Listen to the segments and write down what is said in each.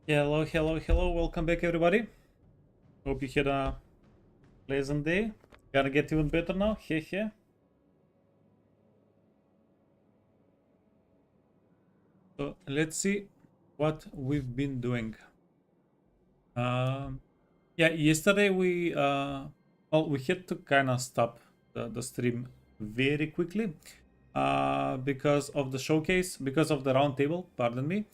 Hello, hello, hello. Welcome back, everybody. Hope you had a pleasant day. Gonna get even better now. Hehe. So let's see what we've been doing. Yeah, yesterday we had to kind of stop the stream very quickly because of the showcase, because of the round table. Pardon me.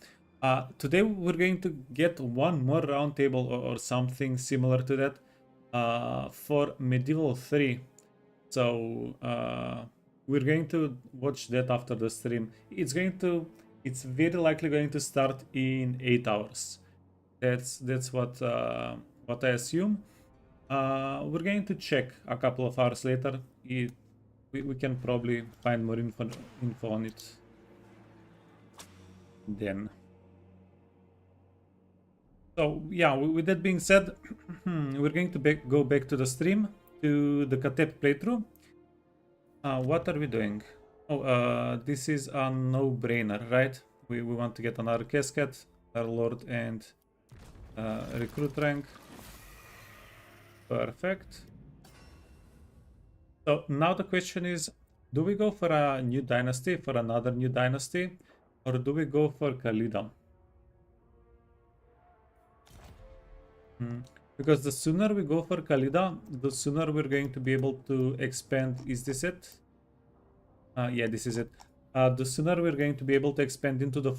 Today we're going to get one more round table or something similar to that for Medieval 3. So we're going to watch that after the stream. It's very likely going to start in 8 hours. That's what I assume. We're going to check a couple of hours later. We can probably find more info on it then. So yeah, with that being said, we're going to go back to the stream, to the Khatep playthrough. What are we doing? Oh, this is a no-brainer, right? We want to get another casket, our lord, and recruit rank. Perfect. So now the question is, do we go for a new dynasty, for another new dynasty, or do we go for Khalida? Because the sooner we go for Khalida, the sooner we're going to be able to expand. Is this it? Yeah, this is it. The sooner we're going to be able to expand into the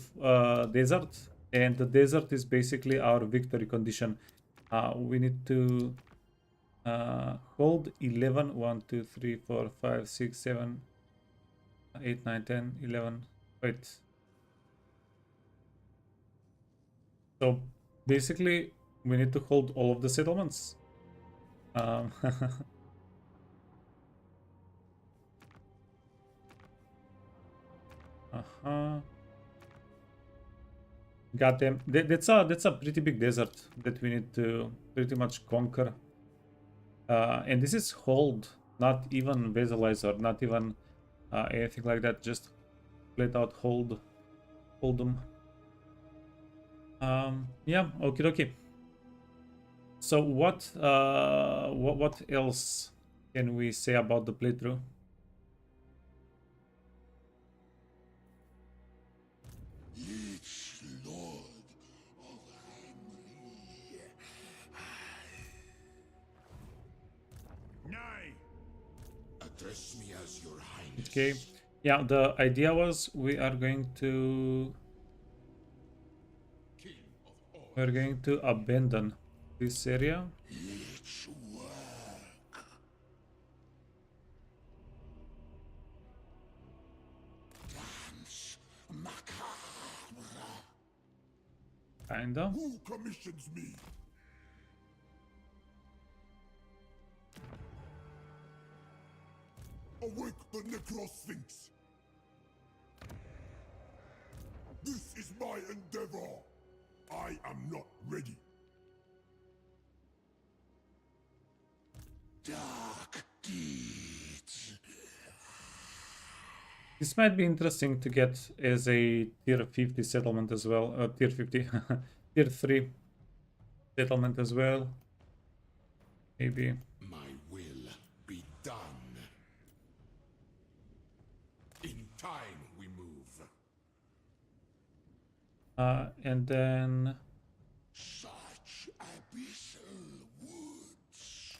desert, and the desert is basically our victory condition. We need to hold 11, 1, 2, 3, 4, 5, 6, 7, 8, 9, 10, 11. Wait. So basically, we need to hold all of the settlements. Uh-huh. Goddamn, that's a pretty big desert that we need to pretty much conquer. And this is hold, not even visualizer, not even anything like that. Just flat out hold them. Yeah, okay. So what else can we say about the playthrough? Address me as your highness. Okay. Yeah, the idea was we're going to abandon this area. Let's work. Dance macabre. Kinda. Who commissions me? Awake the Necrosphinx. This is my endeavor. I am not ready. Dark deeds. This might be interesting to get as a tier 50 settlement as well. Tier 50, tier 3 settlement as well. Maybe. My will be done. In time we move. And then Such abyssal woods.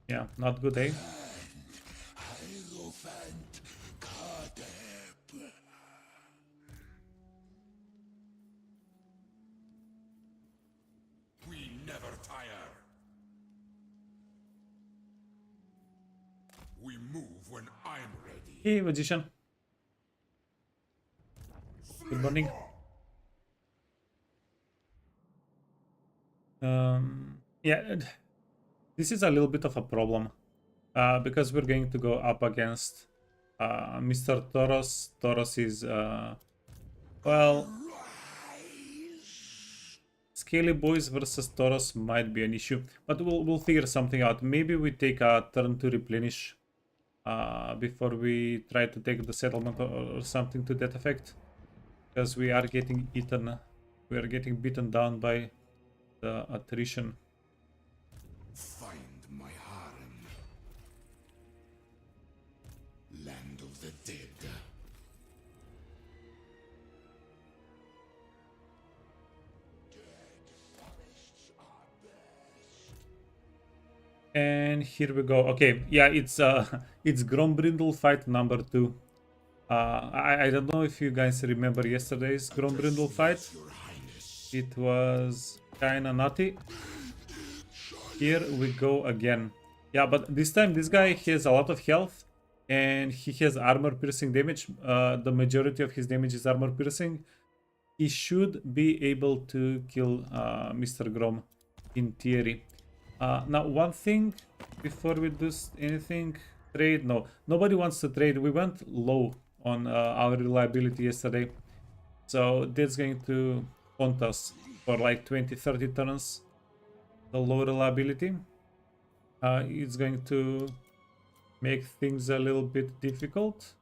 yeah, not good, eh? Hierophant Khatep. We never tire. We move when I'm ready. Hey, magician. Good morning. Yeah, this is a little bit of a problem because we're going to go up against Mr. Toros. Toros is well, Scaly Boys versus Toros might be an issue, but we'll figure something out. Maybe we take a turn to replenish before we try to take the settlement or something to that effect, because we are getting eaten We are getting beaten down by the attrition. Find my harem. Land of the dead. And here we go. Okay, yeah, it's it's Grombrindle fight number 2. I don't know if you guys remember yesterday's Grombrindle fight. Your Highness. It was kinda nutty. Here we go again. Yeah, but this time this guy has a lot of health and he has armor piercing damage. The majority of his damage is armor piercing. He should be able to kill Mr. Grom in theory. Now, one thing before we do anything, trade. No, nobody wants to trade. We went low on our reliability yesterday. So that's going to haunt us for like 20-30 turns. The low reliability. It's going to make things a little bit difficult.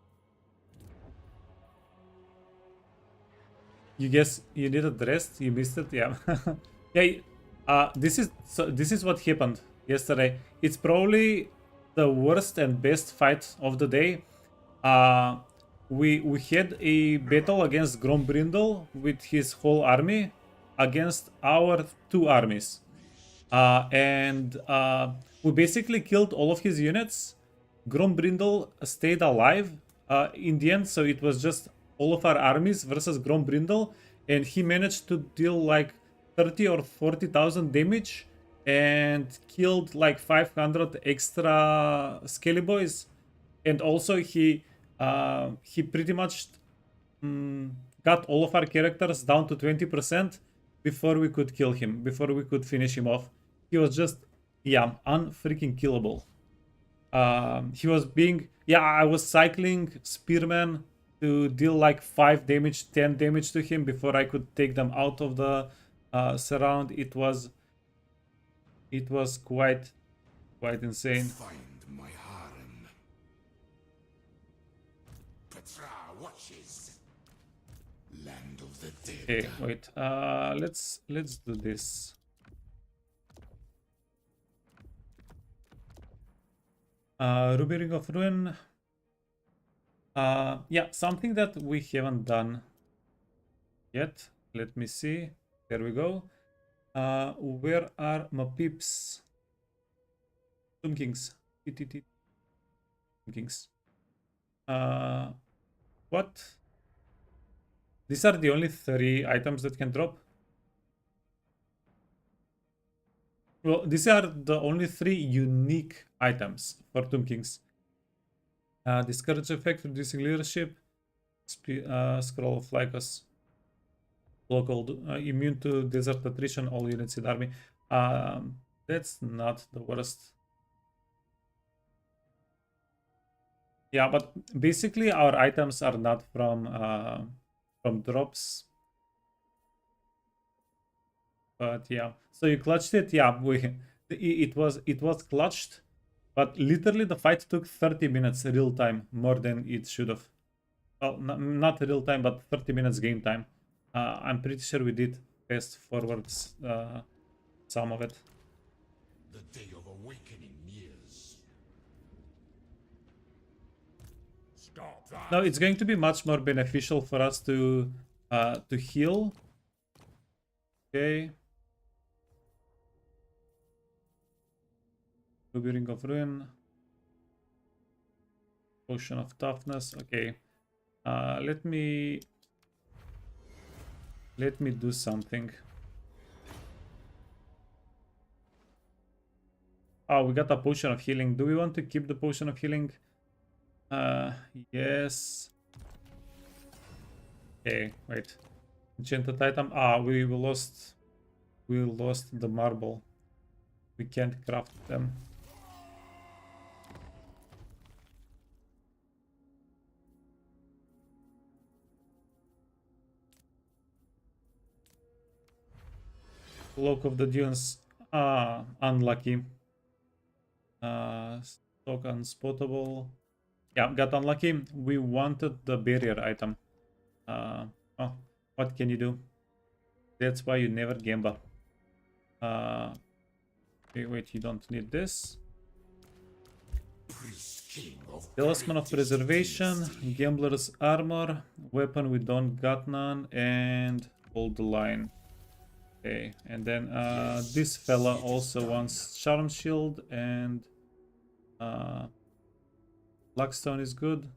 You guess you needed rest? You missed it? Yeah. Yeah. This is what happened yesterday. It's probably the worst and best fight of the day. We had a battle against Grombrindle with his whole army against our 2 armies. And we basically killed all of his units. Grombrindle stayed alive in the end, so it was just all of our armies versus Grombrindle, and he managed to deal like 30 or 40,000 damage and killed like 500 extra Skelly Boys. And also he pretty much got all of our characters down to 20% before we could kill him, before we could finish him off. He was just, yeah, unfreaking killable. He was being, yeah, I was cycling Spearmen to deal like 5 damage, 10 damage to him before I could take them out of the surround. It was quite insane. Find my harem. Petra watches. Land of the dead. Okay, wait. Let's do this. Ruby Ring of Ruin. Yeah, something that we haven't done yet. Let me see. There we go. Where are my peeps? Tomb Kings. Tomb Kings. What? These are the only 3 items that can drop. Well, these are the only 3 unique items for Tomb Kings. Discourage effect, reducing leadership, scroll of Lycos, local, immune to desert attrition, all units in army. That's not the worst. Yeah, but basically our items are not from drops. But yeah, so you clutched it. Yeah, it was clutched, but literally the fight took 30 minutes real time, more than it should have. Well, not real time, but 30 minutes game time. I'm pretty sure we did fast forwards some of it. The day of awakening nears. Stop that. No, it's going to be much more beneficial for us to heal. Okay. Ruby Ring of Ruin. Potion of Toughness. Okay. Let me do something. Oh, we got a Potion of Healing. Do we want to keep the Potion of Healing? Yes. Okay, wait. Enchanted item. We lost the marble. We can't craft them. Cloak of the Dunes. Unlucky. Stock unspottable. Yeah, got unlucky. We wanted the barrier item. Oh, what can you do? That's why you never gamble. Okay, wait, you don't need this. Talisman of Preservation, Gambler's Armor, Weapon we don't got none, and Hold the Line. Okay, and then this fella also wants Charm Shield, and Blackstone is good.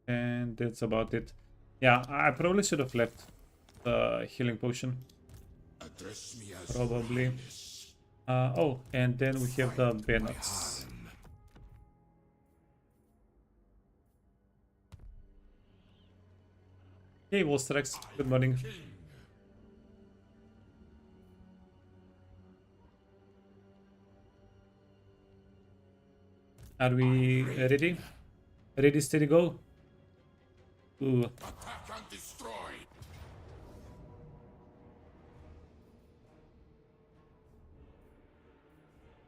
And that's about it. Yeah, I probably should have left the healing potion. Probably. Oh, and then we have the banners. Hey, Volstrex, good morning. Are we ready? Ready, steady, go? Ooh. Attack and destroy.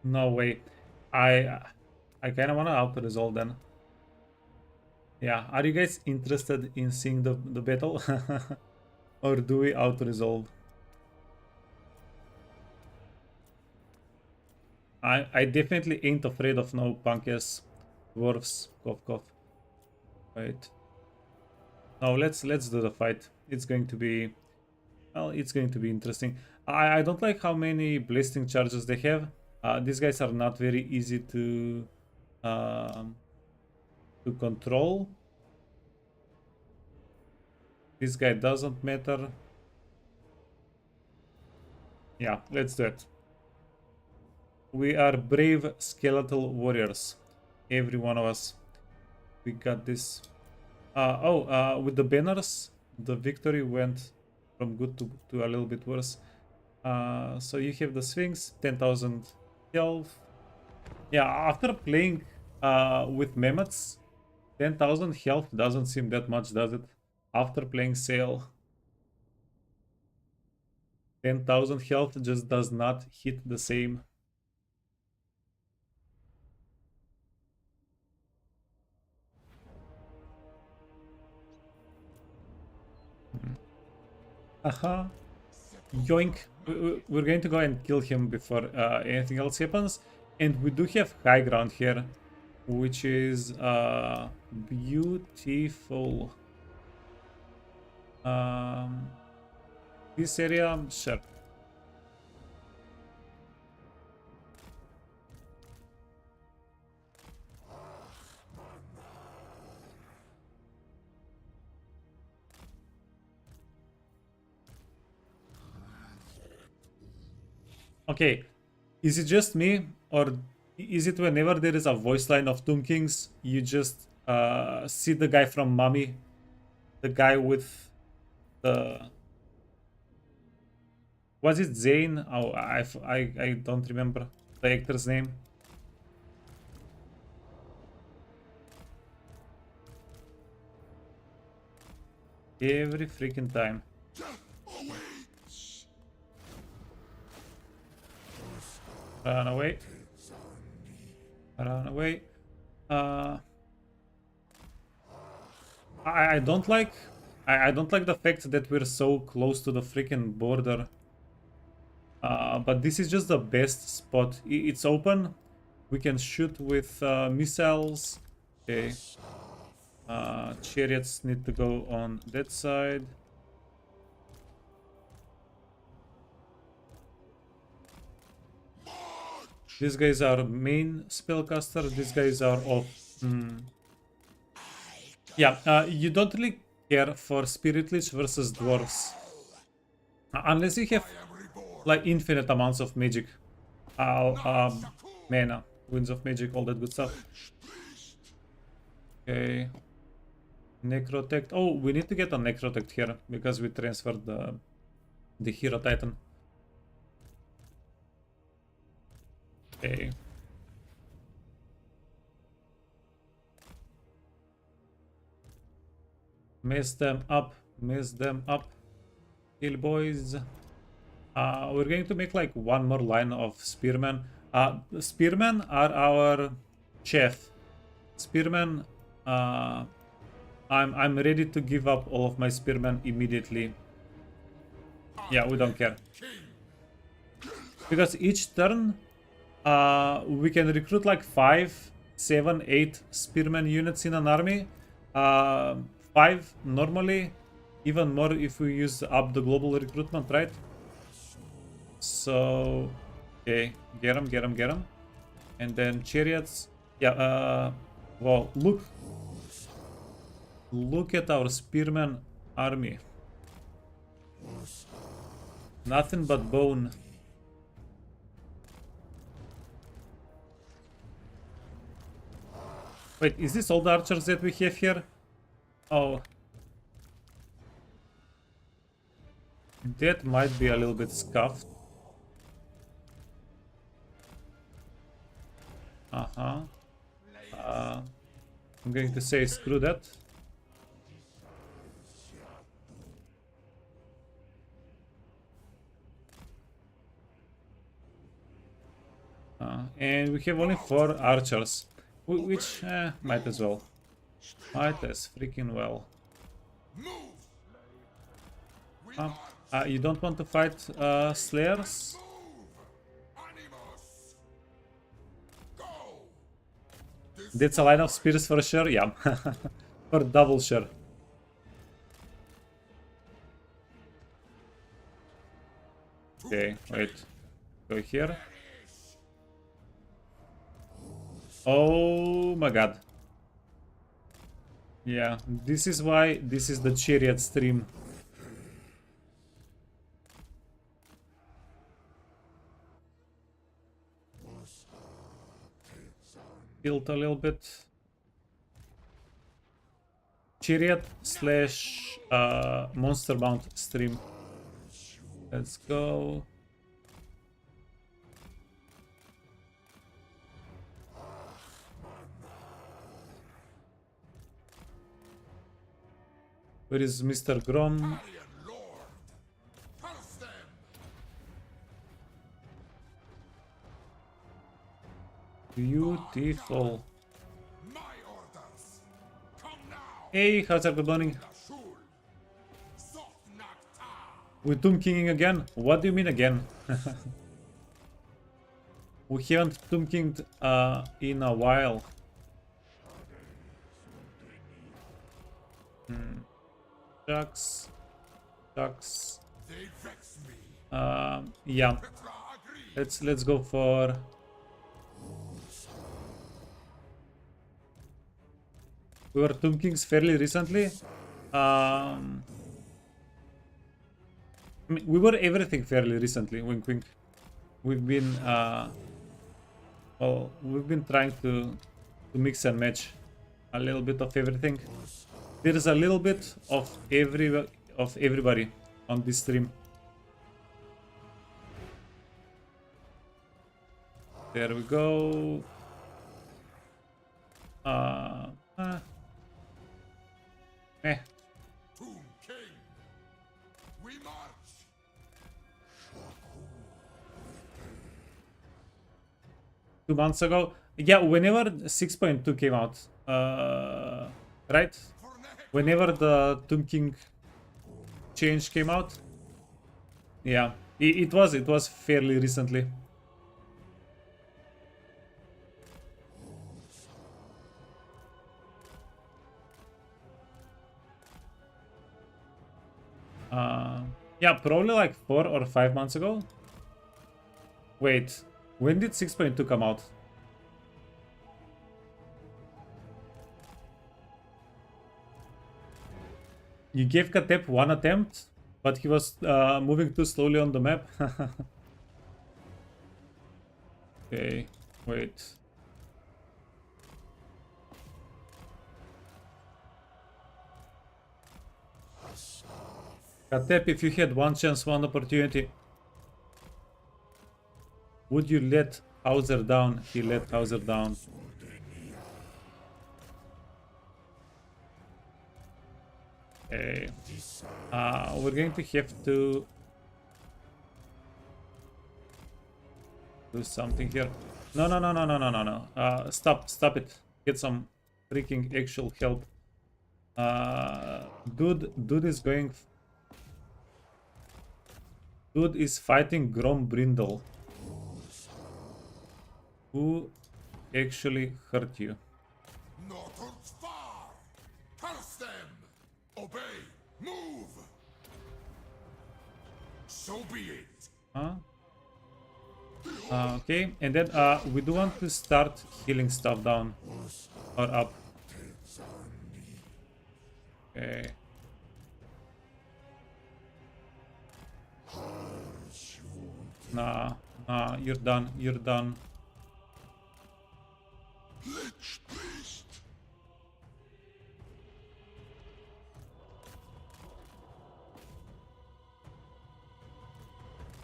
No way. I kind of want to auto-resolve then. Yeah, are you guys interested in seeing the battle? Or do we auto-resolve? I definitely ain't afraid of no punkies, dwarves, cough cough. Wait. No, let's do the fight. It's going to be, well, it's going to be interesting. I don't like how many blasting charges they have. These guys are not very easy to control. This guy doesn't matter. Yeah, let's do it. We are brave skeletal warriors. Every one of us. We got this. With the banners, the victory went from good to a little bit worse. So you have the Sphinx, 10,000 health. Yeah, after playing with mammoths, 10,000 health doesn't seem that much, does it? After playing Sail, 10,000 health just does not hit the same. Aha. Yoink. We're going to go and kill him before anything else happens. And we do have high ground here, which is beautiful. This area, sure. Okay, is it just me, or is it whenever there is a voice line of Tomb Kings, you just see the guy from Mummy, the guy with the... Was it Zane? Oh, I don't remember the actor's name. Every freaking time. Run away. Run away. I don't like... I don't like the fact that we're so close to the freaking border. But this is just the best spot. It's open. We can shoot with missiles. Okay. Chariots need to go on that side. These guys are main spellcaster. These guys are off. Yeah, you don't really care for Spirit Lich versus Dwarves. Unless you have like infinite amounts of magic. Mana, winds of magic, all that good stuff. Okay. Necrotect. Oh, we need to get a Necrotect here because we transferred the Hero Titan. Okay. Mess them up. Mess them up. Kill boys. We're going to make like one more line of spearmen. Spearmen are our chef. Spearmen, I'm ready to give up all of my spearmen immediately. Yeah, we don't care. Because each turn, we can recruit like 5, 7, 8 spearmen units in an army. 5 normally, even more if we use up the global recruitment, right? So, okay, get him. And then chariots. Yeah, well, look at our spearman army. Nothing but bone. Wait, is this all the archers that we have here? Oh. That might be a little bit scuffed. Uh-huh. I'm going to say screw that. And we have only 4 archers, which might as well. Might as freaking well. You don't want to fight slayers? That's a line of spears for sure, yeah. For double sure. Okay, wait. Go here. Oh my god. Yeah, this is why this is the chariot stream. Tilt a little bit. Chariot slash monster mount stream. Let's go. Where is Mr. Grom? Beautiful. Hey, how's it going? We're Tomb Kinging again? What do you mean again? We haven't Tomb Kinged in a while. Ducks. Yeah. Let's go for. We were Tomb Kings fairly recently. I mean, we were everything fairly recently. Wink, wink. We've been well, we've been trying to mix and match a little bit of everything. There's a little bit of everybody on this stream. There we go. Eh. 2 months ago. Yeah, whenever 6.2 came out. Right? Whenever the Tomb King change came out. Yeah, it was fairly recently. Yeah, probably like 4 or 5 months ago. Wait, when did 6.2 come out? You gave Khatep 1 attempt, but he was moving too slowly on the map. Okay, wait. Khatep, if you had one chance, one opportunity, would you let Hauser down? He let Hauser down. Okay. We're going to have to do something here. No. Stop it. Get some freaking actual help. Dude is going. Dude is fighting Grombrindle. Who actually hurt you? Not far. Curse them. Obey. Move. So be it. Huh? Okay, and then we do want to start healing stuff down or up. Okay. Nah, you're done. You're done. Lich beast.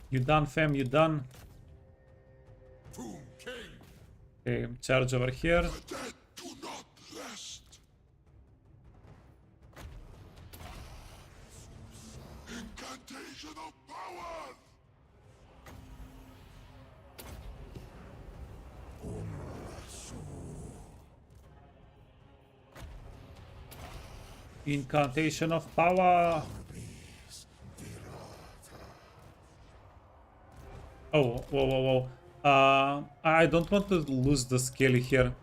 You done, fam? You done? Tomb King. Okay, charge over here. The dead do not rest. Incantation of power. Incantation of power. Oh, whoa, whoa, whoa. I don't want to lose the scale here.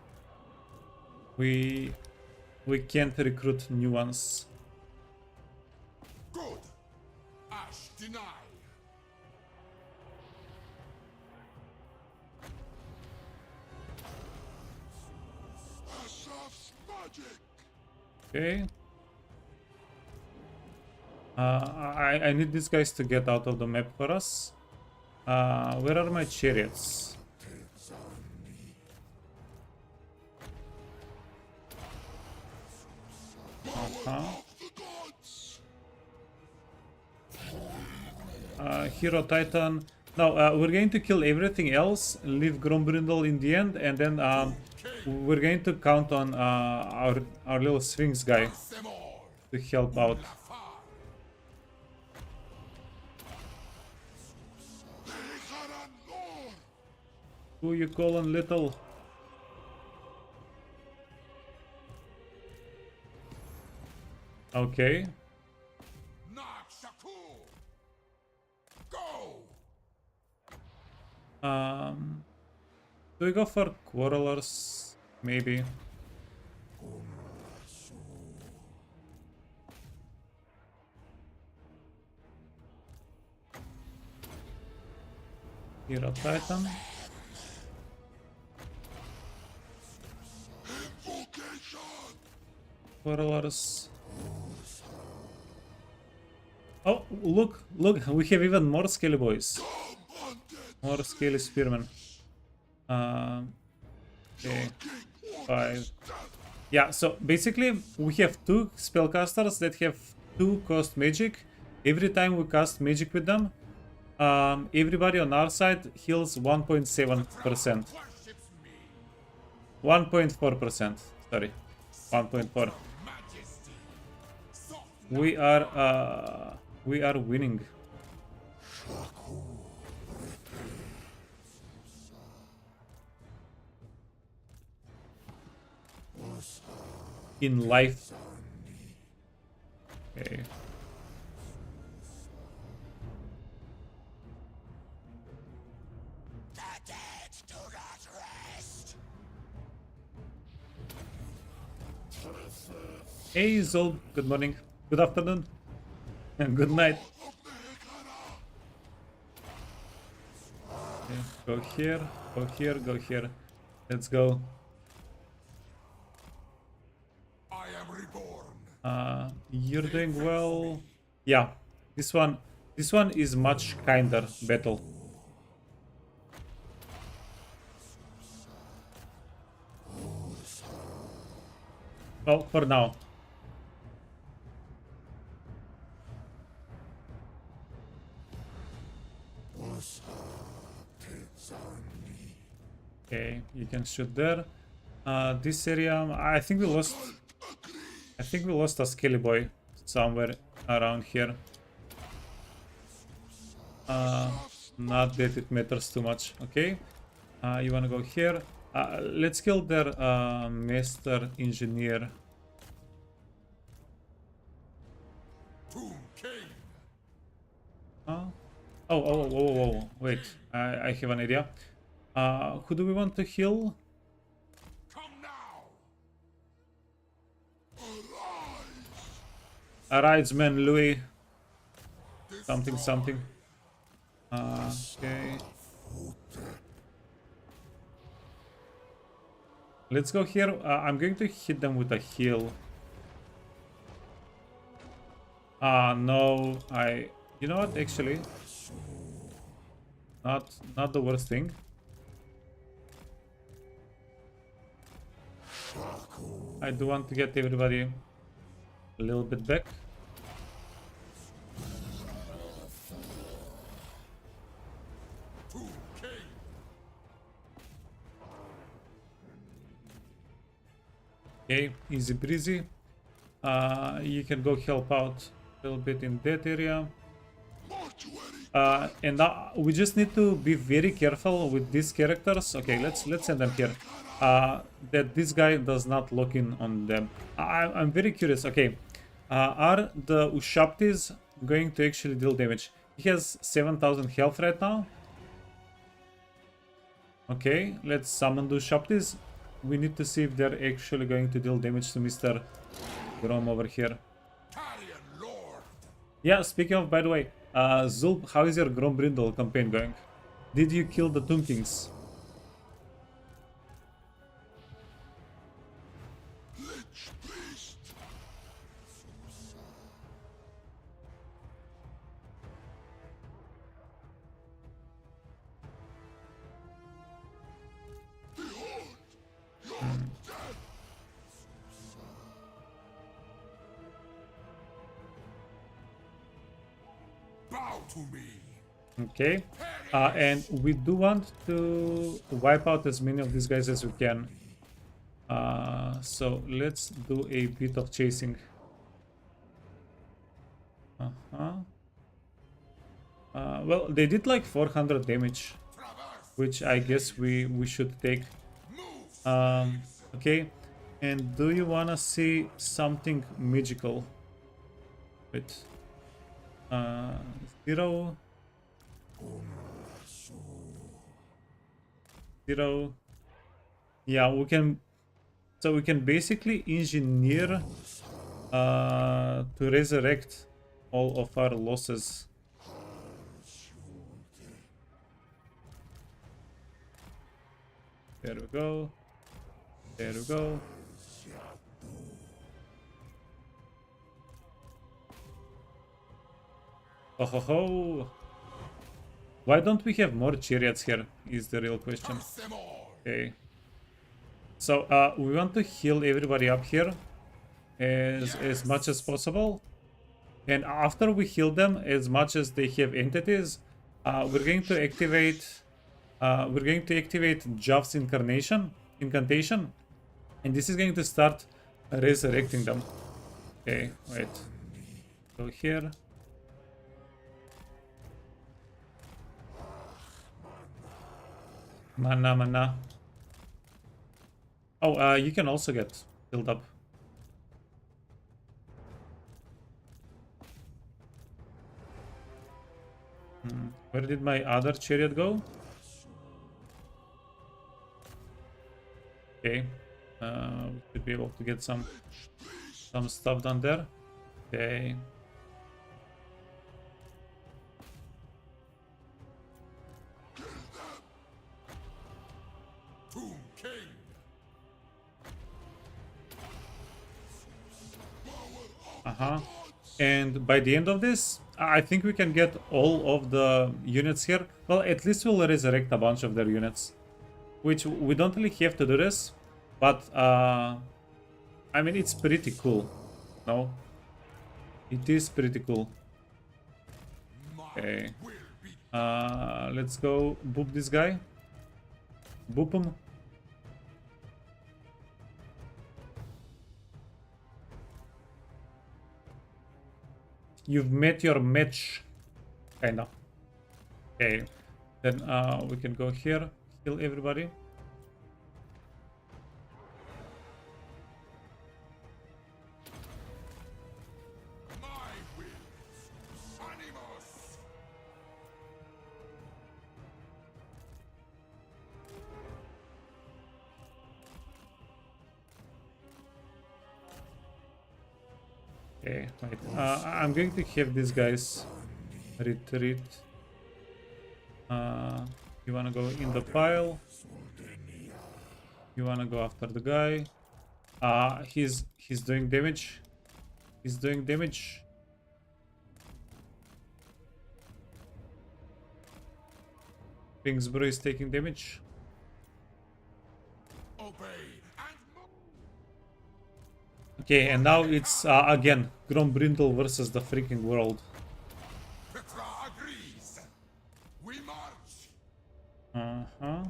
We can't recruit new ones. Good. Ash deny. Asaf's magic. Okay. I need these guys to get out of the map for us. Where are my chariots? Hero Titan. Now we're going to kill everything else, leave Grombrindle in the end, and then we're going to count on our little Sphinx guy Them all. to help out. Who you calling little? Okay. Go. Do we go for Quarrelers? Maybe. Hero Titan. Quarrelers. Oh, look, we have even more scaly boys. More scaly spearmen. Okay, 5. Yeah, so basically we have 2 spellcasters that have 2 cost magic. Every time we cast magic with them, everybody on our side heals 1.7%. 1.4%, sorry. 1.4. We are winning. In life. Okay. Hey Zol, good morning, good afternoon, and good night. Okay, go here, go here, go here. Let's go. I am reborn. You're doing well. Yeah, this one is much kinder battle. Well, for now. Okay, you can shoot there. This area, I think we lost. I think we lost a skelly boy somewhere around here. Not that it matters too much. Okay, you wanna go here? Let's kill their master engineer. Tomb King. Oh, wait, I have an idea. Who do we want to heal? Come now. Arise, man, Louis. Something, Destroy. something. Okay. Let's go here. I'm going to hit them with a heal. No, you know what, actually? Not the worst thing. I do want to get everybody a little bit back. Okay, easy breezy. You can go help out a little bit in that area. And we just need to be very careful with these characters. Okay, let's send them here. That this guy does not lock in on them. I'm very curious. Okay, are the Ushaptis going to actually deal damage? He has 7,000 health right now. Okay, let's summon the Ushaptis. We need to see if they're actually going to deal damage to Mr. Grom over here. Yeah, speaking of, by the way, Zulp, how is your Grombrindle campaign going? Did you kill the Tomb Kings? Bow to me. Okay, and we do want to wipe out as many of these guys as we can. So let's do a bit of chasing. Well, they did like 400 damage, which I guess we should take. Okay, and do you wanna see something magical? Wait. 0 0. Yeah, we can. So we can basically engineer to resurrect all of our losses. There we go. There we go. Oh ho ho! Why don't we have more chariots here? Is the real question. Okay. So we want to heal everybody up here as much as possible, and after we heal them as much as they have entities, we're going to activate. We're going to activate Jav's incantation, and this is going to start resurrecting them. Okay, wait. Go here. Mana. Oh, you can also get filled up. Where did my other chariot go? Okay. We should be able to get some stuff done there. Okay. And by the end of this, I think we can get all of the units here. Well, at least we'll resurrect a bunch of their units, which we don't really have to do this, but I mean, it's pretty cool. No, it is pretty cool. Okay, let's go boop this guy. Boop him. You've met your match, kinda. Okay, then we can go here, kill everybody. Okay, wait. I'm going to have these guys retreat. You wanna go in the pile? You wanna go after the guy? He's doing damage. He's doing damage. Pingsboro is taking damage. Obey and move. Okay, and now it's again Grombrindle versus the freaking world. Petra agrees. We march. Uh-huh.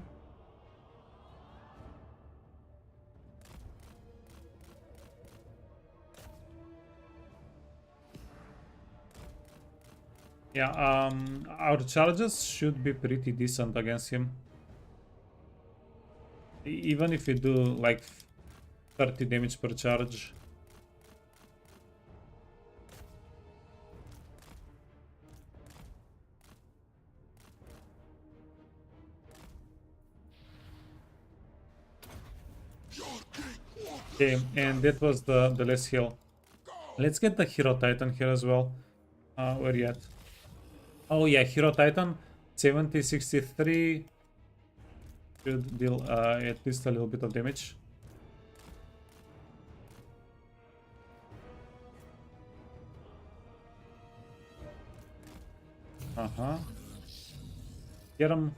Yeah, our charges should be pretty decent against him. Even if we do like 30 damage per charge. Okay, and that was the last heal. Let's get the Hero Titan here as well. Where you at? Oh yeah, Hero Titan, 7063. Should deal at least a little bit of damage. Uh-huh. Get him.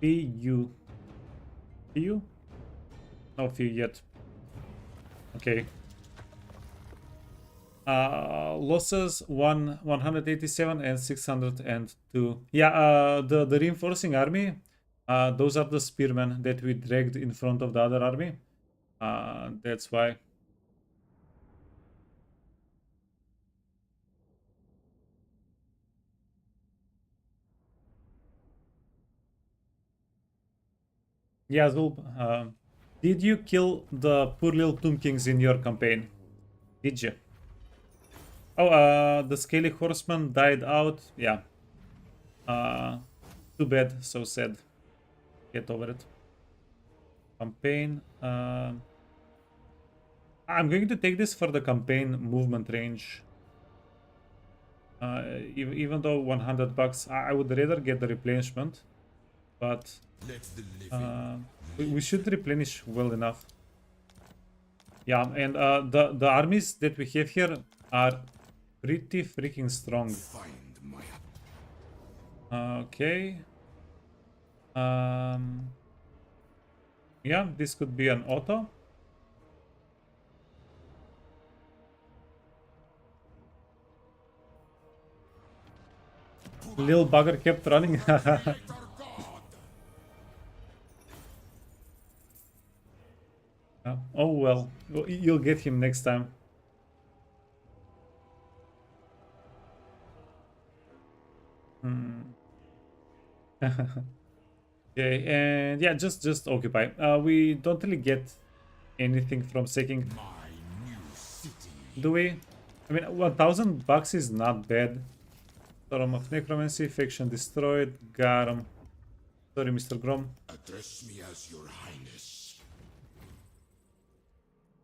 PU. PU? No few yet. Okay. Losses 187 and 602. Yeah, the reinforcing army, those are the spearmen that we dragged in front of the other army. That's why. Yeah, Zulb, did you kill the poor little Tomb Kings in your campaign? Did you? Oh, the Scaly Horseman died out. Yeah. Too bad. So sad. Get over it. Campaign. I'm going to take this for the campaign movement range. Even though 100 bucks, I would rather get the replenishment, but we should replenish well enough. Yeah, and the armies that we have here are pretty freaking strong. Okay. Yeah, this could be an auto. Lil bugger kept running. Oh well, you'll get him next time. Okay, and yeah, just occupy. We don't really get anything from sacking, do we? I mean, 1,000 bucks is not bad. Storm of Necromancy, faction destroyed, got him. Sorry, Mr. Grom. Address me as your highness.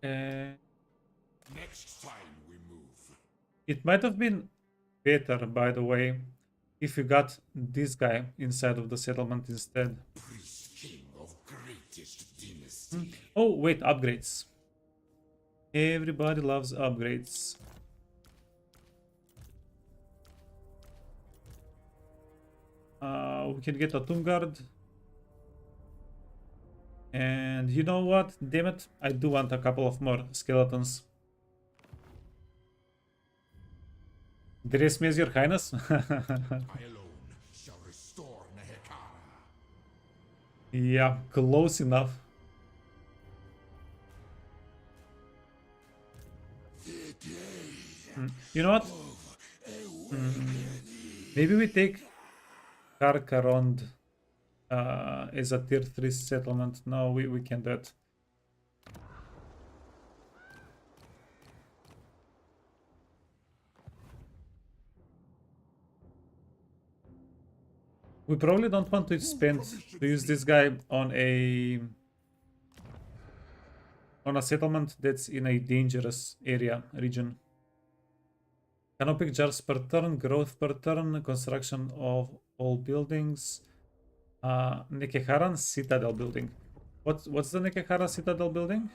Next time we move. It might have been better, by the way, if you got this guy inside of the settlement instead. Priest king of greatest dynasty. Oh, wait, upgrades. Everybody loves upgrades. We can get a Tomb Guard. And you know what? Damn it, I do want a couple of more skeletons. Dress me as your highness? I alone shall restore Nehekara. Yeah, close enough. You know what? Maybe we take Karkarond as a tier 3 settlement. No, we can't do it. We probably don't want to use this guy on a settlement that's in a dangerous region. Canopic jars per turn, growth per turn, construction of all buildings. Nekeharan Citadel building. What's the Nekehara Citadel building?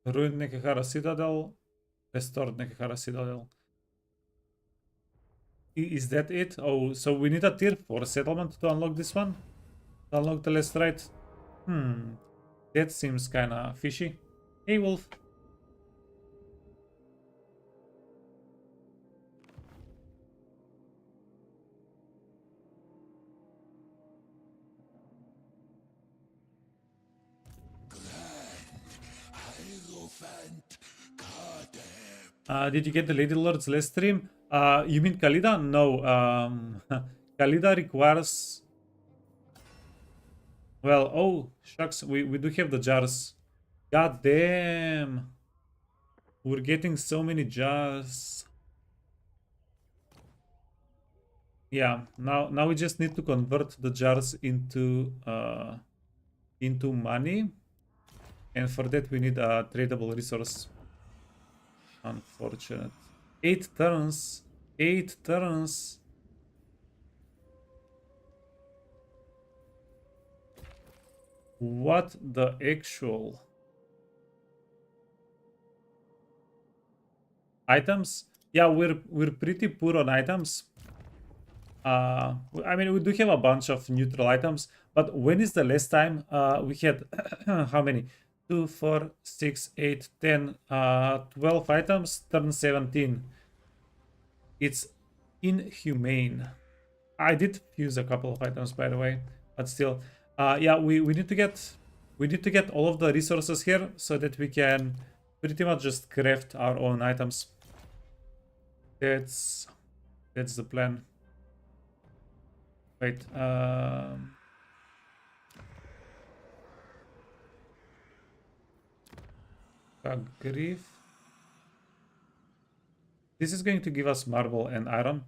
Ruined Nekehara Citadel, restored Nekehara Citadel. Is that it? Oh, so we need a tier 4 settlement to unlock this one? To unlock the last right? That seems kinda fishy. Hey, Wolf. Did you get the Lady Lord's last stream? You mean Kalida? No. Kalida requires... Well, oh, shucks. We do have the jars. God damn. We're getting so many jars. Yeah, now we just need to convert the jars into money. And for that we need a tradable resource. Unfortunate. 8 turns. 8 turns. What the actual? Items? Yeah, we're pretty poor on items. I mean, we do have a bunch of neutral items, but when is the last time we had how many? 2, 4, 6, 8, 10, 12 items, turn 17. It's inhumane. I did fuse a couple of items, by the way, but still. Yeah, we need to get all of the resources here so that we can pretty much just craft our own items. That's the plan. Wait, grief. This is going to give us marble and iron.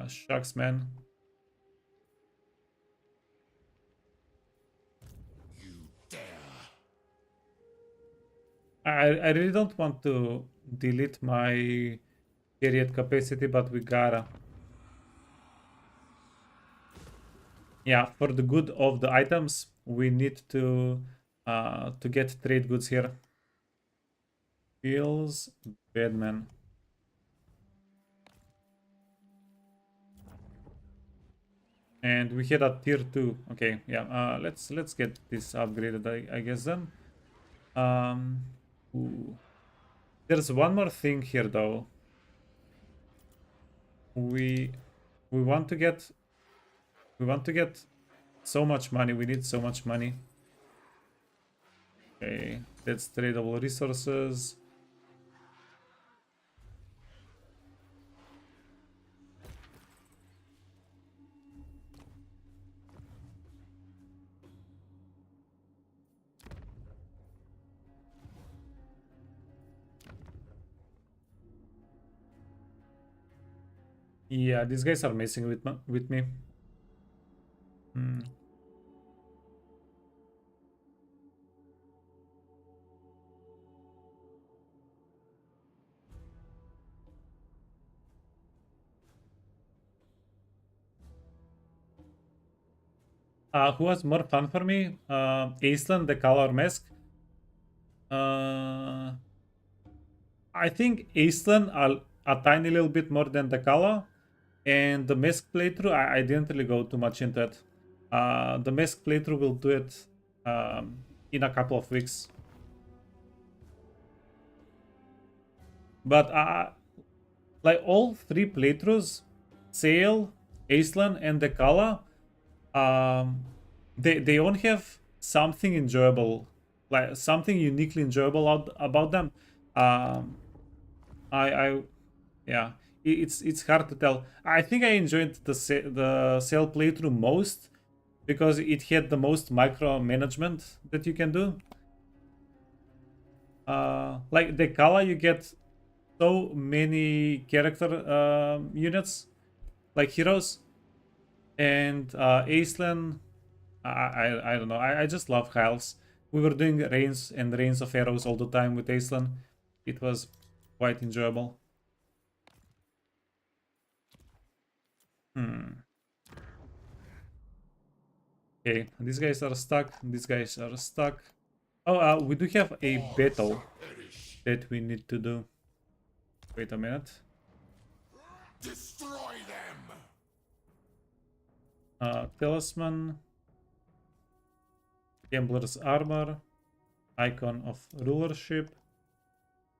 Shucks, man. I really don't want to delete my period capacity, but we gotta. Yeah, for the good of the items, we need to get trade goods here. Feels bad, man. And we had a tier 2. Okay, yeah. Let's get this upgraded, I guess then. Ooh. There's one more thing here though. We want to get so much money. We need so much money. Okay, that's tradable resources. Yeah, these guys are messing with me. Who has more fun for me? Aislan, the color mask. I think Aislan a tiny little bit more than the color. And the mask playthrough, I didn't really go too much into it. The mask playthrough will do it in a couple of weeks. But like all 3 playthroughs, Sail, Aislan, and the Kala, they all have something enjoyable, like something uniquely enjoyable about them. Yeah, it's hard to tell. I think I enjoyed the Sail playthrough most because it had the most micromanagement that you can do. Like the Kala, you get so many character units, like heroes, and Aislan. I don't know. I just love Hyles. We were doing rains and rains of arrows all the time with Aislan. It was quite enjoyable. Hmm. Okay, these guys are stuck. These guys are stuck. Oh, we do have a battle that we need to do. Wait a minute. Destroy them! Talisman, Gambler's Armor, Icon of Rulership,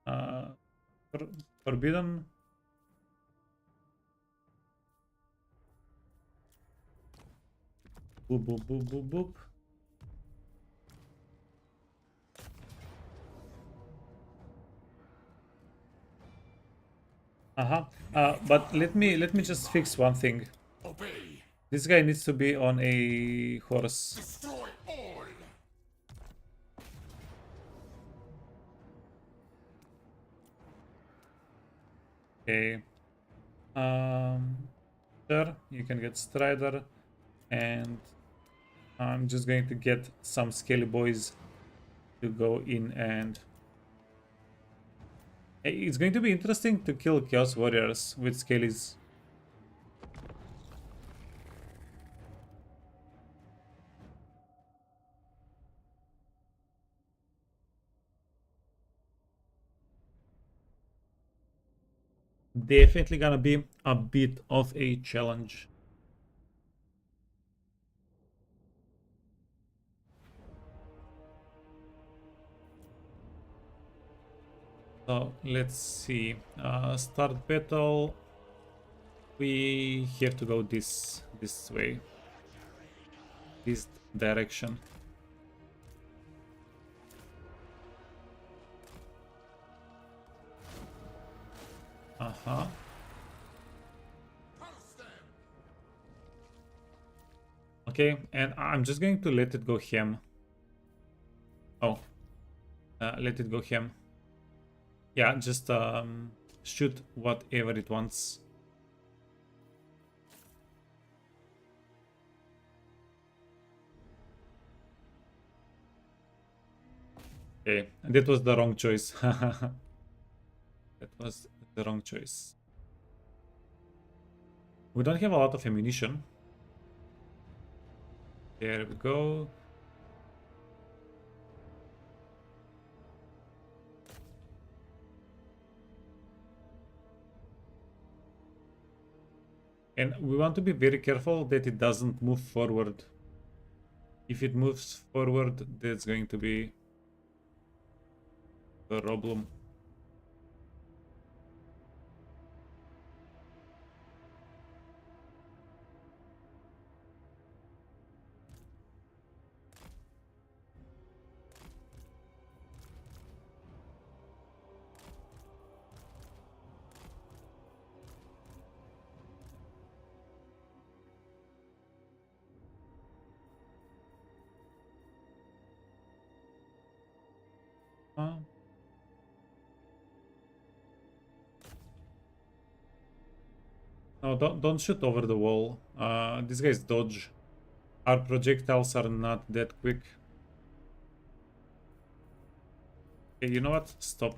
uh, Forbidden, boop, boop, boop, boop, boop. But let me just fix one thing. Obey! This guy needs to be on a horse. Destroy all! Okay. Sure, you can get Strider, and I'm just going to get some Scaly Boys to go in, and it's going to be interesting to kill Chaos Warriors with Scalies. Definitely gonna be a bit of a challenge. So let's see. Start battle. We have to go this way, this direction. Uh-huh. Okay, and I'm just going to let it go ham. Oh, let it go ham. Yeah, just shoot whatever it wants. Okay, that was the wrong choice. That was the wrong choice. We don't have a lot of ammunition. There we go. And we want to be very careful that it doesn't move forward. If it moves forward, that's going to be a problem. Uh, no, don't shoot over the wall. These guys dodge. Our projectiles are not that quick. Okay, you know what? Stop.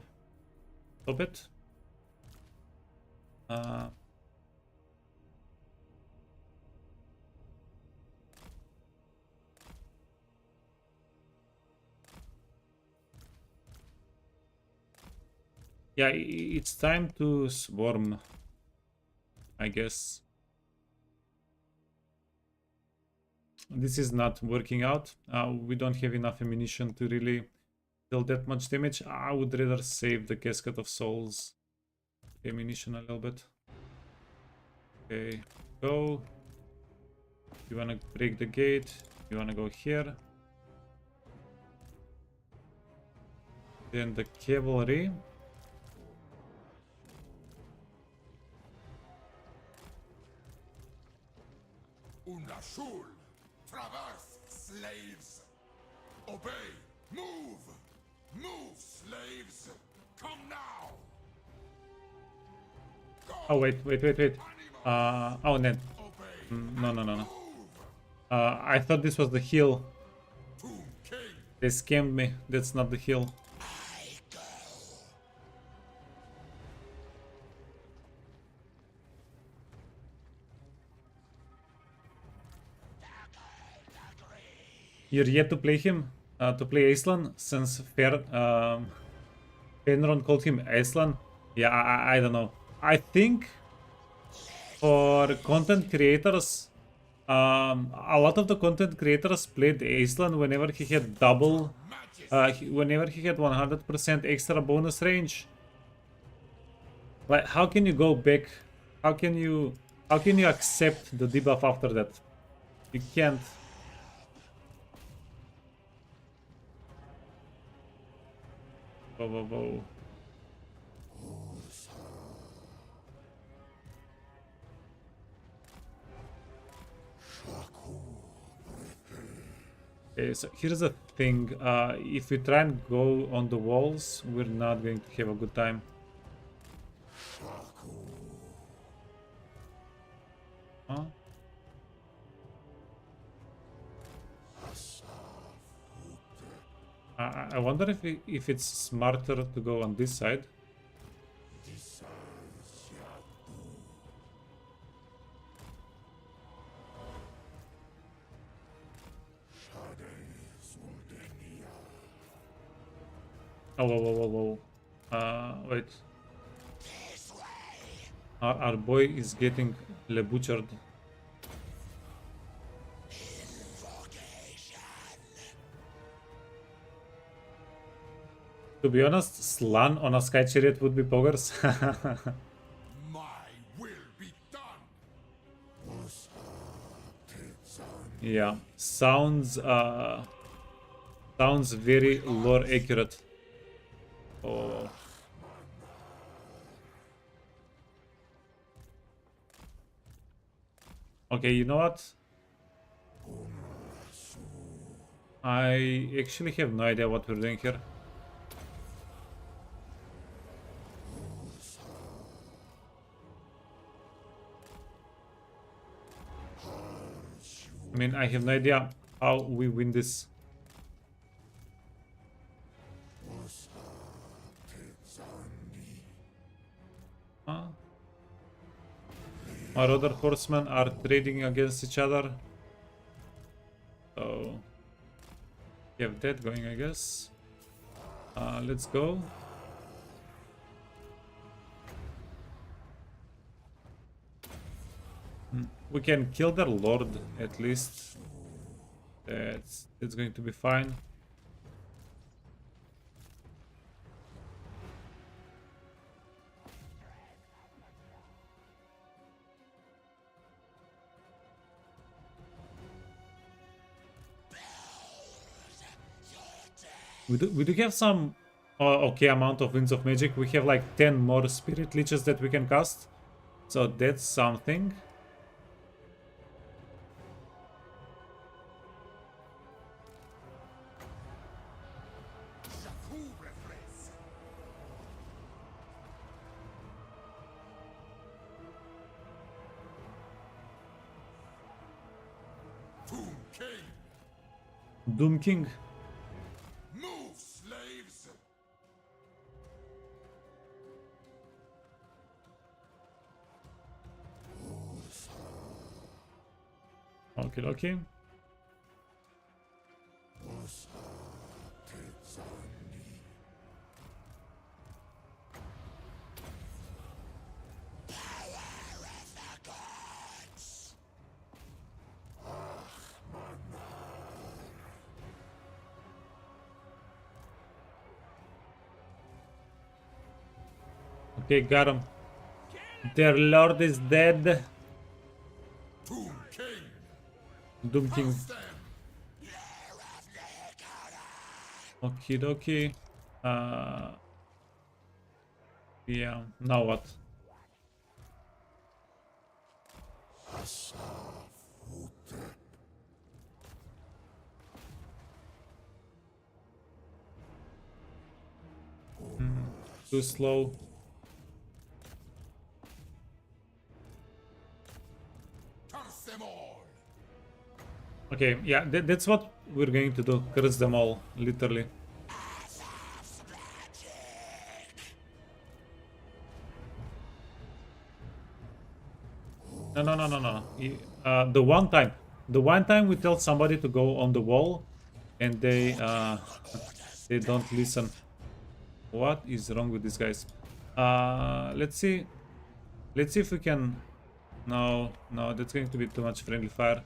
Stop it. Uh, yeah, it's time to swarm, I guess. This is not working out. We don't have enough ammunition to really deal that much damage. I would rather save the Casket of Souls ammunition a little bit. Okay, go. You wanna break the gate. You wanna go here. Then the cavalry. Un azul! Traverse, slaves! Obey! Move! Move, slaves! Come now! Go! Oh, wait. Oh, Ned. Obey! No. Move! I thought this was the heal. Tomb King! They scammed me. That's not the heal. I go! You're yet to play him? To play Aislan? Since Fenron called him Aislan? Yeah, I don't know. I think for content creators, a lot of the content creators played Aislan whenever he had double, whenever he had 100% extra bonus range. Like, how can you go back? How can you accept the debuff after that? You can't. Whoa. Okay, so here's the thing. If we try and go on the walls, we're not going to have a good time. Huh? I wonder if it's smarter to go on this side. Oh, whoa. Wait. Our boy is getting butchered. To be honest, Slan on a Sky Chariot would be poggers. My will be done! Yeah, sounds very lore accurate. Oh. Okay, you know what? I actually have no idea what we're doing here. I mean, I have no idea how we win this. Huh? Our other horsemen are trading against each other. So, we have that going, I guess. Let's go. We can kill their lord at least. That's going to be fine. We do have some okay amount of Winds of Magic. We have like 10 more Spirit Leeches that we can cast. So that's something. Tomb King! Doom King. Move, slaves! Okay. Okay, got him. Their lord is dead. Tomb King! Doom King. Stand! Okie dokie. Yeah, now what? Too slow. Curse them all. Okay, yeah, that's what we're going to do. Curse them all, literally. No, no, no, no, no. The one time we tell somebody to go on the wall, and they don't listen. What is wrong with these guys? Let's see. Let's see if we can. No, no, that's going to be too much friendly fire.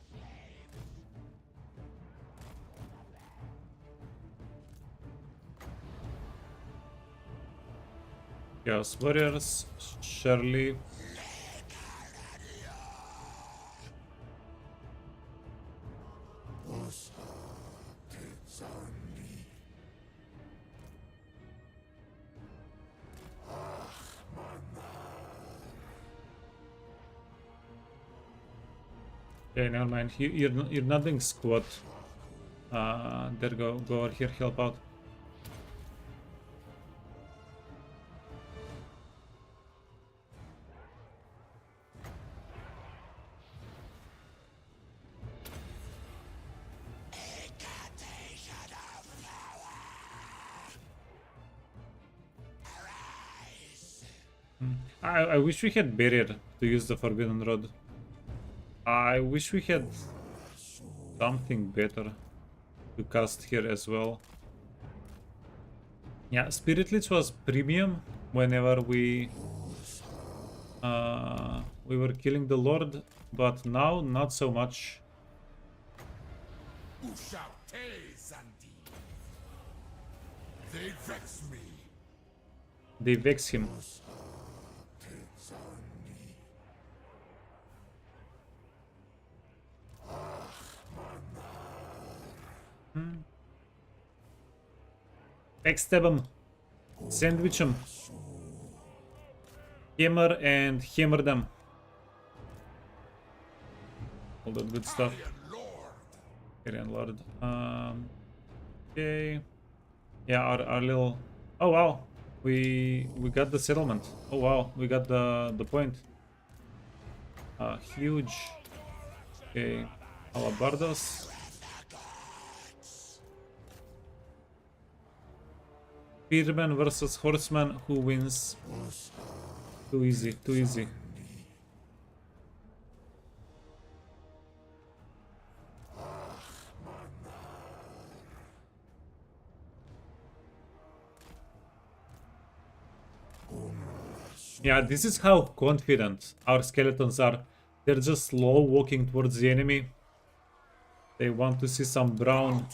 Chaos Warriors, Shirley. Okay, never mind. You're not doing squat. There, go over here, help out. I wish we had barrier to use the Forbidden Rod. I wish we had something better to cast here as well. Yeah, Spirit Leech was premium whenever we were killing the Lord, but now not so much. They vex me. They vex him. Backstab him. Sandwich him. Hammer and hammer them. All that good stuff. Carrion Lord. Okay. Yeah, our little. Oh wow, we got the settlement. Oh wow, we got the point. Huge. Okay, Alabardos. Spearmen versus Horseman. Who wins? Too easy. Too easy. Yeah, this is how confident our skeletons are. They're just slow walking towards the enemy. They want to see some brown.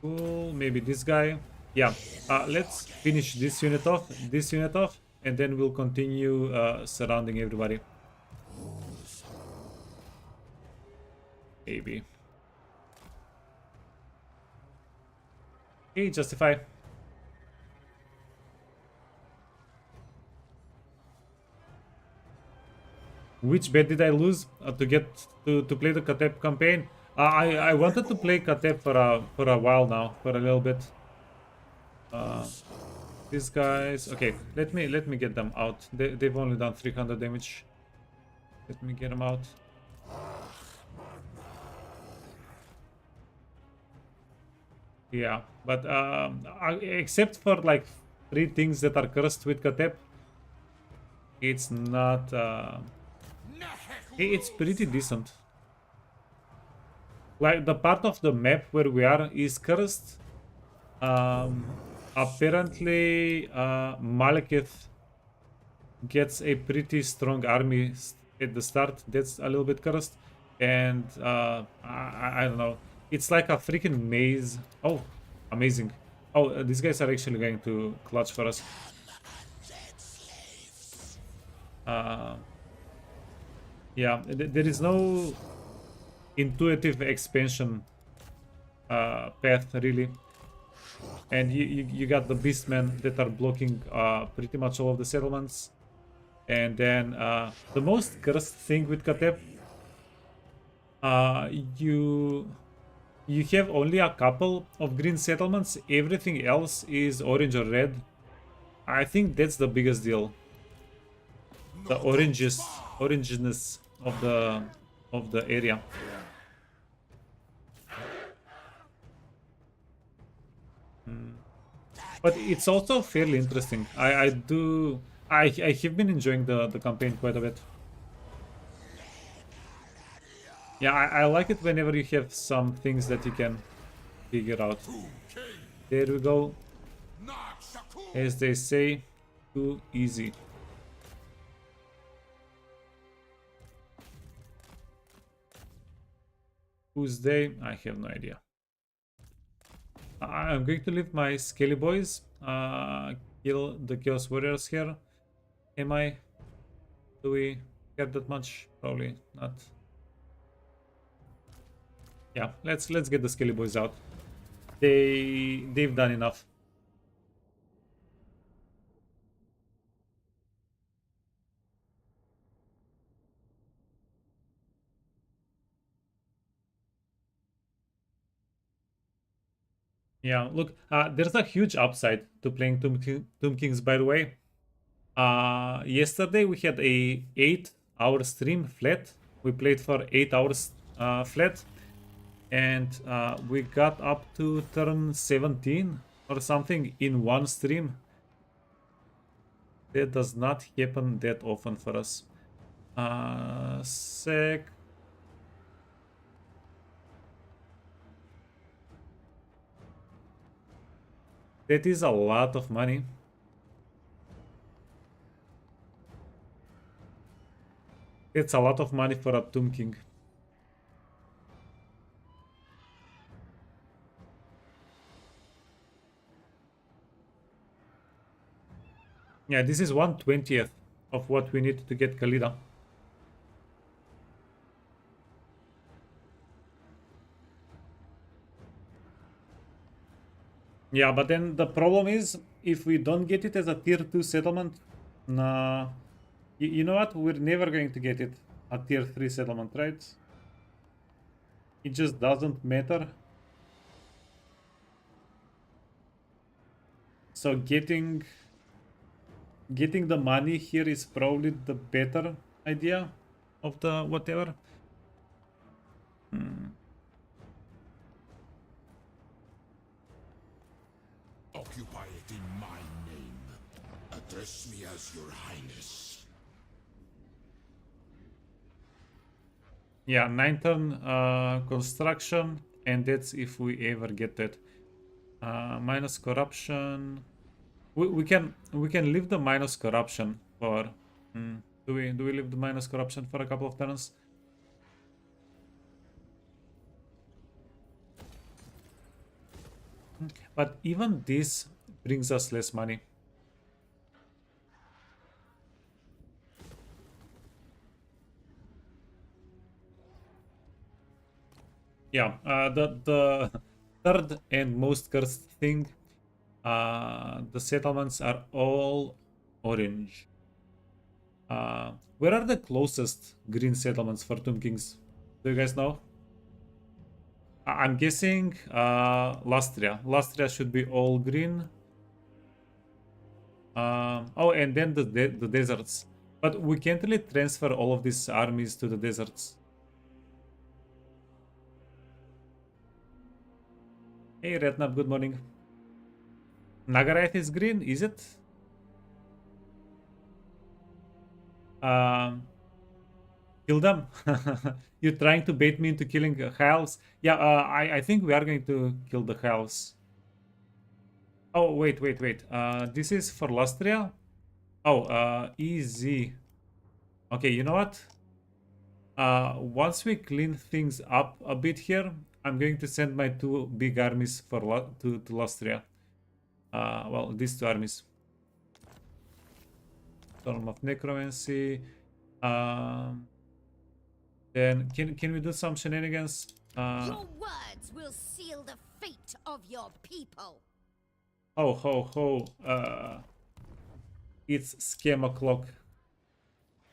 Cool, maybe this guy. Yeah, let's finish this unit off, and then we'll continue surrounding everybody. Maybe. Okay, justify. Which bet did I lose to get to play the Khatep campaign? I wanted to play Khatep for a while now, for a little bit. These guys. Okay, let me get them out. They've only done 300 damage. Let me get them out. Yeah, but except for like 3 things that are cursed with Khatep, it's not. It's pretty decent. Like the part of the map where we are is cursed. Apparently, Malekith gets a pretty strong army at the start. That's a little bit cursed, and I don't know. It's like a freaking maze. Oh, amazing! Oh, these guys are actually going to clutch for us. Yeah, there is no intuitive expansion path really, and you got the beastmen that are blocking pretty much all of the settlements, and then the most cursed thing with Khatep, you You have only a couple of green settlements. Everything else is orange or red. I think that's the biggest deal. The Not thus orangeness of the area. But it's also fairly interesting. I have been enjoying the campaign quite a bit. Yeah, I like it whenever you have some things that you can figure out. There we go. As they say, too easy. Who's they? I have no idea. I'm going to leave my scaly boys. Kill the Chaos Warriors here. Am I? Do we care that much? Probably not. Yeah, let's get the scaly boys out. They've done enough. Yeah, look, there's a huge upside to playing Tomb Kings, by the way. Yesterday we had a 8-hour stream flat. We played for 8 hours flat, and we got up to turn 17 or something in one stream. That does not happen that often for us. Sec. That is a lot of money. It's a lot of money for a Tomb King. Yeah, this is 1/20th of what we need to get Khalida. Yeah, but then the problem is, if we don't get it as a tier 2 settlement, nah, you know what? We're never going to get it a tier 3 settlement, right? It just doesn't matter. So getting the money here is probably the better idea of the whatever. occupy it in my name. Address me as your highness. Yeah, 9-turn construction, and that's if we ever get that. Minus corruption. We can leave the minus corruption for. Do we leave the minus corruption for a couple of turns? But even this brings us less money. Yeah, the third and most cursed thing, the settlements are all orange. Where are the closest green settlements for Tomb Kings? Do you guys know? I'm guessing Lastria. Lastria should be all green. Oh, and then the deserts. But we can't really transfer all of these armies to the deserts. Hey, Rednap, good morning. Nagarite is green, is it? Kill them. You're trying to bait me into killing Hells. Yeah, I think we are going to kill the Hells. Oh, wait. This is for Lastria? Oh, easy. Okay, you know what? Once we clean things up a bit here, I'm going to send my 2 big armies for to Lastria. Well, these 2 armies. Storm of Necromancy. Then can we do some shenanigans? Your words will seal the fate of your people. Ho ho ho. It's scam o'clock.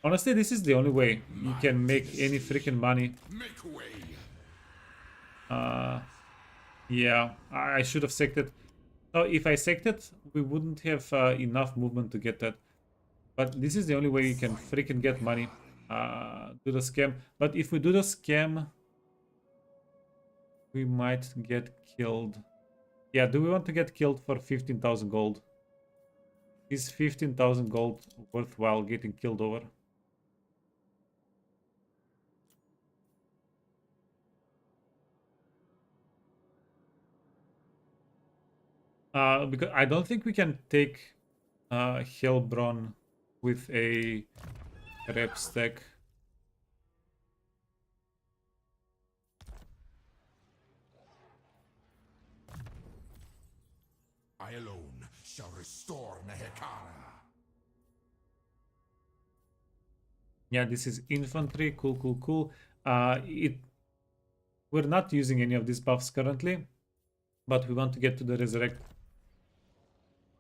Honestly, this is the only way you can make any freaking money. Make way. Yeah, I should have sacked it. So if I sacked it, we wouldn't have enough movement to get that. But this is the only way you can freaking get money. Do the scam. But if we do the scam, we might get killed. Yeah, do we want to get killed for 15,000 gold? Is 15,000 gold worthwhile getting killed over? Because I don't think we can take Hellbron with a rep stack. I alone shall restore Nehekara. Yeah, this is infantry. Cool, cool, cool. We're not using any of these buffs currently, but we want to get to the resurrect.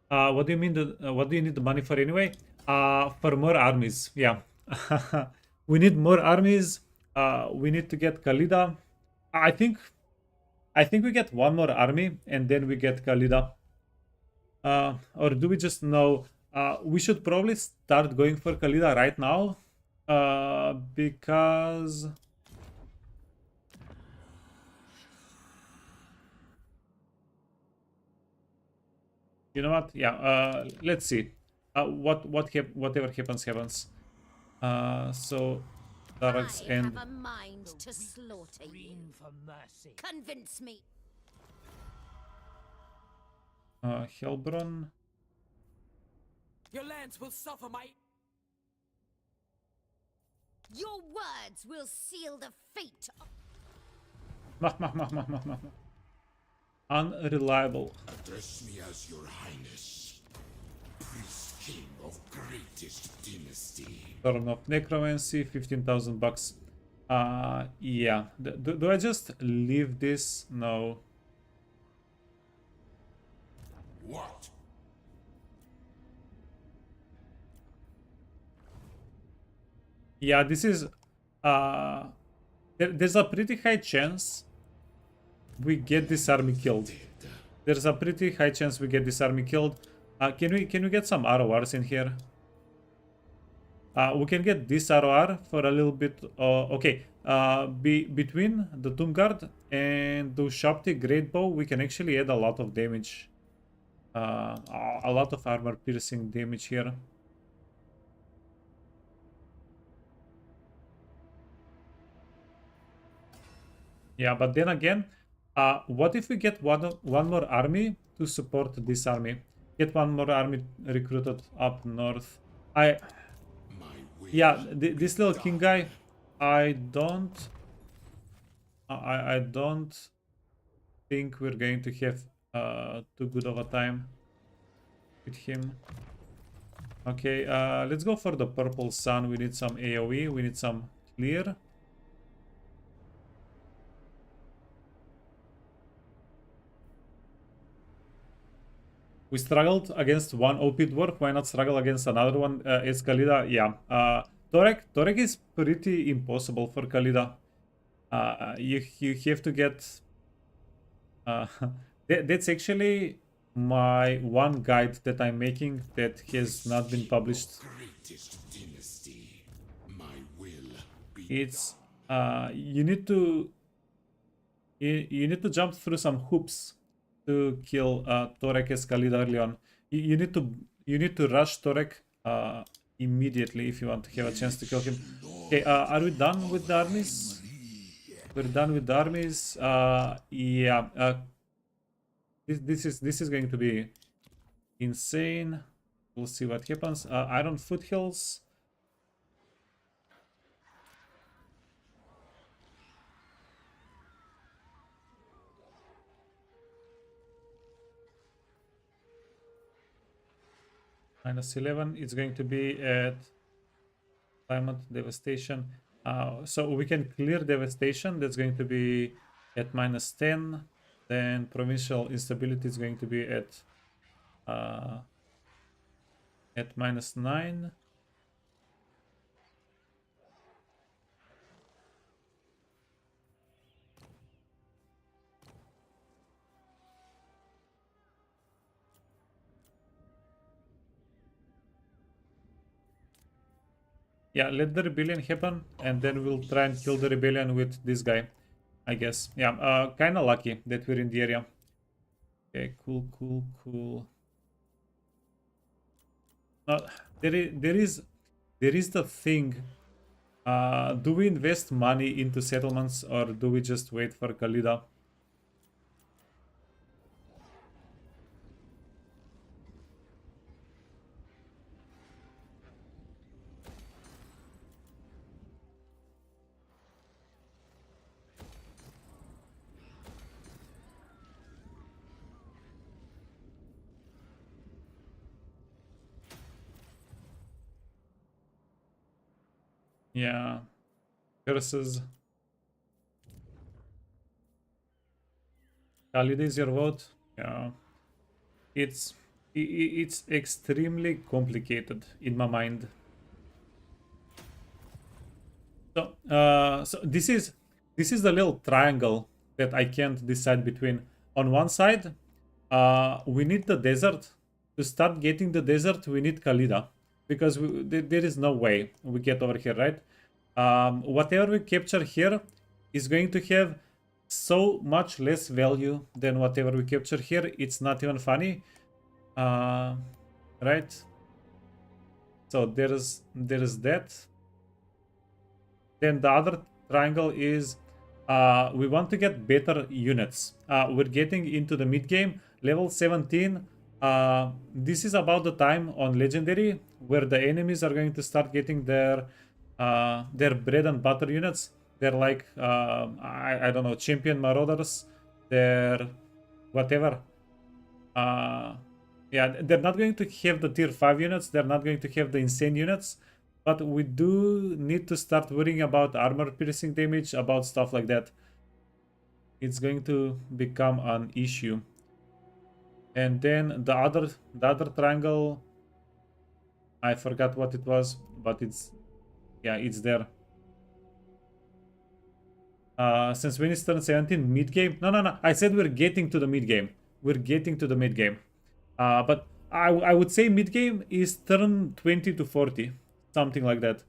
What do you mean? What do you need the money for anyway? For more armies. Yeah, we need more armies. We need to get Khalida. I think. I think we get one more army and then we get Khalida. Or do we just know? We should probably start going for Khalida right now, because you know what? Yeah. Let's see. Whatever happens, happens. So Daraks I have and a mind to slaughter you. For mercy. Convince me. Hellbron. Your lands will suffer my... Your words will seal the fate of... Mach, mach, mach, mach, mach, mach. Unreliable. Address me as your highness, priest king of greatest dynasty. Turn of necromancy, 15,000 bucks. Yeah. Do I just leave this? No. What? Yeah, this is there's a pretty high chance we get this army killed. There's a pretty high chance we get this army killed. Can we get some RORs in here? We can get this ROR for a little bit. Okay. Between the Tomb Guard and the Shopti Great Bow, we can actually add a lot of damage. A lot of armor piercing damage here. Yeah, but then again, what if we get one more army to support this army? Get one more army recruited up north. Yeah, this little king guy, I don't think we're going to have too good of a time with him. Okay, let's go for the purple sun. We need some AoE, we need some clear. We struggled against one OP dwarf. Why not struggle against another one? It's Khalida. Yeah. Torek is pretty impossible for Khalida. You have to get. That's actually my one guide that I'm making that has not been published. Greatest dynasty. My will be It's you need to jump through some hoops to kill Torek as Khalid early on. You need to rush Torek immediately if you want to have a chance to kill him. Okay, are we done with the armies? We're done with the armies. Yeah. This is going to be insane. We'll see what happens. Iron Foothills. -11. It's going to be at climate devastation. So we can clear devastation. That's going to be at -10. Then provincial instability is going to be at -9. Yeah, let the rebellion happen, and then we'll try and kill the rebellion with this guy, I guess. Yeah, kind of lucky that we're in the area. Okay, cool. Uh, there is the thing. Do we invest money into settlements, or do we just wait for Khalida? Yeah, versus Khalida is your vote. Yeah, it's it's extremely complicated in my mind. So this is the little triangle that I can't decide between. On one side, we need the desert. To start getting the desert, we need Khalida, because there is no way we get over here, right? Whatever we capture here is going to have so much less value than whatever we capture here. It's not even funny, right? So there's that. Then the other triangle is we want to get better units. We're getting into the mid game, level 17. This is about the time on legendary where the enemies are going to start getting their bread and butter units. They're like I don't know, champion marauders. They're whatever. Yeah, they're not going to have the tier 5 units. They're not going to have the insane units. But we do need to start worrying about armor piercing damage, about stuff like that. It's going to become an issue. And then the other triangle, I forgot what it was, but it's there. Since when is turn 17 mid game? No. I said we're getting to the mid game. We're getting to the mid game. But I would say mid game is turn 20 to 40. Something like that.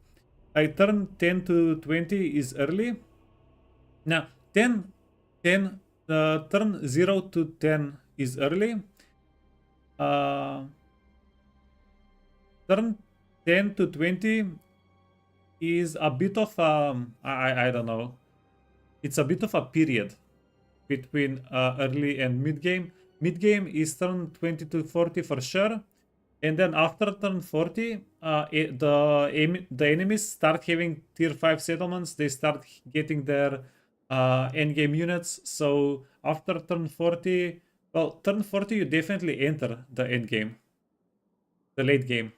Like turn 10 to 20 is early. Now, 10, turn 0 to 10 is early. Turn 10 to 20 is a bit of, I don't know. It's a bit of a period between early and mid game. Mid game is turn 20 to 40 for sure. And then after turn 40, the enemies start having tier 5 settlements. They start getting their endgame units. So after turn 40, well, turn 40 you definitely enter the endgame, the late game.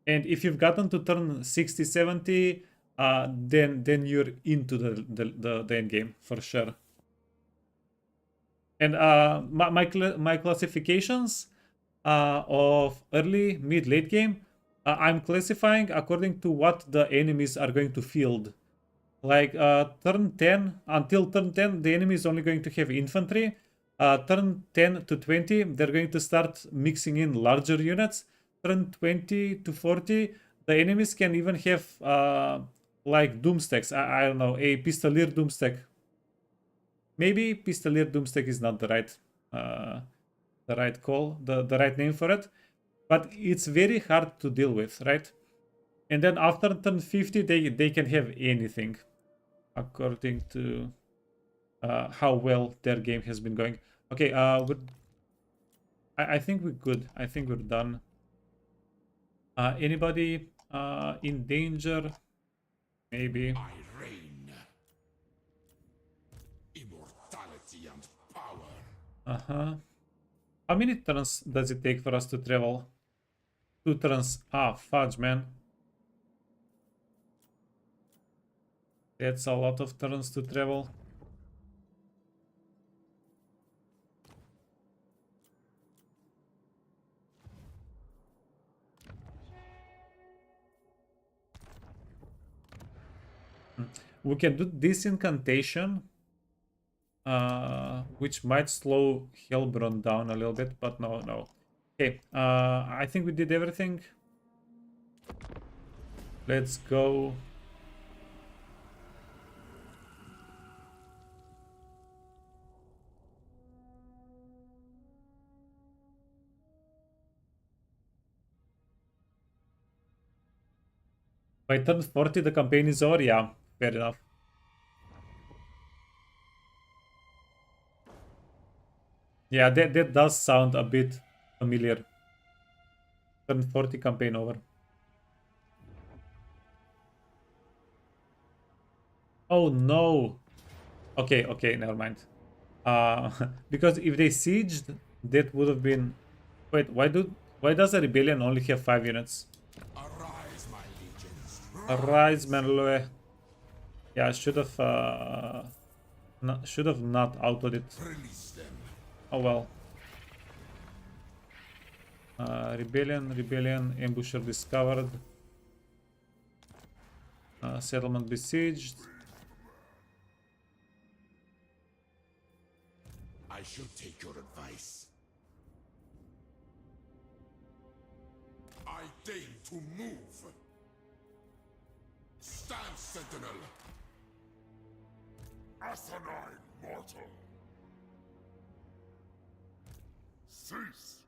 And if you've gotten to turn 60, 70, then you're into the end game for sure. And my classifications of early, mid, late game, I'm classifying according to what the enemies are going to field. Like turn 10, until turn 10, the enemy is only going to have infantry. Turn 10 to 20, they're going to start mixing in larger units. Turn 20 to 40, the enemies can even have like doomstacks. I don't know, a pistolier doomstack. Maybe pistolier doomstack is not the right call, the right name for it, but it's very hard to deal with, right? And then after turn 50, they can have anything, according to how well their game has been going. Okay, I think we're good. I think we're done. Anybody in danger? Maybe. I reign. Immortality and power. How many turns does it take for us to travel? 2 turns. Ah, fudge, man. That's a lot of turns to travel. We can do this incantation, which might slow Hellbrun down a little bit, but no. Okay, I think we did everything. Let's go. By turn 40, the campaign is over? Yeah, fair enough. Yeah, that does sound a bit familiar. Turn 40, campaign over. Oh no. Okay, okay, never mind. Because if they sieged, that would have been... Wait, why does a rebellion only have 5 units? Arise, my legions. Arise, Merloe. Yeah, I should have not autoed it. Release them. Oh well. Rebellion, ambusher discovered. Settlement besieged. I shall take your advice. I deign to move. Stand, sentinel. Asinine mortal. Cease.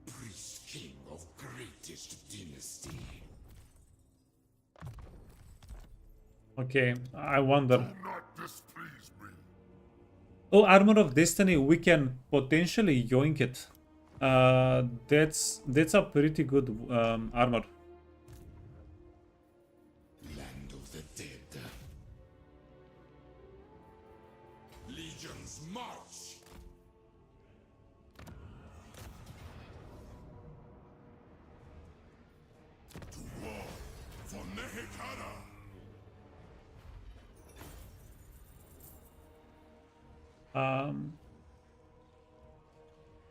Priest king of greatest dynasty. Okay, I wonder. Do not displease me. Oh, Armor of Destiny, we can potentially yoink it. That's a pretty good armor. Land of the dead. Legions march. To war for Nehekara.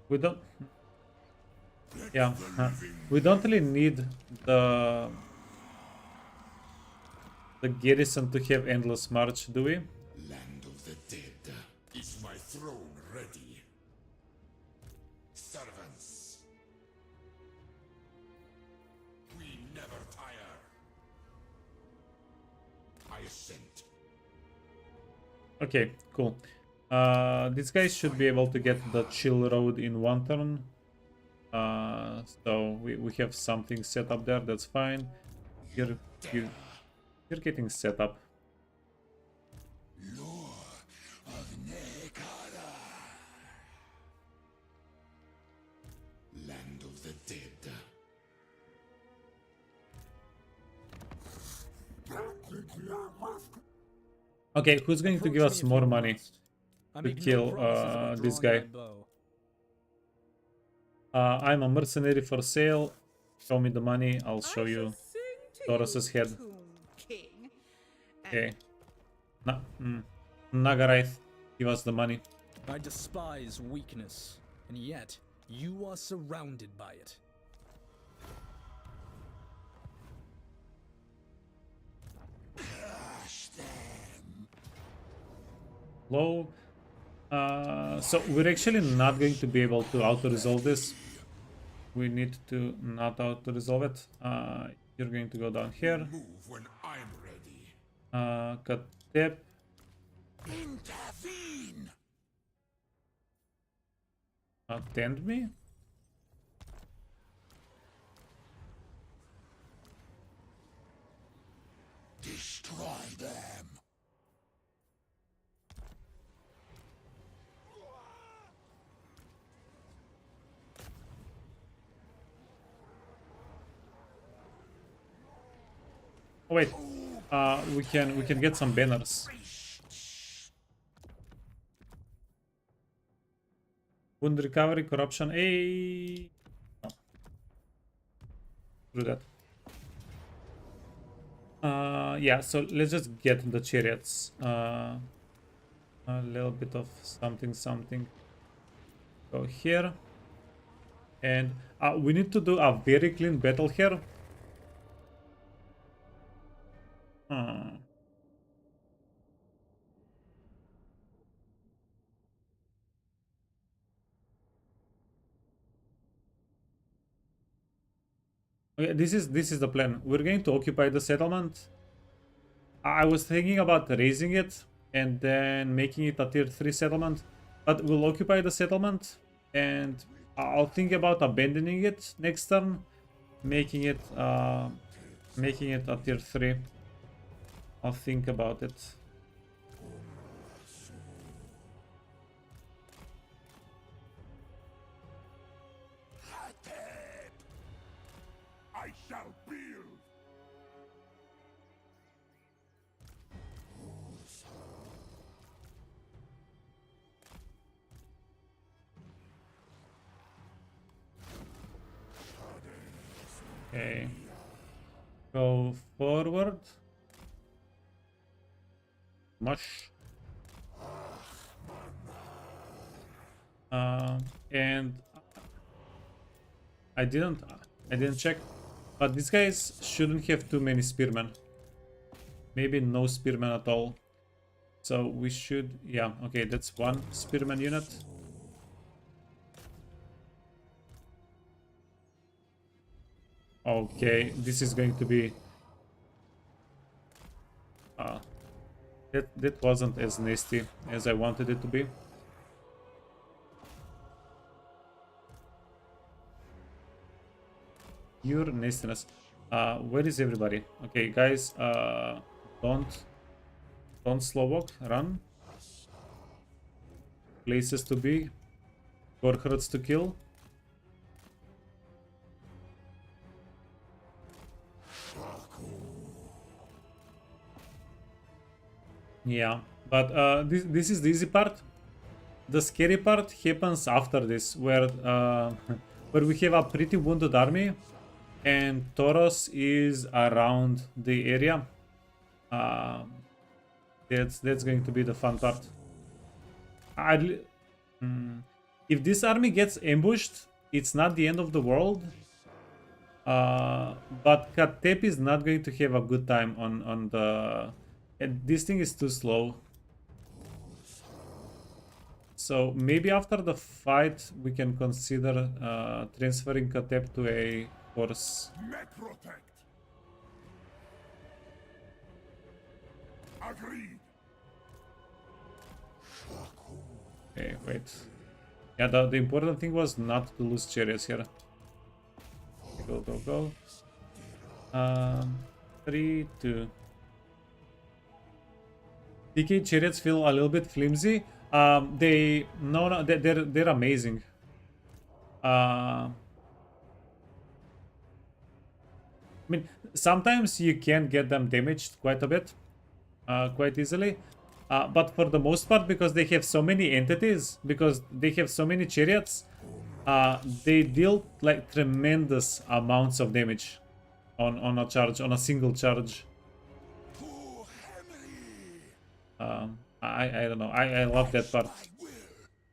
We don't... Yeah, we don't really need the garrison to have endless march, do we? Land of the dead. Is my throne ready? Servants. We never tire. I assent. Okay, cool. These guys should be able to get the chill road in one turn. So we have something set up there, that's fine. You're getting set up. Lore of Nehekara. Land of the dead. Okay, who's going to give us more money to kill this guy? I'm a mercenary for sale. Show me the money, I'll show you Taurus's head. Okay. Nagarith, give us the money. I despise weakness, and yet you are surrounded by it. Low. So we're actually not going to be able to auto-resolve this. We need to not auto-resolve it. You're going to go down here. Move when I'm ready. Khatep. Intervene. Attend me? Destroy them. Oh wait, we can get some banners. Wound recovery, corruption. Hey, no. Do that. Yeah. So let's just get the chariots. A little bit of something. Go here, and we need to do a very clean battle here. Okay, this is the plan. We're going to occupy the settlement. I was thinking about raising it and then making it a tier 3 settlement, but we'll occupy the settlement and I'll think about abandoning it next turn, making it a tier 3. I'll think about it. Khatep! I shall build! Okay. Go forward. Mush. And I didn't check, but these guys shouldn't have too many spearmen. Maybe no spearmen at all. So we should, yeah, okay, that's one spearman unit. Okay, this is going to be that wasn't as nasty as I wanted it to be. Pure nastiness. Where is everybody? Okay, guys, don't slow walk, run. Places to be. Gorkhrots to kill. Yeah, but this is the easy part. The scary part happens after this, where where we have a pretty wounded army, and Tauros is around the area. That's going to be the fun part. If this army gets ambushed, it's not the end of the world. But Khatep is not going to have a good time on the. And this thing is too slow. So maybe after the fight we can consider transferring Khatep to a force. Med3. Agreed. Okay, wait. Yeah, the important thing was not to lose chariots here. Go, go, go. 3, 2. DK chariots feel a little bit flimsy. They're amazing. I mean, sometimes you can get them damaged quite a bit, quite easily. But for the most part, because they have so many entities, because they have so many chariots, they deal like tremendous amounts of damage on a charge, on a single charge. I don't know. I love that part.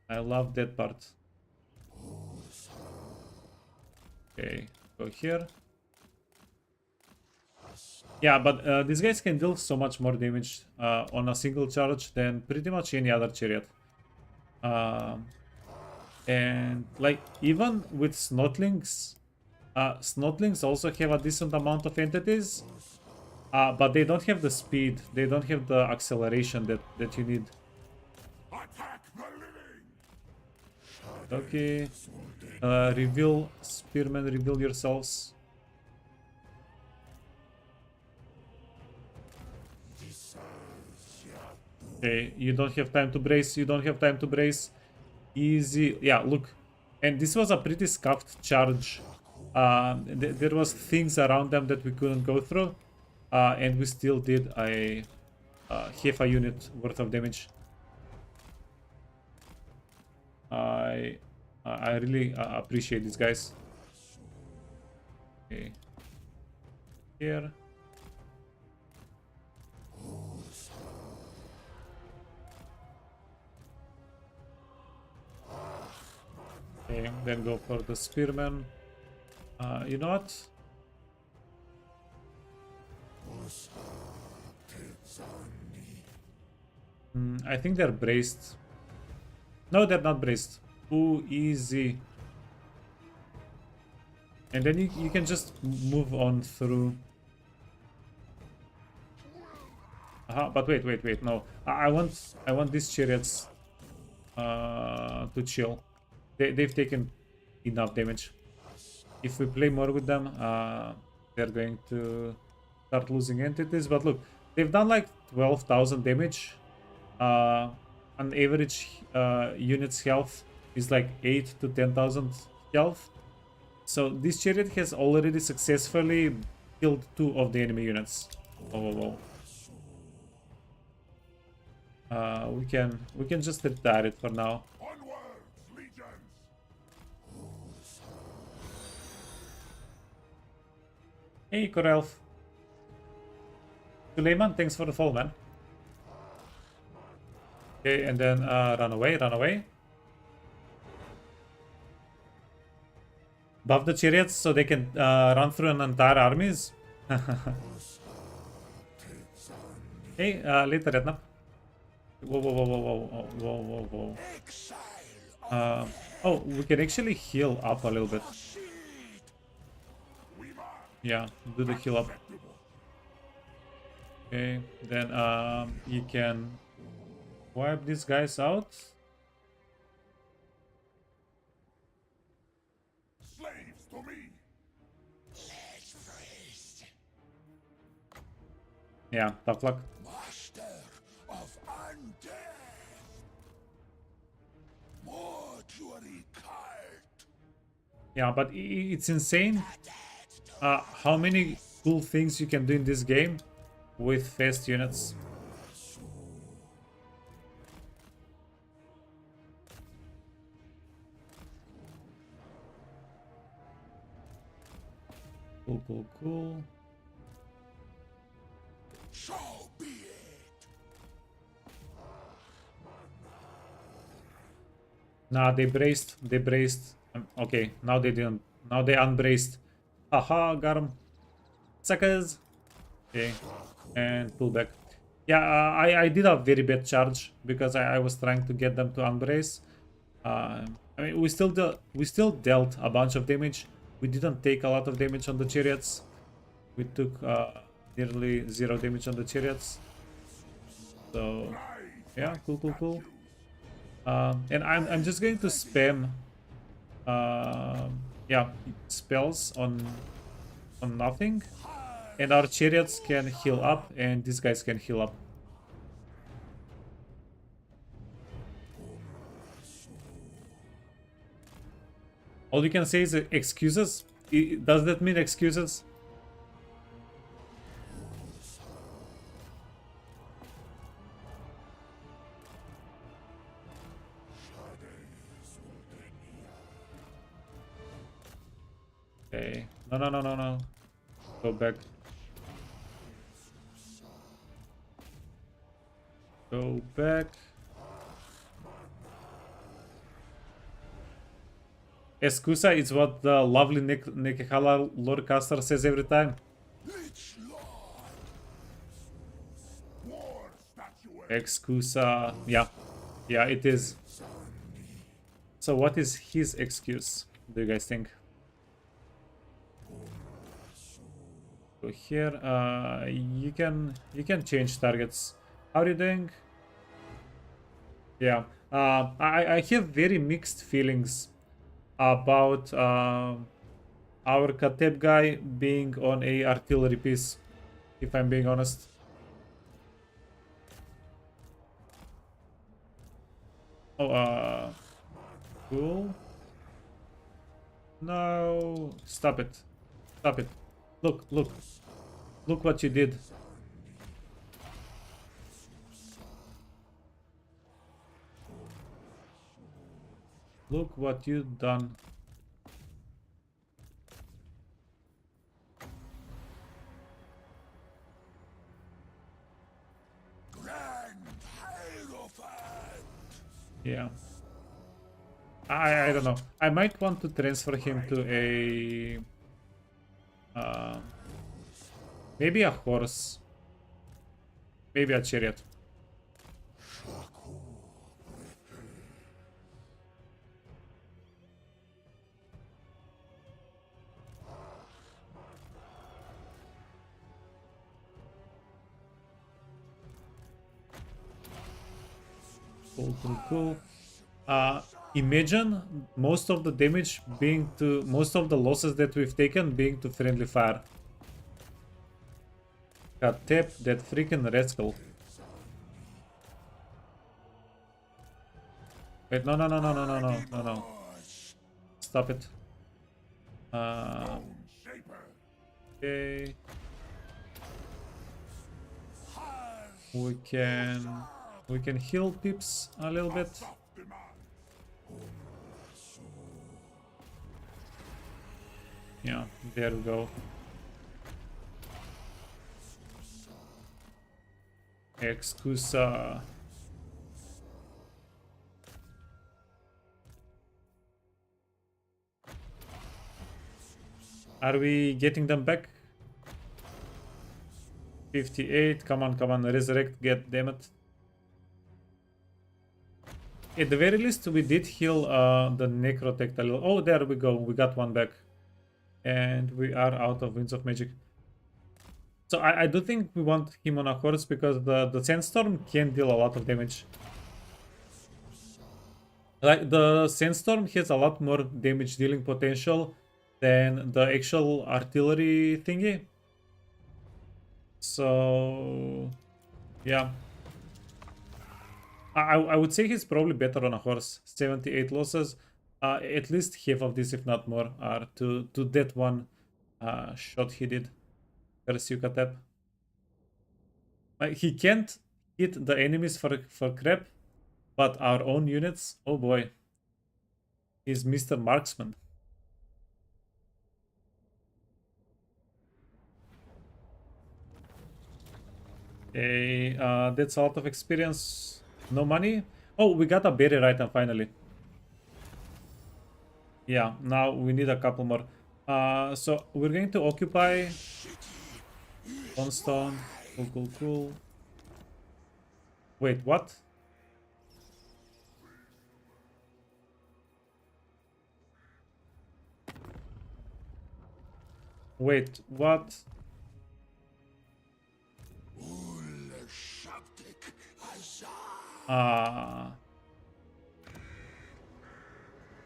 I love that part. Okay, go here. Yeah, but these guys can deal so much more damage on a single charge than pretty much any other chariot. And like even with snotlings, snotlings also have a decent amount of entities, but they don't have the speed, they don't have the acceleration that you need. Attack the living! Okay, reveal spearmen, reveal yourselves. Okay, you don't have time to brace, you don't have time to brace. Easy, yeah, look. And this was a pretty scuffed charge. There was things around them that we couldn't go through. And we still did a half a unit worth of damage. I really appreciate these guys. Okay. Here. Okay, then go for the spearmen. You know what? I think they're braced. No, they're not braced. Ooh, easy. And then you can just move on through. But wait, no. I want these chariots to chill. They've taken enough damage. If we play more with them, they're going to start losing entities. But look, they've done like 12,000 damage. On average, unit's health is like 8 to 10,000 health. So this chariot has already successfully killed 2 of the enemy units. Oh. We can just retire it for now. Onwards, legions! Hey, Corelf. Suleiman, thanks for the follow, man. Okay, and then run away. Buff the chariots so they can run through an entire armies. Hey, later, Rednap. Whoa. Oh, we can actually heal up a little bit. Yeah, do the heal up. Okay, then you can wipe these guys out. Slaves to me! Yeah, tough luck. Master of undead! Mortuary cult! Yeah, but it's insane how many cool things you can do in this game with fast units. Cool. So be it! Nah, they braced. Okay, now they didn't. Now they unbraced. Haha, got him. Suckers. Okay, and pull back. Yeah, I did a very bad charge because I was trying to get them to unbrace. I mean, we still dealt a bunch of damage. We didn't take a lot of damage on the chariots. We took nearly 0 damage on the chariots. So yeah, cool. And I'm just going to spam yeah, spells on nothing, and our chariots can heal up and these guys can heal up. All you can say is excuses. Does that mean excuses? Okay. No. Go back. Go back. Excusa is what the lovely Nekhala Lorecaster says every time. Excusa. Yeah, it is. So what is his excuse, do you guys think? So here, you can change targets. How are you doing? Yeah, I have very mixed feelings about our Khatep guy being on a artillery piece, if I'm being honest. Oh, cool. No, stop it. Look what you did. Look what you've done. Yeah. I don't know. I might want to transfer him to a maybe a horse. Maybe a chariot. Cool. Imagine most of the damage being to most of the losses that we've taken being to friendly fire. Khatep, that freaking rascal. Wait, no. Stop it. Okay. We can heal Pips a little bit. Yeah, there we go. Excusa. Are we getting them back? 58. Come on. Resurrect. Get damn it. At the very least, we did heal the Necrotect a little. Oh, there we go. We got one back. And we are out of Winds of Magic. So I do think we want him on a horse because the Sandstorm can deal a lot of damage. Like, the Sandstorm has a lot more damage dealing potential than the actual artillery thingy. So, yeah. I would say he's probably better on a horse. 78 losses. At least half of this, if not more, are to that one shot he did. Curse you, Khatep. He can't hit the enemies for crap, but our own units, oh boy. He's Mr. Marksman. Okay, that's a lot of experience. No money. Oh, we got a berry item finally. Yeah, now we need a couple more. So we're going to occupy one stone. Cool. Wait, what? Wait, what?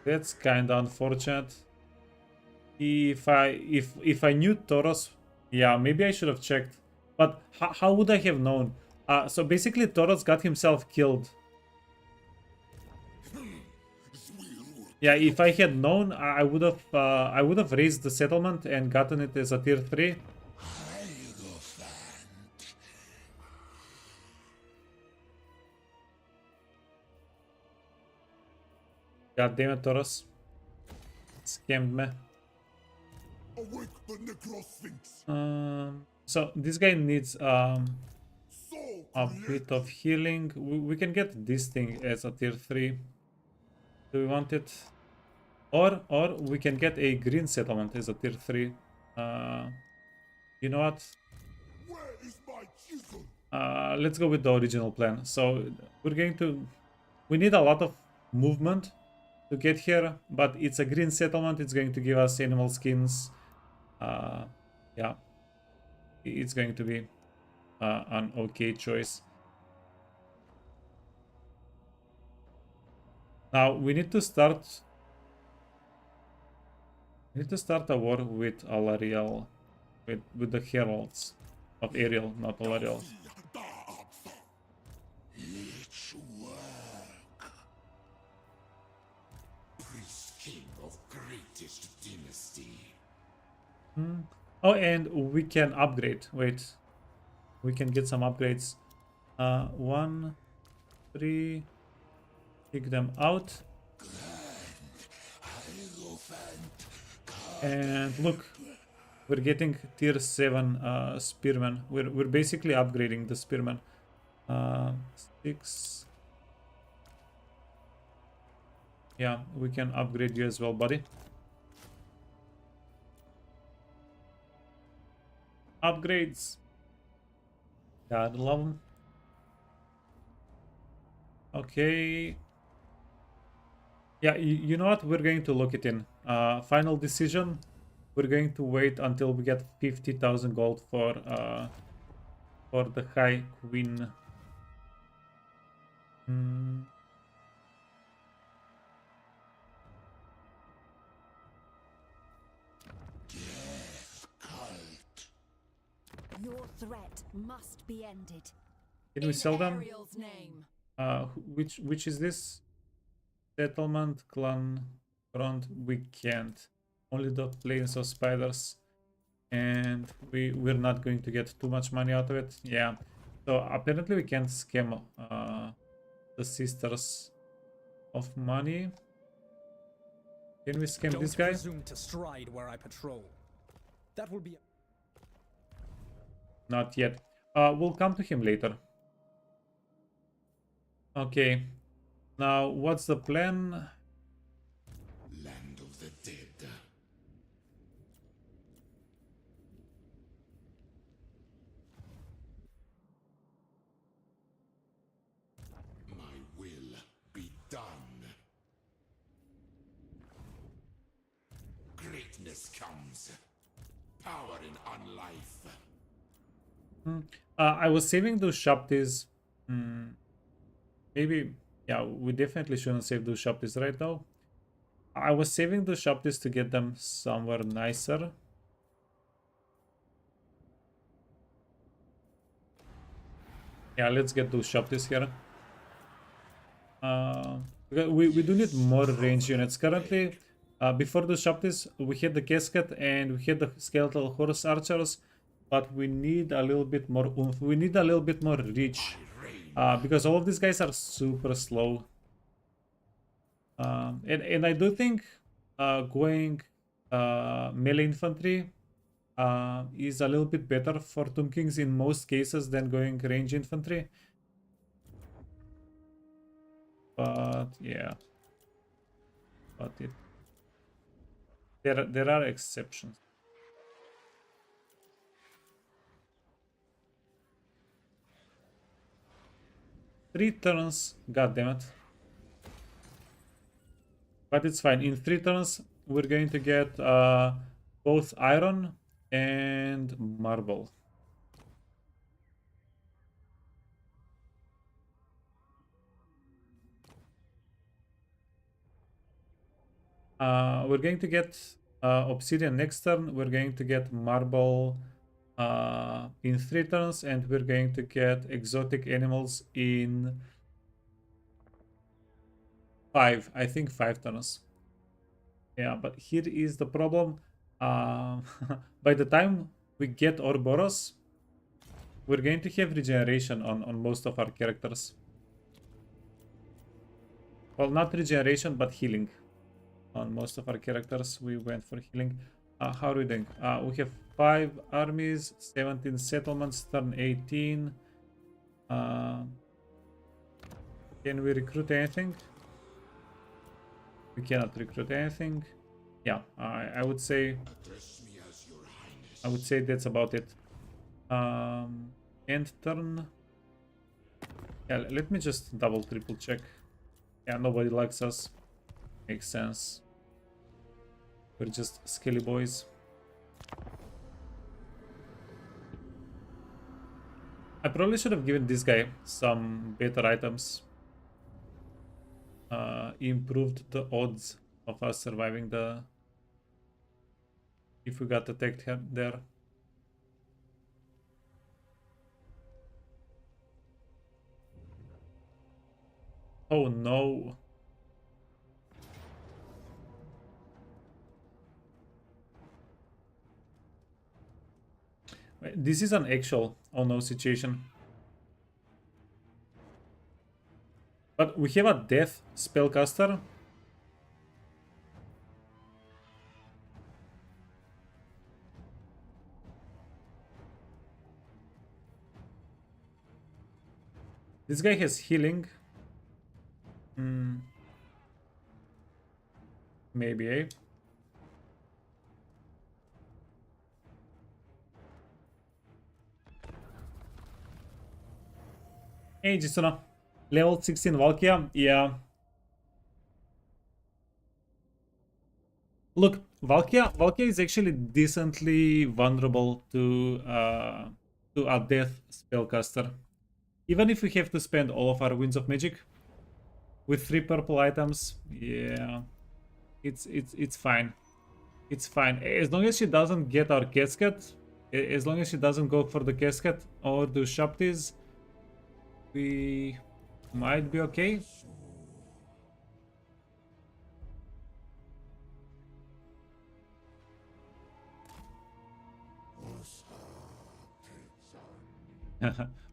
That's kinda unfortunate. If I knew Toros, yeah, maybe I should have checked. But how would I have known? So basically, Toros got himself killed. Yeah, if I had known, I would have raised the settlement and gotten it as a tier 3. God damn it, Toros. Scammed me. So this guy needs a bit of healing. We can get this thing as a tier 3. Do we want it? Or we can get a green settlement as a tier 3. You know what? Let's go with the original plan. So we need a lot of movement to get here, but it's a green settlement. It's going to give us animal skins. Yeah, it's going to be an okay choice. Now we need to start a war with Alariel, with the heralds of Ariel, not Alariel. Oh, and we can upgrade. Wait, we can get some upgrades. 1, 3. Kick them out. And look, we're getting tier 7 spearmen. We're basically upgrading the spearmen. 6. Yeah, we can upgrade you as well, buddy. Upgrades. God love them. Okay. Yeah, you know what? We're going to look it in. Final decision. We're going to wait until we get 50,000 gold for the High Queen. Your threat must be ended. Can we sell them? Ariel's name. Which is this? Settlement, clan, front. We can't. Only the planes of spiders. And we're not going to get too much money out of it. Yeah. So apparently we can't scam the sisters of money. Can we scam Don't this guy? presume to stride where I patrol. That will be. Not yet. We'll come to him later. Okay. Now, what's the plan? Land of the dead. My will be done. Greatness comes. Power in unlife. I was saving those shopties. Maybe, yeah, we definitely shouldn't save those shopties right now. I was saving those shopties to get them somewhere nicer. Yeah, let's get those shopties here. Because we do need more range units. Currently, before the shopties, we had the casket and we had the skeletal horse archers. But we need a little bit more oomph. We need a little bit more reach. Because all of these guys are super slow. And I do think going melee infantry is a little bit better for Tomb Kings in most cases than going range infantry. But yeah. But there are exceptions. Three turns, god damn it. But it's fine. In 3 turns, we're going to get both iron and marble. We're going to get obsidian next turn. We're going to get marble in 3 turns, and we're going to get exotic animals in 5. I think 5 turns. Yeah, but here is the problem. By the time we get Ouroboros, we're going to have regeneration on most of our characters. Well, not regeneration, but healing. On most of our characters, we went for healing. How are we doing? We have 5 armies, 17 settlements, turn 18. Can we recruit anything? We cannot recruit anything. Yeah, I would say. Address me as your highness. I would say that's about it. End turn. Yeah, let me just double triple check. Yeah, nobody likes us. Makes sense. We're just skelly boys. I probably should have given this guy some better items. Improved the odds of us surviving the... if we got attacked here, there. Oh no. Wait, this is an actual oh no situation. But we have a death spellcaster. This guy has healing. Maybe, eh? Hey, Jisuna. Level 16 Valkia? Yeah. Look, Valkia is actually decently vulnerable to a death spellcaster. Even if we have to spend all of our Winds of Magic with 3 purple items, yeah, it's fine. It's fine. As long as she doesn't get our casket, As long as she doesn't go for the casket or do shopties, we might be okay.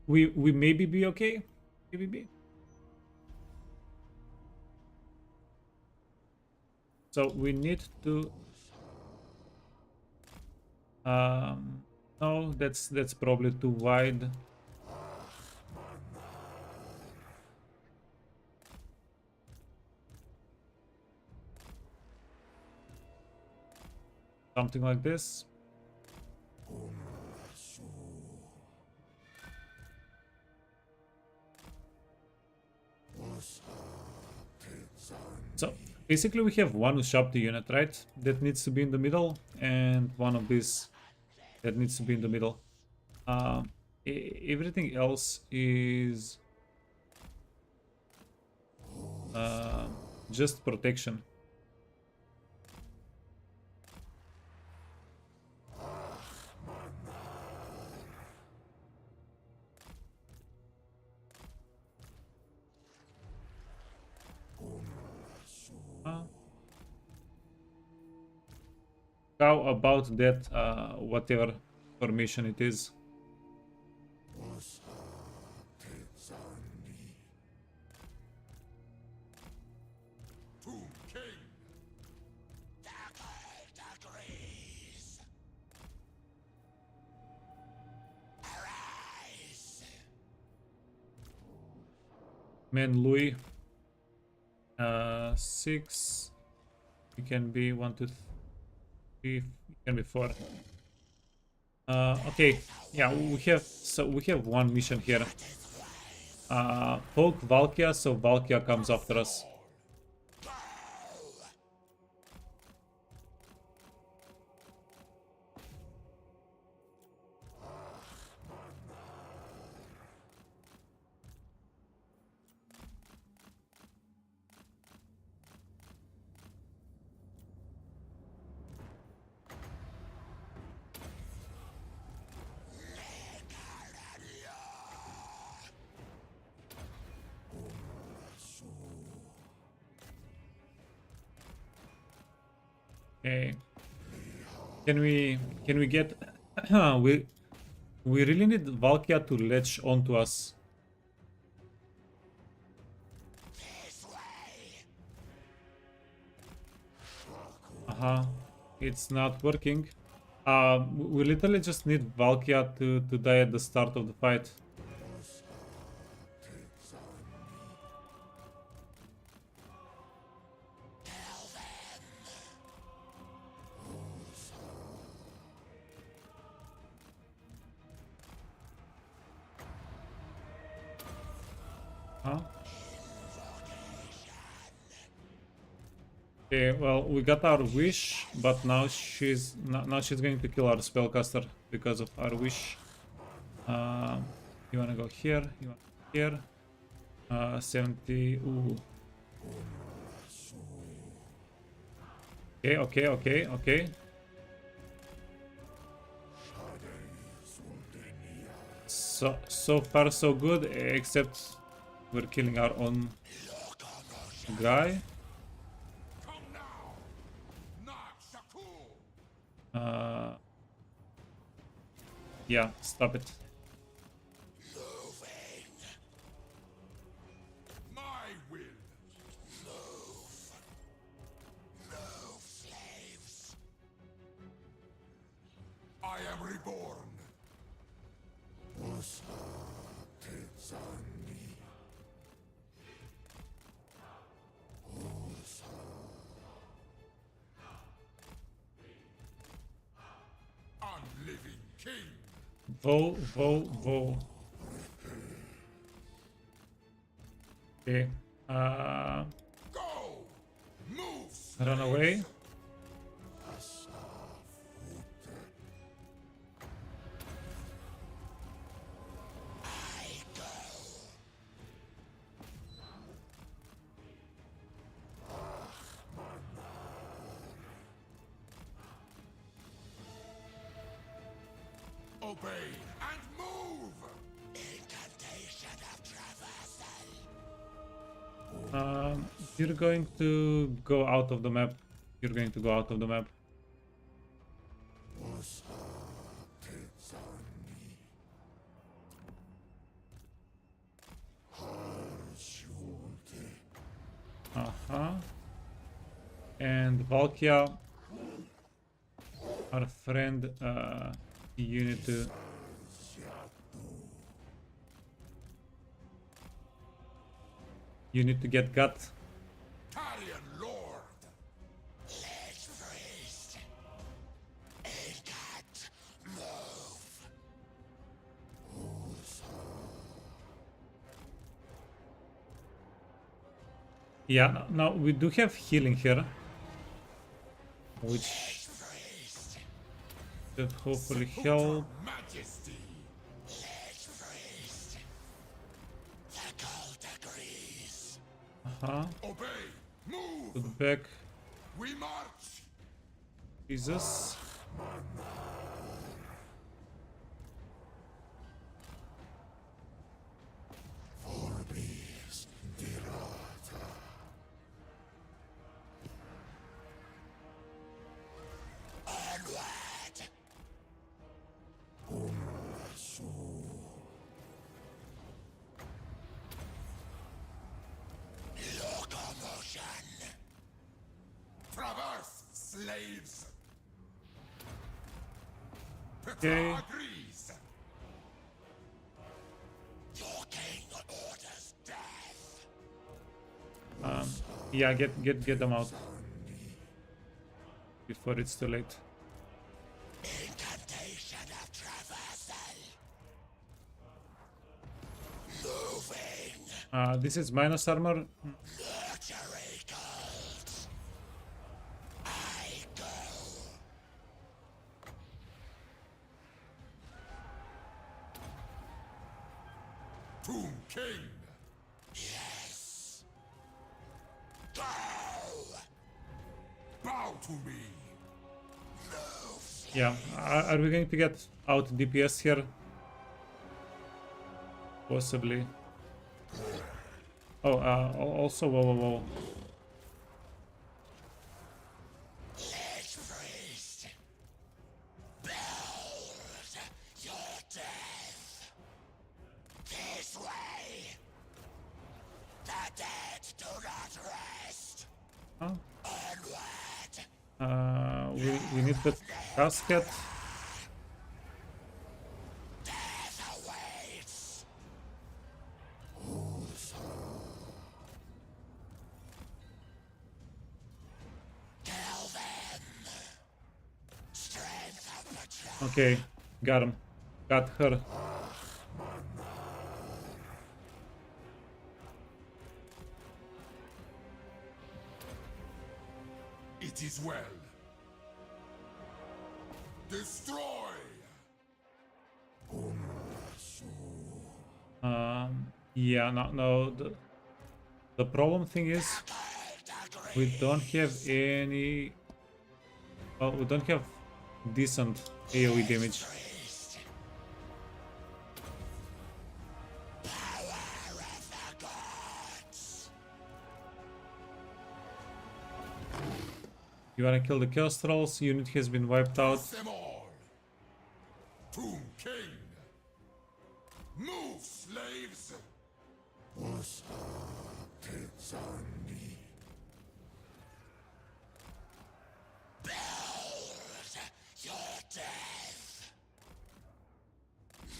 we maybe be okay. Maybe be. So we need to. No, that's probably too wide. Something like this. So basically we have one Ushabti unit, right? That needs to be in the middle, and one of these that needs to be in the middle. Everything else is just protection. How about that, whatever formation it is? Tomb King. Degrees. Arise. Man Louis. 6. It can be 1, 2, 3. It can be 4. Okay. Yeah, we have one mission here. Poke Valkia, so Valkia comes after us. Okay. Can we get we really need Valkia to latch onto us. It's not working. We literally just need Valkia to die at the start of the fight. Okay, well, we got our wish, but now she's going to kill our spellcaster because of our wish. You wanna go here? You want here? 70. Ooh. Okay. So far so good, except we're killing our own guy. Yeah, stop it. My will. Move, slaves. I am reborn. Unliving king. Vo. Okay. Go. Move. Run away. Obey and move! Incantation of traversal. You're going to go out of the map. You're going to go out of the map. And Valkia, our friend, you need to get gut. Carrion Lord! Let's priest! Incat, move! Yeah, now we do have healing here, which should hopefully help. Majesty! Let's priest! The cult agrees! Obey! Move! Put back. We march! Jesus. Locomotion! Traverse, slaves! Okay. Agrees! Your king orders death! Yeah, get them out before it's too late. Incantation of traversal! Moving! This is minus armor. Nurturing cult! I go! Tomb King! Yes! Go! Bow to me! Move! Yeah, are we going to get out DPS here? Possibly. Oh, also, whoa. Let's priest! Build your death! This way! The dead do not rest! Huh? Onward! We need the casket. Death awaits! Kill them! Strength of the Okay, got him. Got her. It is well. Destroy! Yeah, no. The problem thing is we don't have any. Well, we don't have decent AoE damage. You wanna kill the Chaos Trolls? Unit has been wiped out. Them all! Tomb King! Move, slaves! Build your death!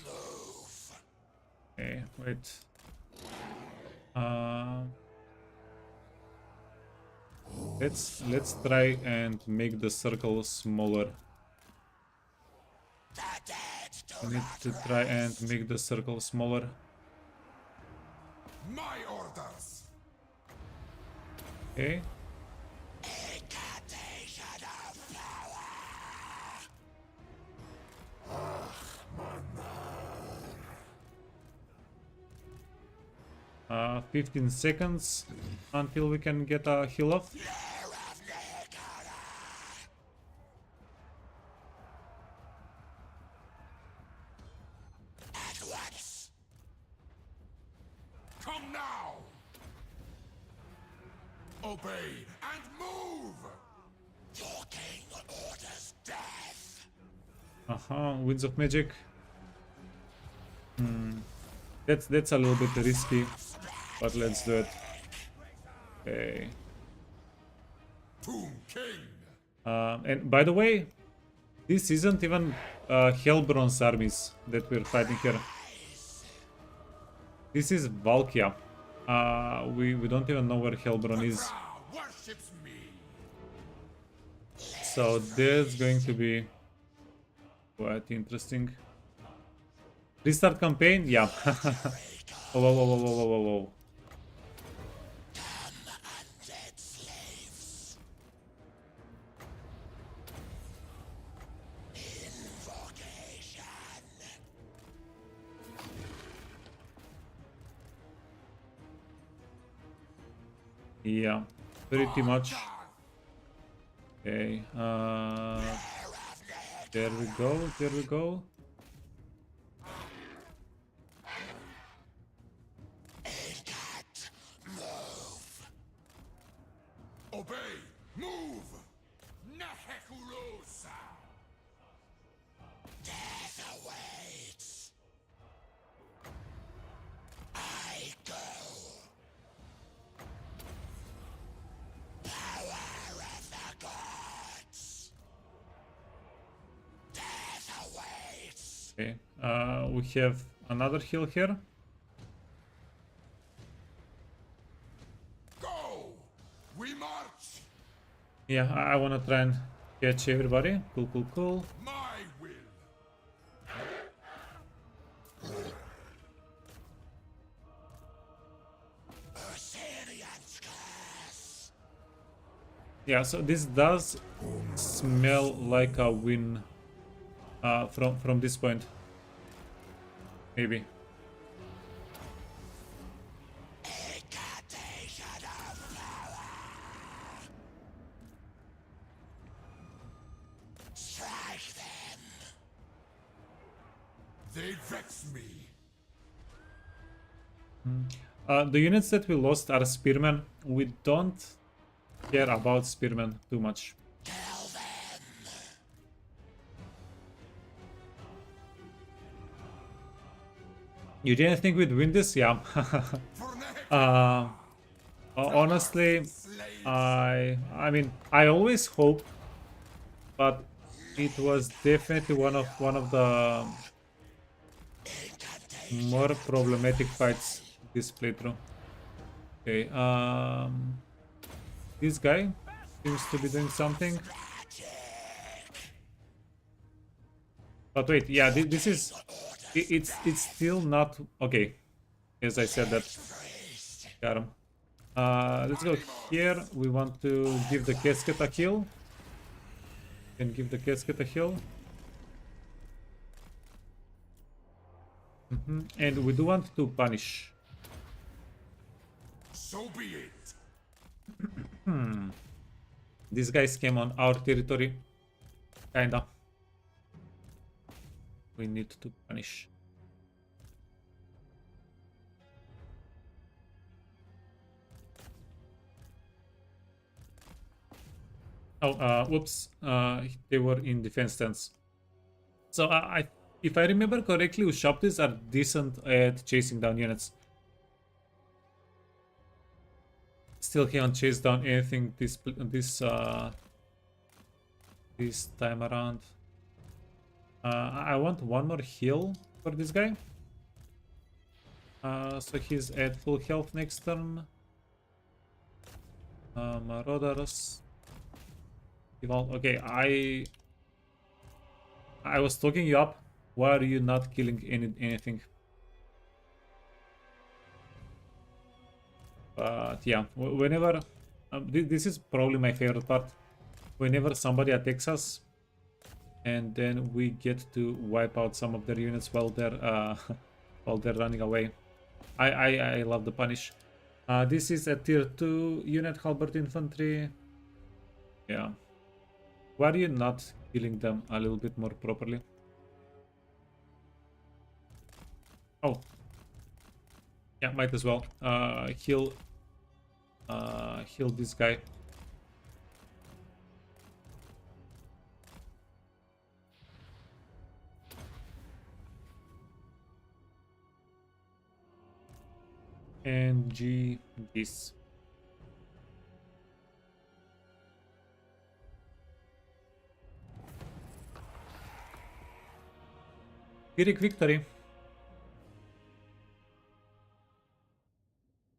Move! Okay, wait. Let's try and make the circle smaller. The dead do We need not to try and make the circle smaller. My orders! Okay. Incantation of power! 15 seconds until we can get a heal off. Come now! Obey and move! Your king orders death! Winds of Magic. That's a little bit risky, but let's do it. Okay. Tomb King! And by the way, this isn't even Hellbron's armies that we're fighting here. This is Valkia. We don't even know where Hellbron is. Worships me! So that's going to be quite interesting. Restart campaign? Yeah. Whoa, whoa, whoa, whoa, whoa, whoa, whoa. Undead slaves! Invocation! Yeah, pretty much. Okay. There we go. There we go. Obey! Move! Nehekulosa! Death awaits! I go! Power of the gods! Death awaits! Okay. We have another hill here. Go! We march! Yeah, I wanna try and catch everybody. Cool, cool, cool. My will! Assyrian's curse! Yeah, so this does smell like a win from this point. Maybe. Incantation of power! Strike them! They vex me! The units that we lost are spearmen. We don't care about spearmen too much. Kill them! You didn't think we'd win this? Yeah. For Nehek! Honestly, I mean, I always hope, but it was definitely one of the more problematic fights this playthrough. Okay, this guy seems to be doing something. But wait, yeah, this is it's still not okay. As I said that. Got him. Let's go here. We want to give the casket a kill. Can give the casket a heal. And we do want to punish. So be it! These guys came on our territory. Kinda. We need to punish. Oh, whoops. They were in defense stance. So if I remember correctly, Ushabtis are decent at chasing down units. Still haven't chased down anything this time around. I want one more heal for this guy. So he's at full health next turn. Marauders. Okay, I was talking you up. Why are you not killing anything? But yeah, whenever this is probably my favorite part. Whenever somebody attacks us, and then we get to wipe out some of their units while they're running away. I love the punish. This is a tier 2 unit, halberd infantry. Yeah. Why are you not killing them a little bit more properly? Oh. Yeah, might as well. Heal this guy. And G this. Pyrrhic victory.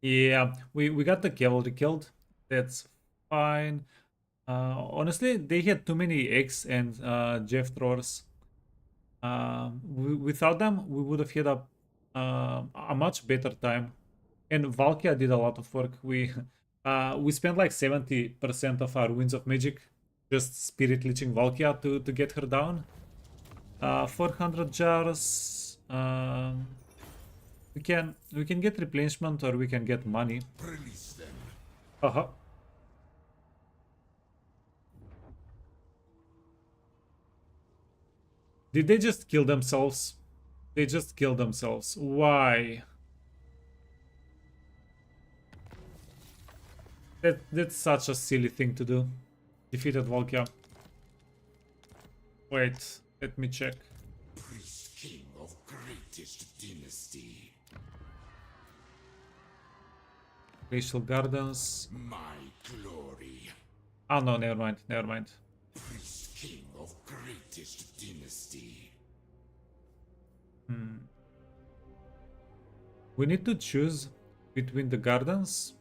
Yeah, we got the cavalry killed. That's fine. Honestly, they had too many eggs and Jeff throwers. Without them, we would have had a much better time. And Valkia did a lot of work. We spent like 70% of our Winds of Magic just spirit leeching Valkia to get her down. 400 jars. We can get replenishment or we can get money. Release them. Uh-huh. Did they just kill themselves? They just killed themselves. Why? That's such a silly thing to do. Defeated Valkia. Wait, let me check. Priest king of greatest dynasty. Glacial Gardens. My glory. Oh no, never mind, never mind. Priest king of greatest dynasty. We need to choose between the gardens.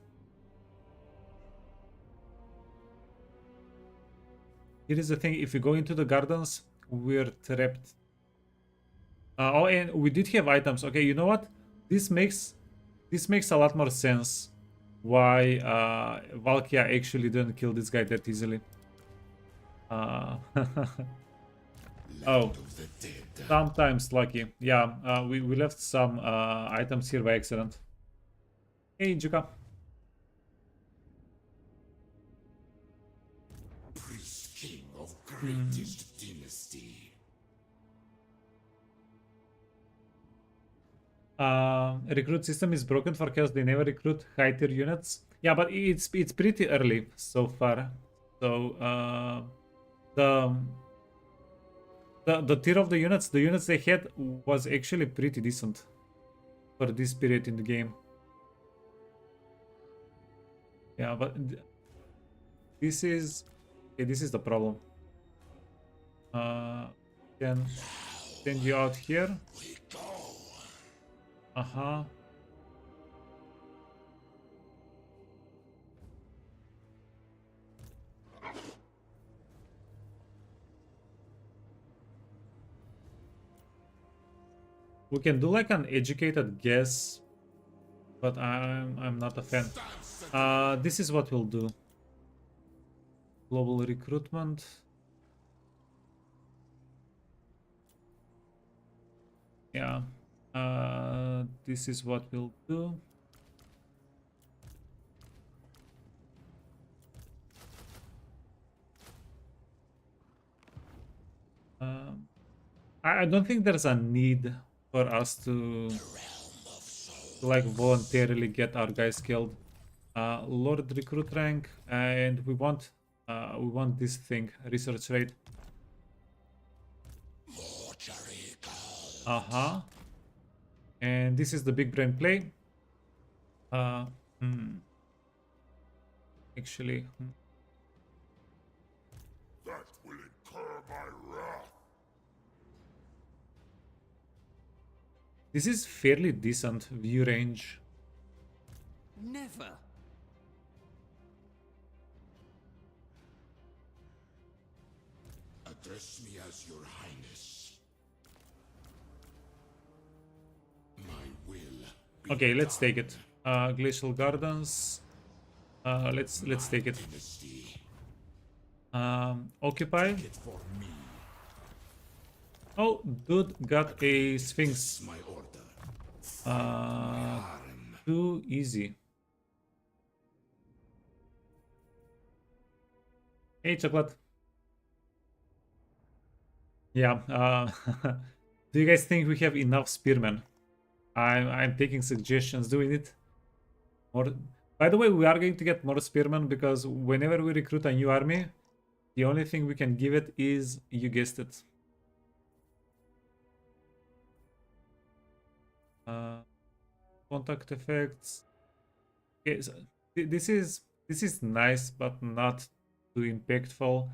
Here is the thing, if we go into the gardens, we're trapped. Oh, and we did have items. Okay, you know what? This makes a lot more sense why Valkia actually didn't kill this guy that easily. Oh, Land of the dead. sometimes lucky. Yeah, we left some items here by accident. Hey, Juka. Priest king of greatest dynasty. Recruit system is broken for chaos. They never recruit high tier units. Yeah, but it's pretty early so far. So the tier of the units they had was actually pretty decent for this period in the game. Yeah, but this is the problem. Can send you out here. We go. Uh-huh. We can do like an educated guess, but I'm not a fan. This is what we'll do. Global recruitment. Yeah. This is what we'll do. I don't think there's a need for us to like voluntarily get our guys killed. Lord recruit rank, and we want this thing, research rate. Uh-huh. And this is the big brain play. Actually, That will incur my wrath. this is fairly decent view range. Never. Address me as your highness. My will be Okay, let's done. take it. Glacial Gardens. Let's take it. Dynasty. Occupy. It for me. Oh, dude got a Sphinx. My order. Too easy. Hey, chocolate. Yeah. Do you guys think we have enough spearmen? I'm taking suggestions. Do we need more? By the way, we are going to get more spearmen because whenever we recruit a new army, the only thing we can give it is, you guessed it, contact effects. Okay, so this is nice, but not too impactful.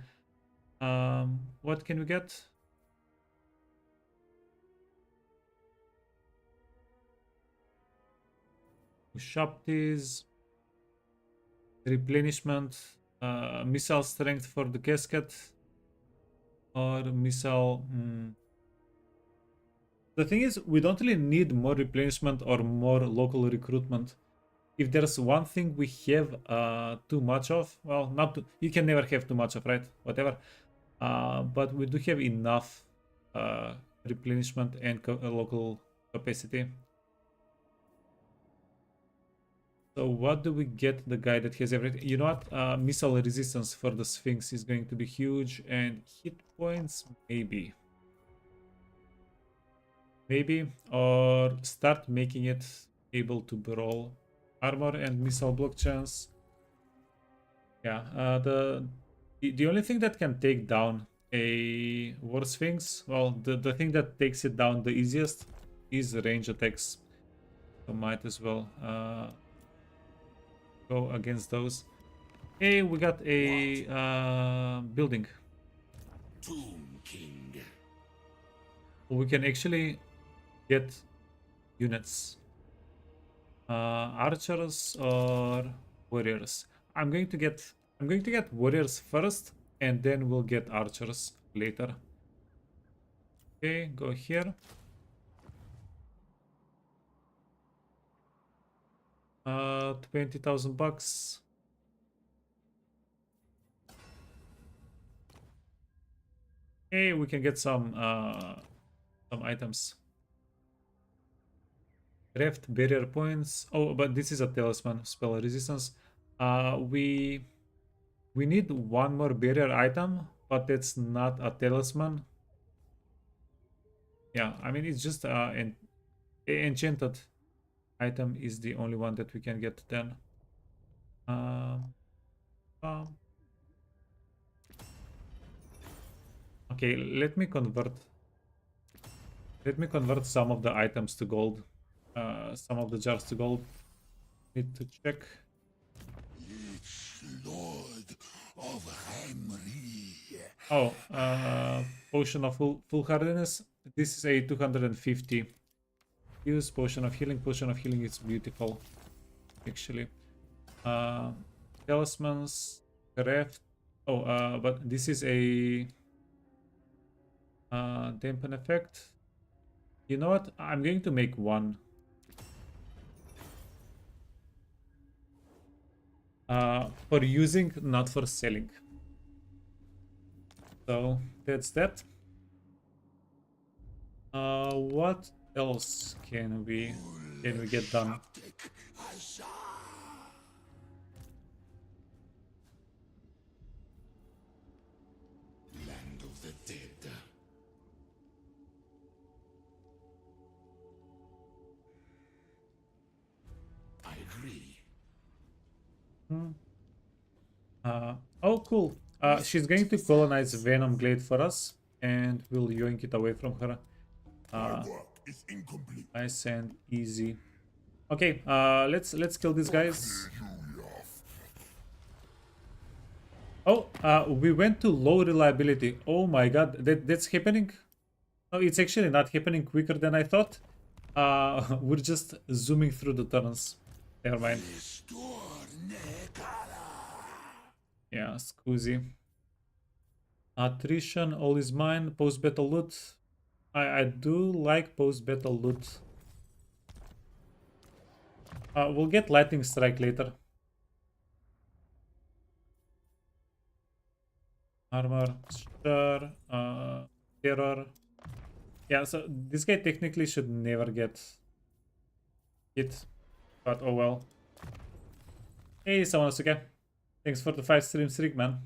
What can we get? Shop these. Replenishment, missile strength for the casket, or missile. The thing is, we don't really need more replenishment or more local recruitment. If there's one thing we have too much of, well, not too, you can never have too much of, right? Whatever. But we do have enough replenishment and local capacity. So what do we get? The guy that has everything. You know what? Missile resistance for the Sphinx is going to be huge, and hit points maybe. Maybe, or start making it able to brawl. Armor and missile block chance. Yeah, the only thing that can take down a War Sphinx, well, the thing that takes it down the easiest is range attacks. So might as well go against those. Hey, we got a building. Tomb King. We can actually get units. Archers or warriors. I'm going to get warriors first, and then we'll get archers later. Okay, go here. 20,000 bucks. Hey, we can get some items. Craft barrier points. Oh, but this is a talisman. Spell resistance. We need one more barrier item, but it's not a talisman. Yeah, I mean, it's just an enchanted item is the only one that we can get then. Okay, let me convert some of the items to gold. Some of the jars to gold. Need to check. It's Lord of Henry. Oh, potion of full hardiness. This is a 250. Use potion of healing. Potion of healing is beautiful, actually. Talismans, craft. Oh, but this is a dampen effect. You know what? I'm going to make one. For using, not for selling. So that's that. What else can we get done? Land of the dead. I agree. Oh, cool. She's going to colonize Venom Glade for us, and we'll yoink it away from her. Work is incomplete. Nice and easy. Okay, let's kill these guys. Oh, we went to low reliability. Oh my god, that's happening? No, it's actually not happening quicker than I thought. We're just zooming through the turns. Never mind. Yeah, scusi. Attrition, all is mine. Post-battle loot. I do like post-battle loot. We'll get lightning strike later. Armor, sure. Terror. Yeah, so this guy technically should never get hit, but oh well. Hey, Samanosuke. Thanks for the 5 stream streak, man.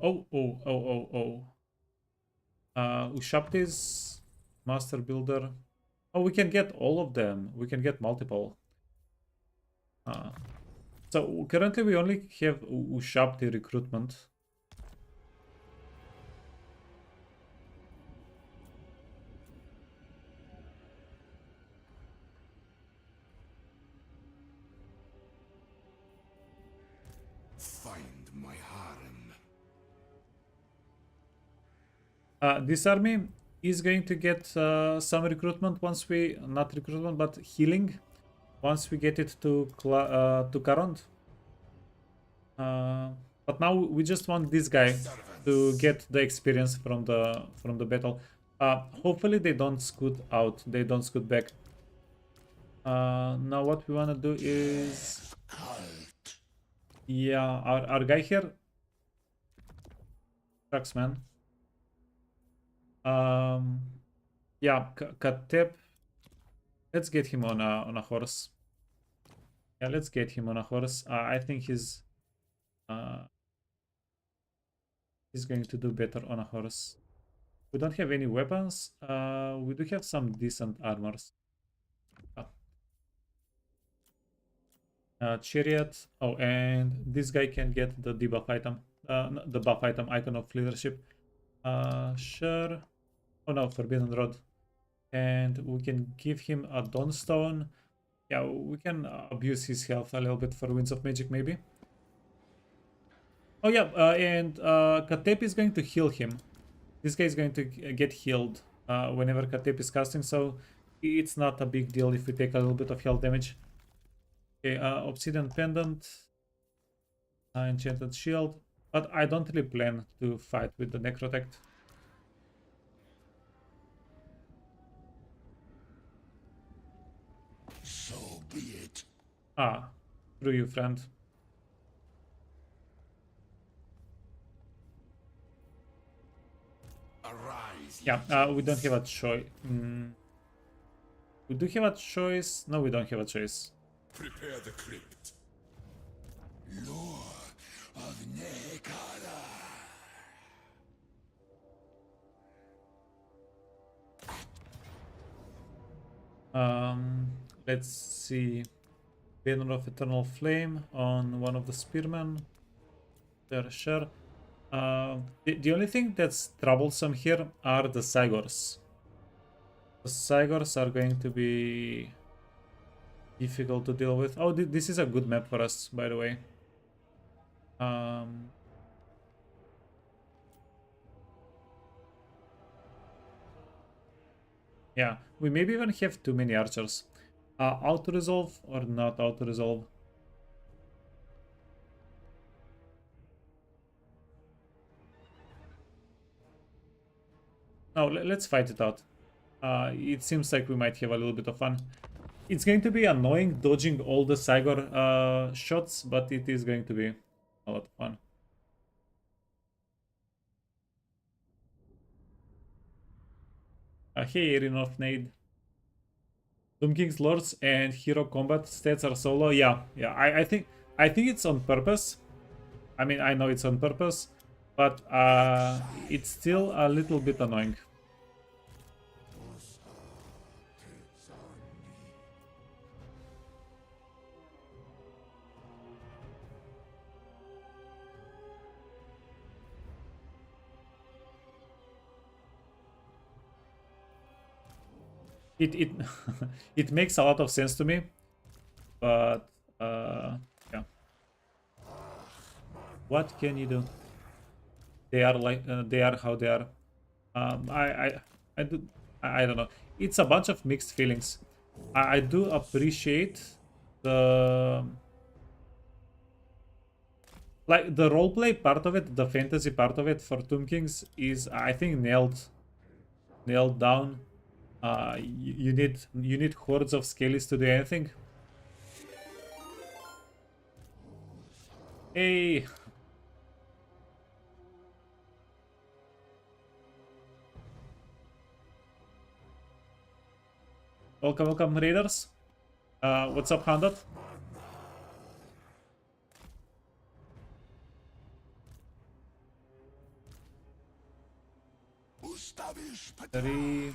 Oh. Ushapti's Master Builder. Oh, we can get all of them. We can get multiple. So currently we only have Ushapti recruitment. Find my harem. This army is going to get some recruitment once we, not recruitment, but healing, once we get it to Karond. But now we just want this guy to get the experience from the battle. Hopefully they don't scoot out, they don't scoot back. Now what we want to do is, yeah, our guy here sucks, man. Yeah, Khatep. Let's get him on a horse. Yeah, let's get him on a horse. I think he's going to do better on a horse. We don't have any weapons. We do have some decent armors. Chariot. Oh, and this guy can get the debuff item. The buff item, icon of leadership. Sure. Oh no, Forbidden Rod. And we can give him a Dawnstone. Yeah, we can abuse his health a little bit for Winds of Magic, maybe. Oh yeah, and Khatep is going to heal him. This guy is going to get healed whenever Khatep is casting, so it's not a big deal if we take a little bit of health damage. Okay, Obsidian Pendant, Enchanted Shield, but I don't really plan to fight with the Necrotect. So be it. Through you, friend. Arise. Yeah, we don't have a choice. We do have a choice. No, we don't have a choice. Prepare the crypt. Lure of Nekara. Let's see. Banner of Eternal Flame on one of the Spearmen. Sure. The only thing that's troublesome here are the Cygors. The Cygors are going to be difficult to deal with. Oh, this is a good map for us, by the way. Yeah, we maybe even have too many archers. Auto-resolve or not auto-resolve? No, let's fight it out. It seems like we might have a little bit of fun. It's going to be annoying dodging all the Cygor shots, but it is going to be a lot of fun. Hey, Erin of Nade. Doom King's Lords and Hero Combat stats are solo. Yeah, I think it's on purpose. I mean, I know it's on purpose, but it's still a little bit annoying. It it makes a lot of sense to me, but yeah. What can you do? They are like they are how they are. I don't know. It's a bunch of mixed feelings. I do appreciate the like the roleplay part of it, the fantasy part of it for Tomb Kings is I think nailed down. You need hordes of scalies to do anything. Hey. Welcome, raiders. What's up, Handad? 3.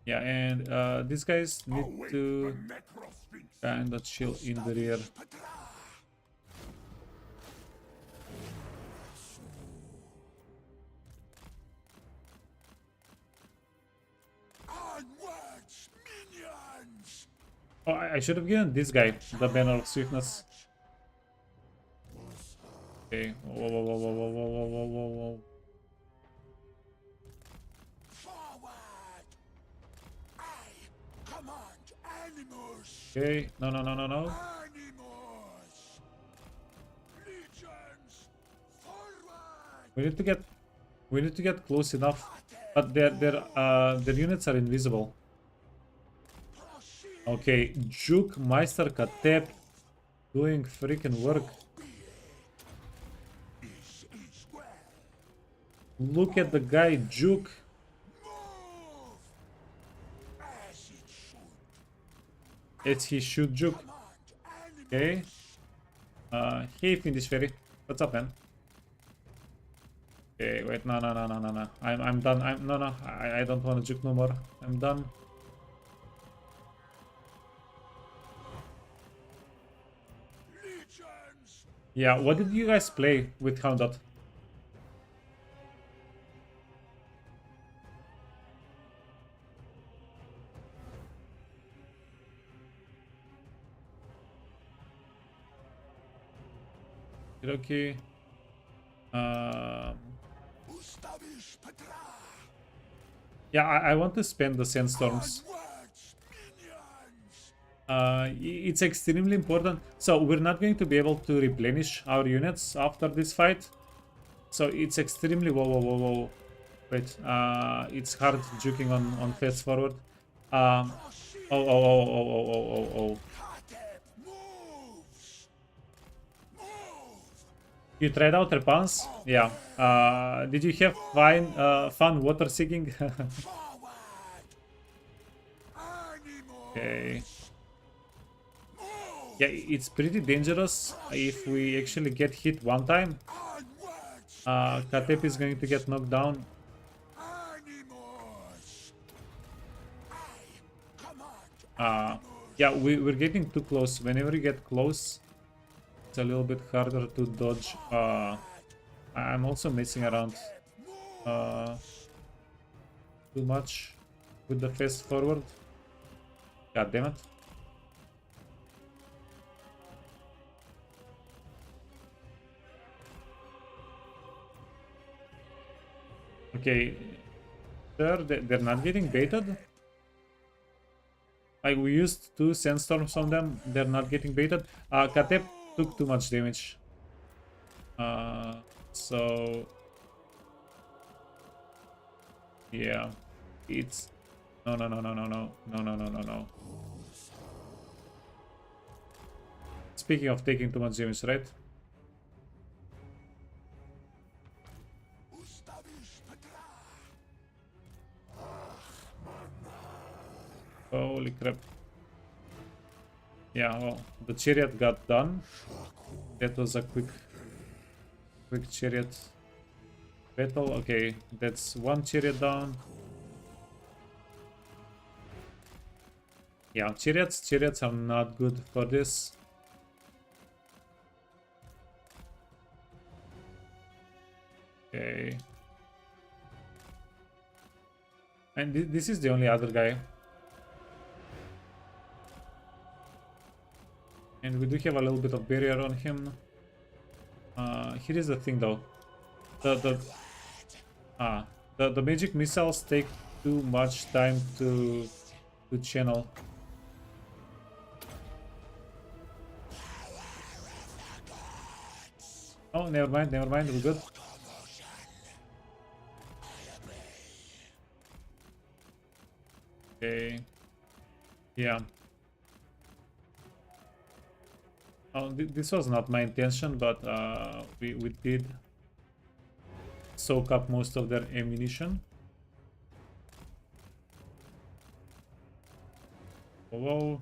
Yeah, and these guys need to kind of chill in the rear. Onwards, minions! Oh, I should have given this guy the banner of swiftness. Okay. Whoa, whoa, whoa, whoa, whoa, whoa, whoa, whoa, whoa. Forward! I command animals! Okay. No, no, no, no, no. Animals! Legions! Forward! We need to get close enough. But their units are invisible. Proceed! Okay, Juke Meister Khatep doing freaking work. Is well. Look at the guy, Juke. Move! As it should. As he should Juke. Command animals! Okay. Hey, Fiendish Fairy. What's up, man? Okay, wait, no, no, no, no, no, no. I'm done. No, I don't want to Juke no more. I'm done. Legions! Yeah, what did you guys play with Houndot? Okay. Ustawisz Petra! Yeah, I want to spend the sandstorms. Onwards, minions! It's extremely important. So we're not going to be able to replenish our units after this fight. So it's extremely whoa. Wait, it's hard juking on fast forward. Oh. Khatep moves! Move! You tried out Repans? Yeah. Did you have fun water seeking? Forward! Animals! Okay. Move! Yeah, it's pretty dangerous if we actually get hit one time. Onwards! Khatep is going to get knocked down. Animals! I command Yeah, we're getting too close. Whenever you get close, it's a little bit harder to dodge. I'm also messing around too much with the fast forward. God damn it. Okay, they're not getting baited. Like, we used 2 sandstorms on them, they're not getting baited. Khatep took too much damage. So yeah, it's no. Speaking of taking too much damage, right? Ustawisz Petra! Holy crap. Yeah, well, the chariot got done. That was a quick chariot battle. Okay, that's 1 chariot down. Yeah, chariots are not good for this. Okay. And this is the only other guy. And we do have a little bit of barrier on him. Here is the thing though. The magic missiles take too much time to channel. Oh, never mind, we're good. Okay. Yeah. Oh, this was not my intention, but we did soak up most of their ammunition. Whoa.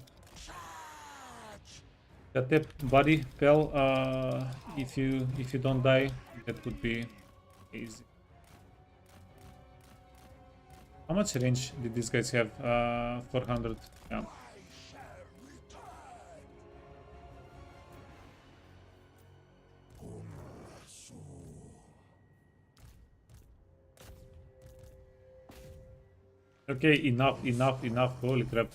Khatep body fell. If you don't die, that would be easy. How much range did these guys have? 400. Yeah. Okay, enough. Holy crap.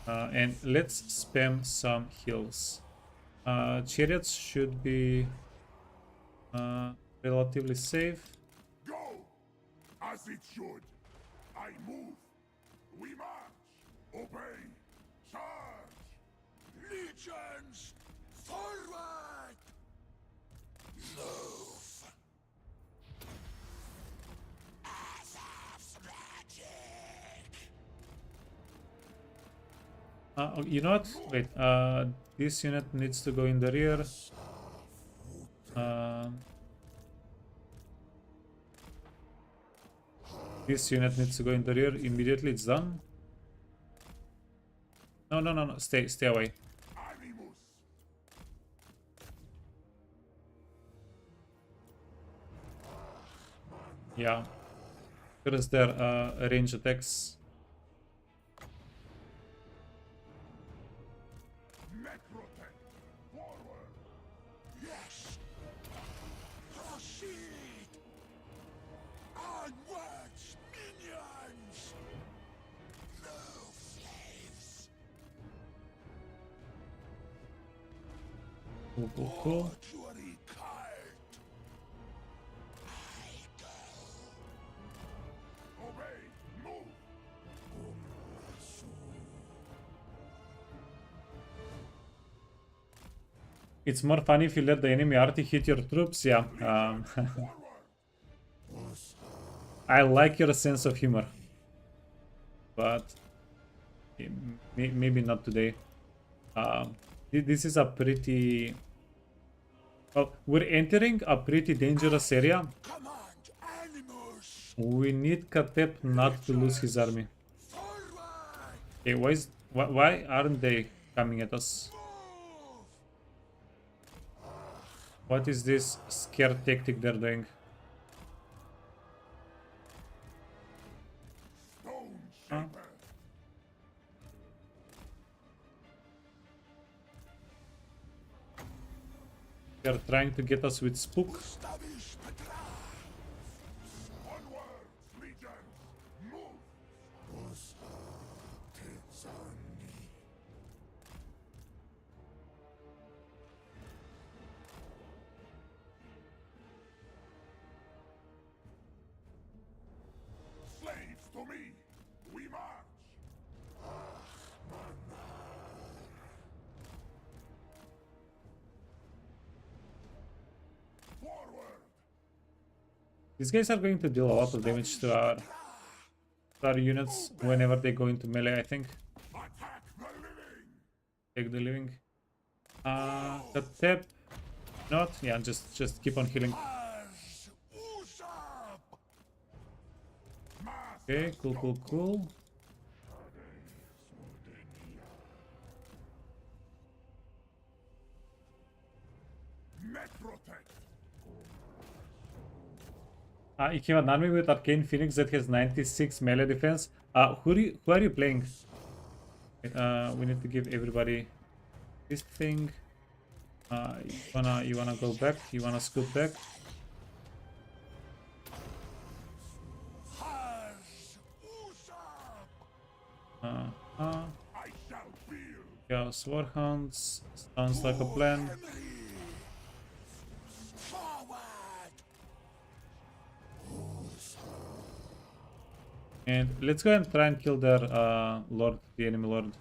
And let's spam some heals. Chariots should be relatively safe. Go! As it should. I move. We march. Obey. Charge. Legions, forward! Move. Azav's magic. Oh, you know what? Wait. This unit needs to go in the rear. This unit needs to go in the rear immediately. It's done. No. Stay away. Animus. Yeah. Here is their range attacks. Med3, forward. Yes. Proceed. Onwards, minions. No slaves. Cool. Mortuary cult. I go. Obey. Move. It's more funny if you let the enemy arty hit your troops. Yeah. I like your sense of humor, but maybe not today. This is a pretty... Well, we're entering a pretty dangerous area. Command animals. We need Khatep not to lose his army. Forward. Okay, why aren't they coming at us? What is this scare tactic they're doing? Stone Huh? shaper. They're trying to get us with spook. Stavish Petra. Onward, legions. Move. Slaves to me. We march. Forward. These guys are going to deal a lot of damage to our units whenever they go into melee, I think. Attack the living. Take the living. Khatep. Not? Yeah, just keep on healing. As Usurp. Mass. Okay, cool. Med3. You have an army with Arcane Phoenix that has 96 melee defense. Who are you playing? We need to give everybody this thing. You wanna go back? You wanna scoot back? As Usurp. I shall feel. Chaos Warhounds. Sounds like a plan. Forward. And let's go and try and kill their lord, the enemy lord.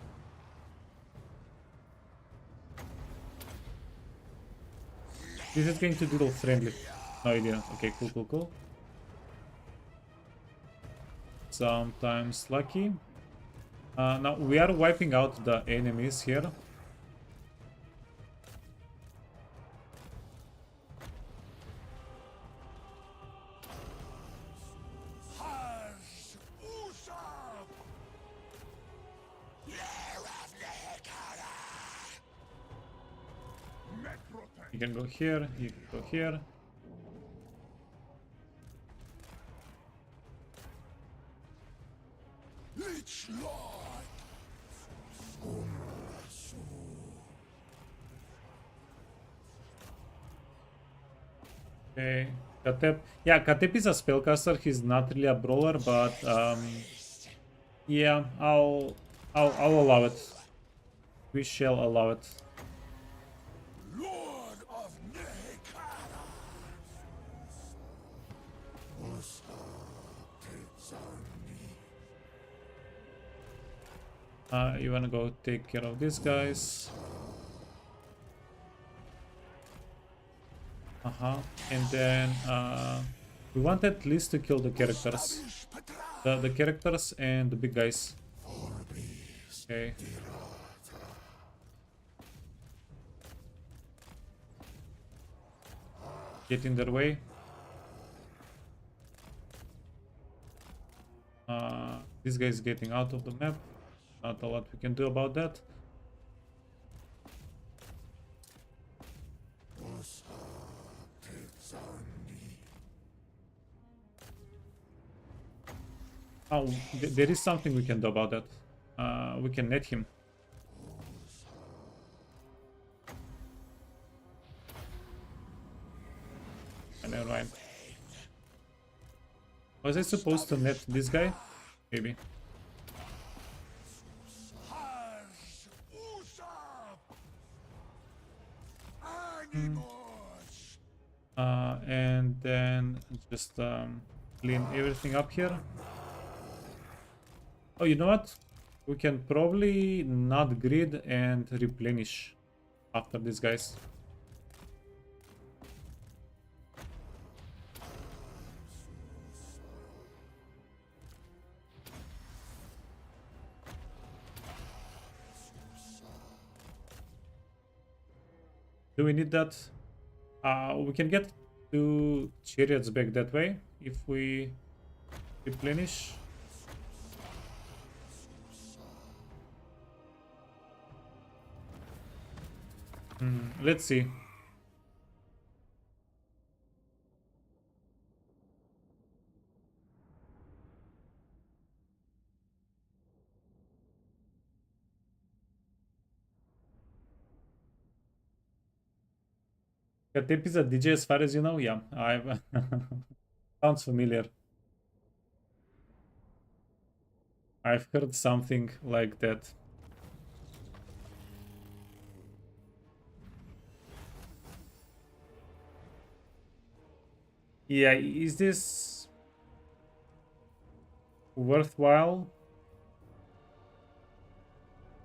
This is going to doodle friendly. No, it didn't. Okay, cool. Sometimes lucky. Now we are wiping out the enemies here. As Usurp. You can go here, you can go here. its lord. Okay, Khatep. Yeah, Khatep is a spellcaster. He's not really a brawler, but yeah, I'll allow it. We shall allow it. Lord of Nekara. You wanna go take care of these guys? And then we want at least to kill the characters. The characters and the big guys. Okay. Get in their way. This guy is getting out of the map. Not a lot we can do about that. Oh, there is something we can do about that. We can net him. Never mind. Was I supposed to net this guy? Maybe. And then just clean everything up here. Oh, you know what? We can probably not grid and replenish after these guys. Do we need that? We can get 2 chariots back that way if we replenish. Let's see. Khatep is a DJ as far as you know? Yeah, I've sounds familiar. I've heard something like that. Yeah, is this worthwhile?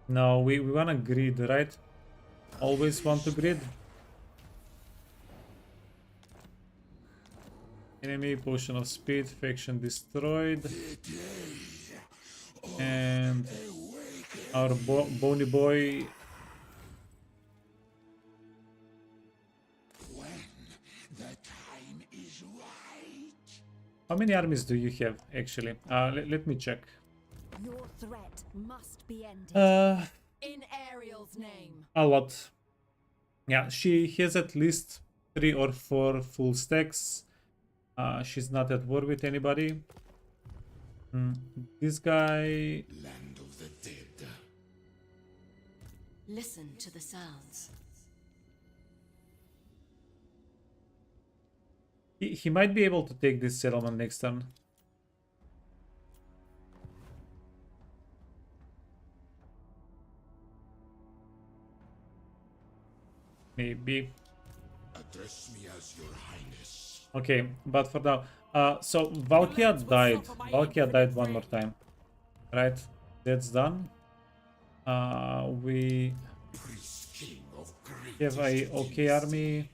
No, we wanna grid, right? Always want to grid. Enemy, potion of speed, faction destroyed. And our bony boy. How many armies do you have, actually? Let me check. Your threat must be ended. In Ariel's name. A lot. Yeah, she has at least 3 or 4 full stacks. She's not at war with anybody. This guy... Land of the dead. Listen to the sounds. He might be able to take this settlement next turn. Maybe. Address me as your highness. Okay, but for now... so Valkia died. Valkia died one more time. Right? That's done. We Priest king of have a okay army.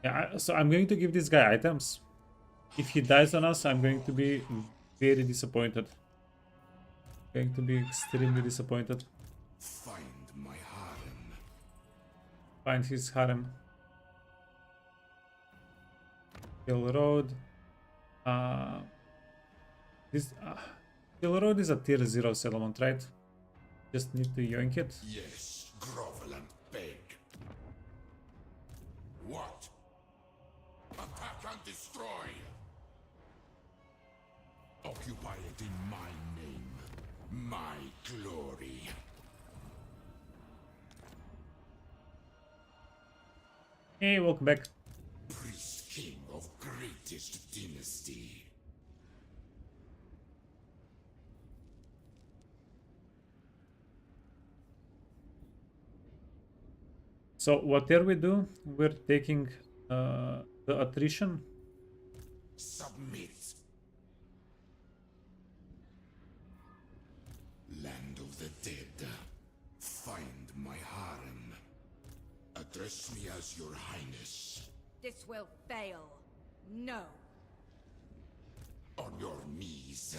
Yeah, so I'm going to give this guy items. If he dies on us, I'm going to be very disappointed. Going to be extremely disappointed. Find my harem. Find his harem. Hill Road. This Hill Road is a tier 0 settlement, right? Just need to yoink it. Yes, grovel and beg. What? Attack and destroy. Occupy it in my name, my glory. Hey, welcome back. Priest king of greatest dynasty. So whatever we do, we're taking the attrition. Submit. Land of the dead. Find my harem. Address me as your highness. This will fail. No. On your knees.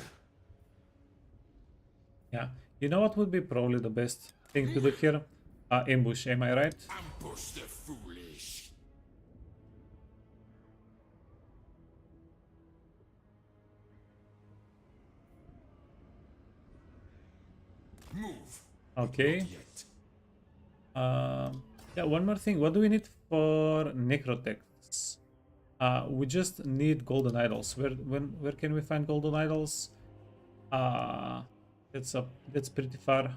Yeah, you know what would be probably the best thing to do here? Ambush, am I right? Ambush the foolish. Move. Okay. Not yet. Yeah, one more thing. What do we need for necrotex? We just need golden idols. Where can we find golden idols? That's pretty far.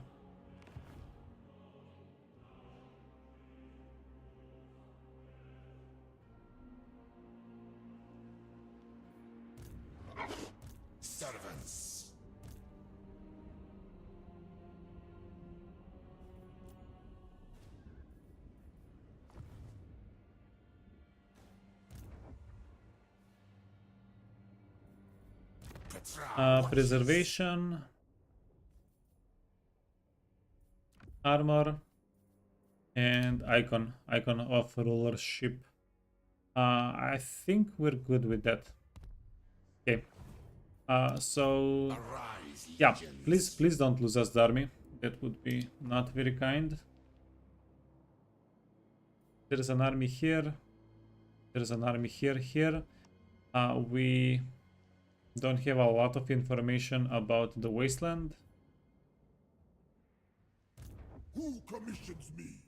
Servants. Petra. Preservation, armor, and icon of rulership. I think we're good with that. Okay. So Arise, yeah, legions. please don't lose us the army. That would be not very kind. There's an army here. There's an army here. We don't have a lot of information about the wasteland. Who commissions me?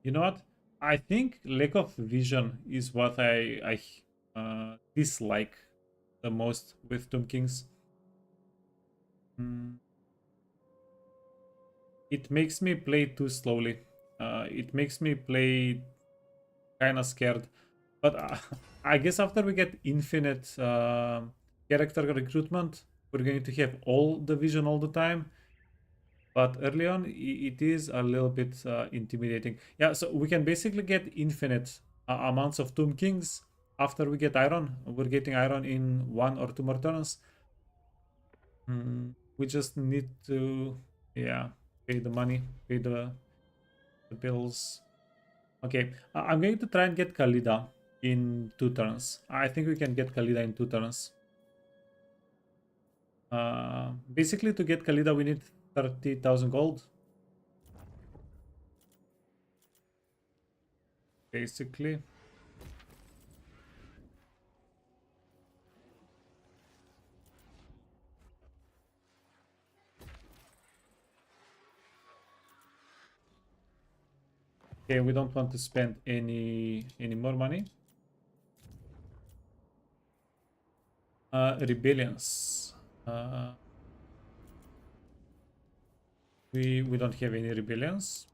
You know what? I think lack of vision is what I dislike the most with Tomb Kings. It makes me play too slowly. It makes me play kind of scared. But I guess after we get infinite character recruitment, we're going to have all the vision all the time. But early on, it is a little bit intimidating. Yeah, so we can basically get infinite amounts of Tomb Kings after we get iron. We're getting iron in 1 or 2 more turns. We just need to, yeah, pay the money, pay the bills. Okay, I'm going to try and get Khalida in 2 turns. I think we can get Khalida in 2 turns. Basically, to get Khalida, we need 30,000 gold. Basically. Okay, we don't want to spend any more money. Rebellions. We don't have any rebellions.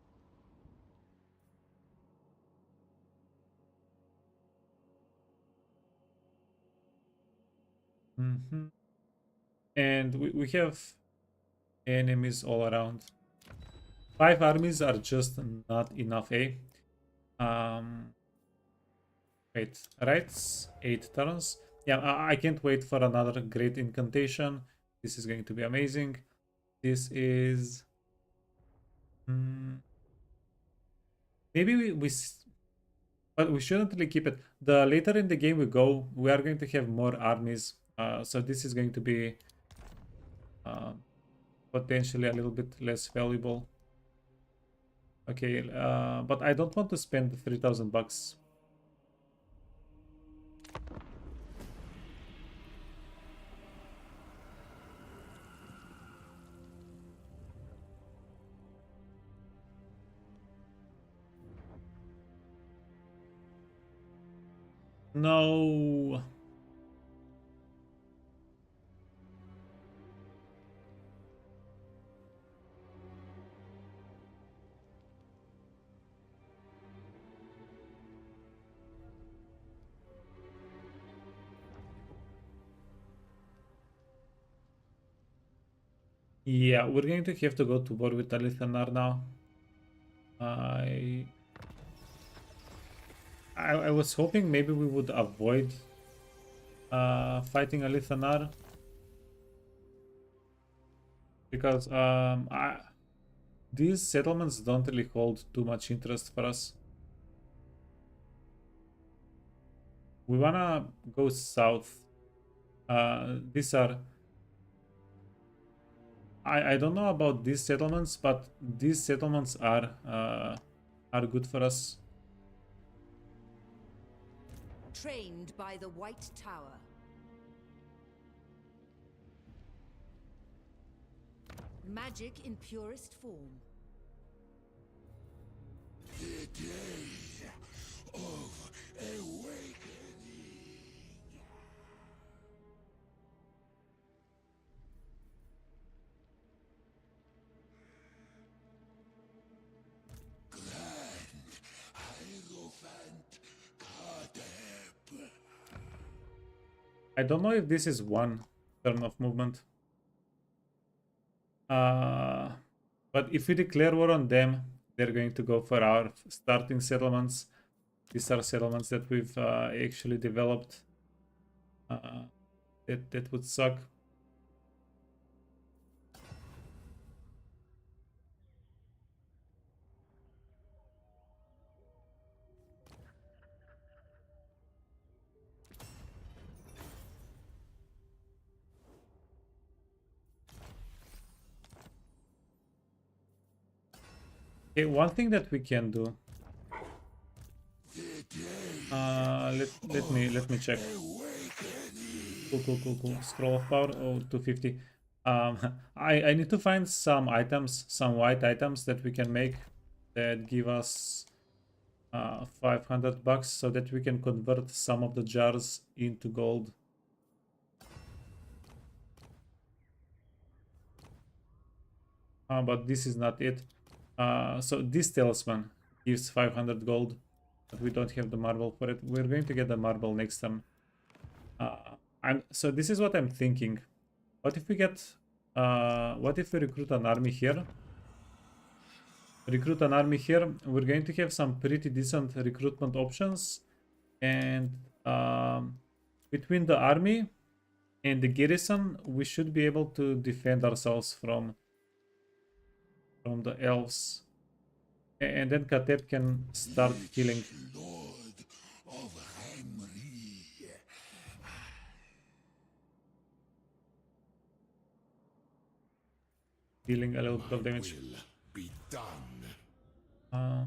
And we have enemies all around. 5 armies are just not enough, eh? Wait, right? 8 turns. Yeah, I can't wait for another great incantation. This is going to be amazing. This is... maybe but we shouldn't really keep it. The later in the game we go, we are going to have more armies. So this is going to be potentially a little bit less valuable. Okay, but I don't want to spend 3,000 bucks. No. Yeah, we're going to have to go to war with Alithanar now. I I was hoping maybe we would avoid fighting Alithanar because these settlements don't really hold too much interest for us. We wanna go south. These are I don't know about these settlements, but these settlements are good for us. Trained by the White Tower. Magic in purest form. The day of awakening. Grand Hierophant Khatep. I don't know if this is one turn of movement. But if we declare war on them, they're going to go for our starting settlements. These are settlements that we've actually developed. That would suck. Okay, one thing that we can do. Let me check. Cool. Scroll of power. Oh, 250. I need to find some items, some white items that we can make that give us 500 bucks so that we can convert some of the jars into gold. But this is not it. So this talisman gives 500 gold, but we don't have the marble for it. We're going to get the marble next time. So this is what I'm thinking. What if we get what if we recruit an army here? Recruit an army here. We're going to have some pretty decent recruitment options, and between the army and the garrison, we should be able to defend ourselves from the elves. And then Khatep can start killing. Lord of Hemri. Dealing a little bit of damage. Will be done.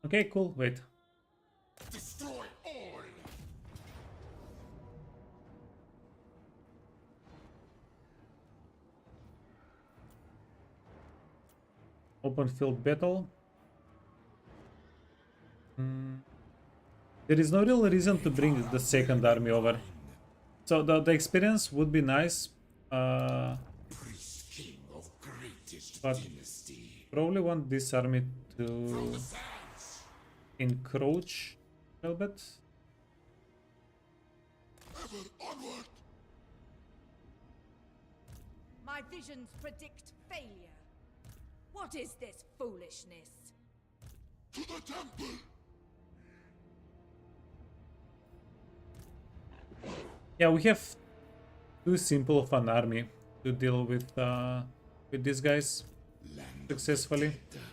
Okay, cool. Wait. Destroy all. Open field battle. There is no real reason to bring the second army over. So the experience would be nice. Priest king of greatest But dynasty. probably want this army to Sands. encroach a little bit. Ever onward. My visions predict failure. What is this foolishness? To the temple. Yeah, we have too simple of an army to deal with these guys Land of successfully. the dead.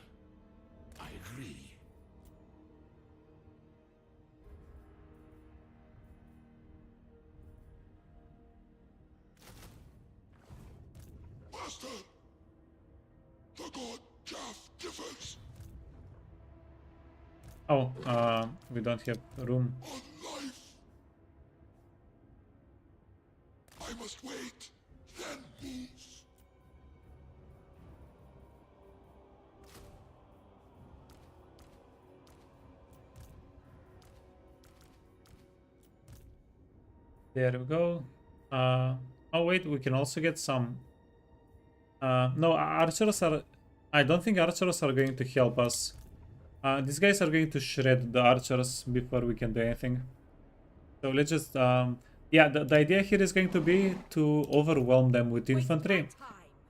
I agree. Master. The god Jaff differs Oh, we don't have room. on life. I must wait, then move. There we go. Oh wait, we can also get some. No, archers are. I don't think archers are going to help us. These guys are going to shred the archers before we can do anything. So let's just. Yeah, the idea here is going to be to overwhelm them with infantry.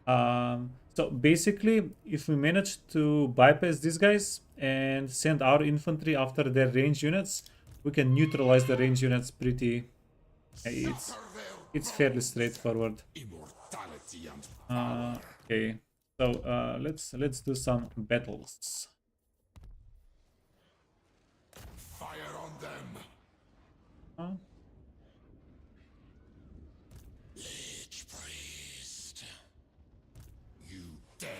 So basically, if we manage to bypass these guys and send our infantry after their range units, we can neutralize the range units pretty. It's fairly straightforward. Immortality and Okay, so let's do some battles. fire on them. Huh? Lich priest. You dare.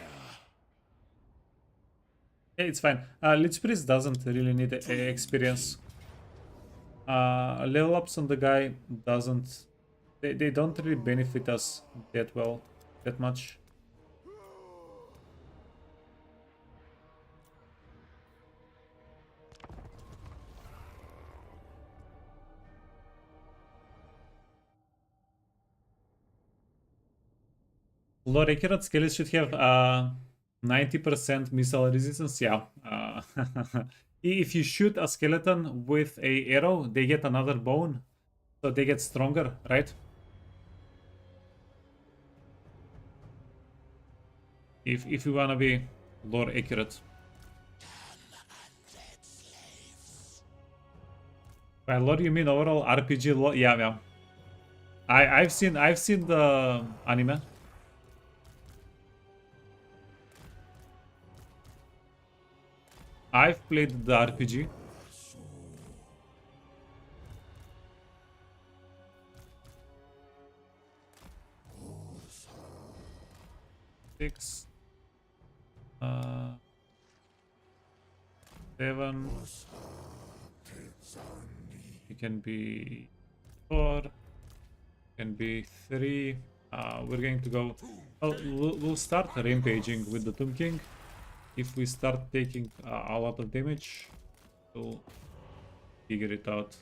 Yeah, it's fine. Lich Priest doesn't really need experience. Level ups on the guy doesn't. They don't really benefit us that well, that much. Lord accurate skeletons should have 90% missile resistance. Yeah. If you shoot a skeleton with a arrow, they get another bone, so they get stronger, right? If you wanna be lore accurate. By lore you mean overall RPG lore? Yeah, yeah. I've seen the anime. I've played the RPG. Six. 7. It can be 4. It can be 3. We're going to go. Oh, we'll start rampaging with the Tomb King. If we start taking a lot of damage, we'll figure it out.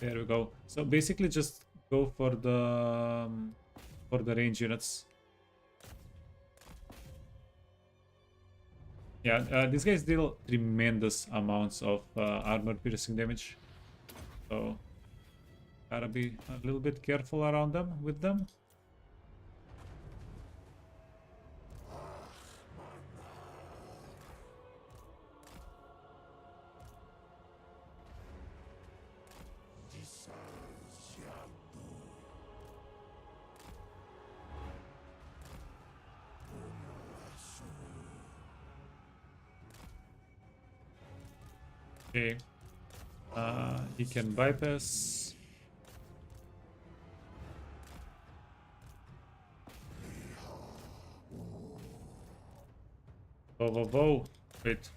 There we go. So basically, just go for the range units. Yeah, these guys deal tremendous amounts of armor piercing damage, so gotta be a little bit careful around them with them. Okay. He can bypass. Whoa. Wait.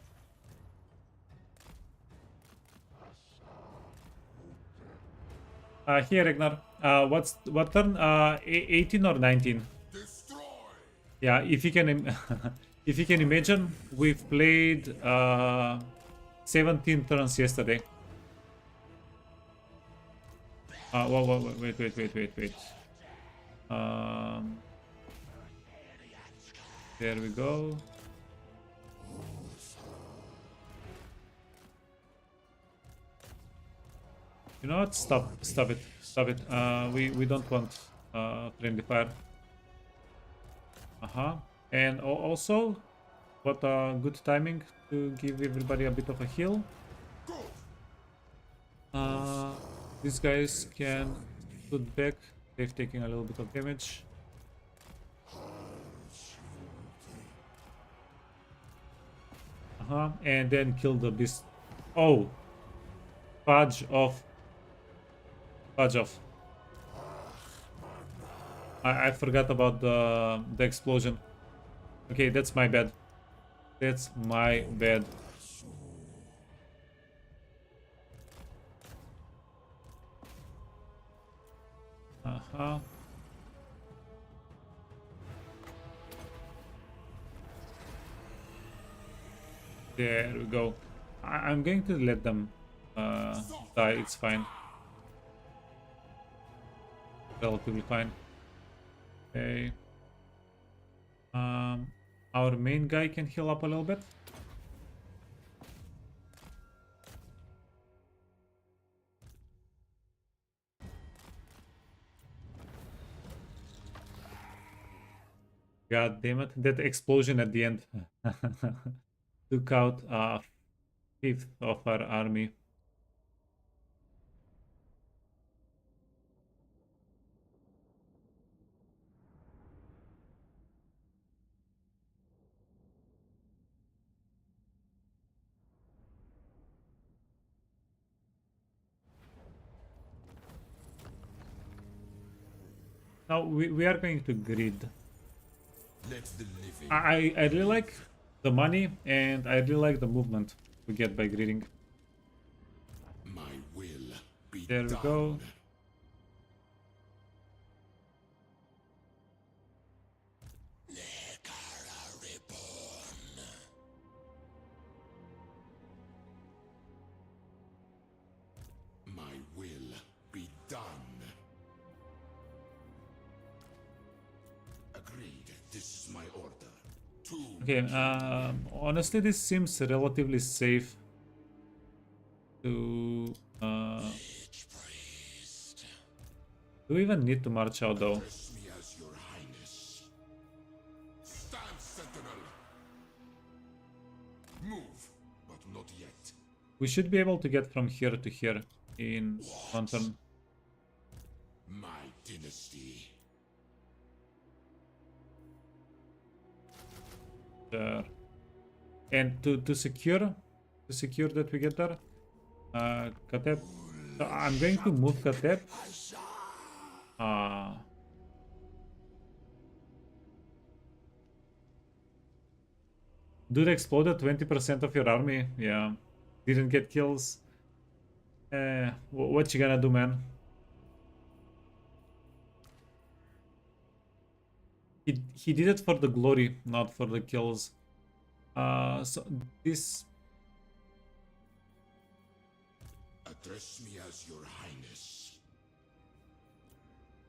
Here, Ragnar. What turn? 18 or 19? Destroy. Yeah, if you can, if you can imagine, we've played 17 turns yesterday. Whoa, wait. There we go. You know what? Stop it. We don't want friendly fire. And also, what a good timing to give everybody a bit of a heal. These guys can shoot back. They've taken a little bit of damage. And then kill the beast. Oh, fudge off. I forgot about the explosion. Okay, that's my bad. That's my bad. There we go. I'm going to let them die. It's fine. relatively fine. Okay. Our main guy can heal up a little bit. God damn it! That explosion at the end took out a fifth of our army. Now we are going to grid. Let the living I really like the money and I really like the movement we get by gridding. my will be There we done. go. My will be done. Agreed. This is my order. Okay, honestly, this seems relatively safe to... do we even need to march out though? Address me as your highness. Stand, sentinel. Move, but not yet. We should be able to get from here to here in one turn. My dynasty. There. And to secure that we get there, Khatep. So I'm going to move Khatep. Dude exploded 20% of your army. Yeah, didn't get kills. What you gonna do, man? He did it for the glory, not for the kills. So this... Address me as your highness.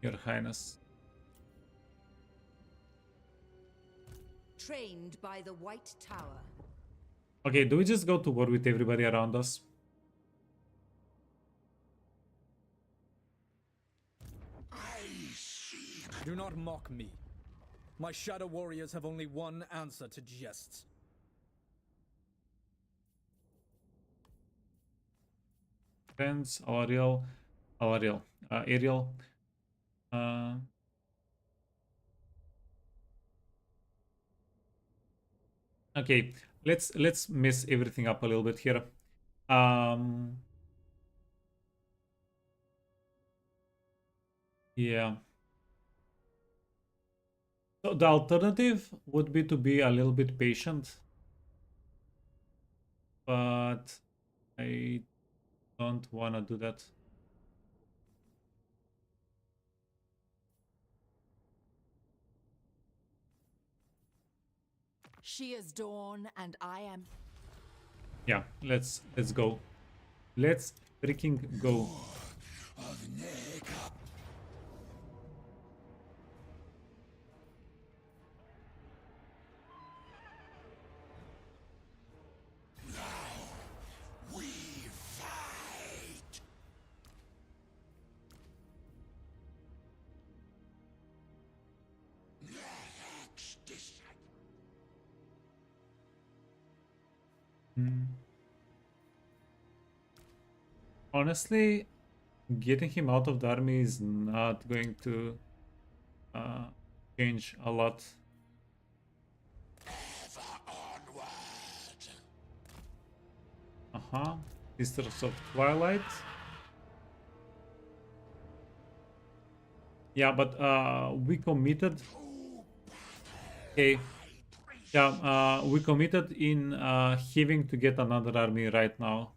Your Highness. Trained by the White Tower. Okay, do we just go to war with everybody around us? Do not mock me. My shadow warriors have only one answer to jests. Friends, Ariel. Ariel. Okay, let's mess everything up a little bit here. Yeah. So the alternative would be to be a little bit patient, but I don't want to do that. She is dawn and I am... Yeah, let's go. Let's freaking go. We fight. Honestly, getting him out of the army is not going to change a lot. Sisters of Twilight. Yeah, but we committed. Okay. Yeah, we committed in having to get another army right now.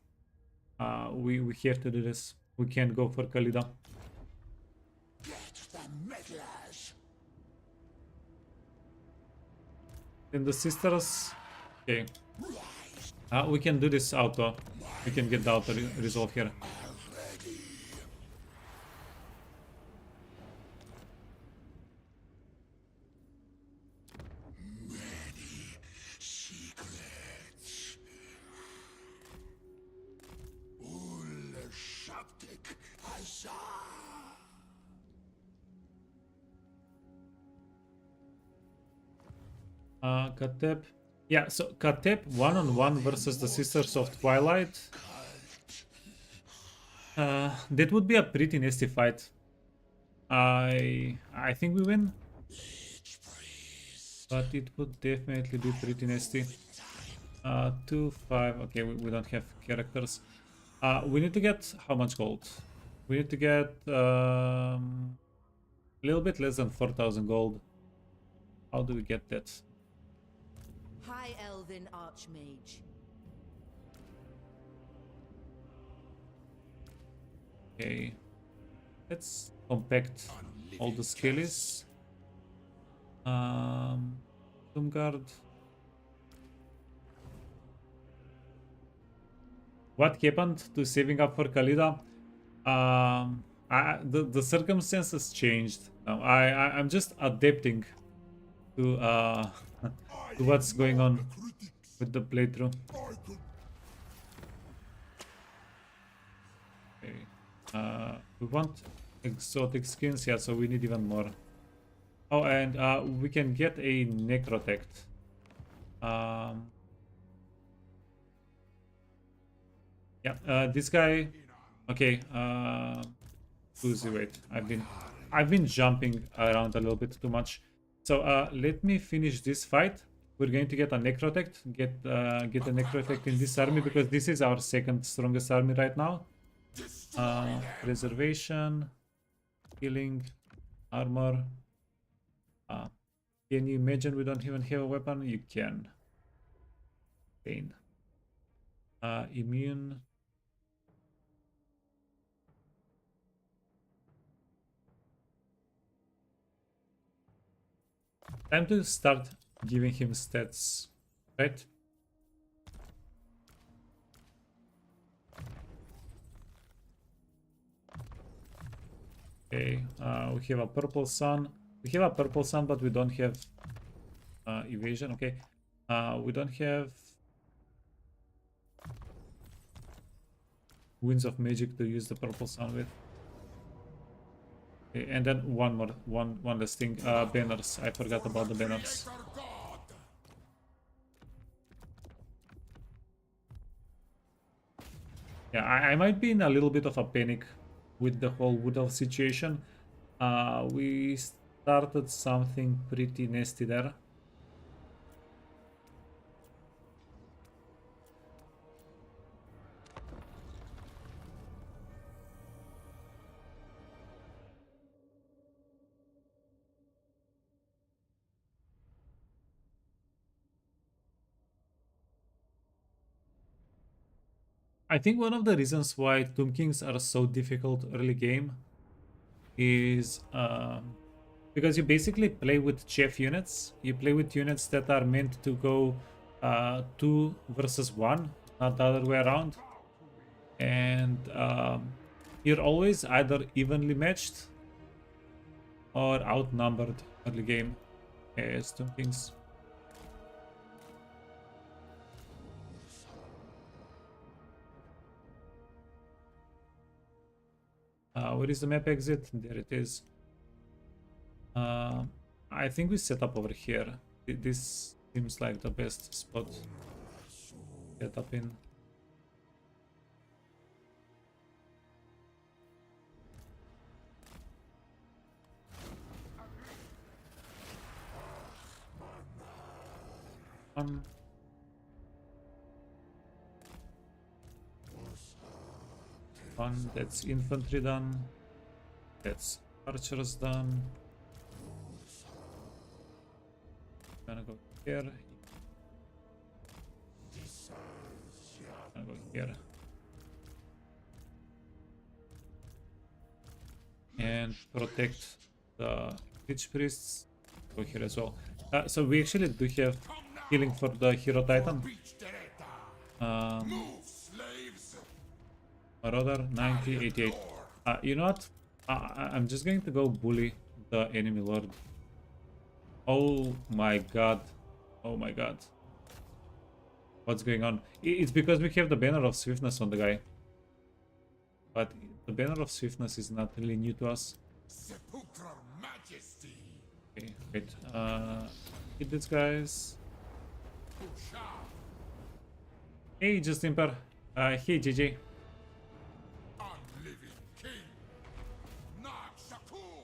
We have to do this. We can't go for Khalida. And the sisters. Okay. We can do this auto. We can get the auto resolve here. Khatep. Yeah, so Khatep one-on-one versus the Sisters of Twilight. That would be a pretty nasty fight. I think we win, but it would definitely be pretty nasty. 2-5. Okay, we don't have characters. We need to get how much gold? We need to get a little bit less than 4,000 gold. How do we get that? High Elven Archmage. Okay, let's compact all the skills. Doomguard. What happened to saving up for Khalida? The circumstances changed. Now I'm just adapting to to what's going on with the playthrough. Okay. We want exotic skins, yeah, so we need even more. Oh, and we can get a necrotect. Yeah, this guy. Okay. Susie, wait. I've been jumping around a little bit too much. So let me finish this fight. We're going to get a necrotect. Get a necrotect in this army because this is our second strongest army right now. Preservation, healing, armor. Can you imagine we don't even have a weapon? You can. Pain. Immune. Time to start giving him stats, right? Okay, we have a purple sun. We have a purple sun, but we don't have evasion. Okay, we don't have winds of magic to use the purple sun with. Okay, and then one last thing. Banners. I forgot about the banners. Yeah, I might be in a little bit of a panic with the whole Wood Elf situation. We started something pretty nasty there. I think one of the reasons why Tomb Kings are so difficult early game is because you basically play with chef units. You play with units that are meant to go 2 versus 1, not the other way around. And you're always either evenly matched or outnumbered early game as Tomb Kings. Where is the map exit? There it is. I think we set up over here. This seems like the best spot to set up in. One, that's infantry done. That's archers done. Gonna go here. Gonna go here. And protect the Lich Priests. Go here as well. So we actually do have healing for the Hero Titan. Marauder 90, 88. You know what? I'm just going to go bully the enemy lord. Oh my god. Oh my god. What's going on? It's because we have the banner of swiftness on the guy. But The banner of swiftness is not really new to us. Sepulchral majesty. Okay, wait. Hit these guys. Pusha. Hey, Just Imper. Hey, GG. Unliving king. Nag Shakur.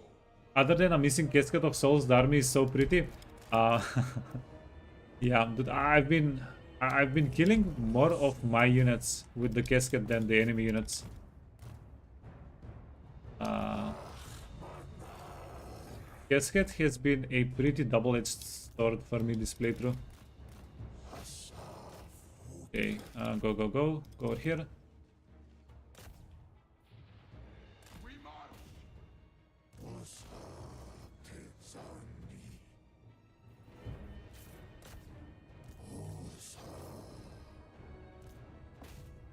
Other than a missing casket of souls, the army is so pretty. Yeah, dude, I've been killing more of my units with the casket than the enemy units. Casket has been a pretty double-edged sword for me this playthrough. Okay, go over here. We march.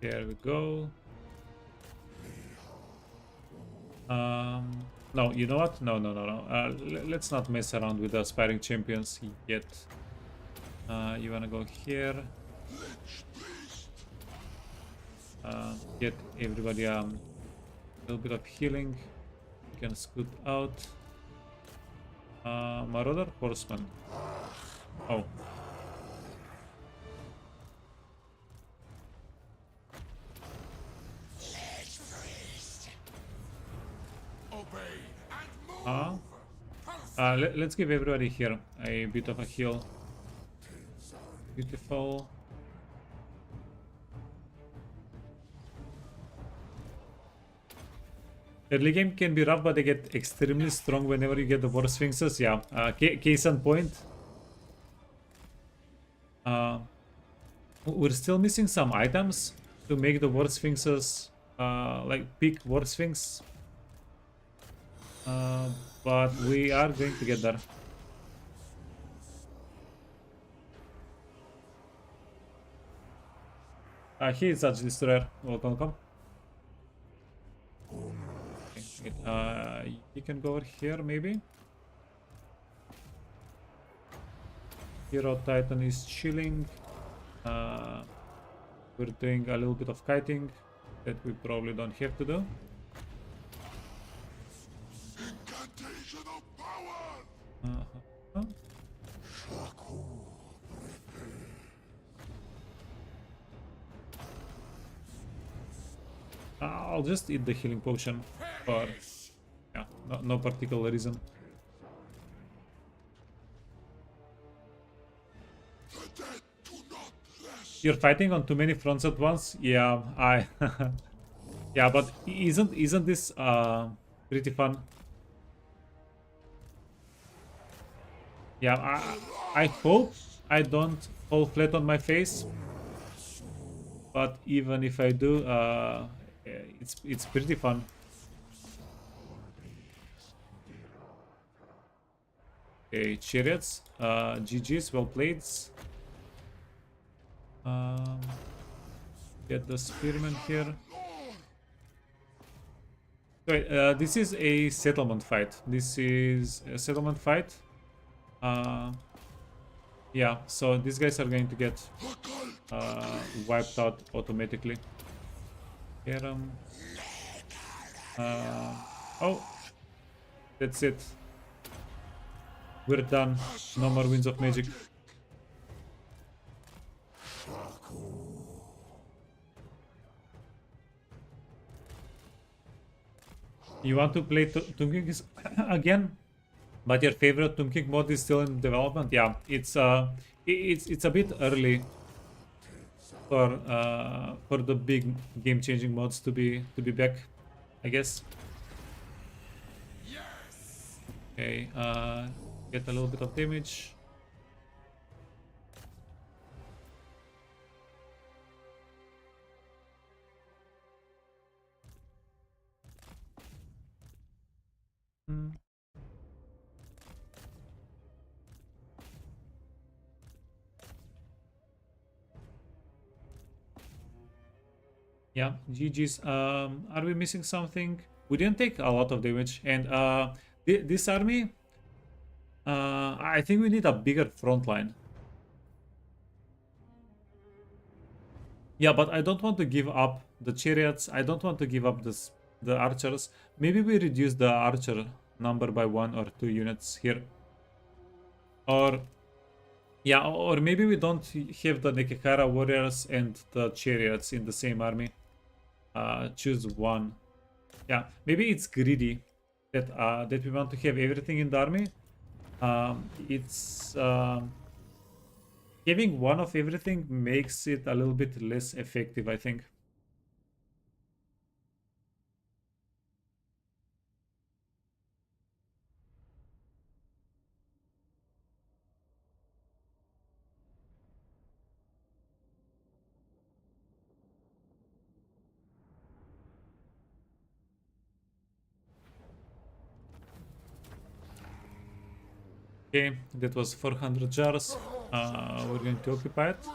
There we go. No, you know what? No. Let's not mess around with the aspiring champions yet. You wanna go here? Get everybody a little bit of healing. You can scoot out. Marauder Horseman. Oh. Obey and move. Let's give everybody here a bit of a heal. Beautiful. Early game can be rough, but they get extremely strong whenever you get the War Sphinxes. Yeah, case in point. We're still missing some items to make the War Sphinxes, like peak War Sphinx. But we are going to get there. He is Judge Destroyer. Welcome. Okay, you can go over here, maybe. Hero Titan is chilling. We're doing a little bit of kiting that we probably don't have to do. Incantation of power. I'll just eat the healing potion for, yeah, no particular reason. The dead do not rest. You're fighting on too many fronts at once. Yeah, yeah, but isn't this pretty fun? Yeah, I hope I don't fall flat on my face. But even if I do, it's pretty fun. Okay, chariots. GG's, well played. Get the spearmen here. Wait, this is a settlement fight. This is a settlement fight. Yeah, so these guys are going to get wiped out automatically. Get them. Oh, that's it. We're done. No more Winds of Magic. You want to play Tomb King again? But your favorite Tomb King mod is still in development? Yeah, it's a bit early for the big game-changing mods to be back, I guess. Yes. Okay, get a little bit of damage. Yeah, GG's. Are we missing something? We didn't take a lot of damage, and this army, I think we need a bigger front line. Yeah, but I don't want to give up the chariots. I don't want to give up the the archers. Maybe we reduce the archer number by 1 or 2 units here. Or yeah, or maybe we don't have the Nekehara warriors and the chariots in the same army. Choose one. Yeah, maybe it's greedy that that we want to have everything in the army. It's having one of everything makes it a little bit less effective, I think. Okay, that was 400 jars. We're going to occupy it.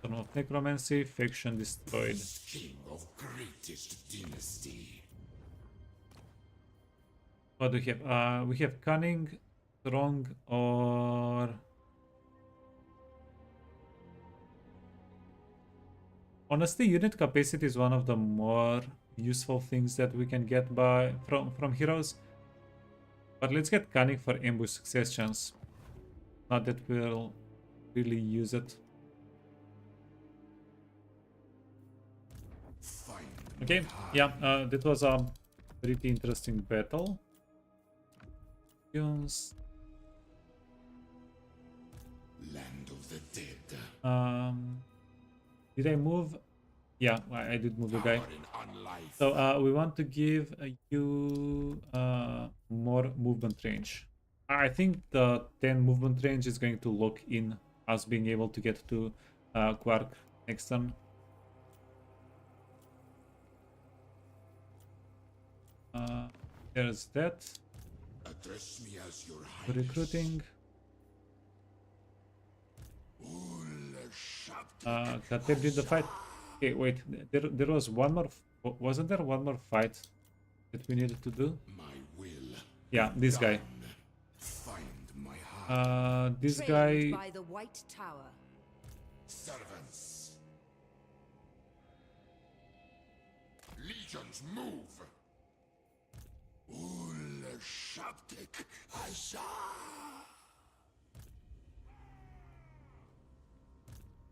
Turn of necromancy, faction destroyed. King of greatest dynasty. What do we have? We have cunning, strong, or honestly, unit capacity is one of the more useful things that we can get by from heroes. But let's get cunning for ambush success chance. Not that we'll really use it. Find Okay, yeah, that was a pretty interesting battle. Tunes. land of the dead. Did I move? Yeah, I did move the guy. Power in unlife. So we want to give you more movement range. I think the 10 movement range is going to lock in us being able to get to Quark next turn. There's that. Address me as your highness. Recruiting. Khatep did the fight. Okay, wait. There was one more. Wasn't there one more fight that we needed to do? My will. Yeah, this guy. Find my heart. This Trained guy. by the White Tower. Servants. Legions move. Ul Shabtik Asha.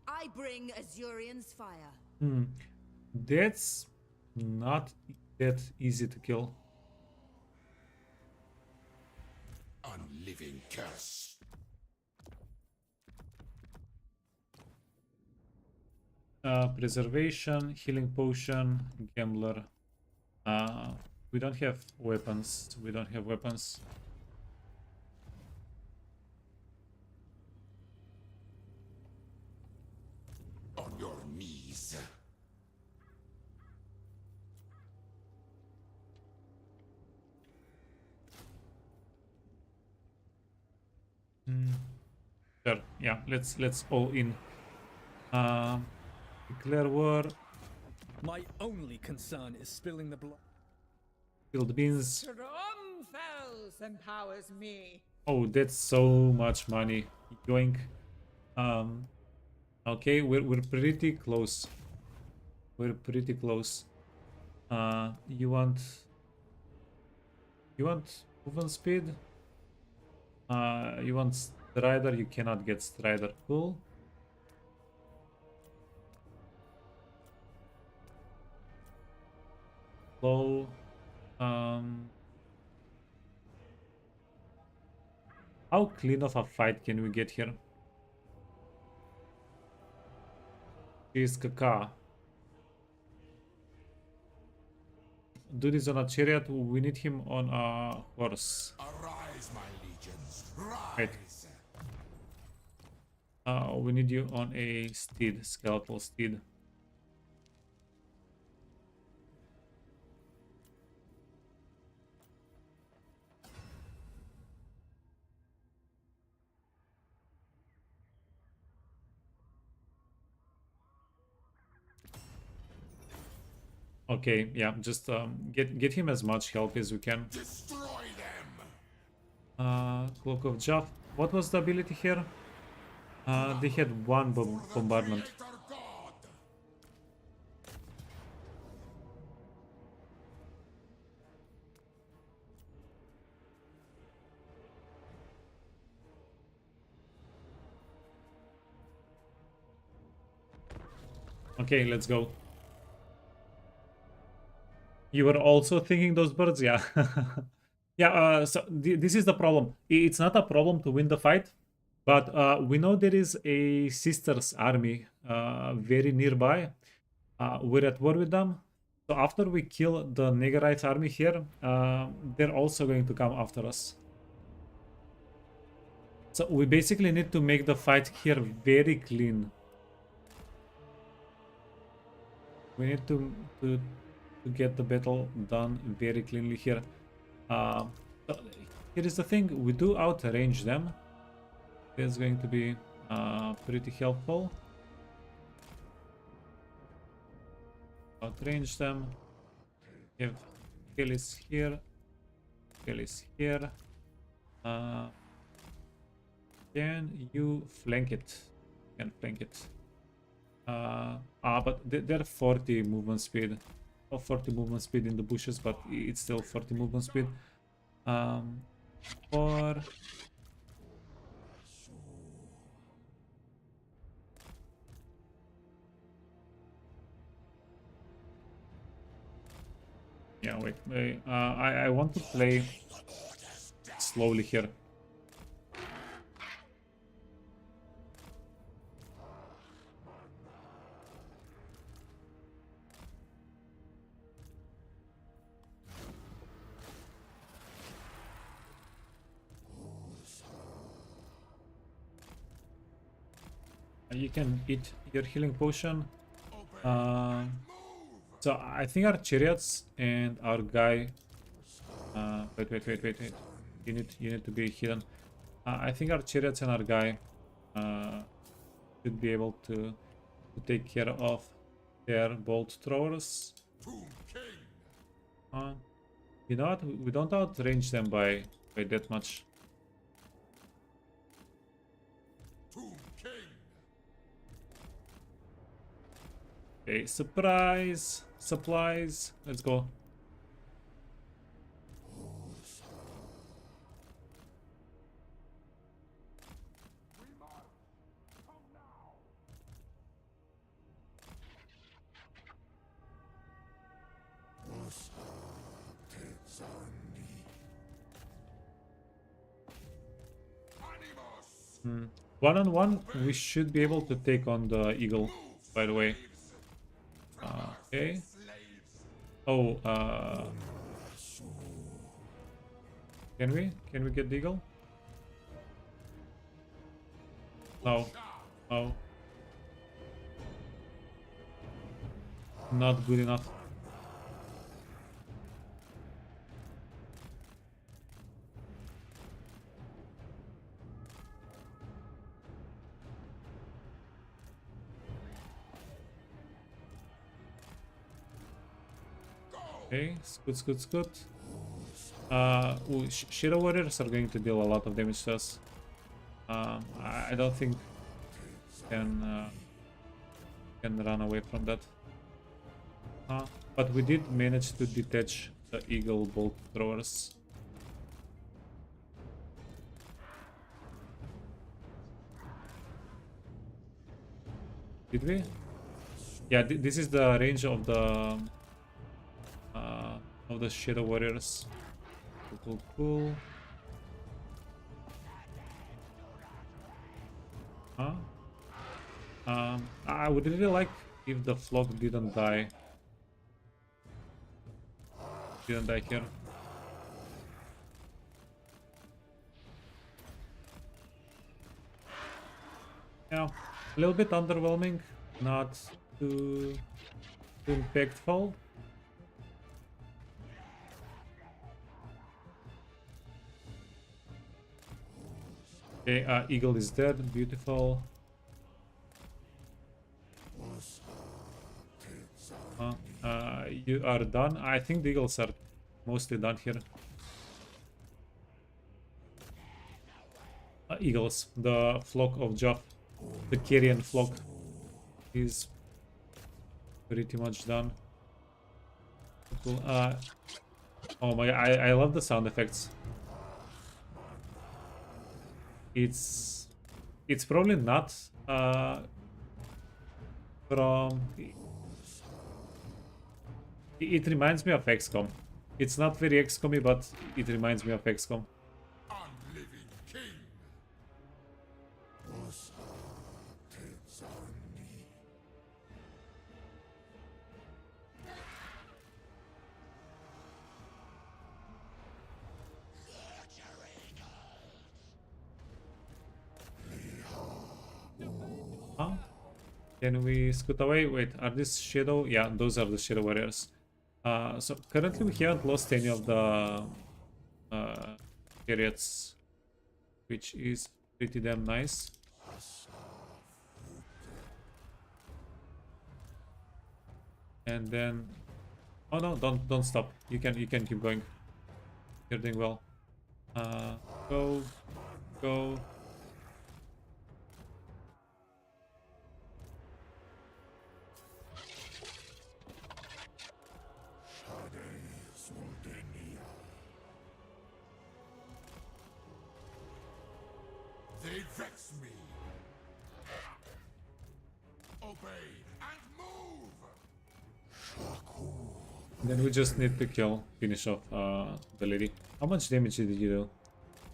I bring Azurian's fire. That's not that easy to kill. Unliving curse. Preservation, healing potion, gambler. We don't have weapons. We don't have weapons. On your knees. Sure. Yeah. Let's all in. Declare war. My only concern is spilling the blood. Spill the beans. Stromfels empowers me. Oh, that's so much money. Yoink. Okay, we're pretty close. We're pretty close. You want movement speed? You want Strider? You cannot get Strider. Cool. Low. How clean of a fight can we get here? Is Kaka. Do this on a chariot. We need him on a horse. Arise, my legions. Wait. Rise. We need you on a steed, skeletal steed. Okay, yeah, just get him as much help as we can. Destroy them. Cloak of Jaff. What was the ability here? They had one bombardment. Creator God. Okay, let's go. You were also thinking those birds? Yeah. Yeah, so this is the problem. It's not a problem to win the fight, but we know there is a sister's army very nearby. We're at war with them. So after we kill the Negerite army here, they're also going to come after us. So we basically need to make the fight here very clean. We need to get the battle done very cleanly here. So here is the thing, we do outrange them. That's going to be pretty helpful. Outrange them. Have kill is here. Kill is here. Can you flank it? Can flank it. But they're 40 movement speed. Or 40 movement speed in the bushes, but it's still 40 movement speed. Or yeah, wait. I want to play slowly here. You can eat your healing potion. So I think our chariots and our guy. Wait. You need to be hidden. I think our chariots and our guy should be able to take care of their bolt throwers. You know what? We don't outrange them by that much. Okay, surprise! Supplies! Let's go. One on one, we should be able to take on the eagle, by the way. Okay. Oh, can we? Can we get the eagle? No. No. Not good enough. Okay, good. Shadow Warriors are going to deal a lot of damage to us. I don't think can run away from that. But we did manage to detach the eagle bolt throwers. Did we? Yeah, this is the range of the Shadow Warriors. Cool. I would really like if the flock didn't die. Didn't die here. Yeah, a little bit underwhelming, not too impactful. Okay, eagle is dead, beautiful. You are done. I think the eagles are mostly done here. Eagles, the flock of Joff, the carrion flock is pretty much done. Cool. Oh my, I love the sound effects. It's probably not from... It reminds me of XCOM. It's not very XCOM-y, but it reminds me of XCOM. Unliving king. Huh? Can we scoot away? Wait, are these shadow? Yeah, those are the shadow warriors. So currently we haven't lost any of the chariots, which is pretty damn nice. And then, oh no, don't stop. You can keep going. You're doing well. Go, go. They vex me. Obey and move. Then we just need to finish off the lady. How much damage did you do?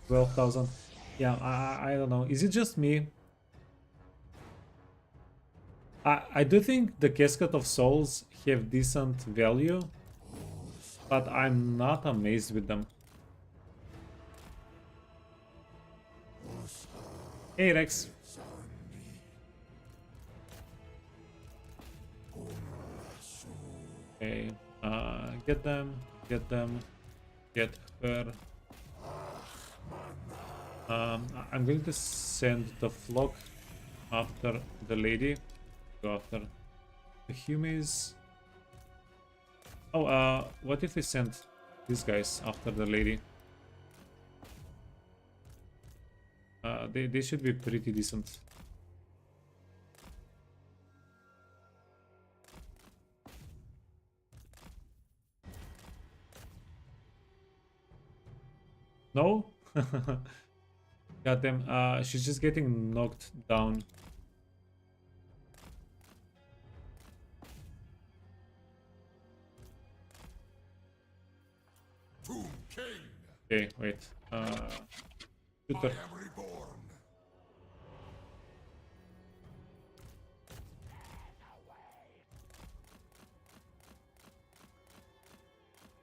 12,000. Yeah, I don't know. Is it just me? I do think the Casket of Souls have decent value, but I'm not amazed with them. Hey Rex. Okay, get them, get her. I'm going to send the flock after the lady. Go after the humans. Oh, what if we send these guys after the lady? They should be pretty decent. No? Got them. She's just getting knocked down. Tomb King. Okay, wait. Shoot I her. am reborn.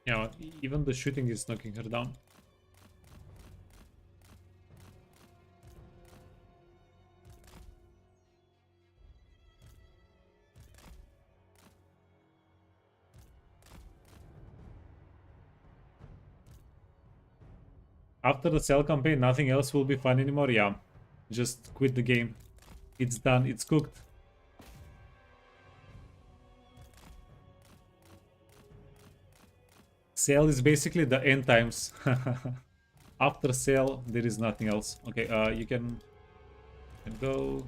Yeah, even the shooting is knocking her down. After the cell campaign, nothing else will be fun anymore. Yeah, just quit the game. It's done. It's cooked. Cell is basically the end times. After Cell, there is nothing else. Okay, you can go.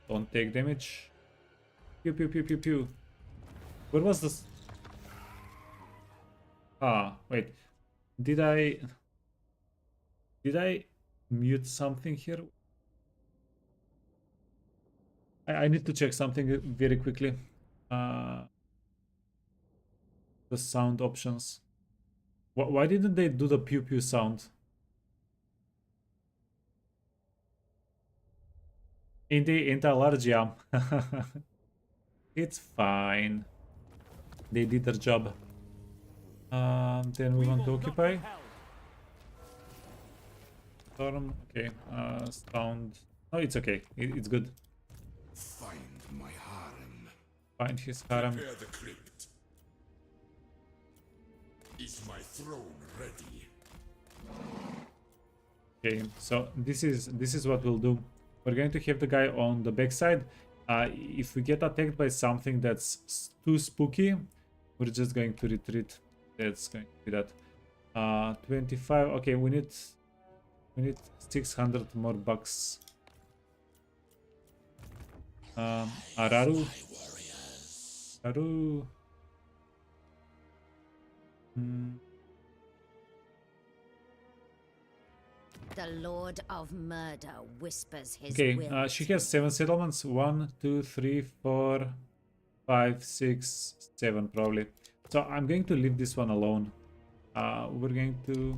Don't take damage. Pew pew pew pew pew. Where was this? Ah, wait. Did I mute something here? I need to check something very quickly. The sound options. Why didn't they do the pew pew sound? Ain't a large jam. It's fine. They did their job. Then we want to occupy. Storm. Okay. Sound. Oh, it's okay. It's good. Find my harem. Find his harem. Prepare the crypt. Is my throne ready? Okay. So this is what we'll do. We're going to have the guy on the backside. If we get attacked by something that's too spooky, we're just going to retreat. That's going to be that. 25. Okay, we need 600 more bucks. Araru. Araru. The Lord of Murder whispers his Okay, will. she has 7 settlements. 1, 2, 3, 4, 5, 6, 7 probably. So I'm going to leave this one alone. We're going to...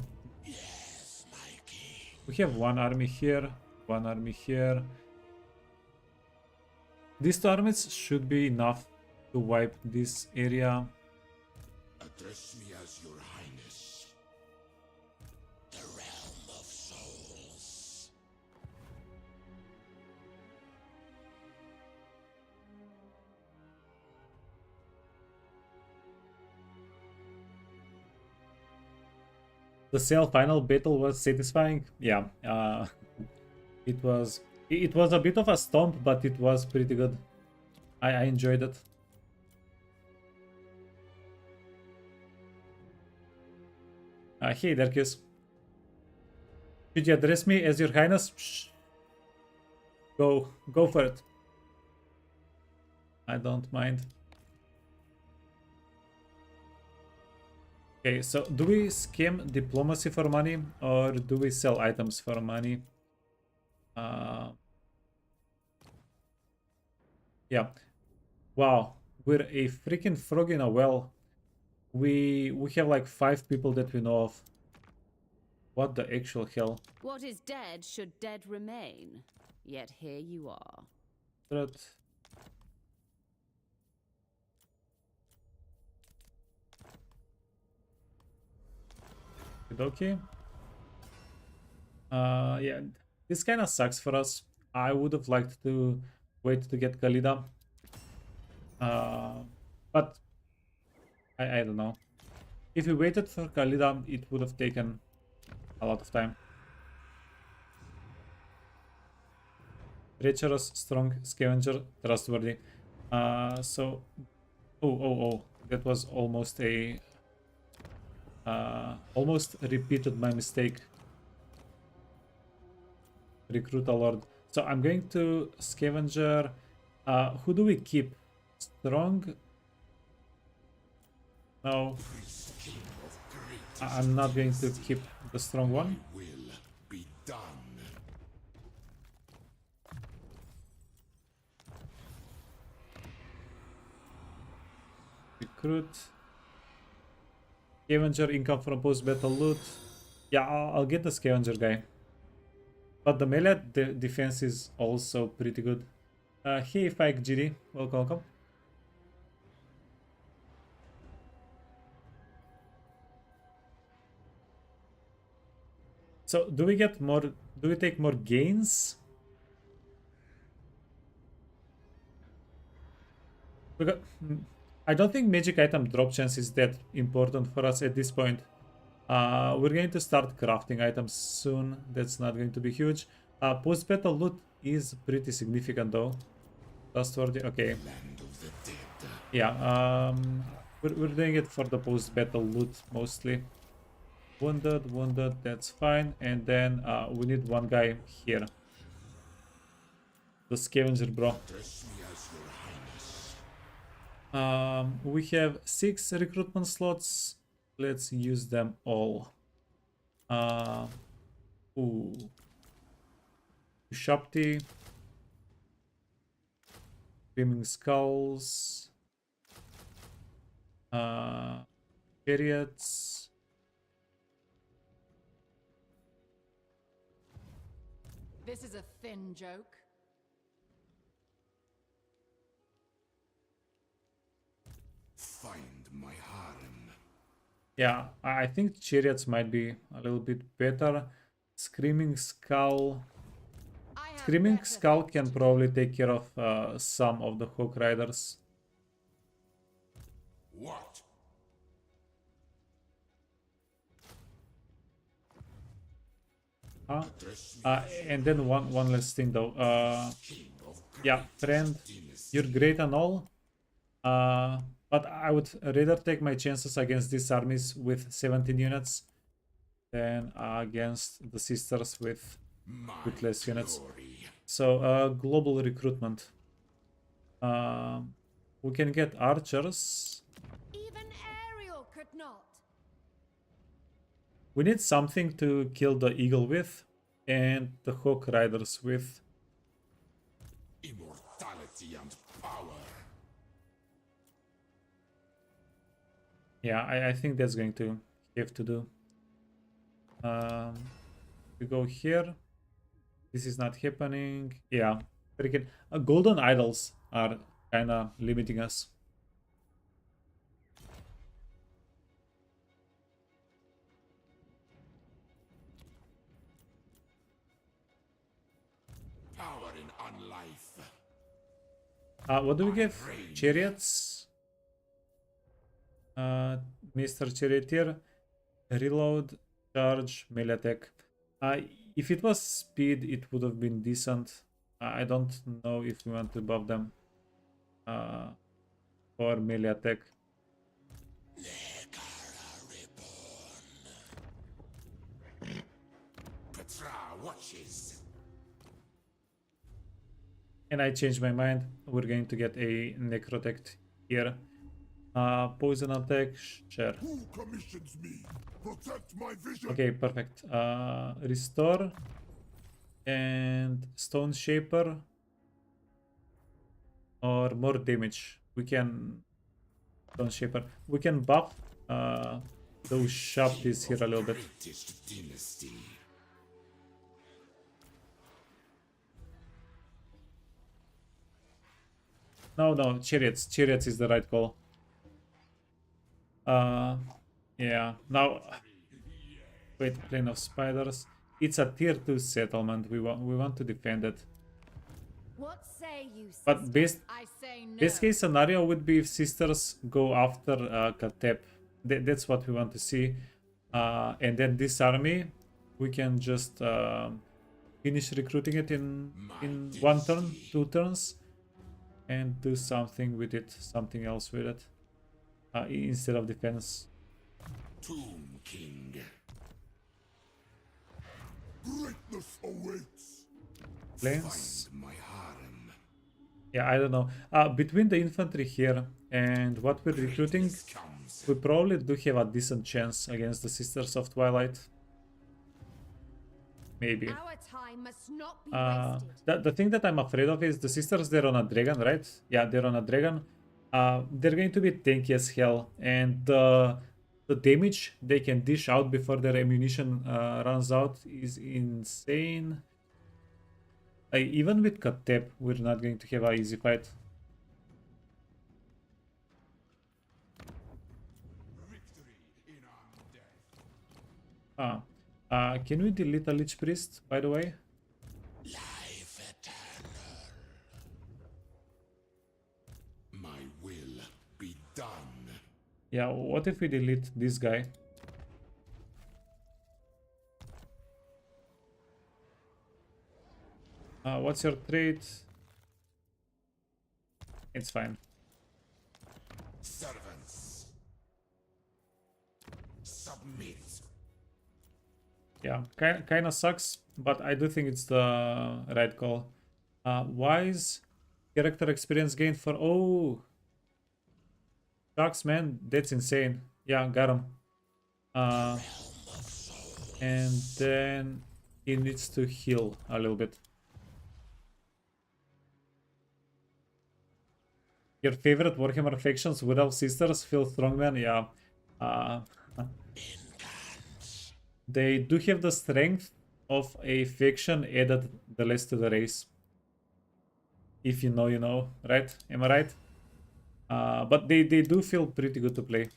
We have one army here, one army here. These 2 armies should be enough to wipe this area. Address me as your highness. The realm of souls. The Cell final battle was satisfying. Yeah, it was a bit of a stomp, but it was pretty good. I enjoyed it. Hey, Darkus. Should you address me as your highness? Shh. Go for it. I don't mind. Okay, so do we scam diplomacy for money or do we sell items for money? Yeah. Wow, we're a freaking frog in a well. We have like 5 people that we know of. What the actual hell? What is dead should dead remain. Yet here you are. That... Okay. Yeah, this kind of sucks for us. I would have liked to wait to get Khalida. But I don't know. If we waited for Khalida, it would have taken a lot of time. Treacherous, strong, scavenger, trustworthy. So, oh, that was almost a... almost repeated my mistake. Recruit a lord. So I'm going to scavenger. Who do we keep? Strong? No. I'm not going to keep the strong one. Will be done. Recruit. Scavenger, income from post-battle loot. Yeah, I'll get the scavenger guy. But the melee defense is also pretty good. Hey, Fike GD. Welcome. So, do we get more... Do we take more gains? Because I don't think magic item drop chance is that important for us at this point. We're going to start crafting items soon. That's not going to be huge. Post-battle loot is pretty significant though. Trustworthy. Okay. Yeah. We're doing it for the post-battle loot mostly. Wounded. That's fine. And then we need one guy here. The scavenger, bro. We have 6 recruitment slots. Let's use them all. Shopti. Beaming skulls. Chariots. This is a thin joke. Find my harem. Yeah, I think chariots might be a little bit better. Screaming skull. Screaming skull can probably take care of some of the Hawk Riders. What? And then one last thing though. Yeah, friend, you're great and all. But I would rather take my chances against these armies with 17 units than against the sisters with less units. So global recruitment. We can get archers. Even Ariel could not. We need something to kill the eagle with. and the Hawk Riders with. Immortality and power. Yeah, I think that's going to have to do. We go here. This is not happening. Yeah, freaking golden idols are kind of limiting us. Power in unlife. What do we give? Chariots. Mr. Charioteer. Reload, charge, melee attack. If it was speed, it would have been decent. I don't know if we want to buff them for melee attack. Petra watches. And I changed my mind. We're going to get a necrotect here. Poison attack, sure. Who commissions me? Protect my vision. Okay, perfect. Restore and Stone Shaper or more damage. We can Stone Shaper. We can buff those shafties here a little bit. Greatest dynasty. No, chariots. Chariots is the right call. Yeah. Now, wait. Plane of Spiders. It's a tier 2 settlement. We want to defend it. What say you, But sisters? I say no. best case scenario would be if sisters go after Khatep. That's what we want to see. And then this army, we can just finish recruiting it in 1 turn, 2 turns, and do something with it, something else with it, instead of defense. Tomb King. Greatness awaits. Planes. Find my harem. Yeah, I don't know. Between the infantry here and what we're recruiting, Comes. we probably do have a decent chance against the Sisters of Twilight. Maybe. Our time must not be wasted. The thing that I'm afraid of is the Sisters, they're on a dragon, right? Yeah, they're on a dragon. They're going to be tanky as hell, and the damage they can dish out before their ammunition runs out is insane. Even with Khatep, we're not going to have an easy fight. Victory in our death. Can we delete a Lich Priest, by the way? Life eternal. My will be done. Yeah, what if we delete this guy? What's your trait? It's fine. Servants. Submit. Yeah, kind of sucks, but I do think it's the right call. Wise character experience gain for Sharks, man, that's insane. Yeah, got him. And then he needs to heal a little bit. Your favorite Warhammer factions? Wood Elf Sisters, Phil Strongman? Yeah. They do have the strength of a faction added the less to the race. If you know, you know, right? Am I right? But they do feel pretty good to play.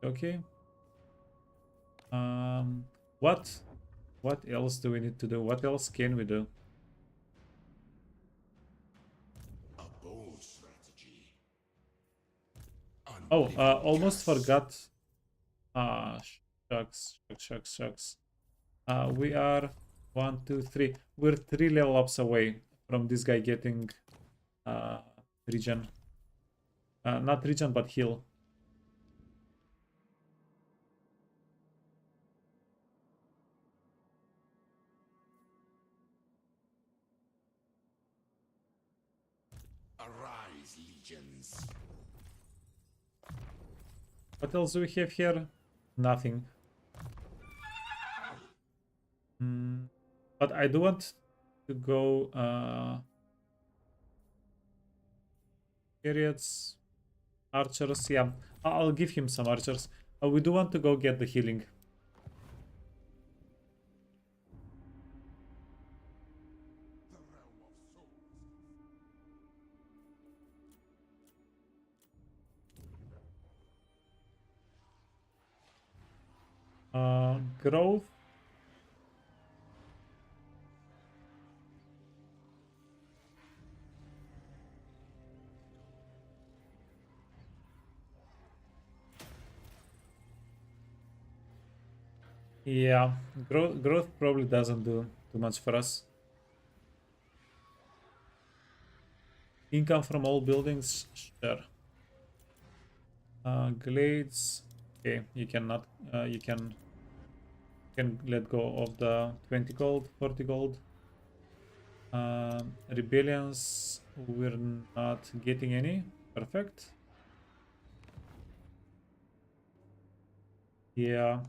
Okay. What else do we need to do? What else can we do? A bold strategy. Oh, almost forgot. Shucks. We are 1, 2, 3. We're 3 level ups away from this guy getting regen. Not regen, but heal. Arise, legions. What else do we have here? Nothing. But I do want to go periods, archers. Yeah, I'll give him some archers. We do want to go get the healing. Growth. Yeah, growth probably doesn't do too much for us. Income from all buildings, sure. Glades, okay, you cannot, you can let go of the 20 gold, 40 gold. Rebellions, we're not getting any. Perfect. Yeah,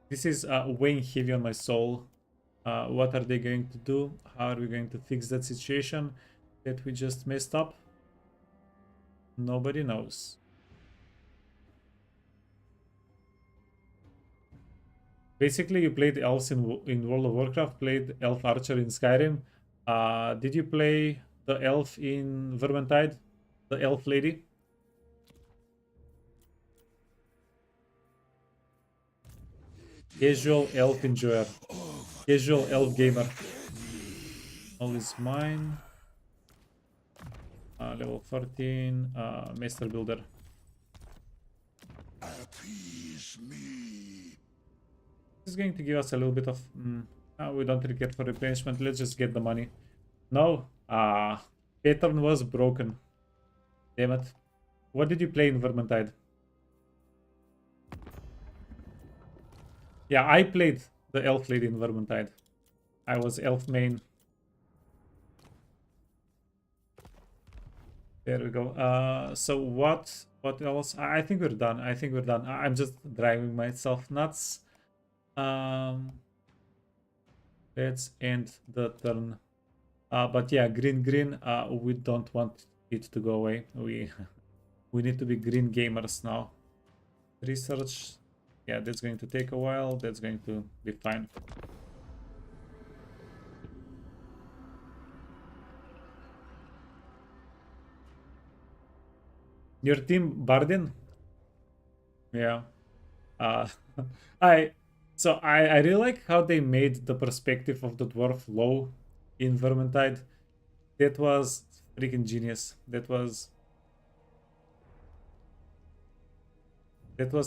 this is weighing heavy on my soul. What are they going to do? How are we going to fix that situation that we just messed up? Nobody knows. Basically, you played elves in World of Warcraft, played elf archer in Skyrim. Did you play the elf in Vermintide? The elf lady? Casual elf enjoyer. Casual elf gamer. All is mine. Level 14. Master builder. Appease me. This is going to give us a little bit of... we don't really care for replenishment. Let's just get the money. No. Pattern was broken. Damn it. What did you play in Vermintide? Yeah, I played the elf lady in Vermintide. I was elf main. There we go. So what else? I think we're done. I think we're done. I'm just driving myself nuts. Let's end the turn. But yeah, green. We don't want it to go away. We need to be green gamers now. Research. Yeah, that's going to take a while. That's going to be fine. Your team Bardin? Yeah. I really like how they made the perspective of the dwarf low in Vermintide. That was freaking genius. That was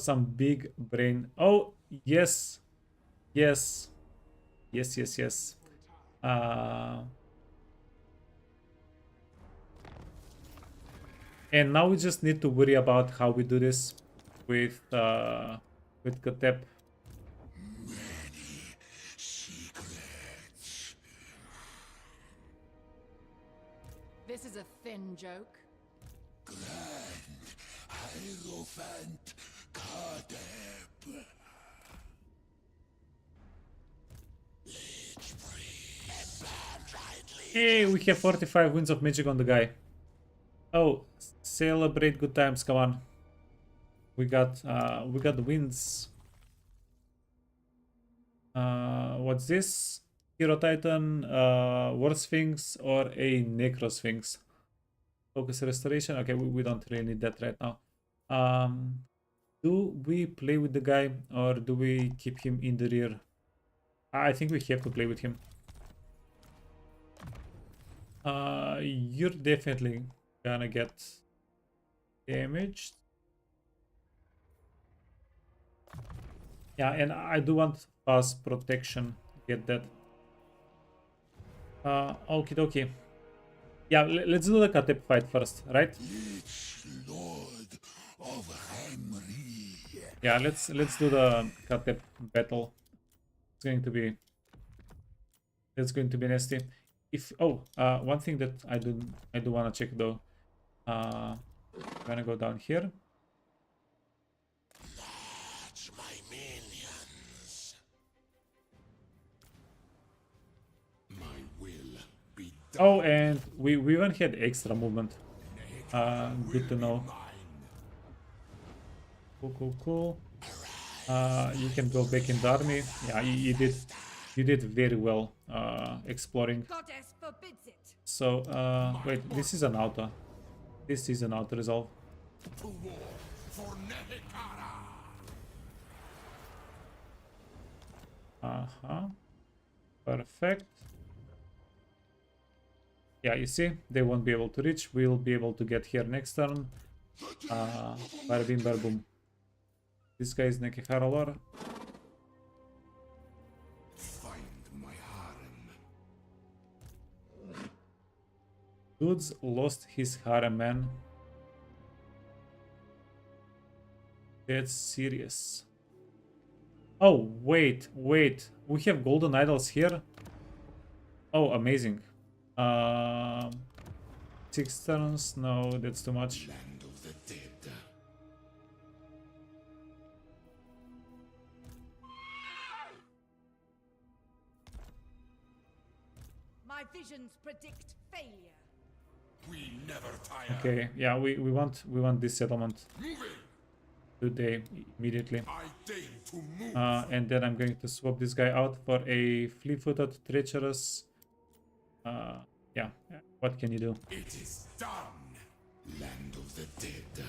some big brain. Oh, yes. Yes. And now we just need to worry about how we do this with Khatep. Many secrets. This is a thin joke. Grand Hierophant Khatep. Hey, we have 45 winds of magic on the guy. Oh, celebrate good times, come on. We got wins. What's this? Hero Titan, War Sphinx, or a Necro Sphinx? Focus restoration. Okay, we don't really need that right now. Do we play with the guy or do we keep him in the rear? I think we have to play with him. You're definitely gonna get damaged. Yeah, and I do want fast protection. Get that. Okie dokie. Yeah, let's do the Khatep fight first, right? Lord of Hamri. Yeah, let's do the Khatep battle. It's going to be nasty. If one thing that I do want to check though. I'm gonna go down here. Oh, and we even had extra movement. Good to know. Cool. You can go back in the army. Yeah, you did very well exploring. Goddess forbids it. So wait, this is an auto. This is an auto resolve. To war for Nehekara. Perfect. Yeah, you see, they won't be able to reach. We'll be able to get here next turn. Bada bim, bada boom. This guy is Nekihara lore. Find my harem. Dude's lost his harem, man. That's serious. Oh, wait. We have golden idols here. Oh, amazing. 6 turns? No, that's too much. Land of the dead. My visions predict failure. We never tire. Okay, yeah, we want this settlement Moving. today immediately. I deign to move. And then I'm going to swap this guy out for a fleet-footed, treacherous. Yeah, what can you do? It is done. Land of the dead.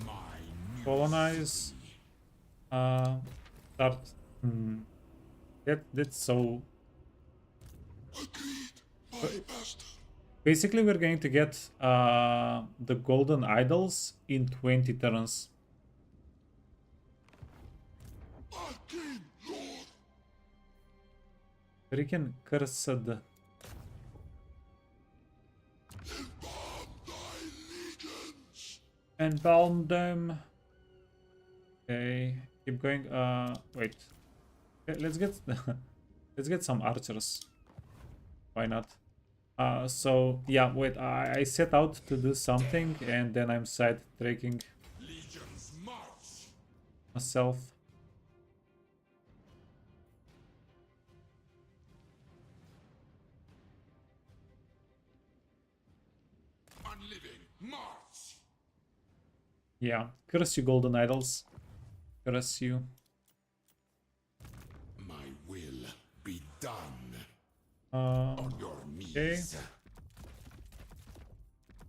My new Colonize. Start. That's so. Basically, we're going to get the golden idols in 20 turns. Freaking cursed. Embalm them. Okay, keep going. Wait. Let's get let's get some archers. Why not? So yeah, wait. I set out to do something, and then I'm side-tracking legions march. myself. Unliving march. Yeah, curse you, golden idols. Curse you. My will be done. Um, On your knees.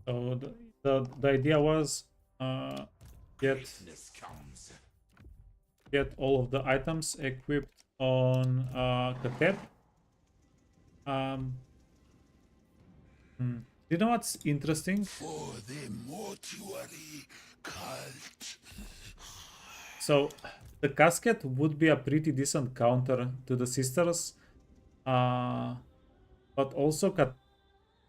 okay. So the idea was Greatness comes. get all of the items equipped on Khatep. You know what's interesting? For the mortuary cult. So the casket would be a pretty decent counter to the sisters, but also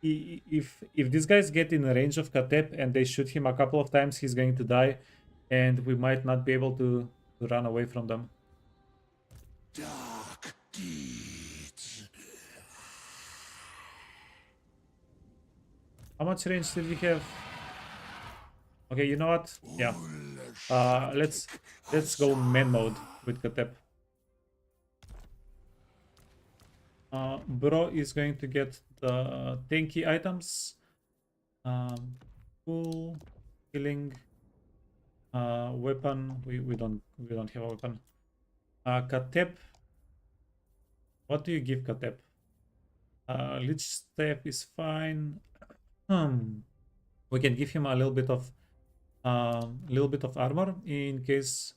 if these guys get in range of Khatep and they shoot him a couple of times, he's going to die, and we might not be able to run away from them. Dark deeds. How much range did we have? Okay, you know what? Yeah. Let's go man mode with Khatep. Bro is going to get the tanky items. Cool, healing, weapon. We don't have a weapon. Khatep. What do you give Khatep? Lich step is fine. We can give him a little bit of armor in case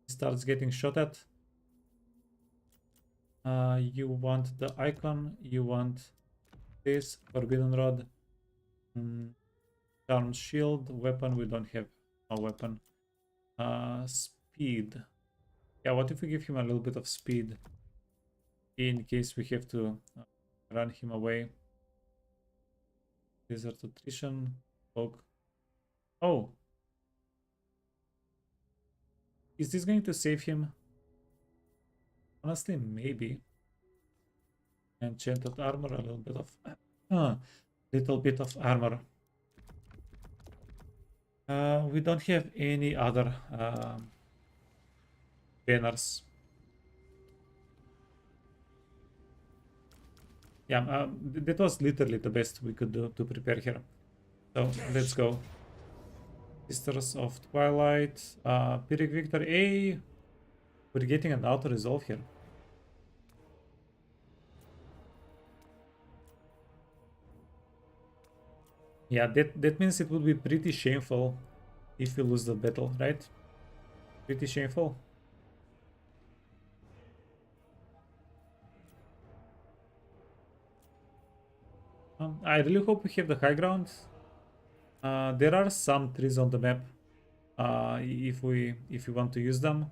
he starts getting shot at. You want the icon, you want this forbidden rod, charmed shield, weapon. We don't have a weapon. Speed. Yeah, what if we give him a little bit of speed in case we have to run him away? Desert attrition, fog. Oh, is this going to save him? Honestly, maybe. Enchanted armor, a little bit of armor. We don't have any other banners. Yeah, that was literally the best we could do to prepare here. So let's go. Sisters of Twilight, Pyrrhic Victor A. We're getting an auto resolve here. Yeah, that means it would be pretty shameful if we lose the battle, right? Pretty shameful. I really hope we have the high ground. There are some trees on the map. If we want to use them,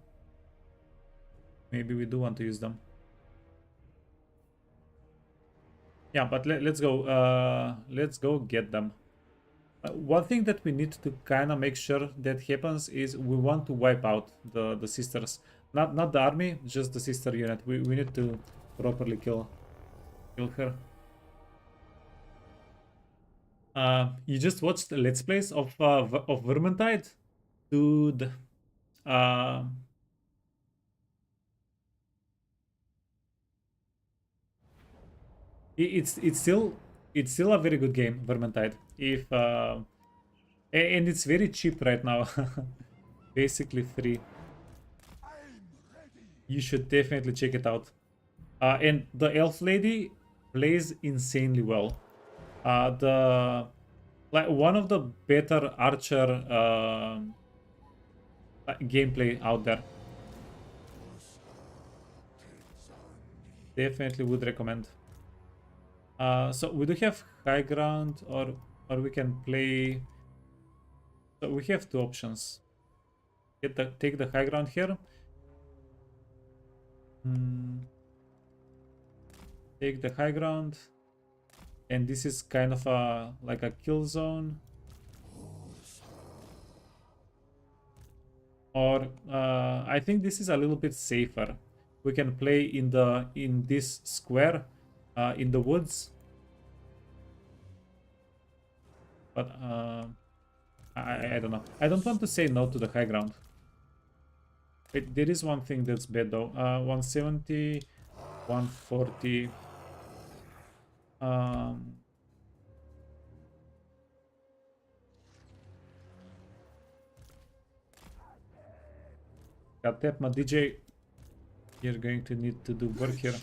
maybe we do want to use them. Yeah, but let's go. Let's go get them. One thing that we need to kind of make sure that happens is we want to wipe out the sisters, not the army, just the sister unit. We need to properly kill her. You just watched the Let's Plays of Vermintide, dude. It's still a very good game, Vermintide. If and it's very cheap right now, basically free. You should definitely check it out. And the elf lady plays insanely well. The like one of the better archer gameplay out there. Definitely would recommend. So we do have high ground, or we can play. So we have two options. Take the high ground here. Take the high ground, and this is kind of a like a kill zone. Or I think this is a little bit safer. We can play in this square in the woods. But I don't know. I don't want to say no to the high ground. Wait, there is one thing that's bad though. 170, 140. Khatep, my DJ, you're going to need to do work here.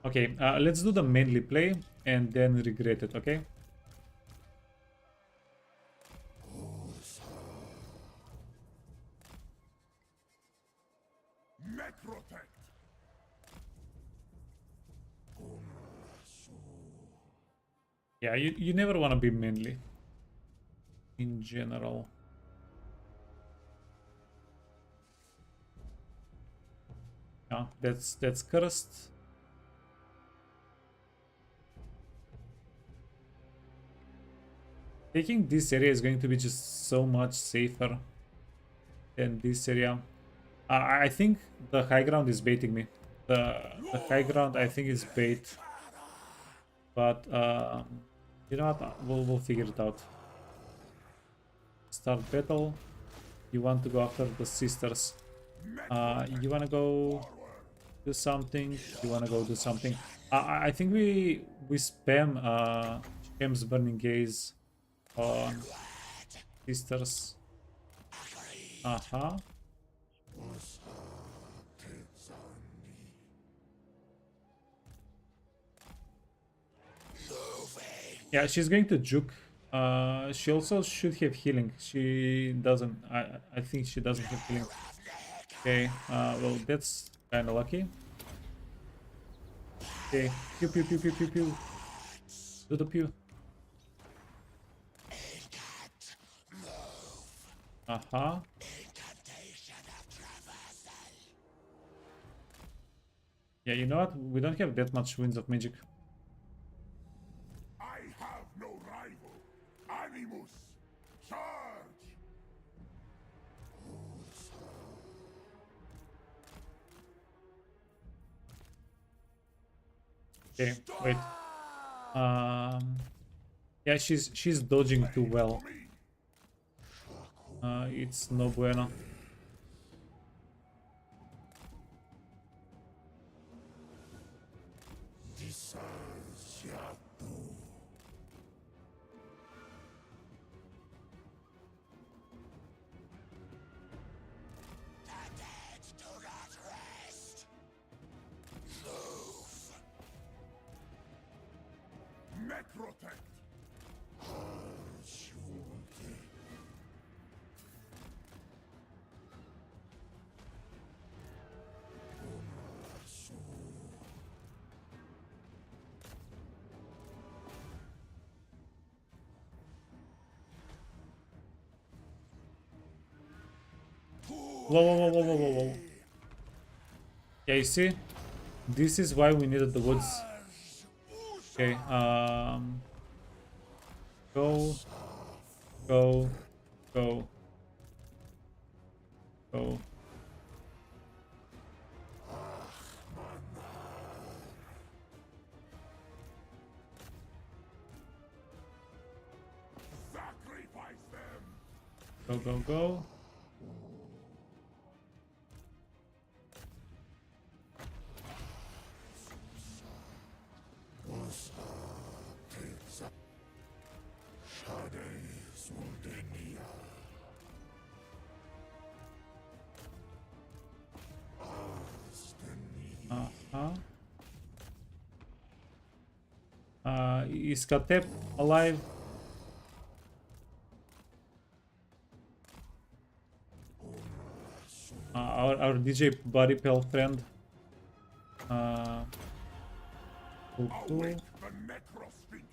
Okay, let's do the mainly play and then regret it, okay? Yeah, you never want to be mainly in general. Yeah, that's cursed. Taking this area is going to be just so much safer than this area. I think the high ground is baiting me. The high ground I think is bait. But you know what? We'll figure it out. Start battle. You want to go after the sisters. You wanna go do something. You wanna go do something. I think we spam Shem's Burning Gaze on sisters. Yeah, she's going to juke. She also should have healing. She doesn't. I think she doesn't have healing. Okay. Well, that's kind of lucky. Okay. Pew pew pew pew pew pew. Do the pew. Yeah, you know what? We don't have that much Winds of Magic. I have no rival. Animus, charge! Okay, wait. Yeah, she's dodging too well. It's no bueno. protect. Whoa, whoa, whoa, whoa, whoa, whoa, whoa. Yeah, you see? This is why we needed the woods. Okay, go, go, go, go. Sacrifice them. Go, go, go. Is Khatep alive? Our DJ Buddy Pal friend. Cool, cool. Await the necrosphinx.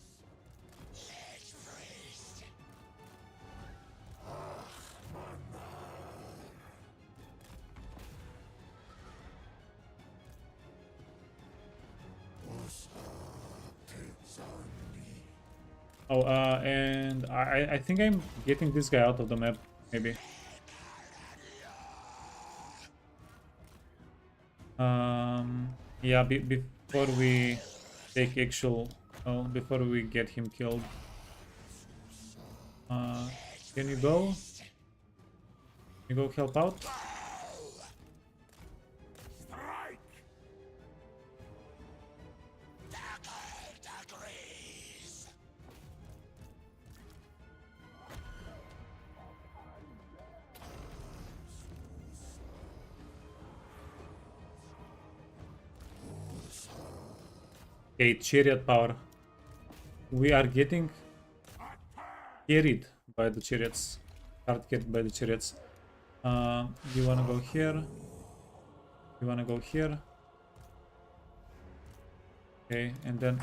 Oh, and I think I'm getting this guy out of the map, maybe. Yeah, before we take actual, before we get him killed. Can you go? Can you go help out? Strike. Okay, chariot power. We are getting carried by the chariots. Hard carried by the chariots. You wanna go here? You wanna go here? Okay, and then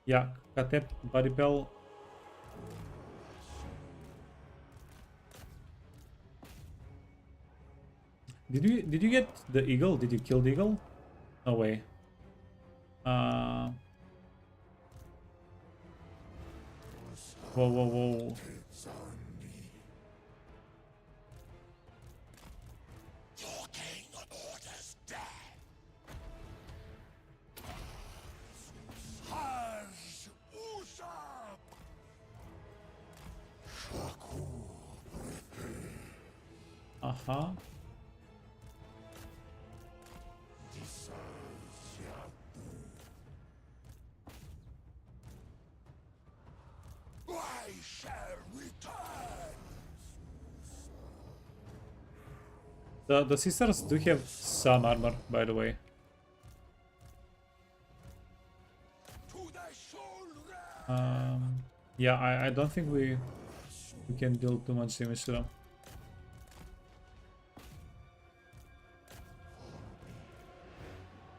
yeah, Khatep, Body Bell. Did you get the eagle? Did you kill the eagle? No way. Whoa, whoa, whoa. Uh-huh. I shall return. The sisters do have some armor, by the way. To the soul. Yeah, I don't think we can deal too much damage to them.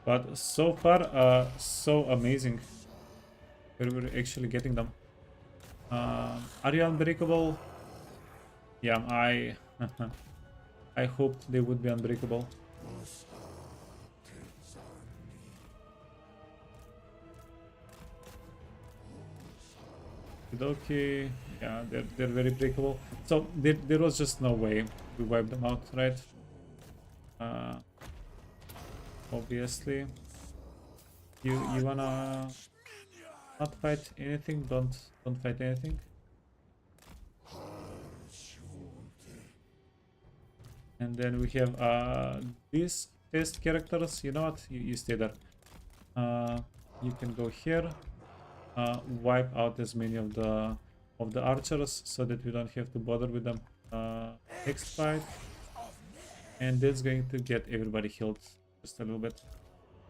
But so far, so amazing. We're actually getting them. Are you unbreakable? Yeah, I hoped they would be unbreakable. Okay, yeah, they're very breakable. So there was just no way we wiped them out, right? Obviously. You wanna not fight anything? Don't fight anything. And then we have these test characters. You know what? You stay there. You can go here. Wipe out as many of the archers so that we don't have to bother with them next fight. And that's going to get everybody healed just a little bit.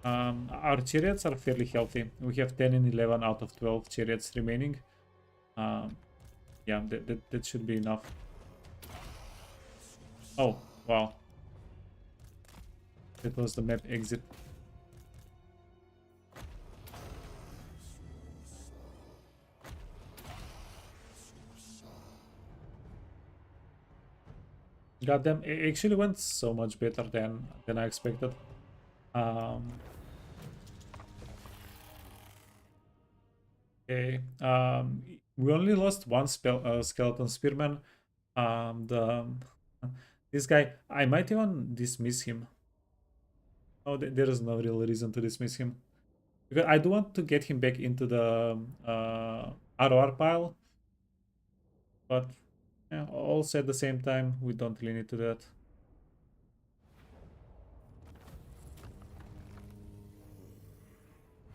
Our chariots are fairly healthy. We have 10 and 11 out of 12 chariots remaining. Yeah, that should be enough. Oh, wow. That was the map exit. Goddamn, it actually went so much better than I expected. Okay. We only lost one skeleton spearman. This guy, I might even dismiss him. Oh, there is no real reason to dismiss him. Because I do want to get him back into the ROR pile. But yeah, also at the same time, we don't really need to do that.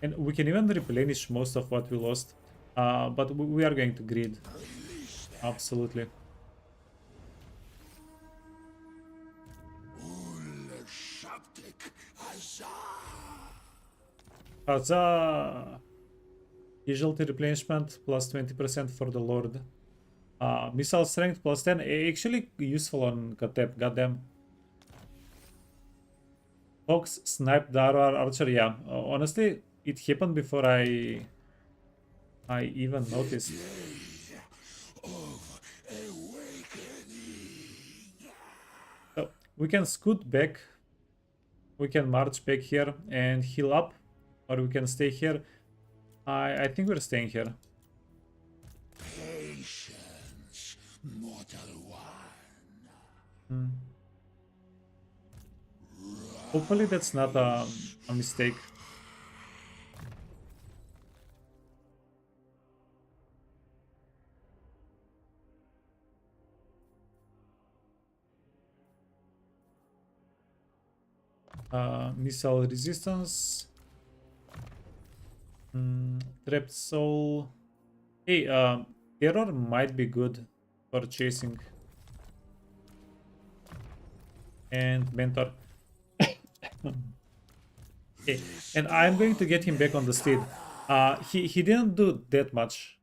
And we can even replenish most of what we lost. But we are going to grid. Absolutely. Huzzah! Casualty replenishment plus 20% for the Lord. Missile strength plus 10. Actually useful on Khatep, goddamn. Fox sniped the RR archer. Yeah, honestly, it happened before I even noticed. So we can scoot back. We can march back here and heal up, or we can stay here. I think we're staying here. Patience, mortal one. Hopefully that's not a mistake. Missile resistance. Trapped soul. Hey, terror might be good for chasing. And mentor. Okay, and I'm going to get him back on the steed. He didn't do that much.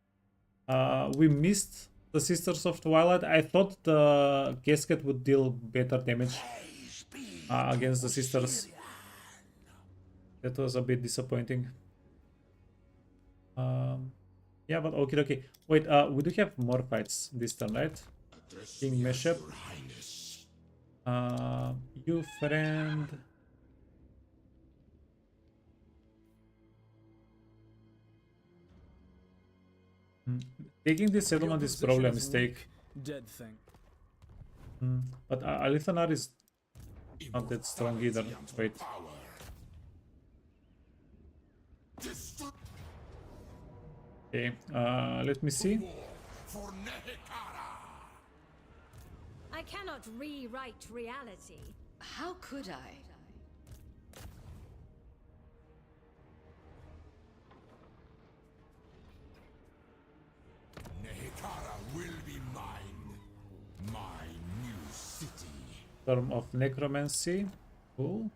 We missed the Sisters of Twilight. I thought the casket would deal better damage against the sisters. That was a bit disappointing. Yeah, but okay. Wait, we do have more fights this turn, right? King Meshup. You friend. Taking this settlement is probably a mistake. Dead thing. But Alithanar is not that strong either. Wait. Okay, let me see. I cannot rewrite reality. How could I? Nehekara will be mine. My new city. Storm of Necromancy. Cool.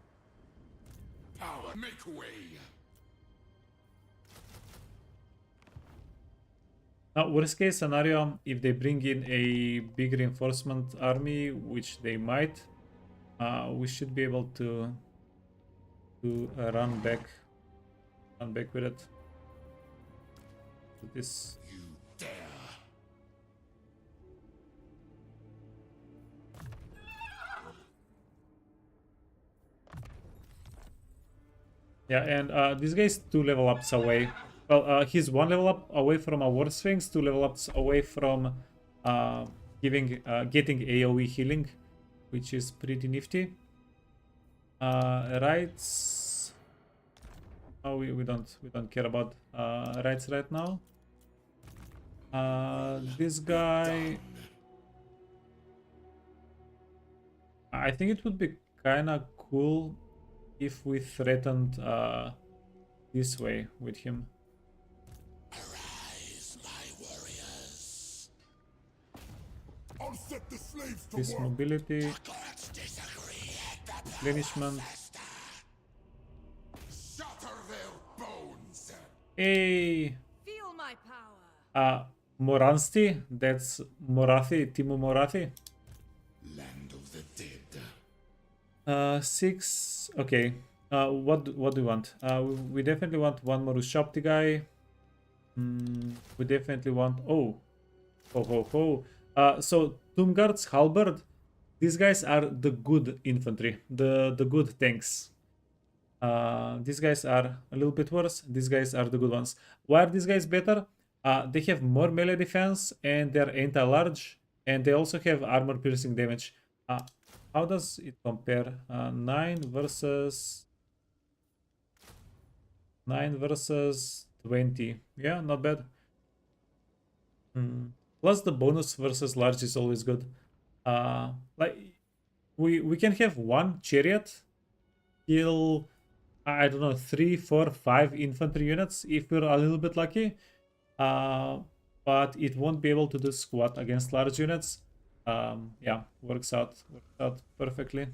Power, make way. Now, worst case scenario, if they bring in a big reinforcement army, which they might, we should be able to run back with it. So this. You dare. Yeah, and this guy's 2 level ups away. Well, he's 1 level up away from a War Sphinx, 2 level ups away from getting AoE healing, which is pretty nifty. Rights. Oh, we don't care about rights right now. This guy. I think it would be kind of cool if we threatened this way with him. Arise, my warriors. I'll set the slaves to This work. mobility, Gods disagree at the replenishment. Hey, Feel my power. Moransti, that's Morathi, Timo Morathi. Land of the dead. 6. Okay. What do we want? We definitely want one more Ushapti guy. We definitely want. Oh, ho ho ho. So Tombguard's halberd. These guys are the good infantry, the good tanks. These guys are a little bit worse. These guys are the good ones. Why are these guys better? They have more melee defense and they're anti-large, and they also have armor piercing damage. Uh, how does it compare? 9 versus 20. Yeah, not bad. Plus the bonus versus large is always good. Like we can have one chariot kill, I don't know, 3, 4, 5 infantry units if we're a little bit lucky. But it won't be able to do squat against large units. Yeah, works out perfectly.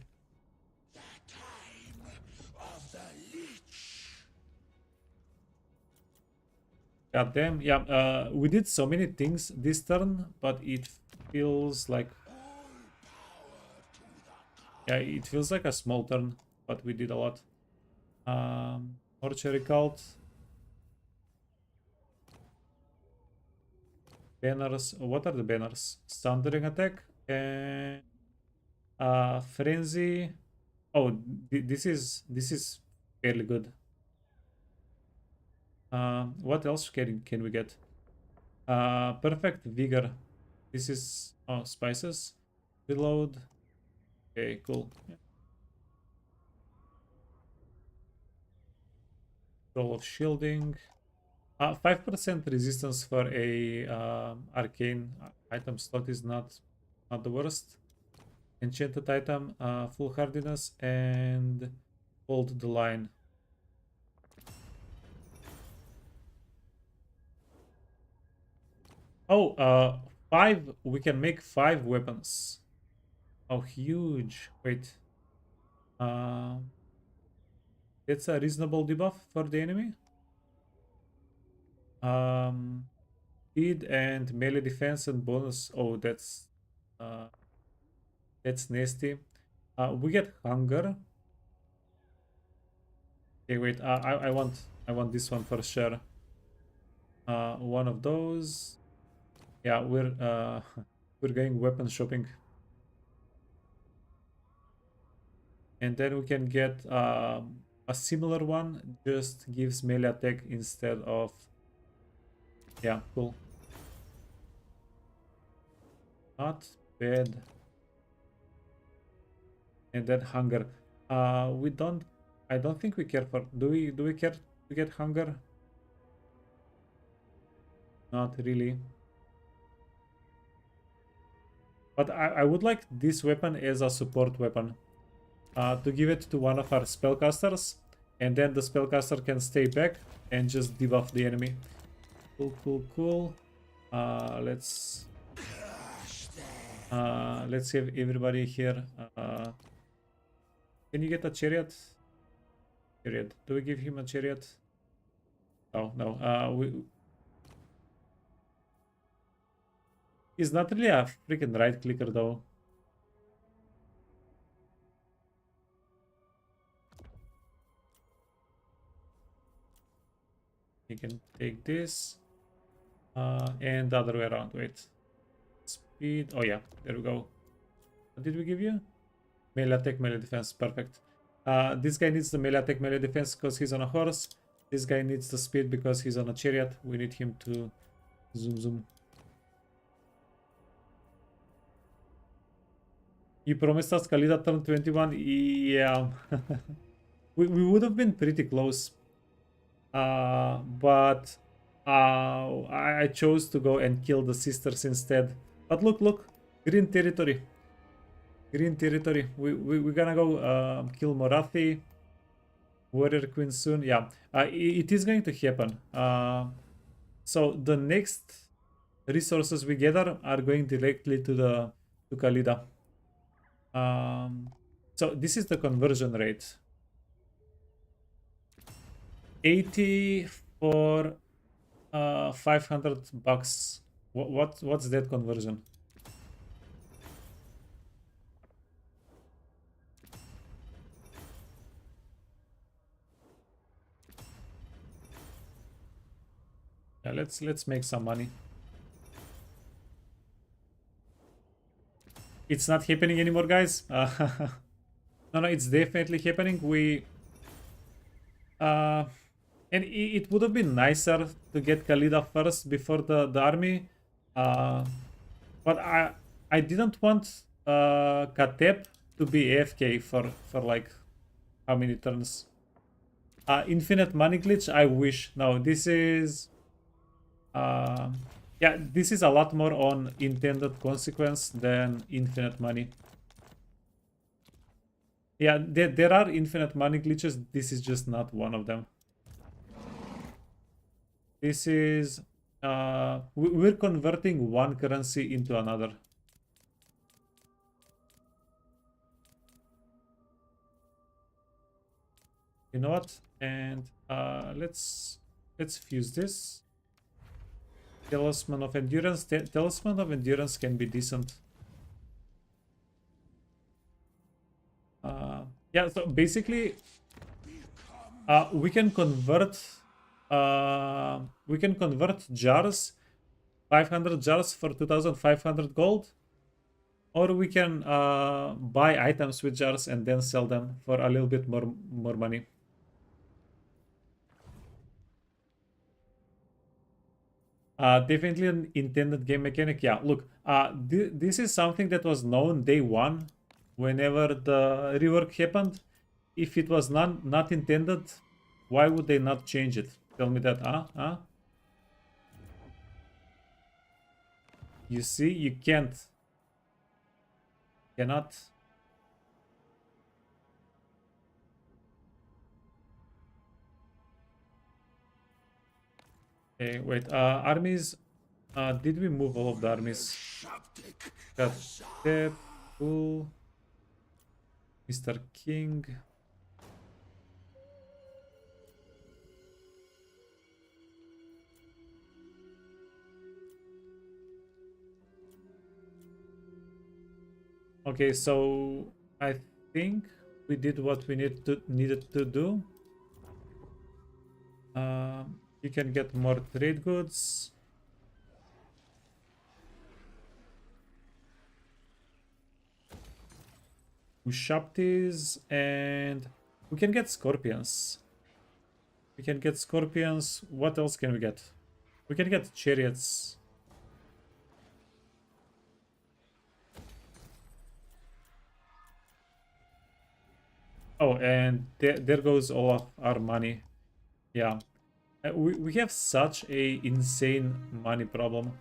God damn, yeah, we did so many things this turn, but it feels like, yeah, it feels like a small turn, but we did a lot. Mortuary cult. Banners. What are the banners? Sundering attack and frenzy. Oh, this is fairly good. What else can we get? Perfect vigor. This is spices. Reload. Okay, cool. Yeah. Roll of shielding. 5% resistance for a arcane item slot is not the worst. Enchanted item, full hardiness, and hold the line. Oh, 5. We can make 5 weapons. Oh, huge. Wait. It's a reasonable debuff for the enemy. Speed and melee defense and bonus. Oh, that's nasty. We get hunger. Okay, wait. I want this one for sure. One of those. Yeah, we're going weapon shopping. And then we can get a similar one, just gives melee attack instead of. Yeah, cool. Not bad. And then hunger. We don't. I don't think we care for. Do we care to get hunger? Not really. But I would like this weapon as a support weapon. To give it to one of our spellcasters, and then the spellcaster can stay back and just debuff the enemy. Cool, cool, cool. Let's have everybody here. Can you get a chariot? Chariot. Do we give him a chariot? Oh no. He's not really a freaking right clicker though. You can take this. And the other way around. Wait. Speed. Oh yeah, there we go. What did we give you? Melee attack, melee defense. Perfect. This guy needs the melee attack, melee defense because he's on a horse. This guy needs the speed because he's on a chariot. We need him to zoom. You promised us Khalida turn 21. Yeah. we would have been pretty close. But I chose to go and kill the sisters instead. But look, green territory. Green territory. We're gonna go kill Morathi. Warrior Queen soon. Yeah, it is going to happen. So the next resources we gather are going directly to Khalida. So this is the conversion rate. 80 for 500 bucks. What's that conversion? Yeah, let's make some money. It's not happening anymore, guys. No, it's definitely happening. Uh, and it would have been nicer to get Khalida first before the army. But I didn't want Khatep to be AFK for like how many turns? Infinite money glitch. I wish. No, this is yeah, this is a lot more on intended consequence than infinite money. Yeah, there are infinite money glitches. This is just not one of them. This is we're converting one currency into another. You know what? And let's fuse this. Talisman of Endurance. Talisman of Endurance can be decent. Yeah, so basically we can convert jars, 500 jars for 2500 gold, or we can buy items with jars and then sell them for a little bit more money. Definitely an intended game mechanic. Yeah, look, this is something that was known day one whenever the rework happened. If it was not intended, why would they not change it? Tell me that, huh? You see, you cannot. Okay, wait, armies, did we move all of the armies? Khatep, cool. Mr. King. Okay, so I think we did what we needed to do. You can get more trade goods. We shop these and we can get scorpions. We can get scorpions. What else can we get? We can get chariots. Oh, and there goes all of our money. Yeah. We have such a insane money problem.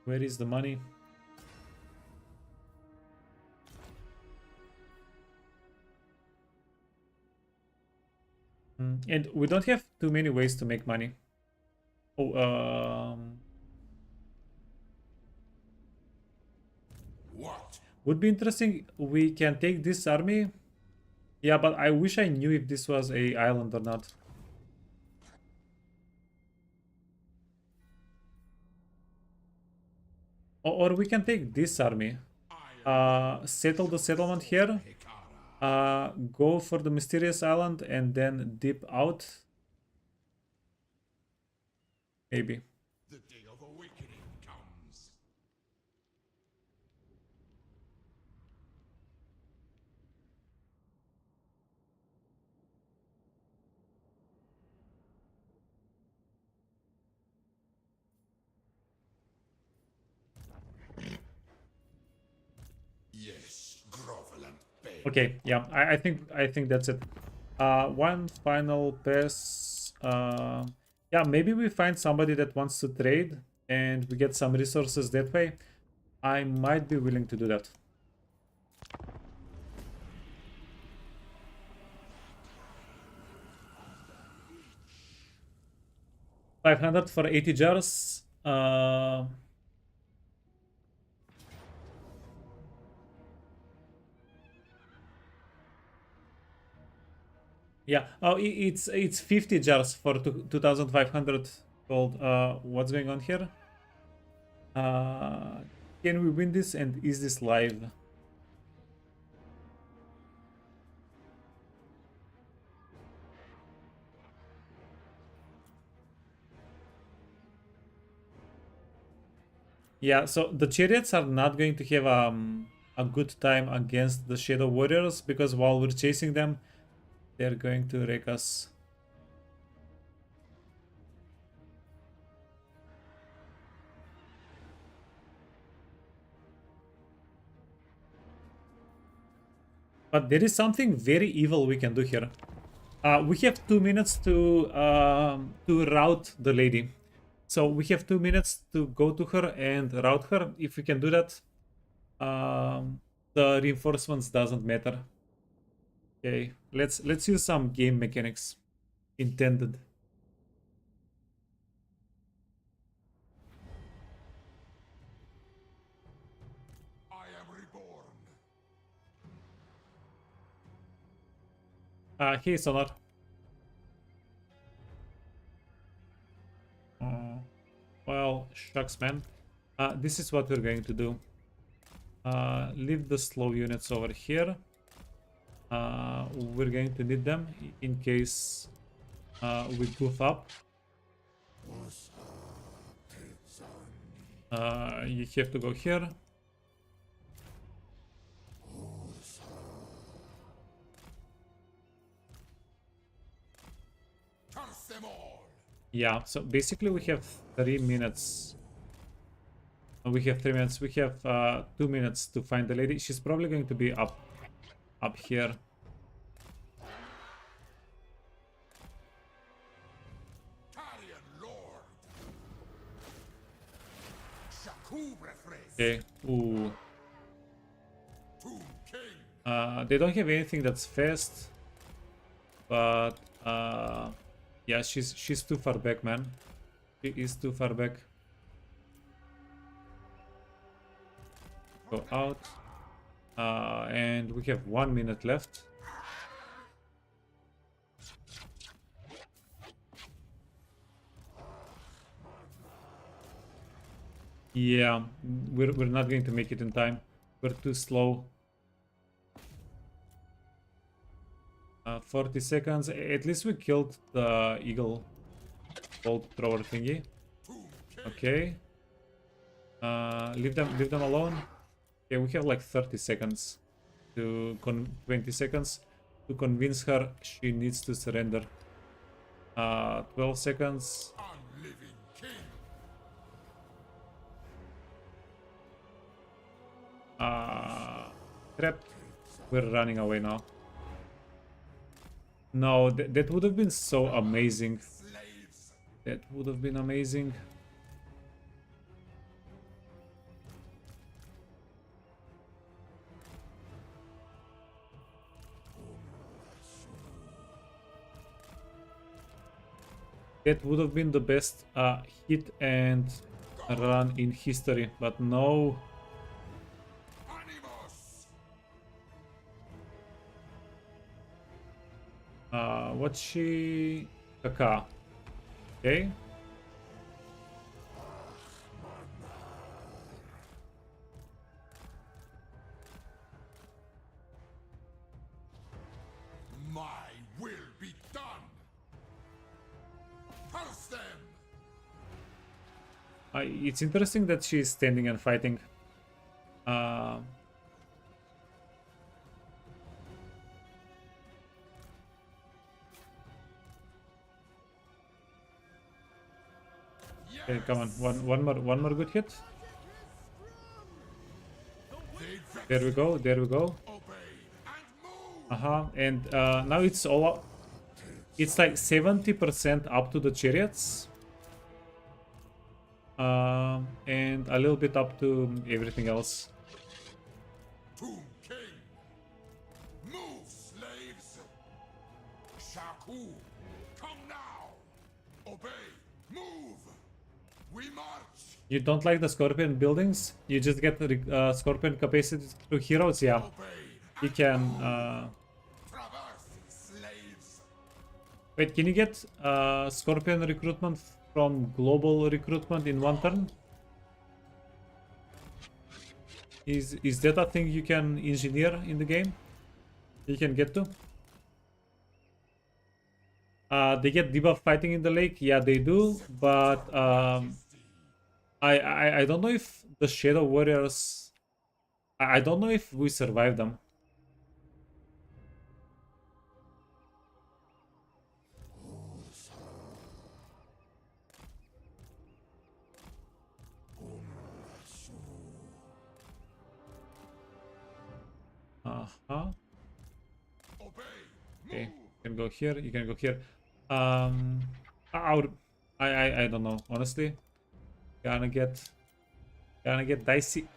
Where is the money? And we don't have too many ways to make money. Oh, What? would be interesting. We can take this army. Yeah, but I wish I knew if this was a island or not. Or we can take this army. Settle the settlement here. Go for the mysterious island and then dip out. Maybe. The day of awakening comes. Yes, grovel and beg. Okay, yeah, I think that's it. One final pass. Yeah, maybe we find somebody that wants to trade and we get some resources that way. I might be willing to do that. $500 for 80 jars. Yeah. Oh, it's 50 jars for 2,500 gold. What's going on here? Uh, can we win this? And is this live? Yeah. So the chariots are not going to have a good time against the Shadow Warriors because while we're chasing them, they're going to wreck us. But there is something very evil we can do here. We have 2 minutes to route the lady. So we have 2 minutes to go to her and route her. If we can do that, the reinforcements doesn't matter. Okay, let's use some game mechanics intended. I am reborn. Hey Sonar. Well, shucks, man. This is what we're going to do. Leave the slow units over here. We're going to need them in case we goof up. You have to go here. Curse them all. Yeah, so basically we have 3 minutes. We have 3 minutes. We have 2 minutes to find the lady. She's probably going to be up here. Carrion Lord. Shakubre phrase. Okay. Ooh. Tomb King. They don't have anything that's fast, but yeah, she's too far back, man. She is too far back. Go out, and we have 1 minute left. Yeah, we're not going to make it in time. We're too slow. 40 seconds. At least we killed the eagle bolt thrower thingy. Okay. Leave them alone. Okay, we have like 30 seconds to 20 seconds to convince her she needs to surrender. 12 seconds. Unliving King. Crap. We're running away now. No, that would have been so amazing. Slaves. That would have been amazing. That would have been the best hit and run in history, but no. Animus. What's she? Kaka. Okay. My will be done. Curse them. It's interesting that she's standing and fighting. Okay, come on, one more good hit. There we go, there we go. Obey and move. And now it's all. It's like 70% up to the chariots. And a little bit up to everything else. Tomb King. Move, slaves. Shaku. Come now. Obey. Move. We march. You don't like the scorpion buildings? You just get the scorpion capacity through heroes? Yeah, Obey. you can. Traverse, slaves. Wait, can you get Scorpion recruitment from global recruitment in one turn? Is that a thing you can engineer in the game? You can get to? They get debuff fighting in the lake. Yeah, they do. But I don't know if the Shadow Warriors. I don't know if we survive them. Uh-huh. Okay, you can go here. You can go here. I would. I don't know. Honestly, gonna get dicey.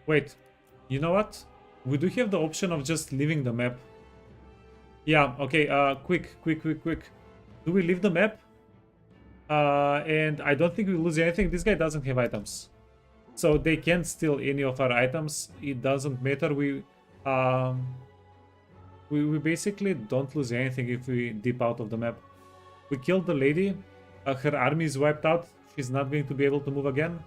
Wait, you know what? We do have the option of just leaving the map. Yeah. Okay. Quick. Do we leave the map? And I don't think we lose anything. This guy doesn't have items, so they can't steal any of our items. It doesn't matter. We basically don't lose anything if we dip out of the map. We killed the lady. Her army is wiped out. She's not going to be able to move again.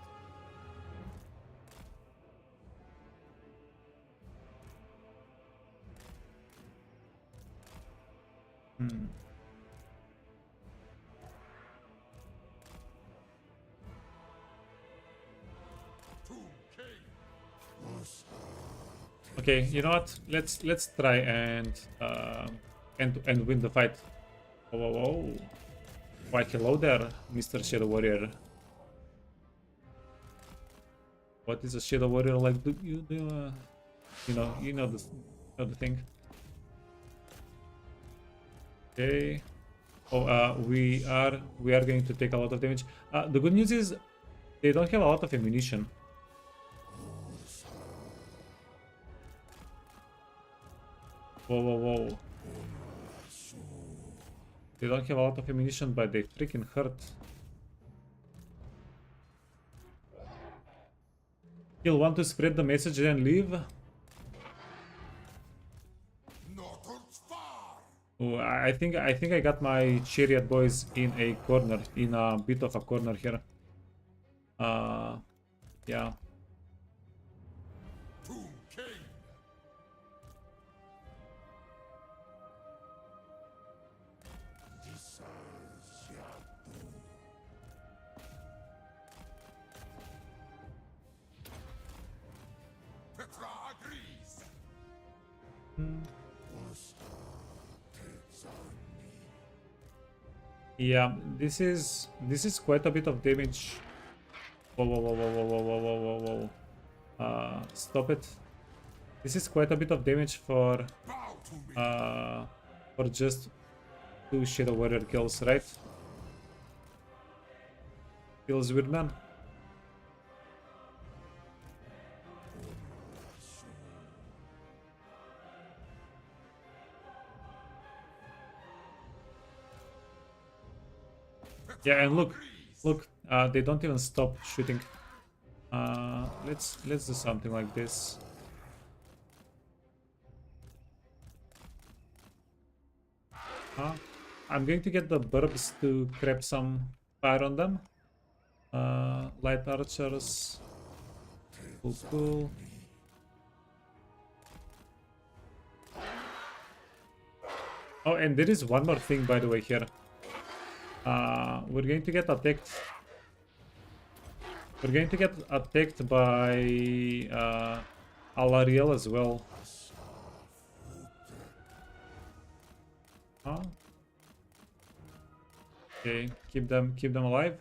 Okay, you know what? Let's try and win the fight. Whoa. Why, hello there, Mr. Shadow Warrior. What is a Shadow Warrior like? Do you do? You know the thing. Okay. Oh, we are going to take a lot of damage. The good news is they don't have a lot of ammunition. Whoa. They don't have a lot of ammunition, but they freaking hurt. He'll want to spread the message and leave. Oh, I think I got my chariot boys in a corner, in a bit of a corner here. Yeah. Yeah, this is quite a bit of damage. Whoa. Stop it. This is quite a bit of damage for just 2 Shadow Warrior kills, right? Kills Weirdman. Yeah, and look, they don't even stop shooting. Let's do something like this. I'm going to get the burbs to grab some fire on them. Light archers. Cool. Oh, and there is one more thing, by the way, here. We're going to get attacked. We're going to get attacked by Alariel as well. Huh? Okay, keep them alive.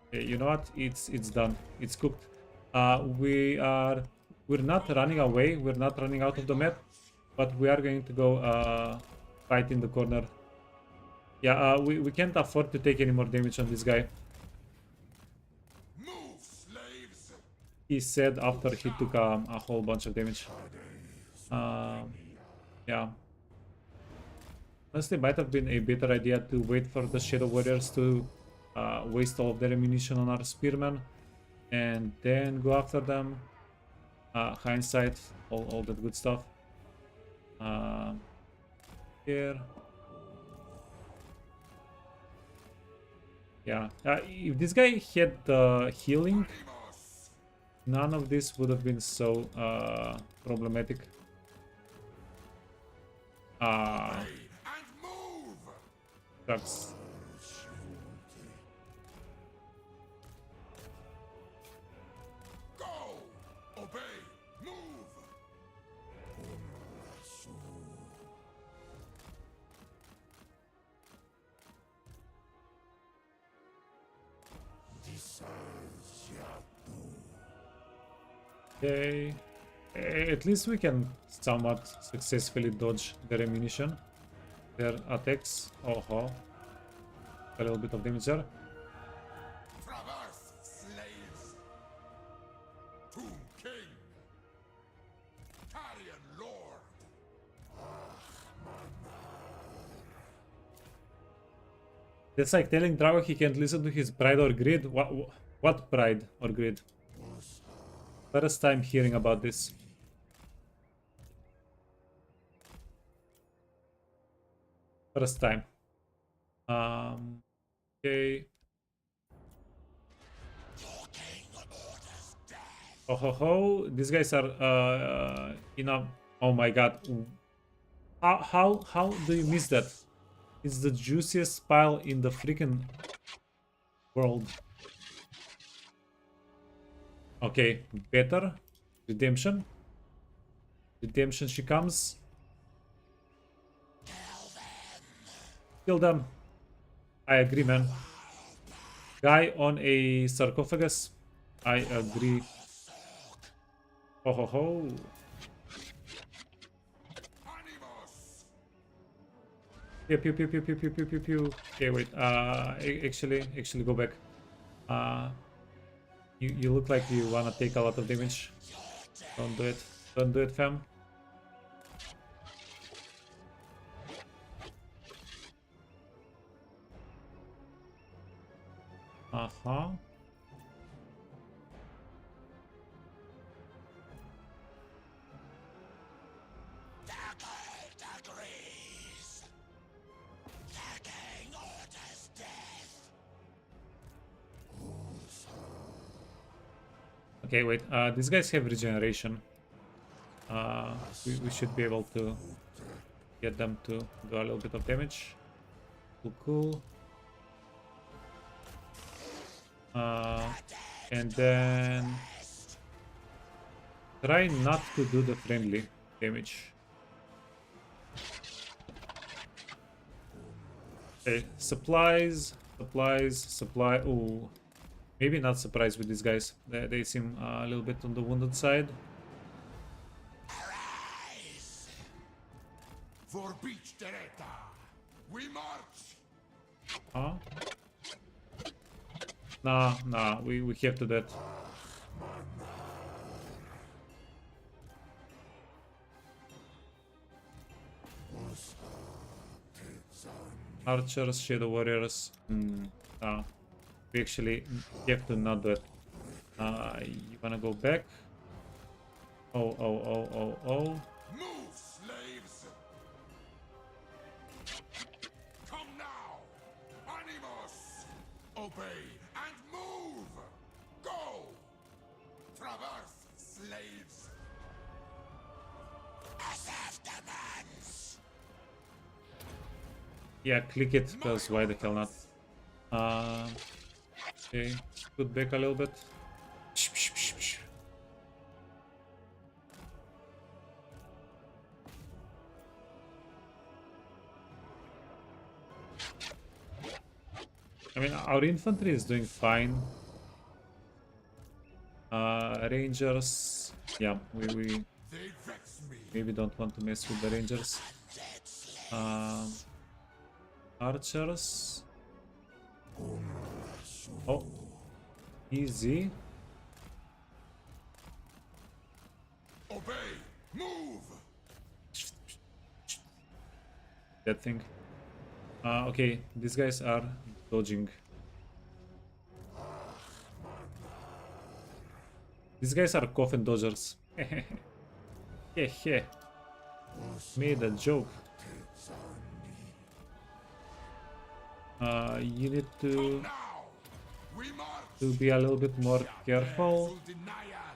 Okay, you know what? It's done. It's cooked. We're not running away. We're not running out of the map, but we are going to go fight in the corner. Yeah, we can't afford to take any more damage on this guy. Move, slaves. He said after he took a whole bunch of damage. Yeah. Honestly, might have been a better idea to wait for the Shadow Warriors to waste all of their ammunition on our spearmen, and then go after them. Hindsight, all that good stuff. Here. Yeah, if this guy had healing, none of this would have been so problematic. And move! Sucks. Go! Obey! Move! Okay. At least we can somewhat successfully dodge their ammunition, their attacks. Oh, a little bit of damage there. Traverse, slaves! Tomb King! Carrion Lord! That's like telling Drago he can't listen to his pride or greed. What pride or greed? First time hearing about this. First time. Okay. Oh ho ho! These guys are enough. Oh my god! How do you miss that? It's the juiciest pile in the freaking world. Okay, better. Redemption. Redemption, she comes. Kill them. I agree, man. Guy on a sarcophagus. I agree. Ho ho ho. Pew pew pew pew pew pew pew pew pew. Okay, wait. Actually, go back. You look like you wanna take a lot of damage. Don't do it. Don't do it, fam. Uh-huh. Okay, wait. These guys have regeneration. We should be able to get them to do a little bit of damage. Cool. And then try not to do the friendly damage. Okay, supplies. Ooh, maybe not surprised with these guys. They seem a little bit on the wounded side. Arise! For Beach Tereta, we march! Huh? Nah, we have to that. Archers, Shadow Warriors. We actually have to not do it. You wanna go back? Oh. Move, slaves! Come now! Animos! Obey and move! Go! Traverse, slaves! SF demands! Yeah, click it, because why the hell not? Okay, scoot back a little bit. I mean, our infantry is doing fine. Rangers, yeah, we They vex me. maybe don't want to mess with the Rangers. Archers. Oh, easy. Obey! Move! That thing. Okay, these guys are dodging. These guys are coffin dodgers. Hehe. Made a joke. You need Now we march. to be a little bit more careful. Full denial.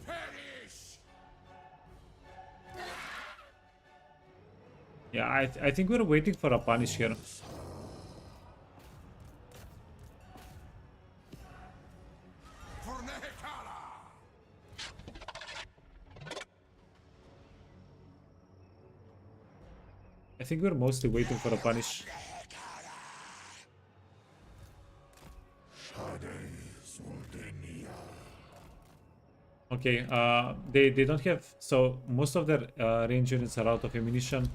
Perish. Yeah, I think we're waiting for a punish here. For Nehekara. I think we're mostly waiting for a punish. Okay, they don't have, so most of their range units are out of ammunition.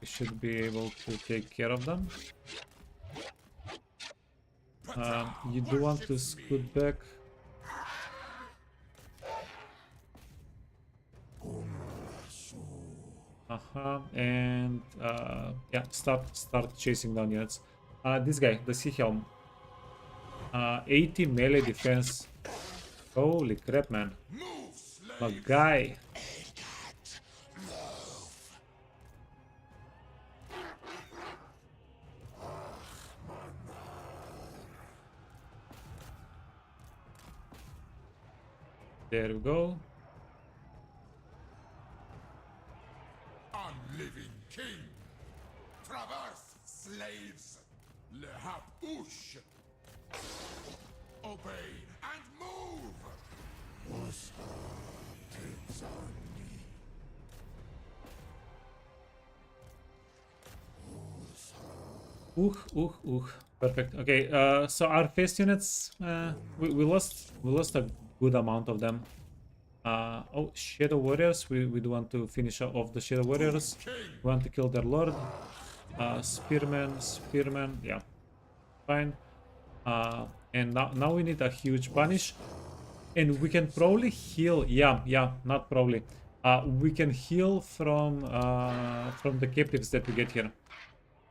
We should be able to take care of them. You do want to scoot back. And yeah, start chasing down units. This guy, the Sea Helm, 80 melee defense. Holy crap, man! My guy. There we go. Unliving king. Traverse, slaves. Lehab Ush. Obey and move. Perfect. Okay, so our face units, we lost a good amount of them. Oh, Shadow Warriors. We do want to finish off the Shadow Warriors. We want to kill their lord. Spearmen. Yeah, fine. And now we need a huge punish, and we can probably heal. Yeah, not probably. We can heal from the captives that we get here.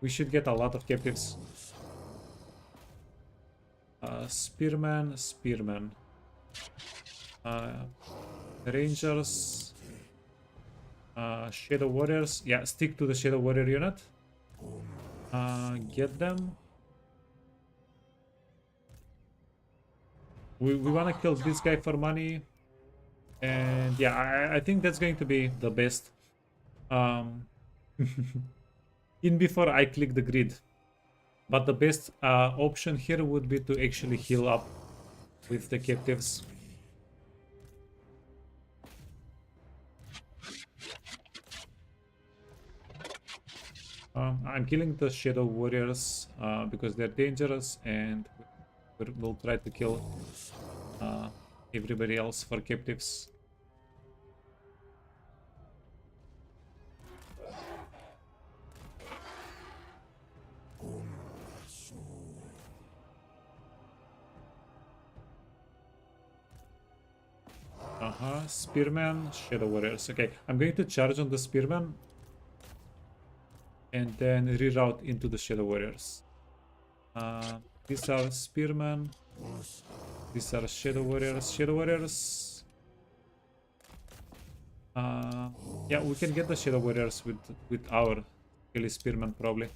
We should get a lot of captives. Spearmen. Rangers. Shadow Warriors. Yeah, stick to the Shadow Warrior unit. Get them. We want to kill this guy for money. And yeah, I think that's going to be the best. In before I click the grid. But the best option here would be to actually heal up with the captives. I'm killing the Shadow Warriors because they're dangerous, and we'll try to kill everybody else for captives. Spearmen, Shadow Warriors. Okay, I'm going to charge on the Spearmen and then reroute into the Shadow Warriors. These are Spearmen. These are Shadow Warriors. Yeah, we can get the Shadow Warriors with our Kelly Spearmen probably.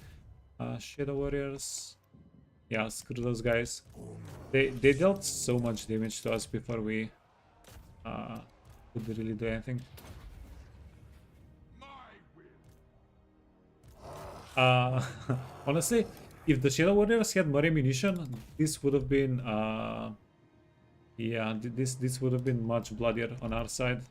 Shadow Warriors. Yeah, screw those guys. They dealt so much damage to us before we could really do anything. Honestly, if the Shadow Warriors had more ammunition, this would have been yeah, this would have been much bloodier on our side.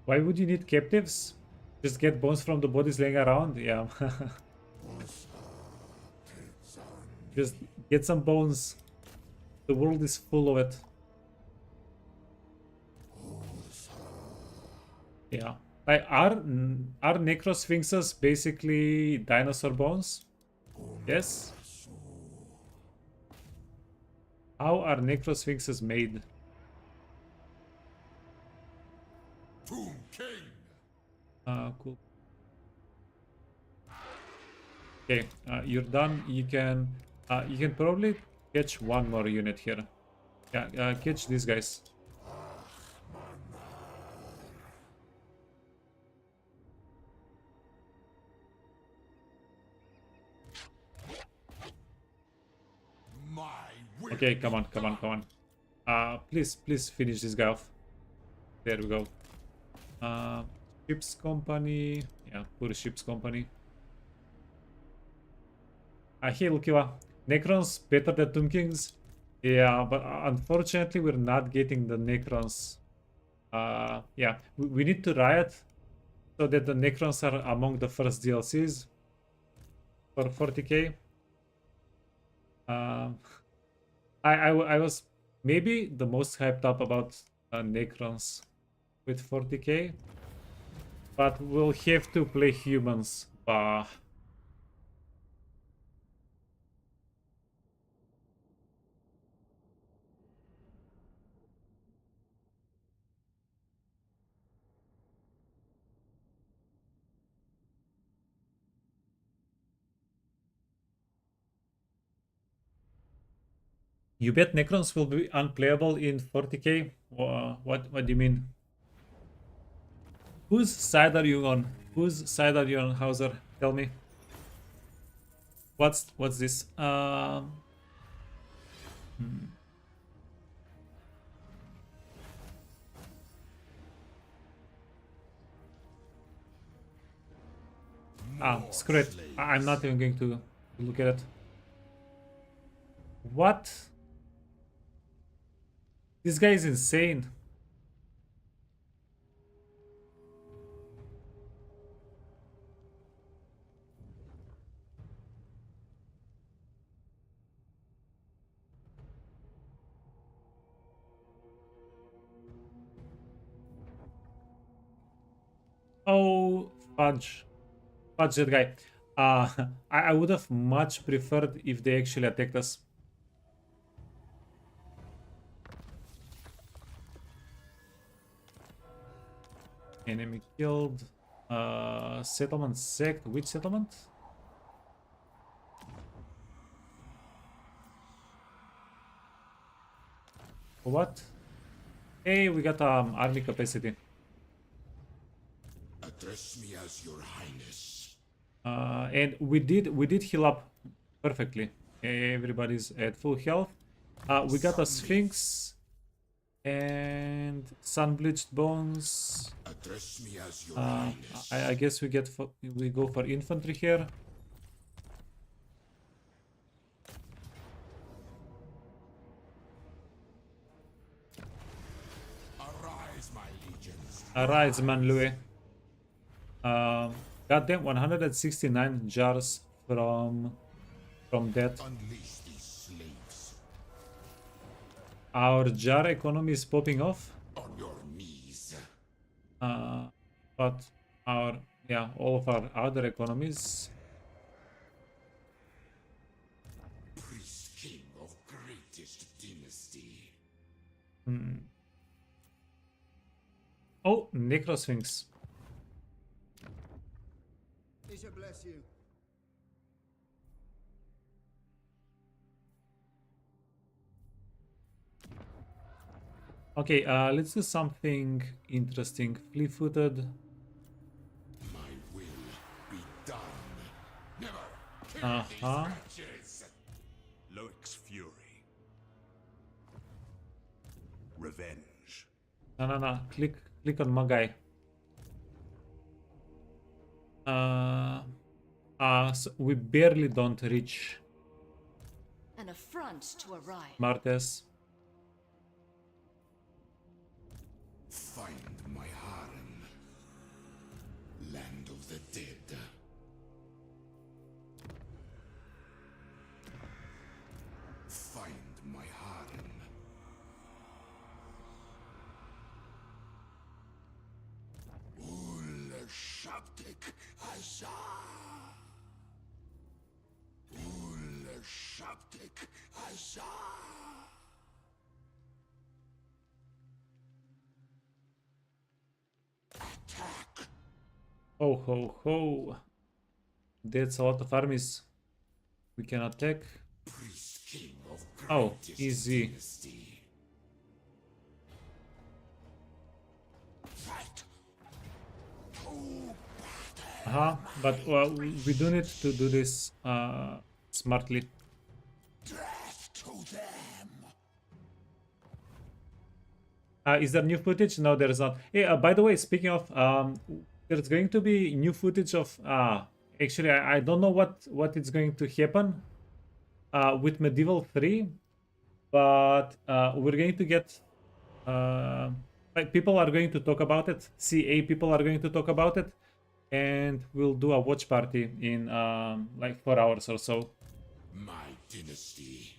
Why would you need captives? Just get bones from the bodies laying around? Yeah. Just get some bones. The world is full of it. Yeah. Like, are necrosphinxes basically dinosaur bones? Yes. How are necrosphinxes made? Tomb King. Cool. Okay, you're done. You can probably catch one more unit here. Yeah, catch these guys. Okay, come on, come on, come on. Please finish this guy off. There we go. Ships company. Yeah, poor ships company. Hey, Lukiva. Necrons better than Tomb Kings? Yeah, but unfortunately we're not getting the Necrons. Yeah, we need to riot so that the Necrons are among the first DLCs for 40k. Um, I was maybe the most hyped up about Necrons with 40k, but we'll have to play humans. Bah. You bet Necrons will be unplayable in 40k? What do you mean? Whose side are you on? Whose side are you on, Hauser? Tell me. What's this? Screw it. I'm not even going to look at it. What? This guy is insane. Oh, fudge. Fudge that guy. I would have much preferred if they actually attacked us. Enemy killed. Settlement sacked. Which settlement? What? Hey, we got army capacity. Address me as your highness. And we did heal up perfectly. Everybody's at full health. We got a Sphinx and sun-bleached bones. Address me as your highness. I guess we go for infantry here. Arise, my legions. Arise, man, Louis. Goddamn, 169 jars from that. Unleash these slaves. Our jar economy is popping off. On your knees. But all of our other economies. Priest king of greatest dynasty. Oh, Necrosphinx. Isha bless you. Okay, let's do something interesting. Flea-footed. My will be done. Never kill these wretches. Loic's fury. Revenge. No. Click on my guy. So we barely don't reach An affront to arrive. Martes. Find my harem. Land of the dead. Find my harem. Ul Shabtik Azar. Ul Shabtik Azar. Attack. Ho ho ho. That's a lot of armies. We can attack. Priest king of Oh, greatest easy. dynasty. Fight. But we do need to do this smartly. Death to them. Is there new footage? No, there is not. Hey, by the way, speaking of, there's going to be new footage of. Actually, I don't know what is going to happen with Medieval 3, but we're going to get. Like people are going to talk about it. CA people are going to talk about it, and we'll do a watch party in like 4 hours or so. My dynasty.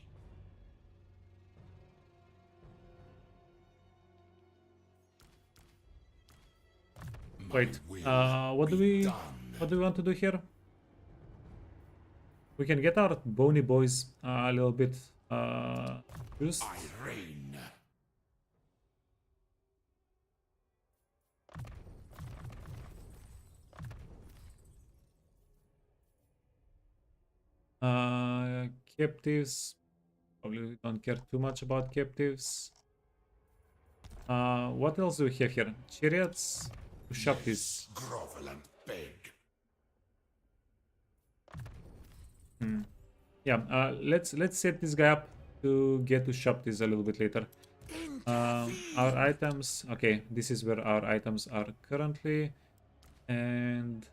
Wait, what do we want to do here? We can get our bony boys a little bit used. I reign. Captives. Probably don't care too much about captives. What else do we have here? Chariots. To shop this. Grovel and beg. Yeah. Let's set this guy up to get to shop this a little bit later. Our items. Okay, this is where our items are currently, and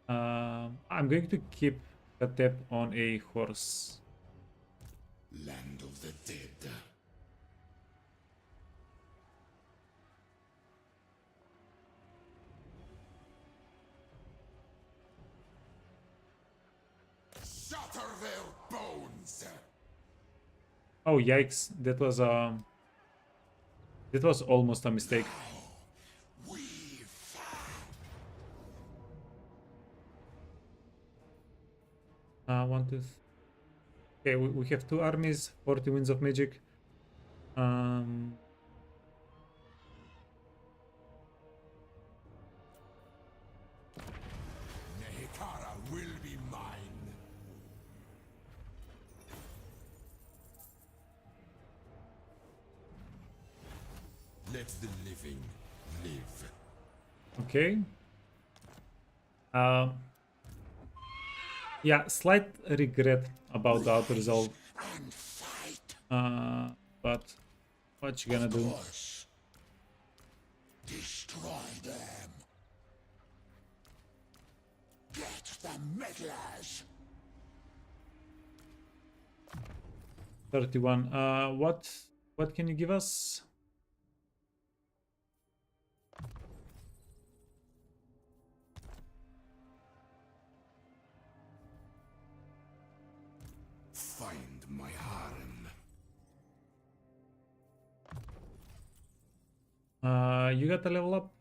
I'm going to keep Khatep on a horse. Land of the dead. Shatter their bones. Oh yikes! That was almost a mistake. We One, two. Okay, we have 2 armies, 40 winds of magic. Nehekara will be mine. Let the living live. Okay. Yeah, slight regret about the auto resolve. And fight. But what you gonna do? Course. Destroy them. Get the meddlers. 31. What can you give us? Find my harem. You got a level up?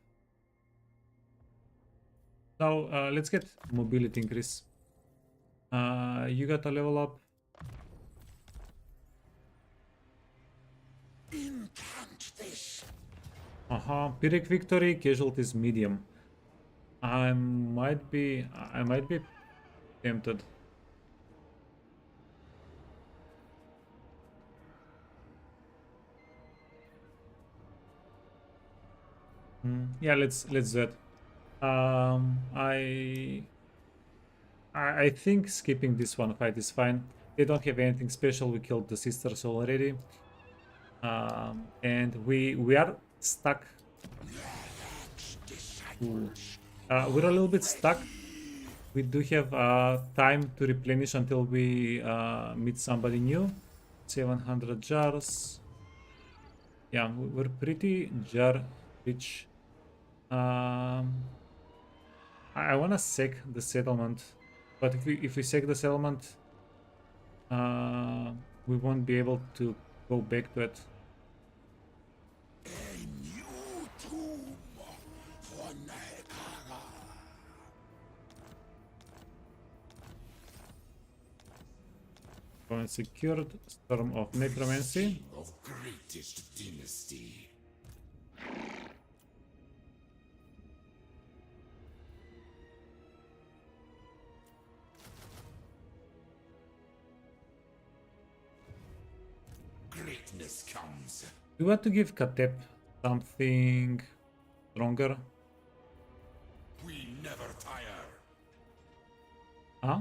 Now let's get mobility increase. You got a level up. Incant this. Pyrrhic victory, casualties medium. I might be tempted. Yeah, let's do it. I think skipping this one fight is fine. They don't have anything special. We killed the sisters already, and we are stuck. We're a little bit stuck. We do have time to replenish until we meet somebody new. 700 jars. Yeah, we're pretty jar rich. I wanna sack the settlement, but if we sack the settlement, we won't be able to go back to it. A new tomb for Nehekara. Point secured. Storm of Necromancy. Of greatest dynasty. Weakness comes. Do you want to give Khatep something stronger? We never tire. Huh?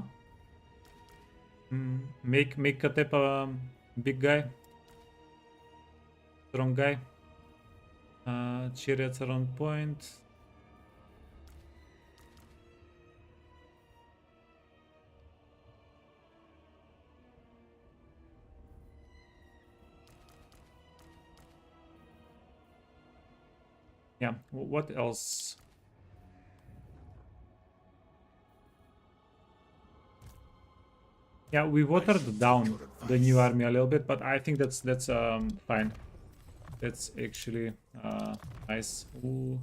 Make Khatep a big guy, strong guy. Chariots are on point. Yeah. What else? Yeah, we watered down the new army a little bit, but I think that's fine. That's actually nice. Ooh.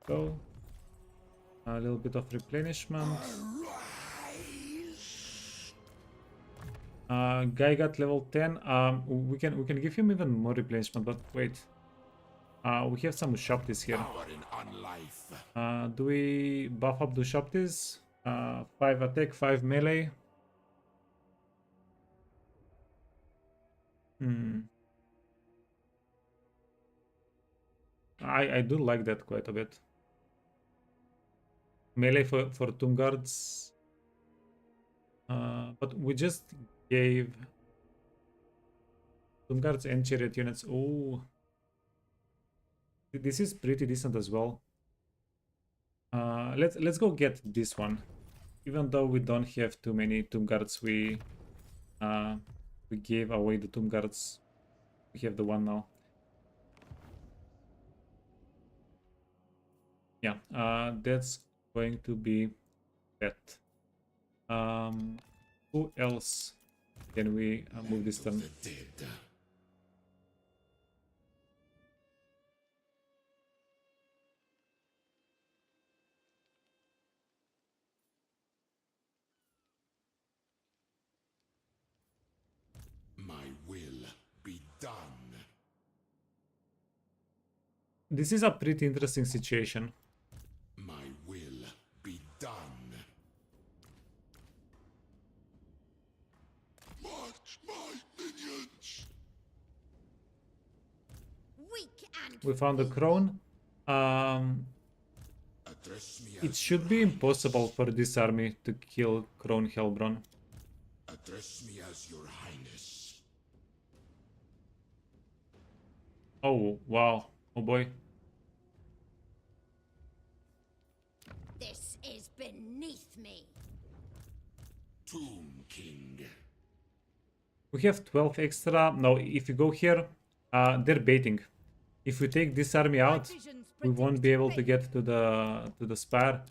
Go. A little bit of replenishment. Guy got level 10. We can give him even more replenishment, but wait. We have some shopties here. Do we buff up the shopties? 5 attack, 5 melee. I do like that quite a bit. Melee for Tomb Guards. But we just gave Tomb Guards and Chariot units. Oh, this is pretty decent as well. Let's go get this one. Even though we don't have too many Tomb Guards, we gave away the Tomb Guards. We have the one now. Yeah, that's going to be that. Who else can we move this turn? My will be done. This is a pretty interesting situation. My will be done. March my minions. Weak and We found a crone. It should be impossible for this army to kill Crone Helbron. Address me as your highness. Oh, wow. Oh boy. this is beneath me. Tomb King. We have 12 extra. No, if you go here, they're baiting. If we take this army out, we won't be able to get to the spire.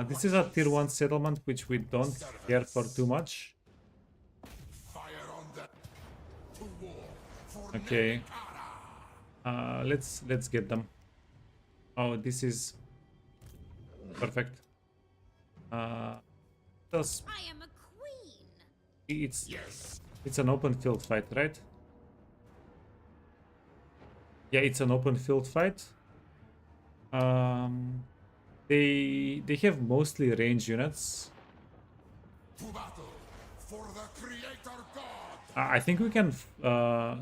This is a tier 1 settlement, which we don't care for too much. Fire on that. To war for Okay. Let's get them. Oh, this is perfect. Just, I am a queen. it's an open field fight, right? Yeah, it's an open field fight. They have mostly range units. to battle for the Creator God. I think we can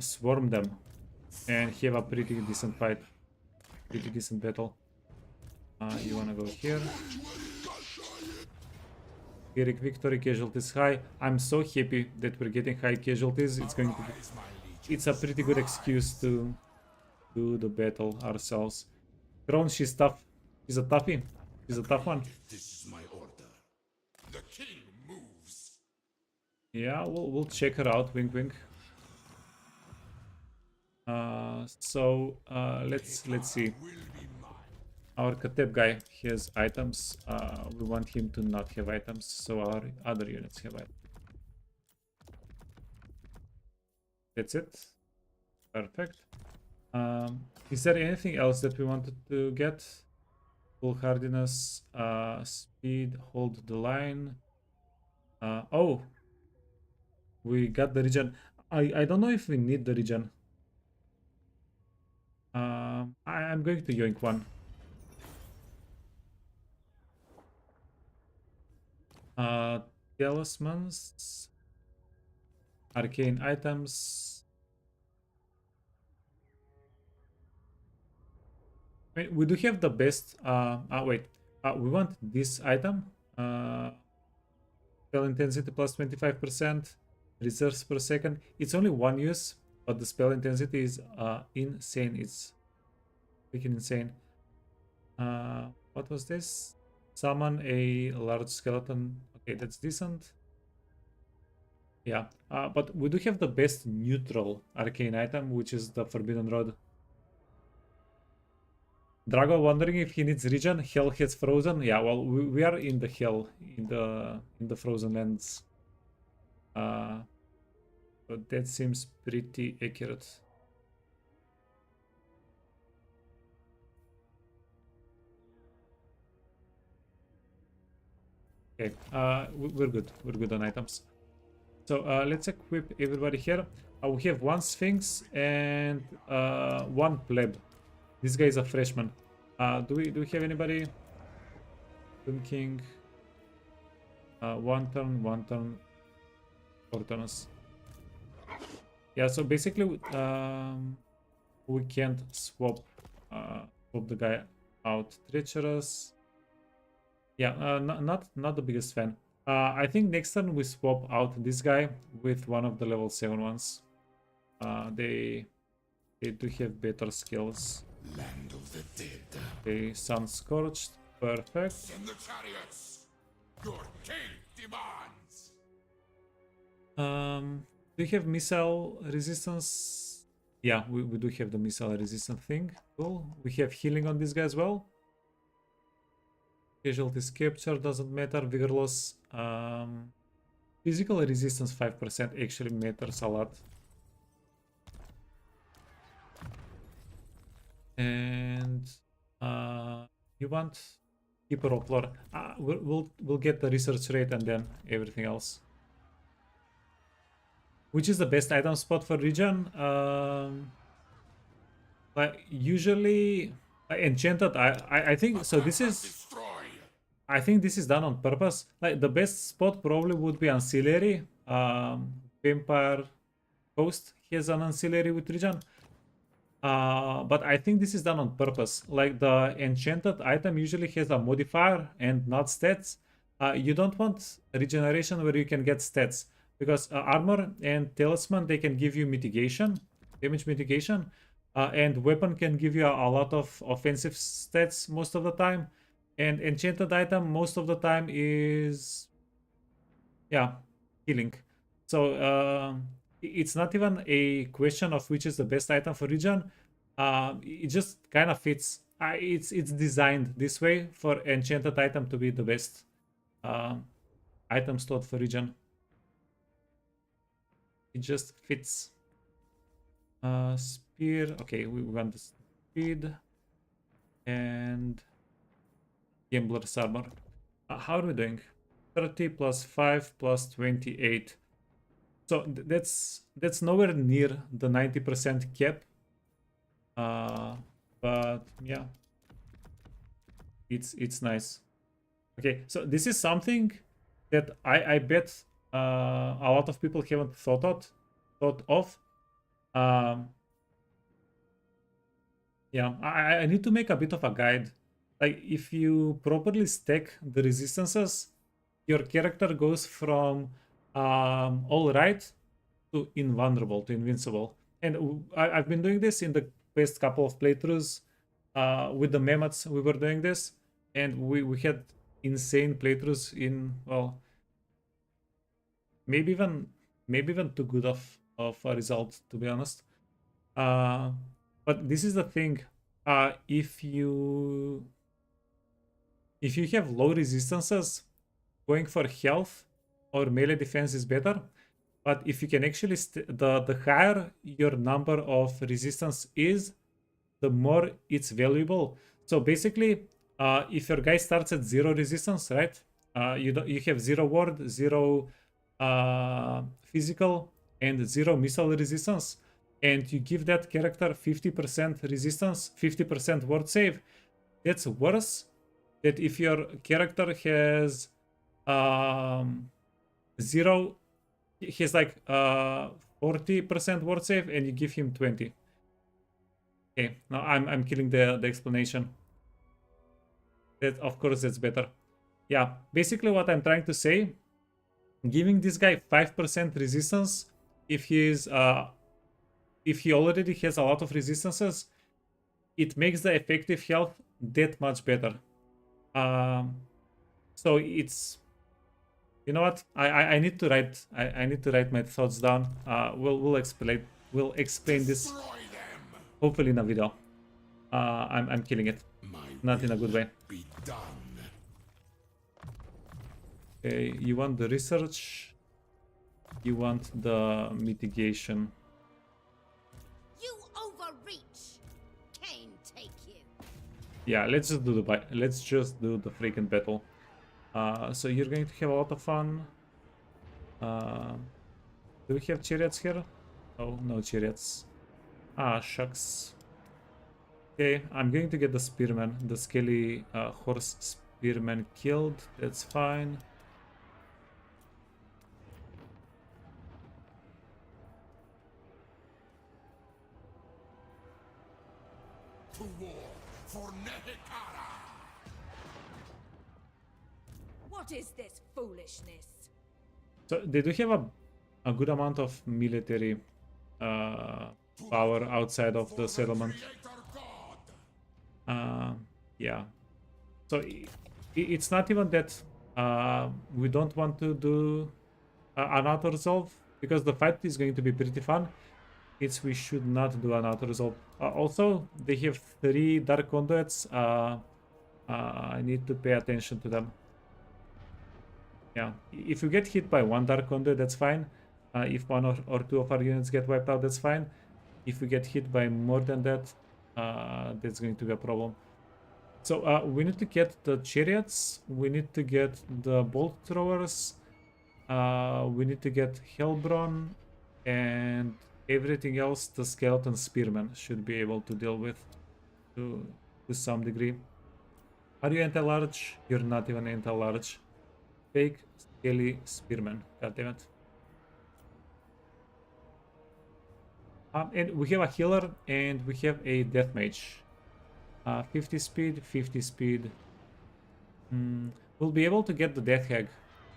swarm them and have a pretty decent fight, pretty decent battle. You wanna go here? Eric victory, casualties high. I'm so happy that we're getting high casualties. It's going to be, it's a pretty good excuse to do the battle ourselves. Crone, she's tough. She's a toughie. She's a tough one. This is my order. The king moves. Yeah, we'll check her out. Wink, wink. Let's see. Our Khatep guy has items. We want him to not have items, so our other units have items. That's it. Perfect. Is there anything else that we wanted to get? Full hardiness, speed, hold the line. Oh, we got the regen. I don't know if we need the regen. I'm going to yoink one. Talismans, arcane items. I mean, we do have the best. Wait. We want this item. Spell intensity plus 25%. Reserves per second. It's only one use, but the spell intensity is insane. It's freaking insane. What was this? Summon a large skeleton. Okay, that's decent. Yeah, but we do have the best neutral arcane item, which is the Forbidden Rod. Drago wondering if he needs regen. Hell has frozen. Yeah, well, we are in the hell, in the frozen lands. But that seems pretty accurate. Okay, we're good. We're good on items. So let's equip everybody here. We have one Sphinx and one pleb. This guy is a freshman. Do we have anybody? Doom King. One turn, 4 turns. Yeah, so basically we can't swap the guy out. Treacherous. Yeah, not the biggest fan. I think next turn we swap out this guy with one of the level 7 ones. They do have better skills. Land of the dead. Okay, Sun Scorched. Perfect. Send the chariots. Your king demands. Do you have missile resistance? Yeah, we do have the missile resistance thing. Cool. We have healing on this guy as well. Casualties capture doesn't matter. Vigor loss. Physical resistance 5% actually matters a lot. And you want Keeper of Lore. We'll get the research rate and then everything else. Which is the best item spot for regen? Like usually enchanted. I think so. This is. I think this is done on purpose. Like the best spot probably would be ancillary. Vampire Coast has an ancillary with regen. But I think this is done on purpose. Like the enchanted item usually has a modifier and not stats. You don't want regeneration where you can get stats. Because armor and talisman, they can give you mitigation, damage mitigation. And weapon can give you a lot of offensive stats most of the time. And enchanted item most of the time is, yeah, healing. So it's not even a question of which is the best item for regen. It just kind of fits. It's designed this way for enchanted item to be the best item slot for regen. It just fits. Spear. Okay, we want the speed and Gambler's armor. How are we doing? 30 plus 5 plus 28. So that's nowhere near the 90% cap. But yeah, it's nice. Okay, so this is something that I bet a lot of people haven't thought of. Yeah, I need to make a bit of a guide. Like if you properly stack the resistances, your character goes from all right to invulnerable to invincible. And I've been doing this in the past couple of playthroughs. With the Mammoths we were doing this, and we had insane playthroughs in, well, maybe even too good of a result, to be honest. But this is the thing. If you have low resistances, going for health or melee defense is better. But if you can actually the higher your number of resistance is, the more it's valuable. So basically, if your guy starts at 0 resistance, right? You have 0 ward, 0 physical, and 0 missile resistance, and you give that character 50% resistance, 50% ward save. That's worse than if your character has 0. He has like 40% ward save and you give him 20. Okay, now I'm killing the explanation. That, of course, that's better. Yeah, basically what I'm trying to say, giving this guy 5% resistance, if he already has a lot of resistances, it makes the effective health that much better. So it's, you know what? I need to write I need to write my thoughts down. We'll explain this hopefully in a video. I'm killing it, not in a good way. Be done. Okay, you want the research, you want the mitigation. You overreach. Kane take you. Yeah, let's just do the freaking battle. So you're going to have a lot of fun. Do we have chariots here? Oh, no chariots. Ah, shucks. Okay, I'm going to get the spearman, the scaly horse spearman killed. That's fine. To war for Nehekara. What is this foolishness? So they do have a good amount of military power outside of the settlement. Yeah. So it's not even that we don't want to do an auto resolve, because the fight is going to be pretty fun. It's we should not do an auto resolve. Also, they have 3 dark conduits. I need to pay attention to them. Yeah, if you get hit by 1 dark conduit, that's fine. If 1 or 2 of our units get wiped out, that's fine. If we get hit by more than that, that's going to be a problem. So we need to get the chariots, we need to get the bolt throwers, we need to get Hellbron, and everything else the skeleton spearmen should be able to deal with to some degree. Are you anti-large? You're not even anti-large. Fake scaly spearmen. God damn it. And we have a healer and we have a death mage. 50 speed, 50 speed. We'll be able to get the death hag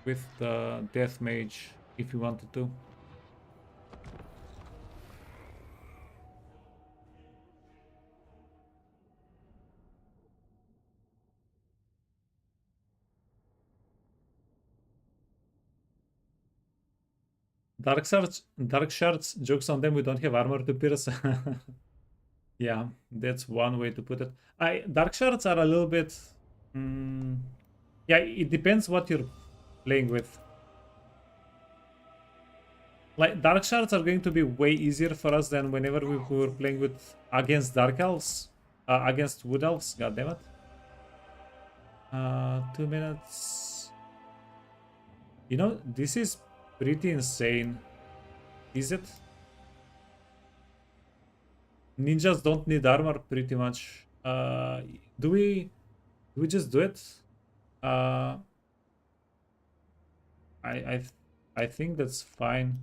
with the death mage if we wanted to. Dark shards, jokes on them, we don't have armor to pierce. Yeah, that's one way to put it. Dark shards are a little bit... yeah, it depends what you're playing with. Like, dark shards are going to be way easier for us than whenever we were playing with against dark elves. Against wood elves, god damn it. 2 minutes. You know, this is pretty insane. Is it? Ninjas don't need armor pretty much. Do we just do it? I think that's fine.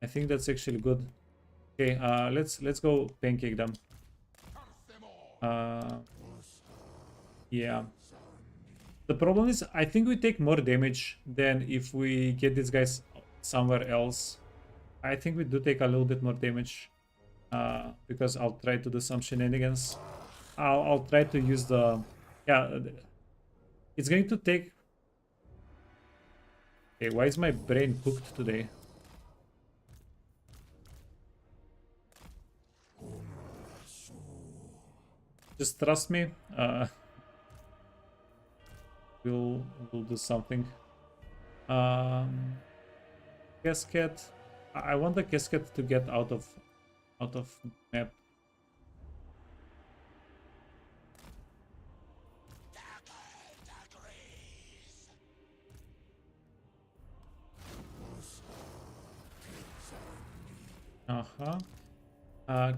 I think that's actually good. Okay, let's go pancake them. Yeah. The problem is, I think we take more damage than if we get these guys somewhere else. I think we do take a little bit more damage. Because I'll try to do some shenanigans. I'll try to use the... Yeah, it's going to take... Okay, why is my brain cooked today? Just trust me. We'll do something. Casket. I want the casket to get out of map.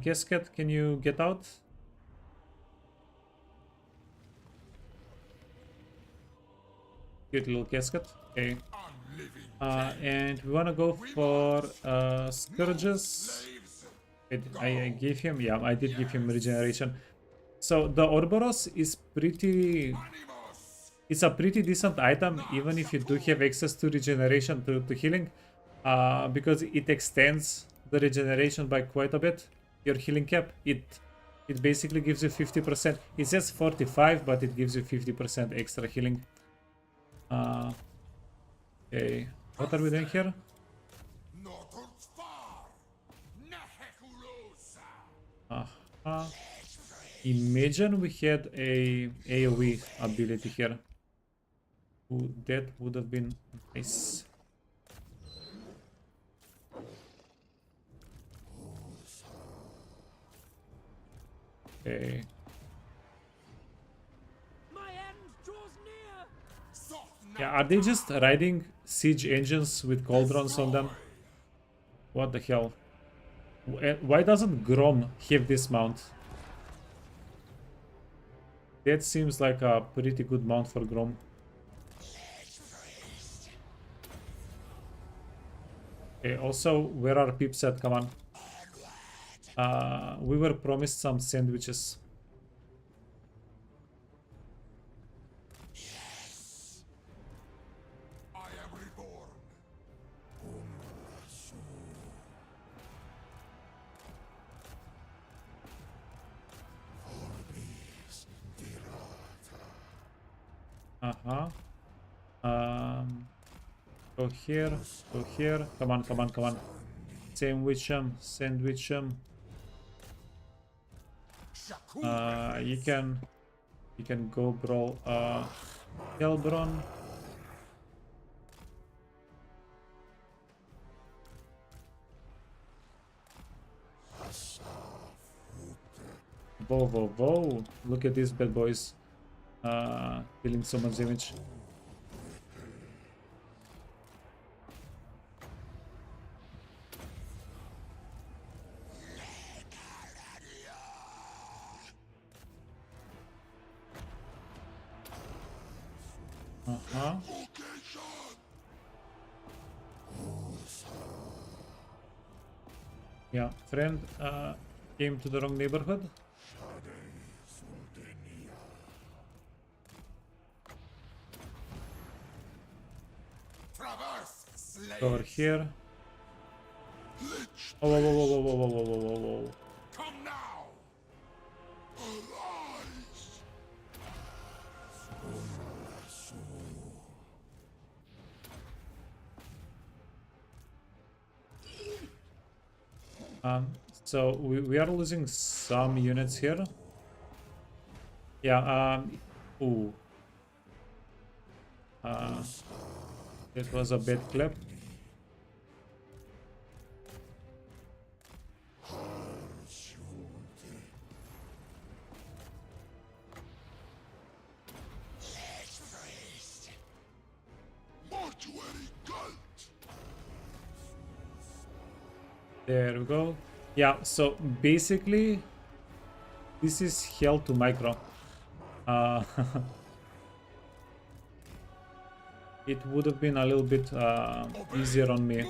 Casket, can you get out? Cute little casket. Okay. And we want to go for scourges. I gave him, yeah, I did give him regeneration. So the Ouroboros is pretty, it's a pretty decent item, even if you do have access to regeneration, to healing, because it extends the regeneration by quite a bit. Your healing cap, it basically gives you 50%. It says 45, but it gives you 50% extra healing. Okay, what are we doing here? Imagine we had a AoE ability here. Ooh, that would have been nice. Okay. Yeah, are they just riding siege engines with cauldrons on them? What the hell? Why doesn't Grom have this mount? That seems like a pretty good mount for Grom. Okay, also, where are peeps at? Come on. We were promised some sandwiches. Go here, go here. Come on, come on, come on. Sandwich them, sandwich them. You can go brawl Helbron. Whoa, whoa, whoa. Look at these bad boys. Dealing so much damage. Yeah, friend came to the wrong neighborhood. Over here. Oh, whoa, whoa, whoa, whoa, whoa, whoa, whoa, whoa, whoa. Come now! So we are losing some units here. Yeah, ooh. It was a bad clap. There we go. Yeah, so basically this is hell to micro. It would have been a little bit easier on me.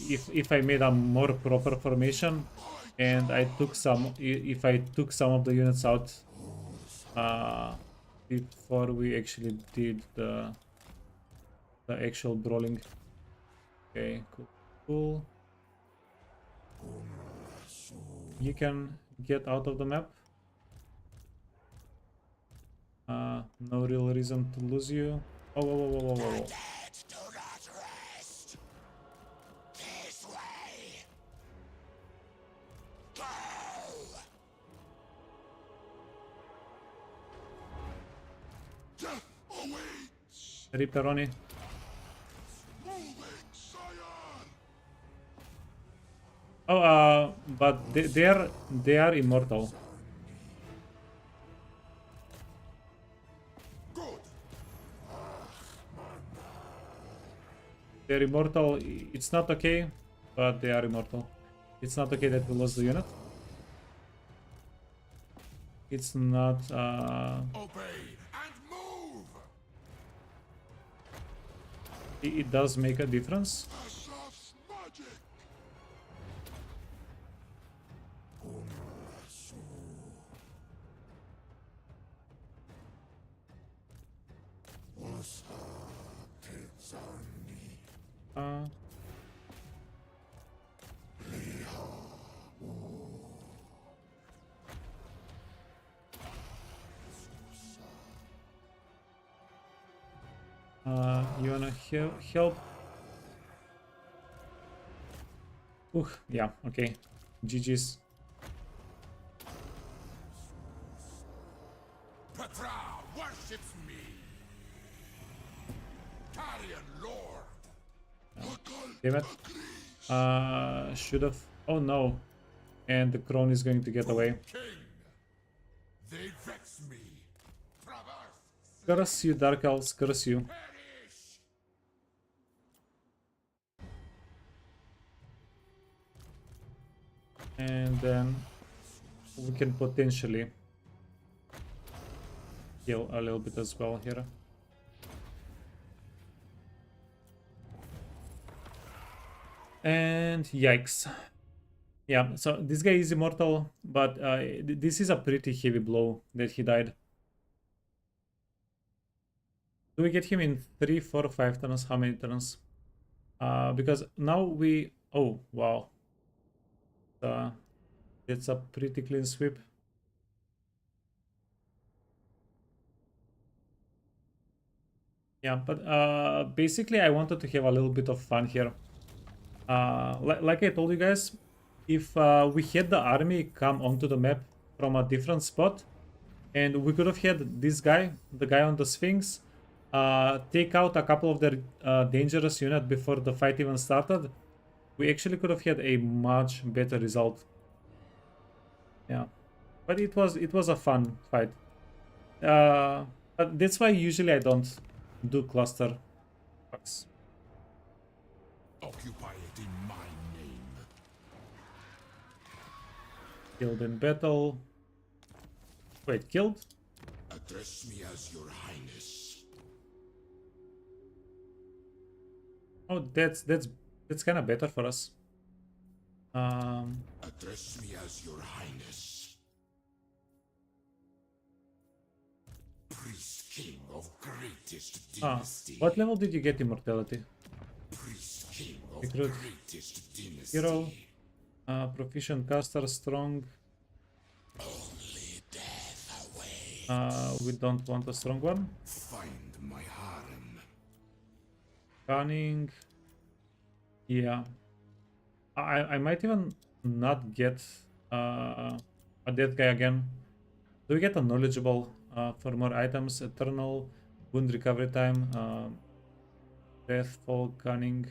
If I made a more proper formation and I took some, if I took some of the units out before we actually did the actual brawling. Okay, cool, cool. You can get out of the map. No real reason to lose you. Oh, whoa, whoa, whoa, whoa, whoa. Ripperoni. Oh, but they are immortal. They're immortal. It's not okay, but they are immortal. It's not okay that we lost the unit. It's not. Obey and move! it does make a difference. You wanna help? Yeah, okay. GG's. Petra worships me. Carrion Lord. Damn it. Should have. Oh no. And the crone is going to get away. King. They vex me. Traverse. Curse you, Dark Elves, curse you. Perish. And then we can potentially heal a little bit as well here. And yikes. Yeah, so this guy is immortal, but this is a pretty heavy blow that he died. Do we get him in 3, 4, 5 turns? How many turns? Because now we... Oh, wow. It's a pretty clean sweep. Yeah, but basically I wanted to have a little bit of fun here. Like I told you guys, if we had the army come onto the map from a different spot, and we could have had this guy, the guy on the Sphinx, take out a couple of their dangerous units before the fight even started, we actually could have had a much better result. Yeah, but it was a fun fight. But that's why usually I don't do cluster attacks. Occupy it in my name. Killed in battle. Wait, killed? Address me as your highness. Oh, that's kind of better for us. Address me as your highness. Priest king of greatest dynasty. What level did you get immortality? Priest king of Recruit. greatest dynasty. Hero. Proficient caster, strong. Only death away. We don't want a strong one. Find my harem. Cunning. Yeah. I might even not get a dead guy again. Do we get a knowledgeable for more items? Eternal, wound recovery time, deathfall, cunning.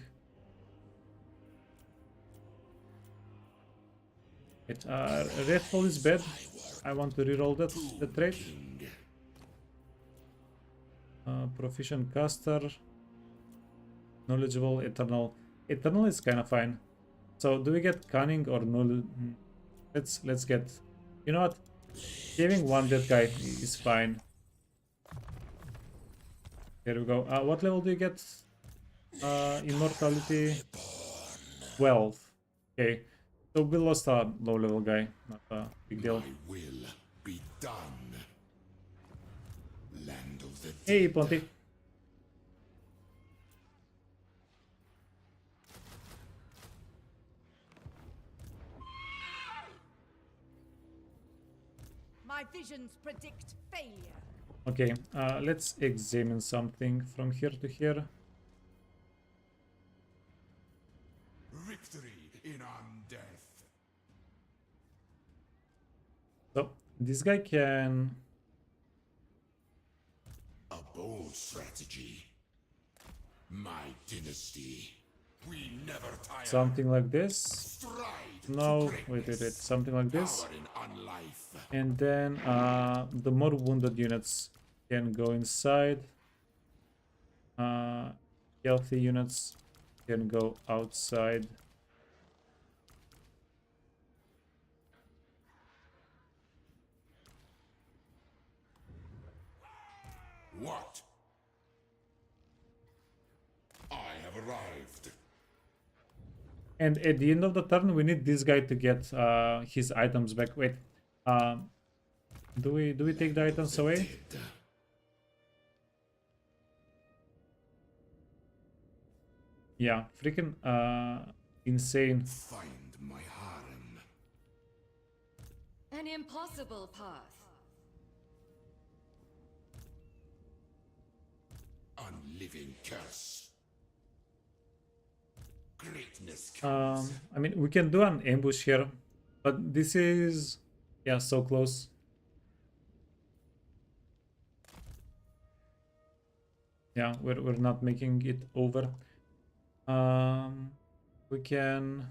Redfall is bad. I want to reroll that trait. Proficient caster, knowledgeable, eternal. Eternal is kind of fine. So do we get cunning or no? Let's get. You know what? Saving one dead guy is fine. Here we go. What level do you get? Immortality 12. Okay. So we lost a low level guy. Not a big deal. My will be done. Land of the Hey, dead. Ponty. My visions predict failure. Okay, let's examine something from here to here. Victory in undeath. So this guy can A bold strategy. My dynasty. We never tire. something like this. Stride No, to wait, greatness. something like this. Power in unlife. And then the more wounded units can go inside. Healthy units can go outside. What? I have arrived. And at the end of the turn, we need this guy to get his items back. Wait, do we take the items away? Yeah, freaking insane. Find my harem. An impossible path. Unliving curse. Greatness comes. I mean, we can do an ambush here, but this is, yeah, so close. Yeah, we're not making it over. We can.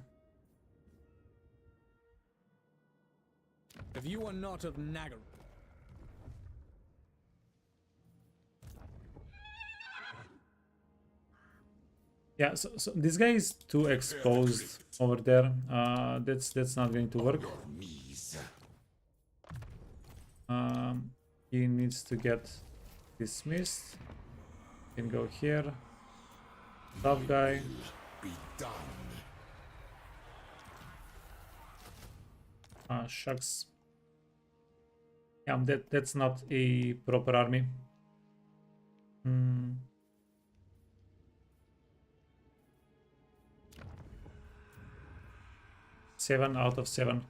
If you are not of Nagar, Yeah, so this guy is too exposed over there. That's not going to work. Your knees. He needs to get dismissed. Can go here. Tough guy. Be done. Shucks. Yeah, that's not a proper army. 7 out of 7.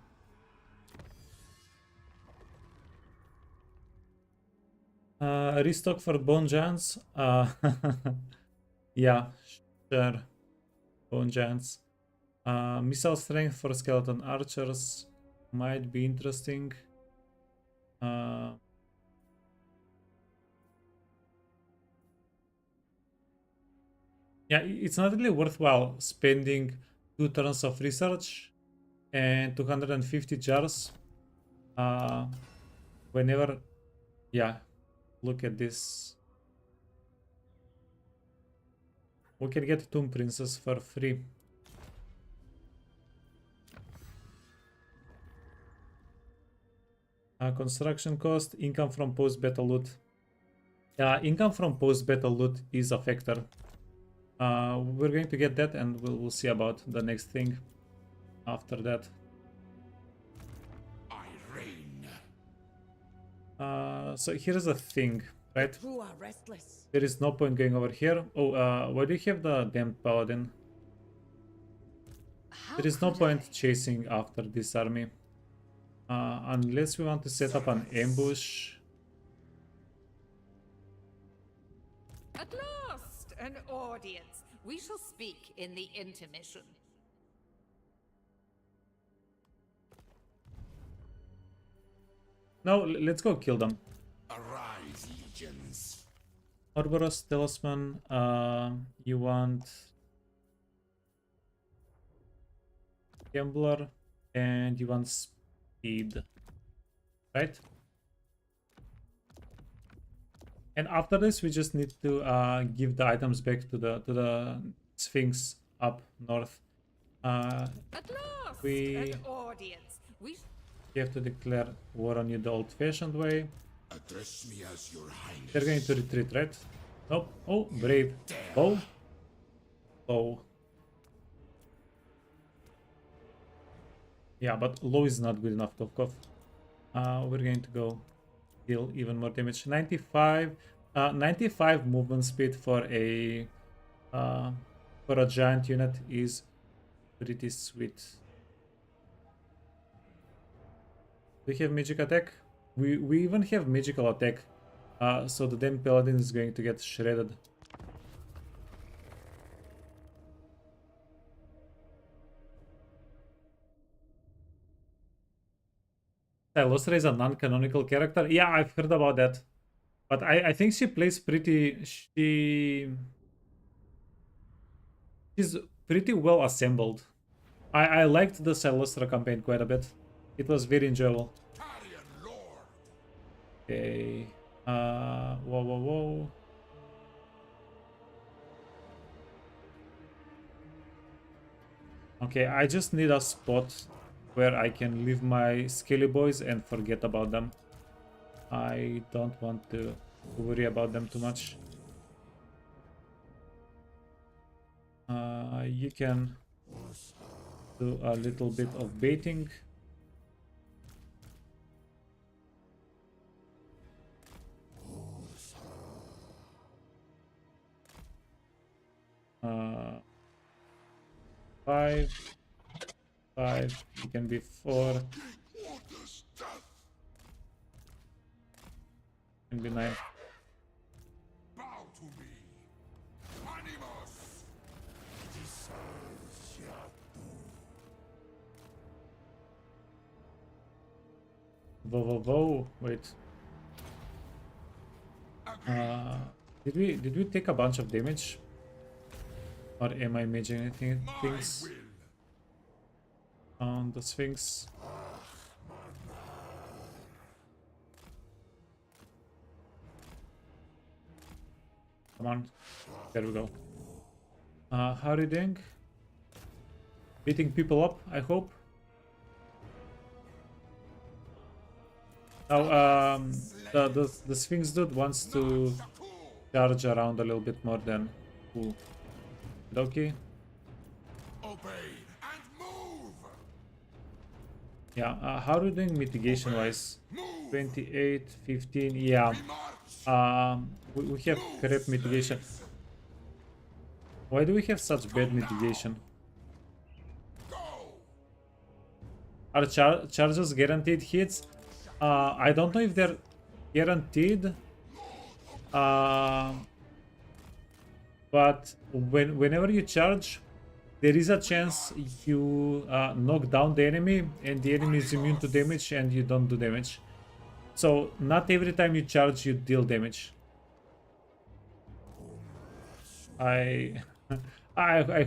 Restock for Bone Giants. Yeah, sure. Bone Giants. Missile strength for skeleton archers might be interesting. Yeah, it's not really worthwhile spending 2 turns of research and 250 jars whenever. Yeah, look at this. We can get Tomb Princess for free. Construction cost, income from post-battle loot. Income from post-battle loot is a factor. We're going to get that, and we'll see about the next thing after that. I reign. So here's the thing, right? Who are restless? There is no point going over here. Oh, why do you have the damned paladin? There is no point chasing after this army. Unless we want to set up an ambush. At last, an audience. We shall speak in the intermission. No, let's go kill them. Arise, legions. Ouroboros, Talisman, you want Gambler, and you want Speed, right? And after this, we just need to give the items back to the Sphinx up north. At last, We an audience. We have to declare war on you the old-fashioned way. Address me as your highness. They're going to retreat, right? Nope. Oh, brave. Oh. Oh. Yeah, but low is not good enough, Tovkov. We're going to go deal even more damage. 95 movement speed for a giant unit is pretty sweet. We have magic attack. We even have magical attack. So the damn paladin is going to get shredded. Losra is a non-canonical character. Yeah, I've heard about that. But I think she plays pretty... She's pretty well assembled. I liked the Silostra campaign quite a bit. It was very enjoyable. Okay. Whoa. Okay, I just need a spot where I can leave my scaly boys and forget about them. I don't want to worry about them too much. You can do a little bit of baiting. Five. You can be 4. Can be 9. Bow to me. Animus. Whoa. Wait. Did we take a bunch of damage? Or am I imagining things on the Sphinx? Come on. There we go. How are you doing? Beating people up, I hope. Now, the Sphinx dude wants to charge around a little bit more than who. Okay. Obey and move. Yeah, how are you doing mitigation wise? 28, 15, yeah. We have crap mitigation. Why do we have such bad mitigation? Are charges guaranteed hits? I don't know if they're guaranteed. But whenever you charge, there is a chance you knock down the enemy and the enemy is immune to damage and you don't do damage. So not every time you charge you deal damage. I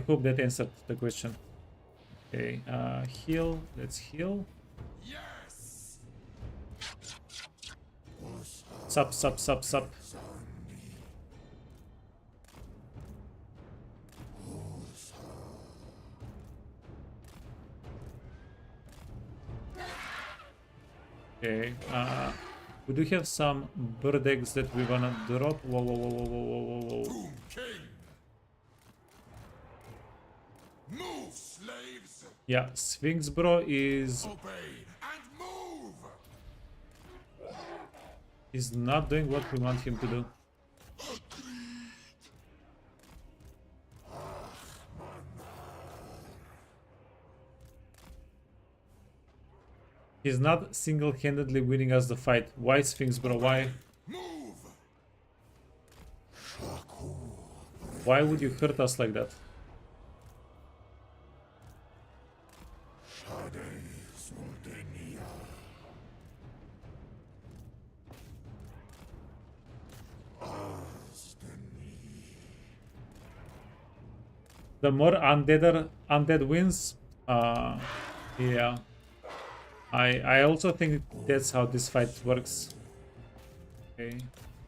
hope that answered the question. Okay, heal. Let's heal. Yes. Sup. Okay, we do have some bird eggs that we wanna drop. Whoa. Boom king. Move, slaves. Yeah, Sphinx bro is Obey and move. not doing what we want him to do. He's not single-handedly winning us the fight. Why, Sphinx bro? Why? Move. Why would you hurt us like that? The more undead wins. Yeah. I also think that's how this fight works. Okay,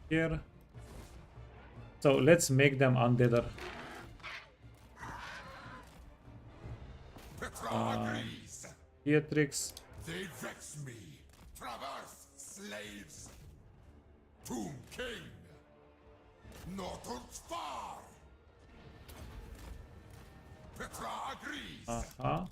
here. So let's make them undeader. Beatrix. They vex me. Traverse, slaves. Tomb king. Northwards far. Petra agrees. Uh-huh.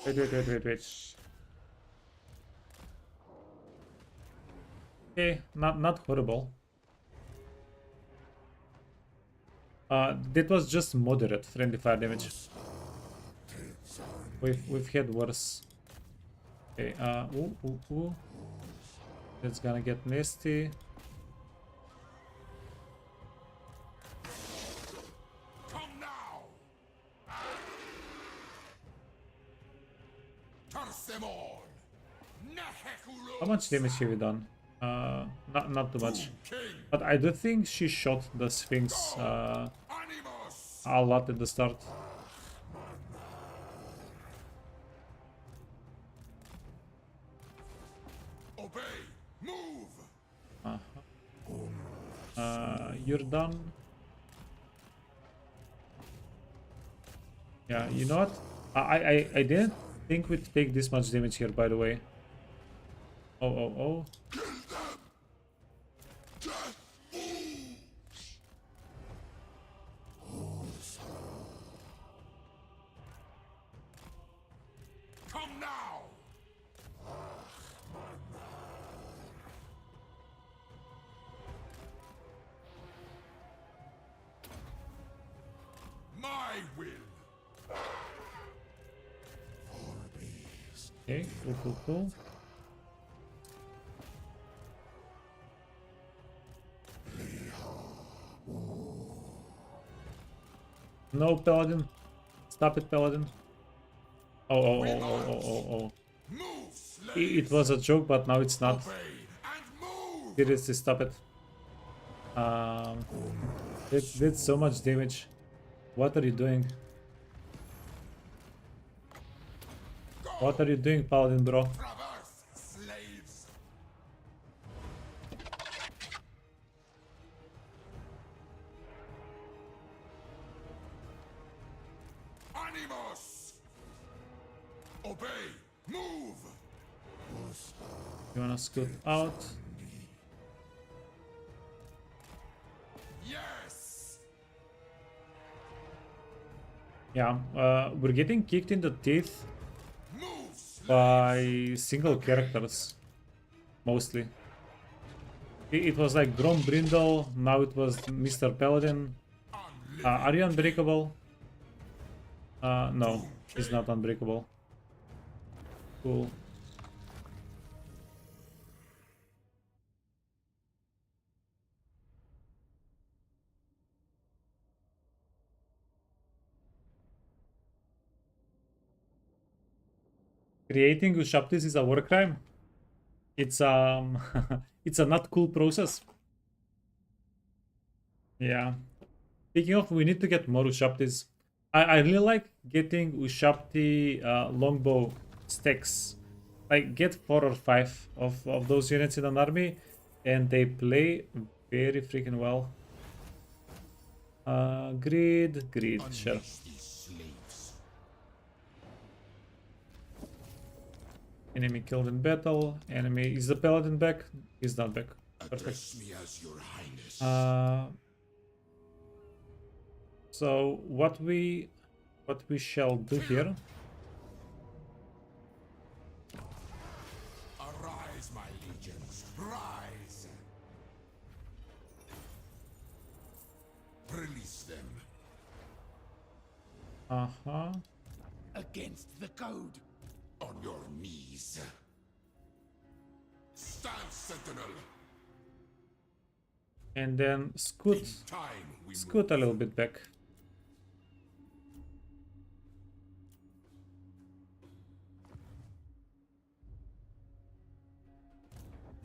Wait. Okay, not horrible. That was just moderate friendly fire damage. We've had worse. Okay, ooh. That's gonna get nasty. How much damage have you done? Not too much. But I do think she shot the Sphinx a lot at the start. Obey, move. You're done. Yeah, you know what? I didn't think we'd take this much damage here, by the way. Oh, oh, oh. Come now! My will! Okay, cool, cool, cool. No, Paladin. Stop it, Paladin. Oh, oh, oh, oh, oh, oh, oh. Move, It was a joke, but now it's not. obey, and move! Seriously, stop it. It did so much damage. What are you doing? What are you doing, Paladin, bro? Traverse, slaves! Animus! Obey! Move! You wanna scoot out? Yes! Yeah, we're getting kicked in the teeth Move, slaves! by single characters, mostly. It was like Grom Brindle, now it was Mr. Paladin. Are you unbreakable? No, he's not unbreakable. Cool. Creating Ushabtis is a war crime. It's it's a not cool process. Yeah. Speaking of, we need to get more Ushabtis. I really like getting Ushabti longbow stacks. Like get 4 or 5 of those units in an army, and they play very freaking well. Greed, sure. These slaves. Enemy killed in battle. Enemy is the paladin back? He's not back. Perfect. Address me as your highness. So what we shall do here? Arise, my legions. Rise! Release them. Uh-huh. Against the code. On your knees. Stand, sentinel. And then scoot Time we a little bit back.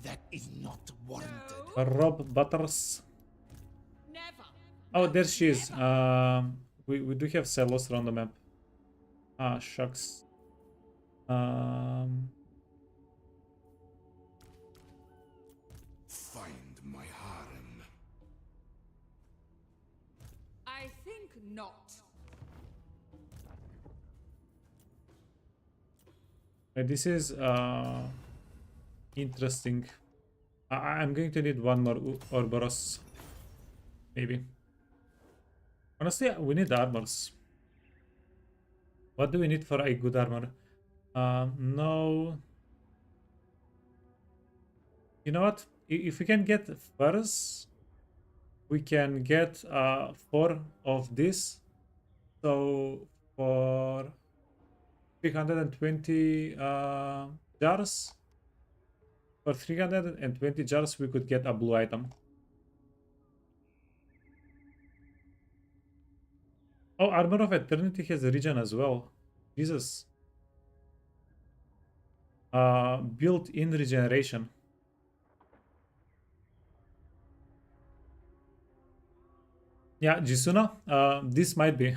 That is not warranted. Rob Butters. Never. Oh, there she is. We do have Celos around the map. Ah, shucks. Find my harem. I think not. This is interesting. I'm going to need one more Ouroboros. Maybe. Honestly, we need armors. What do we need for a good armor? No. You know what? If we can get furs, we can get 4 of this. So for 320 jars. For 320 jars, we could get a blue item. Oh, Armor of Eternity has a regen as well. Jesus. Built-in regeneration. Yeah, Jisuna. This might be.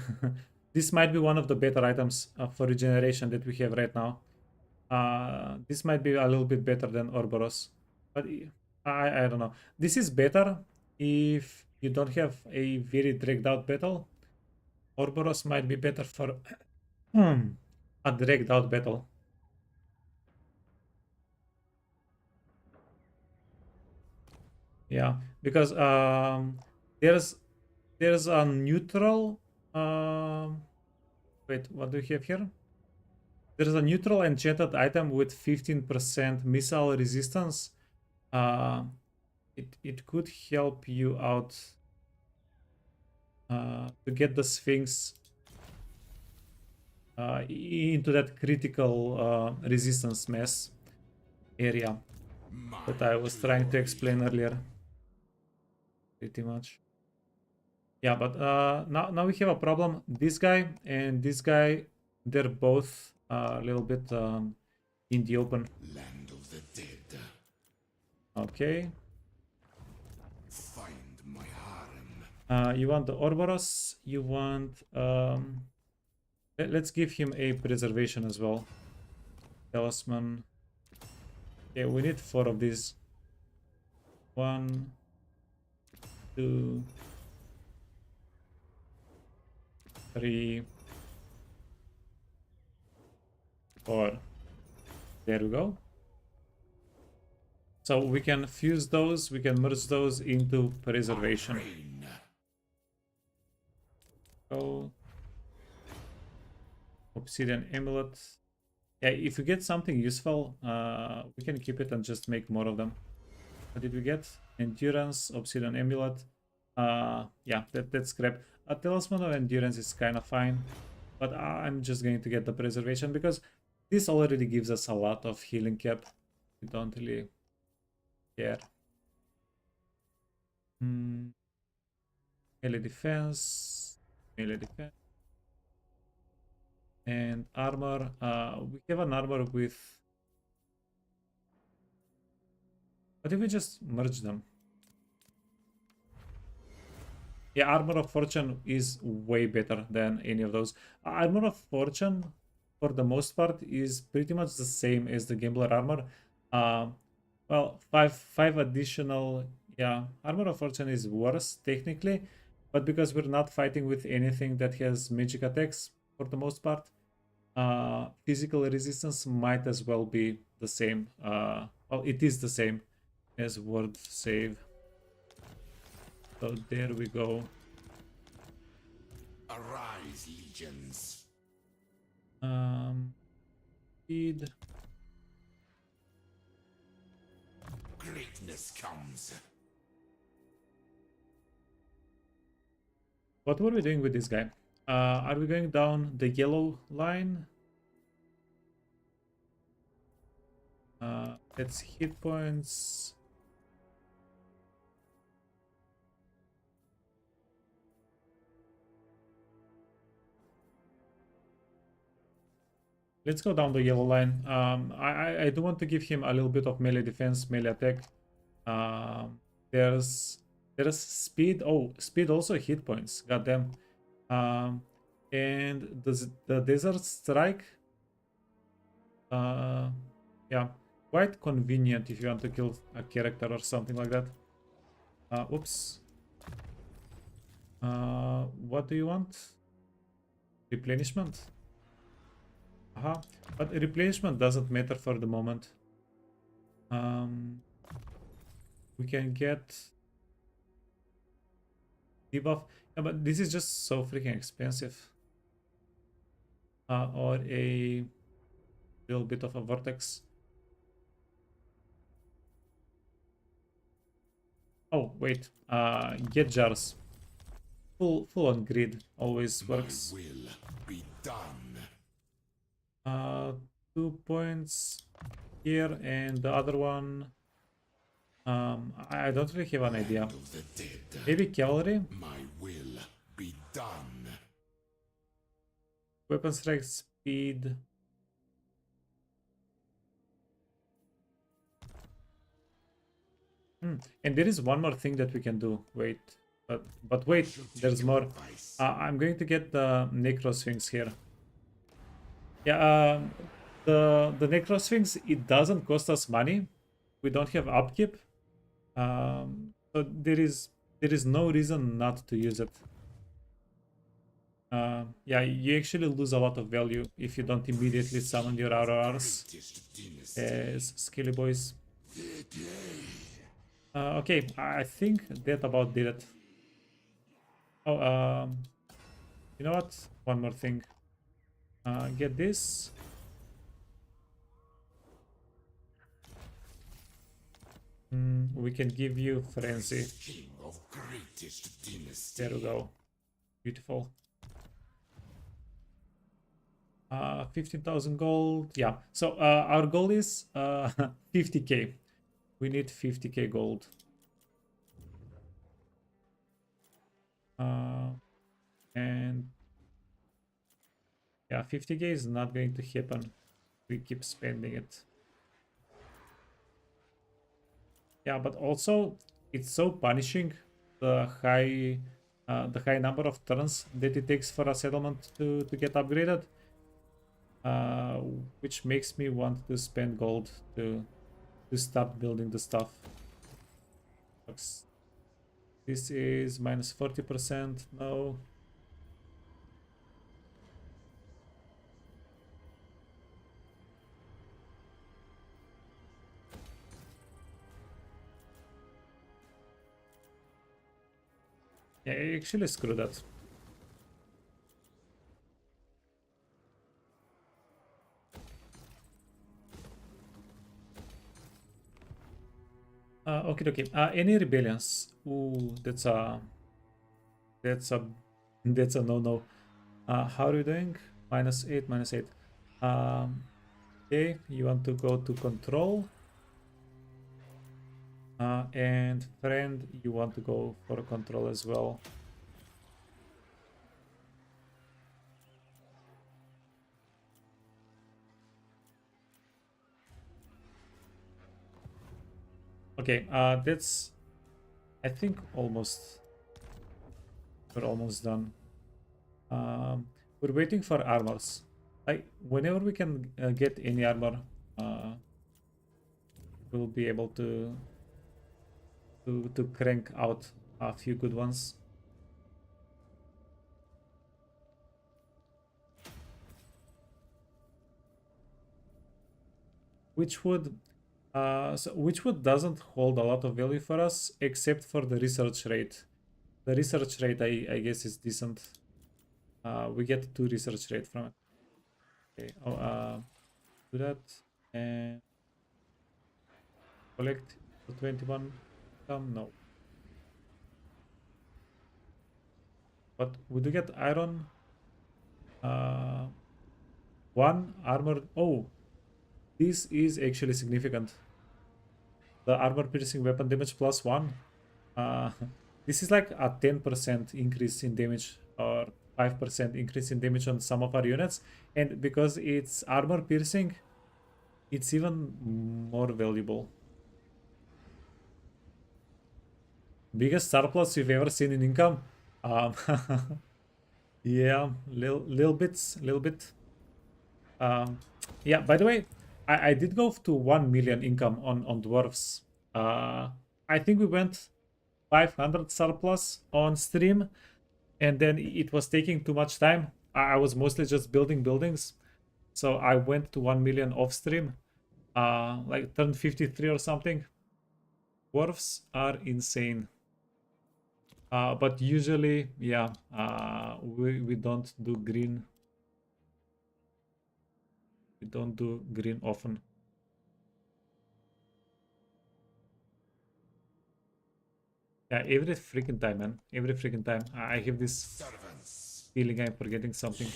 This might be one of the better items for regeneration that we have right now. This might be a little bit better than Ouroboros, but I don't know. This is better if you don't have a very dragged out battle. Ouroboros might be better for a dragged out battle. Yeah, because there's a neutral wait, what do we have here? There's a neutral enchanted item with 15% missile resistance. It could help you out to get the Sphinx into that critical resistance mess area that I was trying to explain earlier. Pretty much. Yeah, but now we have a problem. This guy and this guy, they're both a little bit in the open. Land of the dead. Okay. Find my harem. You want the Ouroboros. You want let's give him a preservation as well. Talisman. Okay, we need 4 of these. 1, 2, 3, 4. There we go. So we can fuse those, we can merge those into preservation. Go. Obsidian amulet. Yeah, if we get something useful, we can keep it and just make more of them. What did we get? Endurance, obsidian amulet. Yeah, that's crap. A talisman of endurance is kind of fine, but I'm just going to get the preservation because this already gives us a lot of healing cap. We don't really care. Melee defense, and armor. We have an armor with. What if we just merge them? Yeah, Armor of Fortune is way better than any of those. Armor of Fortune, for the most part, is pretty much the same as the Gambler Armor. Well, five additional... Yeah, Armor of Fortune is worse, technically. But because we're not fighting with anything that has magic attacks, for the most part, physical resistance might as well be the same. Well, it is the same as word save. So there we go. Arise, legions. Speed. Greatness comes. What were we doing with this guy? Are we going down the yellow line? That's hit points. Let's go down the yellow line. I do want to give him a little bit of melee defense, melee attack. There's speed. Oh, speed also hit points. Goddamn. And the desert strike. Yeah, quite convenient if you want to kill a character or something like that. Oops. What do you want? Replenishment. But replenishment doesn't matter for the moment. We can get debuff. Yeah, but this is just so freaking expensive. Or a little bit of a vortex. Oh wait, get jars. Full on grid always works. My will be done. 2 points here, and the other one. I don't really have an idea. Maybe cavalry. My will be done. Weapon strike speed. And there is one more thing that we can do. Wait, but wait, there's more. I'm going to get the Necrosphinx here. Yeah, the Necrosphinx, it doesn't cost us money. We don't have upkeep. So there is no reason not to use it. Yeah, you actually lose a lot of value if you don't immediately summon your RRs as skilly boys. Okay, I think that about did it. Oh, you know what? One more thing. Get this. We can give you frenzy. There we go. Beautiful. 15,000 gold. Yeah. So our goal is 50k. We need 50k gold. And yeah, 50k is not going to happen. We keep spending it. Yeah, but also it's so punishing the high number of turns that it takes for a settlement to get upgraded, which makes me want to spend gold to start building the stuff. This is minus 40%. No. Yeah, actually screw that. Okay. Any rebellions? Ooh, that's a that's a no. How are you doing? -8, -8. Okay, you want to go to control. And friend, you want to go for control as well. Okay, that's, I think, almost, we're almost done. We're waiting for armors. Like, whenever we can get any armor, we'll be able to crank out a few good ones. Witchwood, so Witchwood doesn't hold a lot of value for us, except for the research rate. The research rate, I guess, is decent. We get 2 research rate from it. Okay, do that and collect the 21. No, but we do get iron. 1 armor. Oh, this is actually significant. The armor piercing weapon damage +1. This is like a 10% increase in damage, or 5% increase in damage on some of our units. And because it's armor piercing, it's even more valuable. Biggest surplus you've ever seen in income? Yeah, little bit. Yeah, by the way, I did go to 1 million income on dwarves. I think we went 500 surplus on stream, and then it was taking too much time. I was mostly just building buildings, so I went to 1 million off stream, like turn 53 or something. Dwarves are insane. But usually, yeah, we don't do green. We don't do green often. Yeah, every freaking time, man. Every freaking time. I have this feeling I'm forgetting something.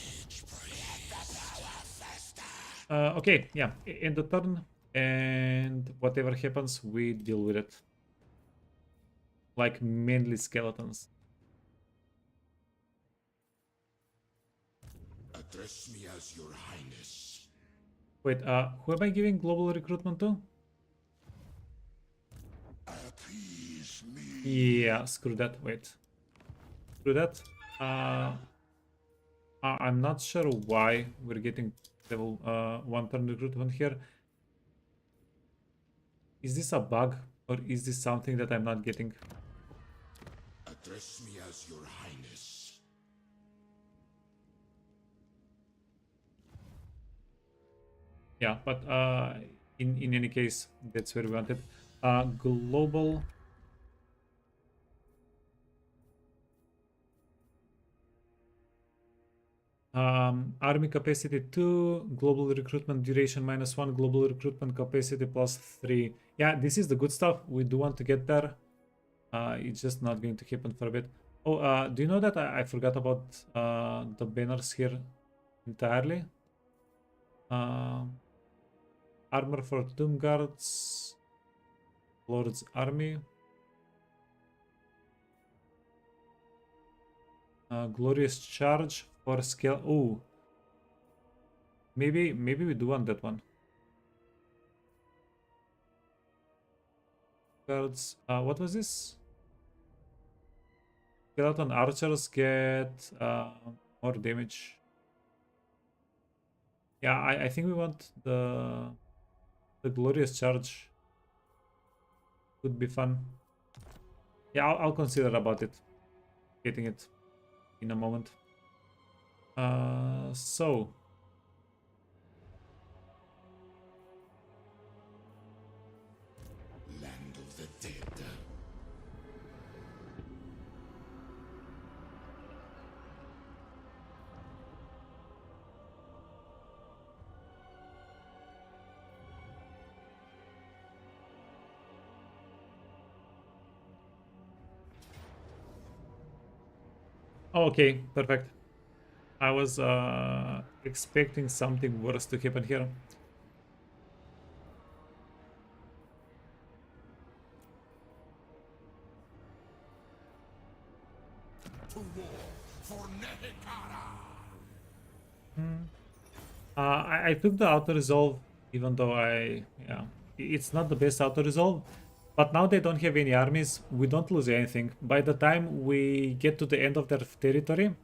Okay, yeah. End the turn, and whatever happens, we deal with it. Like, mainly skeletons. Address me as your highness. Wait, who am I giving global recruitment to? Appease me. Yeah, screw that. Wait. Screw that. I'm not sure why we're getting level 1 turn recruitment here. Is this a bug, or is this something that I'm not getting? Address me as your highness. Yeah, but in any case, that's where we want it. Global. Army capacity 2, global recruitment duration -1, global recruitment capacity +3. Yeah, this is the good stuff. We do want to get there. It's just not going to happen for a bit. Oh, do you know that I forgot about the banners here entirely? Armor for Tomb Guards, Lord's Army, Glorious Charge for scale. Oh, maybe we do want that one. Guards. What was this? Skeleton archers get more damage. Yeah, I think we want the glorious charge. Could be fun. Yeah, I'll consider about it. Getting it in a moment. So Land of the dead. okay, perfect. I was expecting something worse to happen here. To war for Nehekara. I took the auto resolve, even though it's not the best auto resolve. But now they don't have any armies. We don't lose anything. By the time we get to the end of their territory,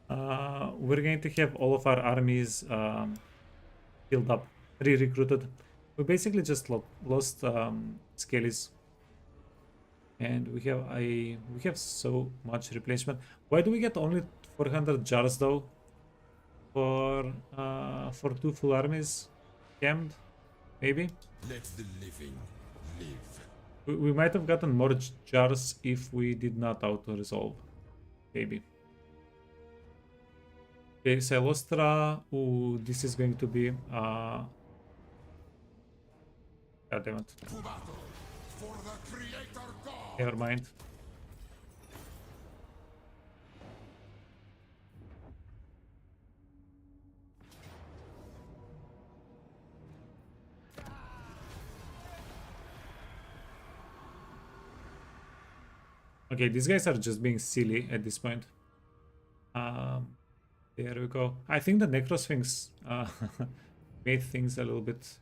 we're going to have all of our armies filled up, re-recruited. We basically just lost Skellies, and we have so much replenishment. Why do we get only 400 jars though? For 2 full armies camped, maybe. Let the living live. We might have gotten more jars if we did not auto resolve, maybe. Okay, Silostra. Ooh, this is going to be God damn it. To battle for the Creator God. Never mind. Okay, these guys are just being silly at this point. There we go. I think the Necrosphinx made things a little bit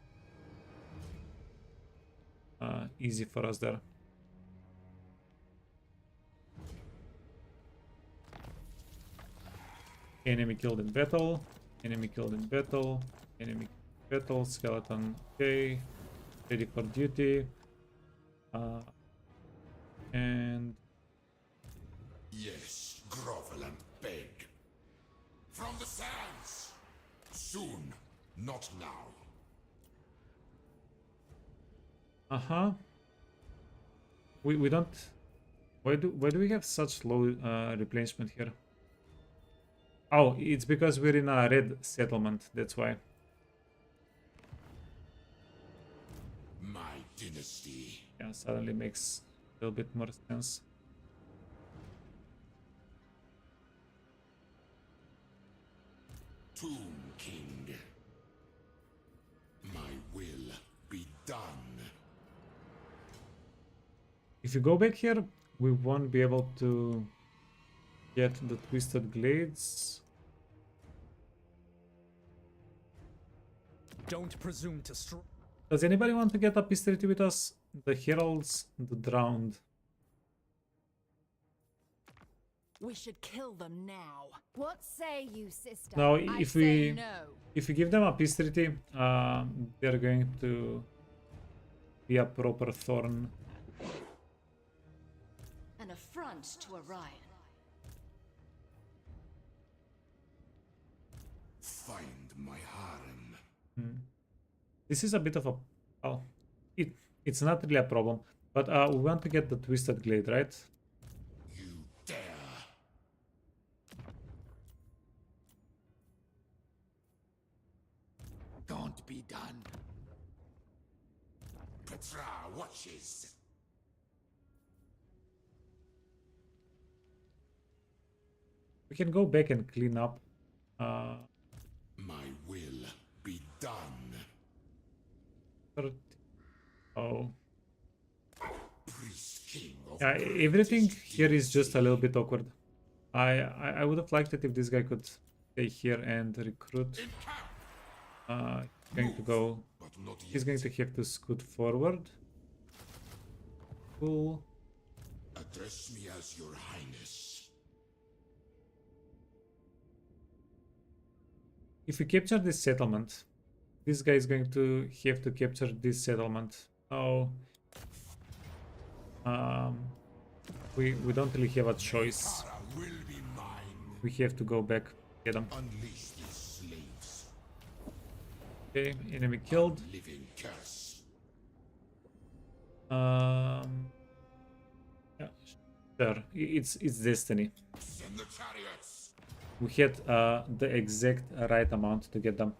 easy for us there. Enemy killed in battle. Enemy killed in battle. Enemy battle. Skeleton. Okay. Ready for duty. And Yes, grovel and beg. From the sands. Soon, not now. we don't. Why do we have such low replenishment here? Oh, it's because we're in a red settlement. That's why. My dynasty. Yeah, suddenly makes a little bit more sense. Tomb King. My will be done. If you go back here, we won't be able to get the Twisted Glades. Don't presume to Does anybody want to get a peace treaty with us? The Heralds, the Drowned. We should kill them now. What say you, sister? Now, I if say we no. give them a peace treaty, they're going to be a proper thorn. An affront to Orion. Find my harem. This is a bit of a... Oh, it's not really a problem. But we want to get the Twisted Glade, right? You dare. Don't be done. Petra watches. We can go back and clean up. My will be done. Oh. Priest King of Yeah, everything here is just a little bit awkward. I would have liked it if this guy could stay here and recruit. Going to go. but not He's yet. going to have to scoot forward. Cool. Address me as your highness. If we capture this settlement, this guy is going to have to capture this settlement. Oh. We don't really have a choice. Tara will be mine. We have to go back, get him. Unleash these slaves. Okay, enemy killed. Living curse. Yeah, sure. It's destiny. Send the chariots. We had the exact right amount to get them.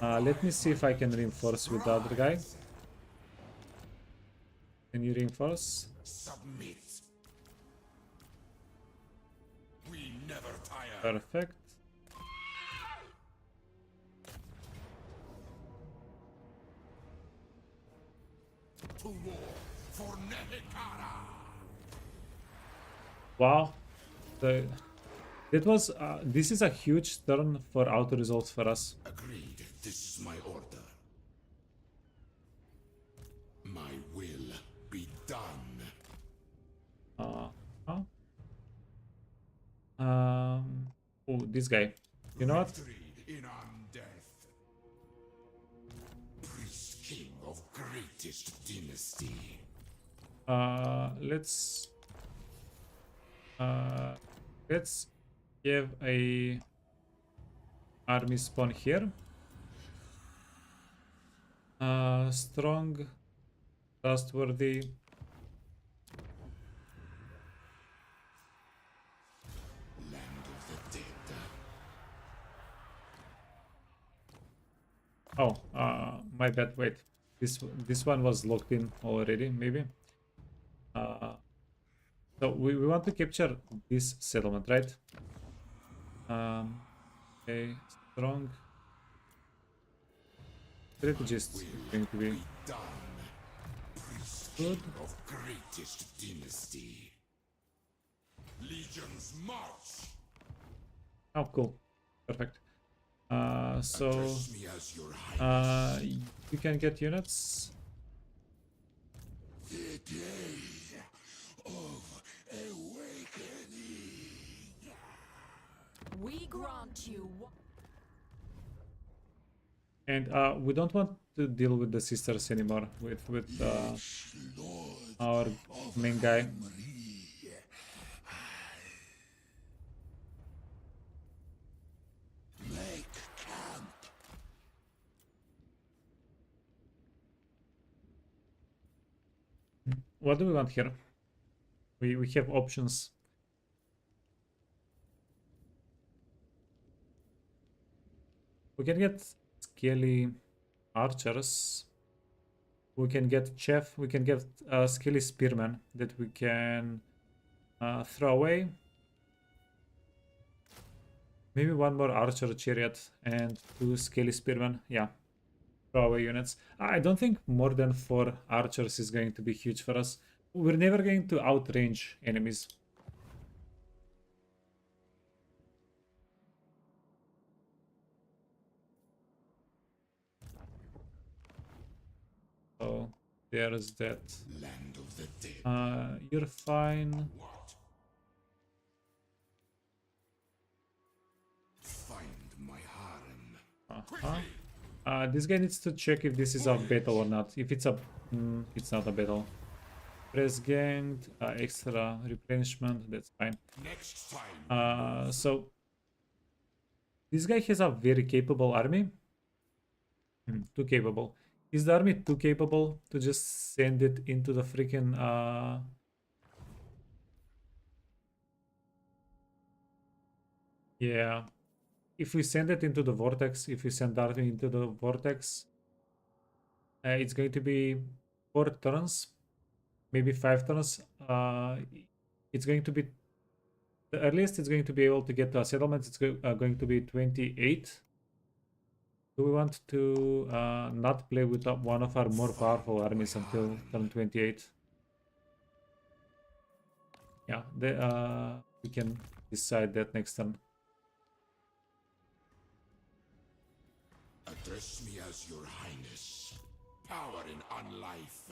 Let me see if I can reinforce with the other guy. Can you reinforce? Submit. We never tire. Perfect. To war for Nehekara. Wow. That was this is a huge turn for auto results for us. Agreed. This is my order. My will be done. Huh? Oh, this guy. You know what? Victory in undeath. Priest King of greatest dynasty. Let's have a army spawn here. Strong, trustworthy. Land of the dead. Oh, my bad. Wait, this one was locked in already. Maybe. So we want to capture this settlement, right? Okay, strong. Strategist is going to be Done. Priest good. King of greatest dynasty. Legions march. Oh, cool. Perfect. So Address me as your highness. you can get units. The day of awakening. We grant you And we don't want to deal with the sisters anymore with our main guy. Make camp. What do we want here? We have options. We can get scaly archers. We can get chef. We can get scaly spearmen that we can throw away. Maybe one more archer chariot and 2 scaly spearmen. Yeah, throw away units. I don't think more than 4 archers is going to be huge for us. We're never going to outrange enemies. So there's that. Land of the dead. You're fine. What? Find my harem. This guy needs to check if this is a battle or not. If it's a, it's not a battle. Press ganged, extra replenishment. That's fine. Next time. So this guy has a very capable army. Too capable. Is the army too capable to just send it into the freaking yeah. If we send it into the vortex, if we send the army into the vortex, it's going to be 4 turns, maybe 5 turns. It's going to be the earliest it's going to be able to get to a settlement. It's going to be 28. Do we want to not play with one of our more powerful armies until turn 28? Yeah, we can decide that next turn. Address me as your highness. Power in unlife.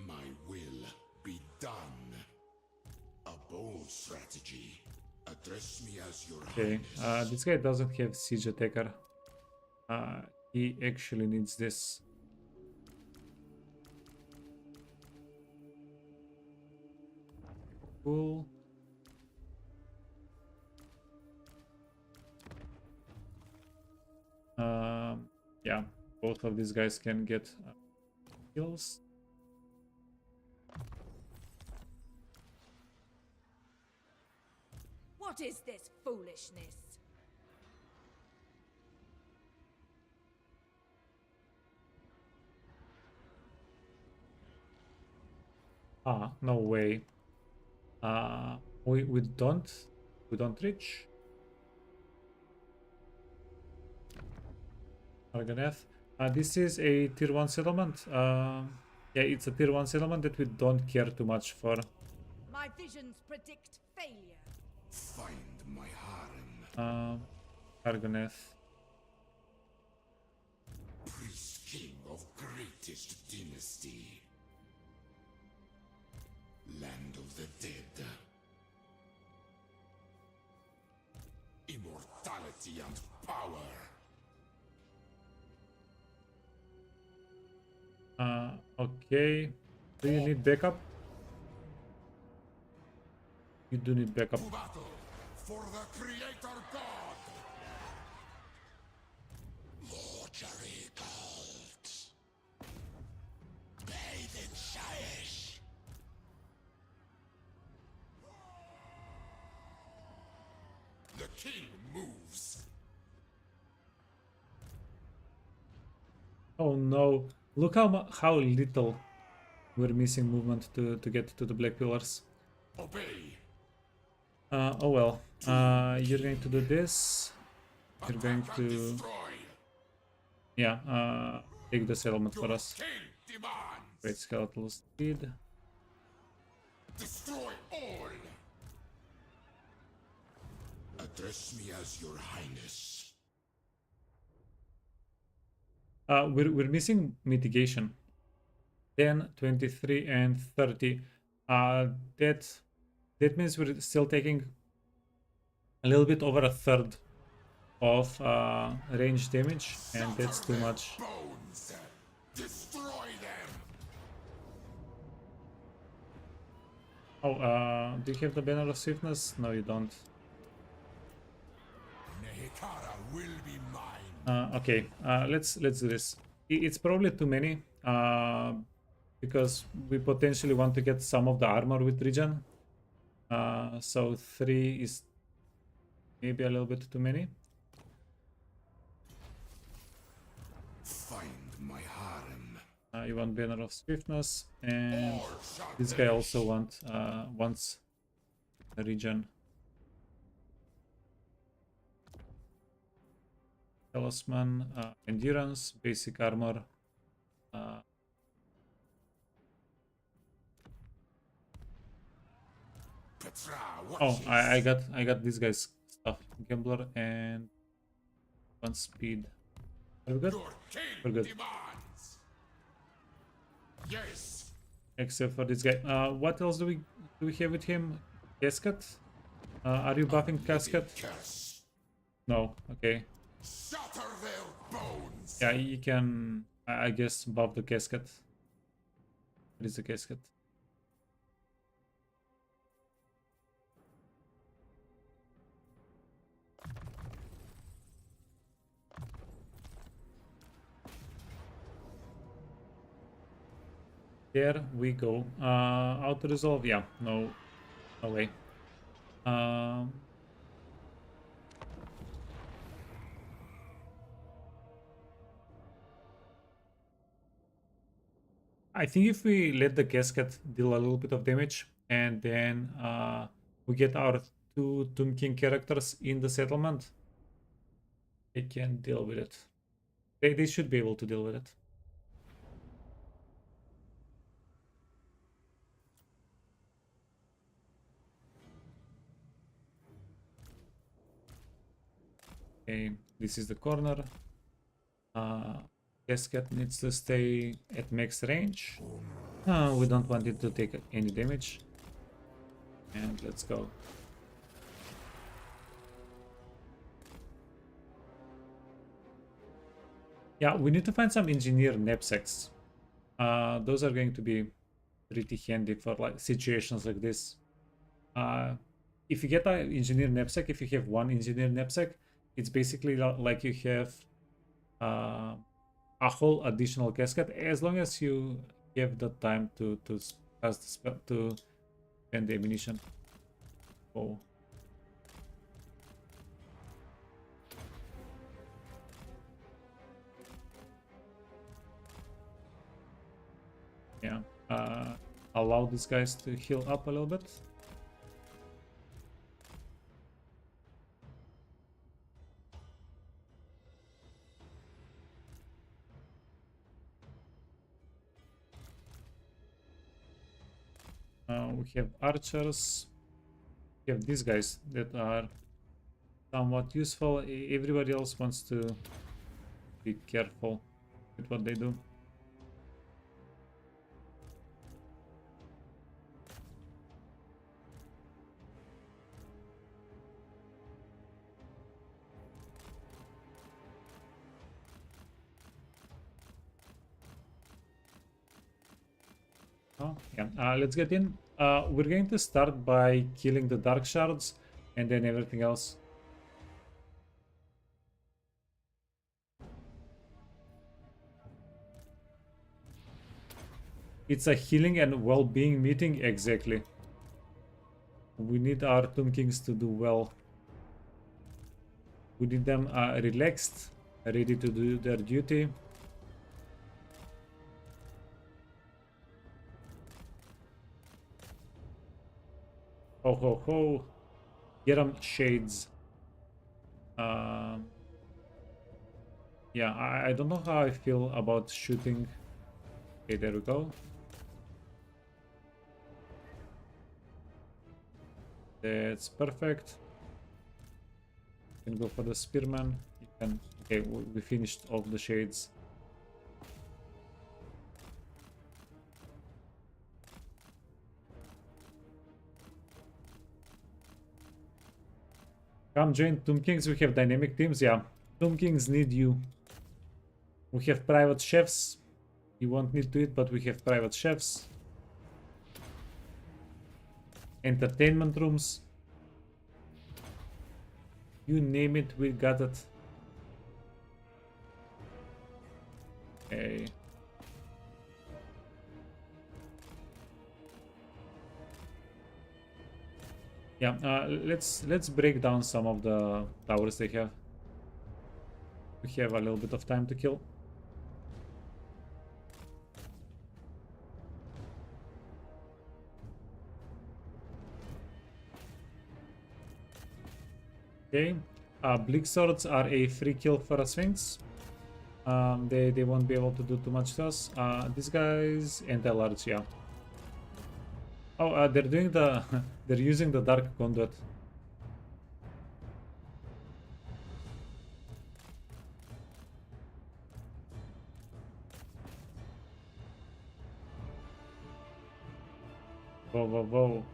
My will be done. A bold strategy. Address me as your highness. This guy doesn't have siege attacker. He actually needs this. Cool. Yeah, both of these guys can get kills. What is this foolishness? No way. We don't reach. Arganeth. This is a tier 1 settlement. Yeah, it's a tier 1 settlement that we don't care too much for. My visions predict failure. Find my harem. Arganeth. Priest king of greatest dynasty. Land of the dead. Immortality and power. Okay. Do you need backup? You do need backup. Battle for the creator god. Mortuary cult. Bathe in Shaish. The king moves. Oh no. Look how little we're missing movement to get to the black pillars. Obey. Oh well. You're going to do this. You're going to Destroy. yeah, take the settlement for us. King demands. Great skeletal speed. Destroy all. Address me as your highness. We're missing mitigation. 10, 23, and 30. That means we're still taking a little bit over a third of range damage, and that's too much. Bones. Destroy them. Oh, do you have the banner of swiftness? No, you don't. Nehekara will be mine. Okay, let's do this. It's probably too many, because we potentially want to get some of the armor with regen. So 3 is maybe a little bit too many. Find my harem. You want banner of swiftness, and this guy also wants a regen. Talisman, endurance, basic armor. Petra, Oh, I got this guy's stuff. Gambler and 1 speed. Are we good? Your king We're good. demands. Yes. Except for this guy. What else do we have with him? Casket? Are you buffing Casket? Curse. No. Okay. Shatter their bones. Yeah, you can, I guess, buff the Casket. What is the Casket? There we go. Auto resolve, yeah, no way. I think if we let the casket deal a little bit of damage and then we get our two Tomb King characters in the settlement, they can deal with it. They should be able to deal with it. Okay, this is the corner. Casket needs to stay at max range. We don't want it to take any damage. And let's go. Yeah, we need to find some engineer knapsacks. Those are going to be pretty handy for like situations like this. If you get an engineer knapsack, if you have one engineer knapsack, it's basically like you have a whole additional casket, as long as you have the time to spend the ammunition. Oh. Yeah. Allow these guys to heal up a little bit. We have archers. We have these guys that are somewhat useful. Everybody else wants to be careful with what they do. Oh, yeah. Let's get in. We're going to start by killing the dark shards and then everything else. It's a healing and well-being meeting, exactly. We need our Tomb Kings to do well. We need them relaxed, ready to do their duty. Ho ho ho. Get them shades. Yeah, I don't know how I feel about shooting. Okay, there we go. That's perfect. You can go for the spearman. You can. Okay, we finished off the shades. Come join Tomb Kings. We have dynamic teams. Yeah, Tomb Kings need you. We have private chefs. You won't need to eat, but we have private chefs. Entertainment rooms. You name it, we got it. Okay. Yeah, let's break down some of the towers they have. We have a little bit of time to kill. Okay, Bleak Swords are a free kill for a Sphinx. They won't be able to do too much to us. These guys and the large, yeah. Oh, they're doing the they're using the dark conduit. Whoa, whoa, whoa.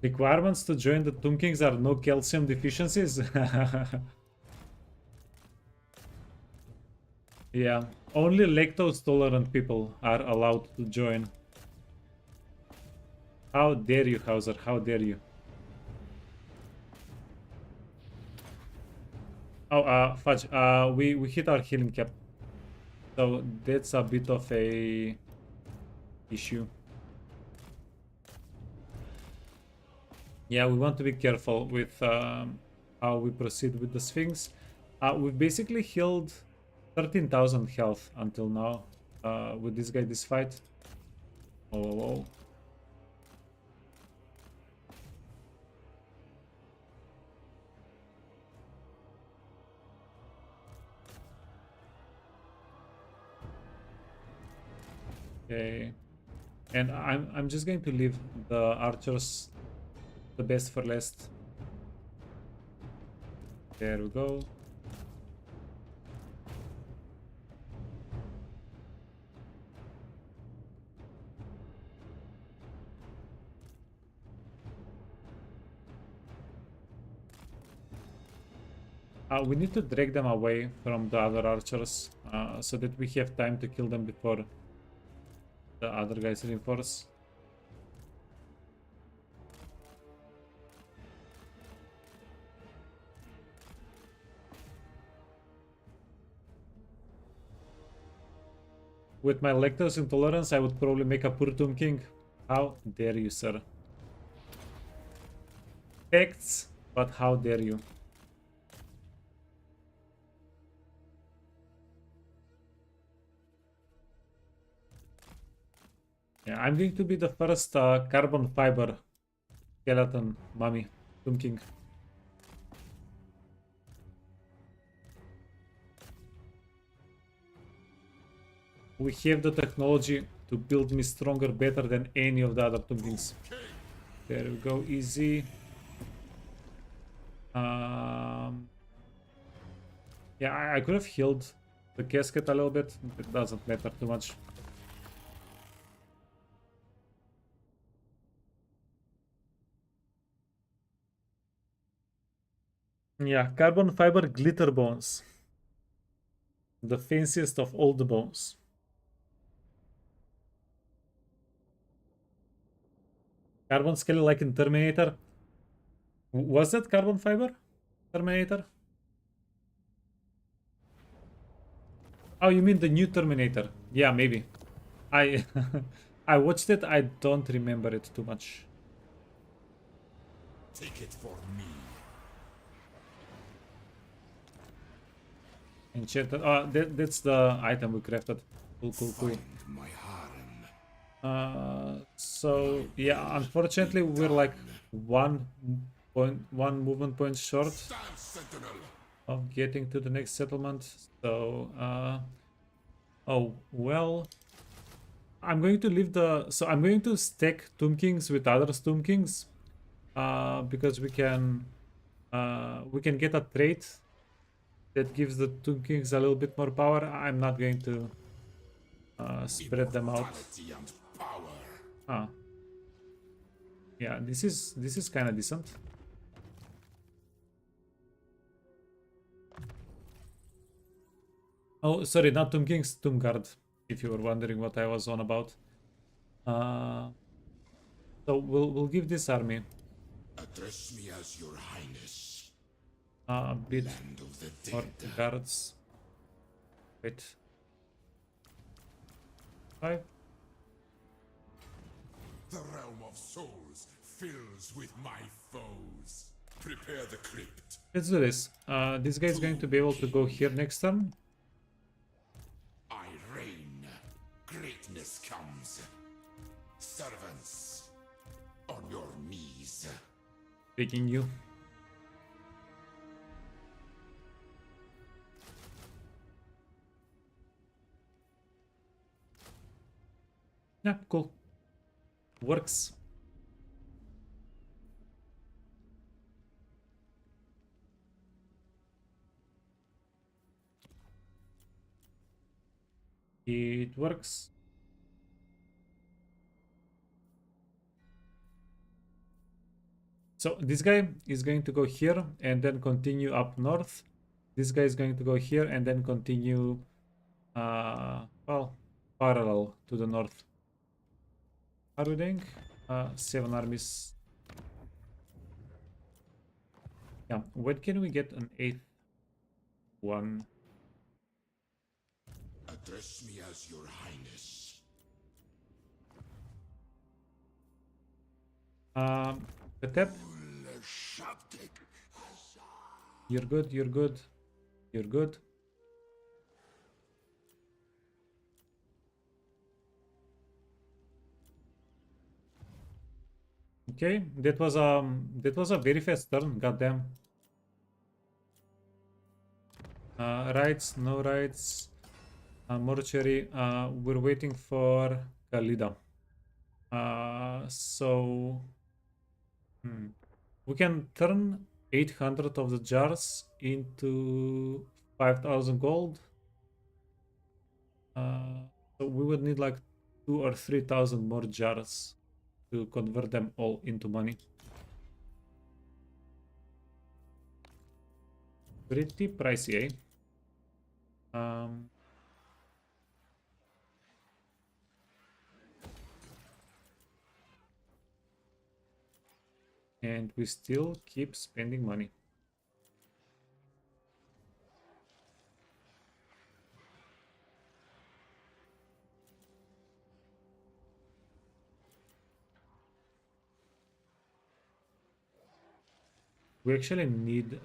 Requirements to join the Tomb Kings are no calcium deficiencies. Yeah, only lactose tolerant people are allowed to join. How dare you, Hauser? How dare you? Oh, fudge. We hit our healing cap, so that's a bit of a issue. Yeah, we want to be careful with how we proceed with the Sphinx. We've basically healed 13,000 health until now with this guy, this fight. Oh, whoa. Okay, and I'm just going to leave the archers the best for last. There we go. We need to drag them away from the other archers so that we have time to kill them before the other guys reinforce. With my lactose intolerance, I would probably make a poor Tomb King. How dare you, sir? Facts, but how dare you? Yeah, I'm going to be the first carbon fiber skeleton mummy, Tomb King. We have the technology to build me stronger, better than any of the other Tomb Kings. There we go, easy. Yeah, I could have healed the casket a little bit. It doesn't matter too much. Yeah, carbon fiber glitter bones. The fanciest of all the bones. Carbon scale like in Terminator. Was that carbon fiber? Terminator? Oh, you mean the new Terminator? Yeah, maybe. I I watched it. I don't remember it too much. Take it for me. Enchanted. Oh, that's the item we crafted. Cool. My harem. So yeah, unfortunately we're like one movement point short Stand, sentinel. of getting to the next settlement. So oh well, I'm going to leave the. So I'm going to stack Tomb Kings with other Tomb Kings, because we can get a trait that gives the Tomb Kings a little bit more power. I'm not going to spread them out. Immortality and power. Ah, yeah, this is kind of decent. Oh, sorry, not Tomb Kings, Tomb Guard, if you were wondering what I was on about. So we'll give this army Address me as your highness. a bit Land of the more dead. guards. Wait. 5. The realm of souls fills with my foes. Prepare the crypt. Let's do this. This guy is going to be able to go here next turn. I reign. Greatness comes. Servants, on your knees. Taking you. Yeah, cool. Works. It works. So this guy is going to go here and then continue up north. This guy is going to go here and then continue, well, parallel to the north. How are we doing? 7 armies. Yeah, when can we get an 8th one? Address me as your highness. Khatep, you're good, you're good, you're good. Okay, that was a very fast turn, goddamn. Rights, no rights. Mortuary, we're waiting for Khalida. So we can turn 800 of the jars into 5,000 gold. So we would need like 2 or 3,000 more jars to convert them all into money. Pretty pricey, eh? And we still keep spending money. We actually need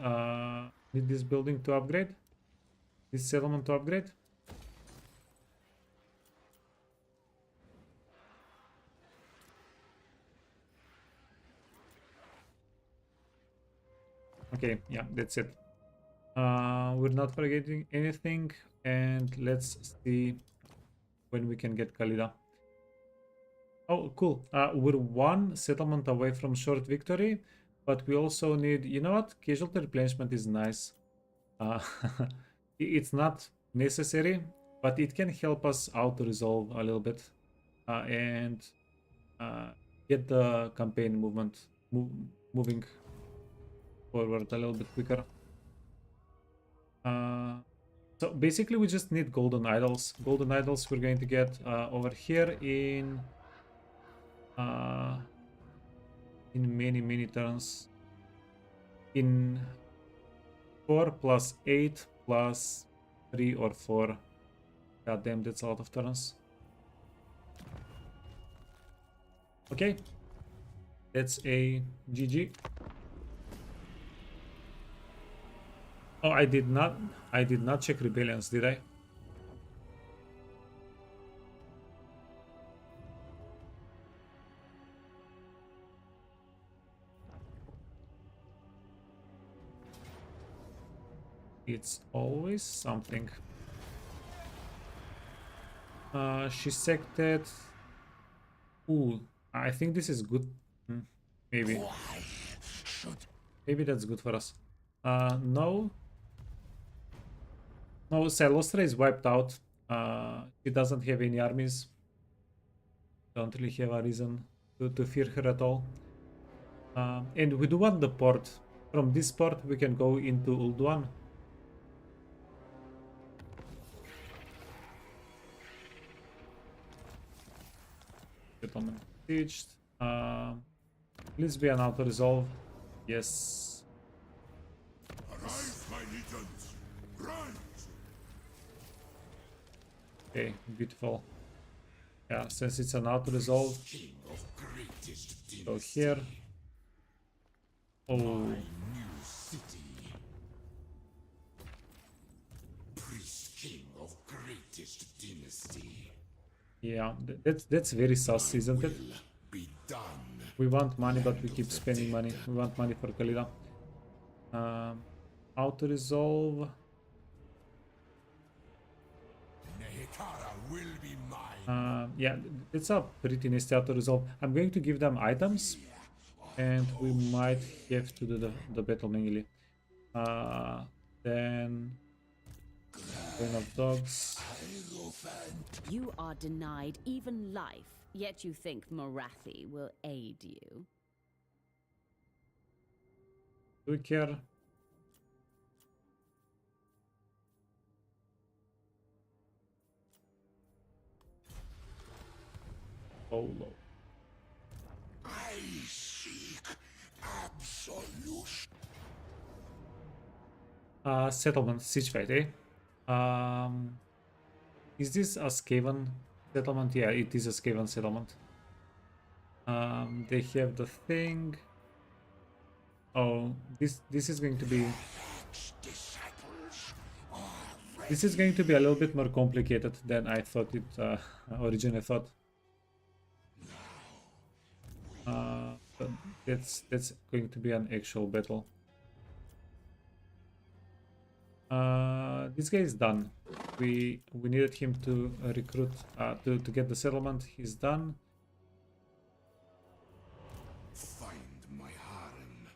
this building to upgrade, this settlement to upgrade. Okay, yeah, that's it. We're not forgetting anything, and let's see when we can get Khalida. Oh, cool. We're 1 settlement away from short victory, but we also need, you know what? Casualty replenishment is nice. Uh, it's not necessary, but it can help us auto-resolve a little bit and get the campaign moving forward a little bit quicker. So basically we just need golden idols. Golden idols we're going to get over here in many turns. In 4 plus 8 plus 3 or 4. God damn, that's a lot of turns. Okay, that's a GG. Oh, I did not check rebellions, did I? It's always something. She sected. Ooh, I think this is good. Maybe. Maybe that's good for us. No. No, Silostra is wiped out. She doesn't have any armies. Don't really have a reason to fear her at all. And we do want the port. From this port we can go into Ulduan. Settlement sieged. Please be an auto resolve. Yes. Arise, my legions. Rise. Okay, beautiful. Yeah, since it's an auto resolve, go here. Oh, New city. Priest king of greatest dynasty. yeah, that's very sus, isn't it? Be done. We want money, but we keep spending money. We want money for Khalida. Auto resolve. Nehekara will be mine. Yeah, it's a pretty nasty auto resolve. I'm going to give them items, and we might have to do the battle manually. Then Queen of Dogs. You are denied even life, yet you think Morathi will aid you. Do we care? Oh, low. Settlement, siege fight, eh? Is this a Skaven settlement? Yeah, it is a Skaven settlement. They have the thing. Oh, this is going to be... This is going to be a little bit more complicated than I thought it originally thought. But that's going to be an actual battle. This guy is done. We needed him to recruit to get the settlement. He's done. Find my harem.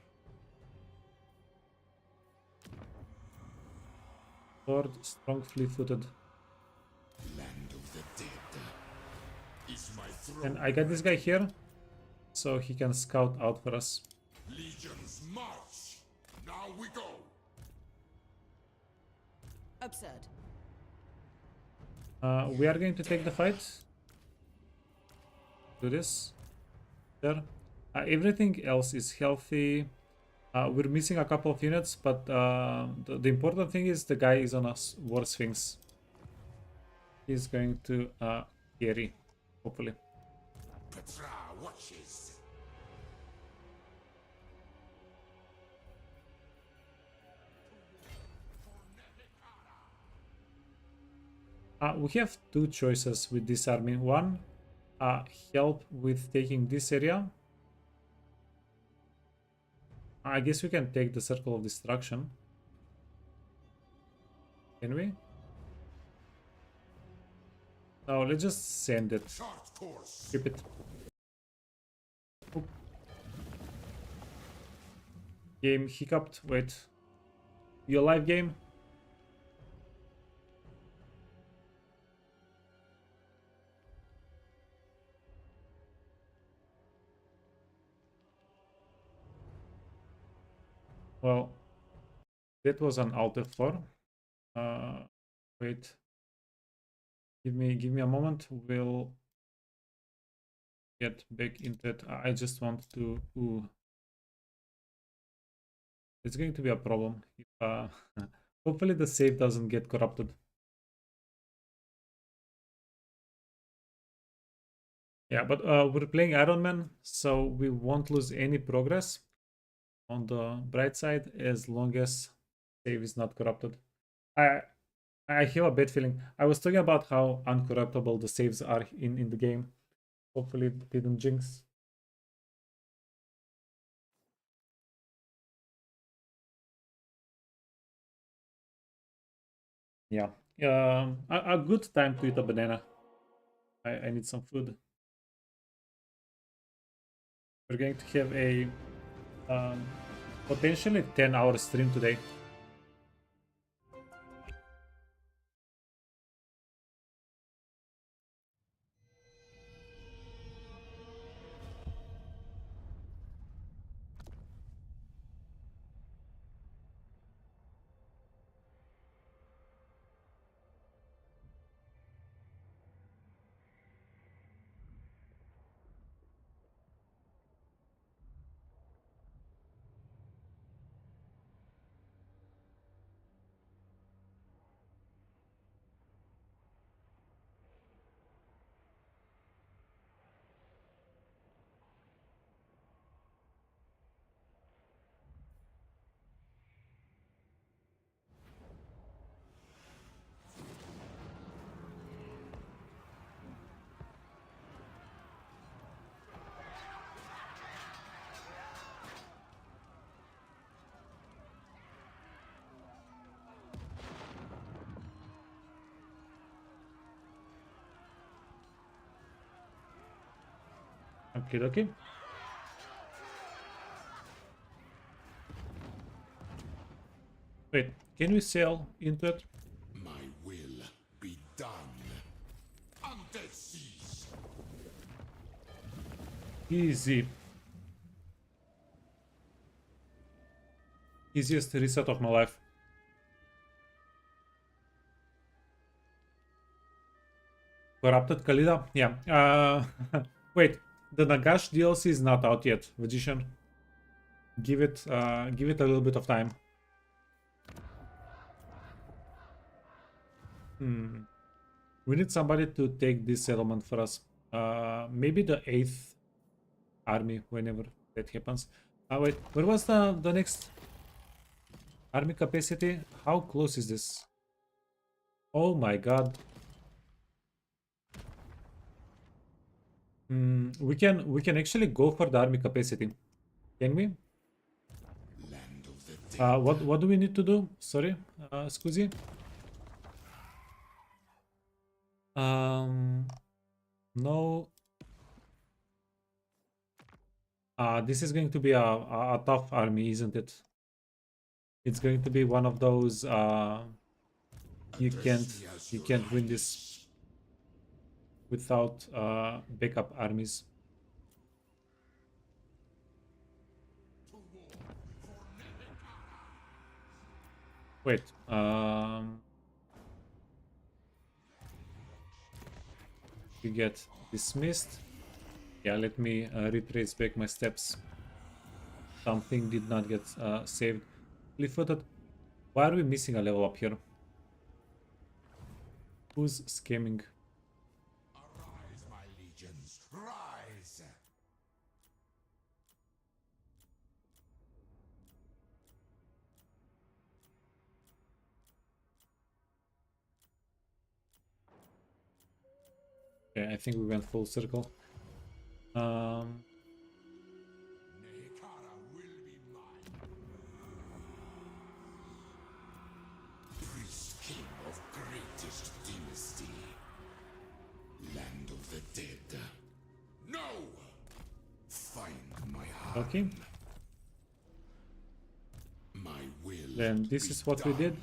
Lord, strong, fleet-footed. Land of the dead is my throne. And I got this guy here, so he can scout out for us. Legions march. Now we go. Absurd. We are going to take the fight. Do this. There. Everything else is healthy. We're missing a couple of units, but the important thing is the guy is on a war sphinx. He's going to carry, hopefully. Petra watches. We have two choices with this army. One, help with taking this area. I guess we can take the Circle of Destruction. Can we? No, let's just send it. Chart course. Keep it. Oop. Game hiccuped. Wait. You alive, game? Well, that was an Alt F4. Wait. Give me a moment. We'll get back into it. I just want to. Ooh. It's going to be a problem. If, hopefully the save doesn't get corrupted. Yeah, but we're playing Iron Man, so we won't lose any progress on the bright side as long as save is not corrupted. I have a bad feeling. I was talking about how uncorruptible the saves are in the game. Hopefully it didn't jinx. Yeah. A good time to eat a banana. I need some food. We're going to have a potentially 10-hour stream today. Okay. Wait, can we sail into it? My will be done. Undead seas. Easy. Easiest reset of my life. Corrupted Khalida? Yeah. Wait, the Nagash DLC is not out yet, Magician. give it a little bit of time. We need somebody to take this settlement for us. Maybe the 8th army whenever that happens. Wait, where was the next army capacity? How close is this? Oh my god. We can actually go for the army capacity. Can we? What do we need to do? Sorry, scusi. No. This is going to be a tough army, isn't it? It's going to be one of those you can't win this without backup armies. Wait, you get dismissed. Yeah, let me retrace back my steps. Something did not get saved. Footed. Why are we missing a level up here? Who's scamming? Arise, my legions, rise! Okay, I think we went full circle. Nehekara will be mine. Priest king of greatest dynasty. Land of the dead. No! Find my heart. Okay. My will. Then this is what we did.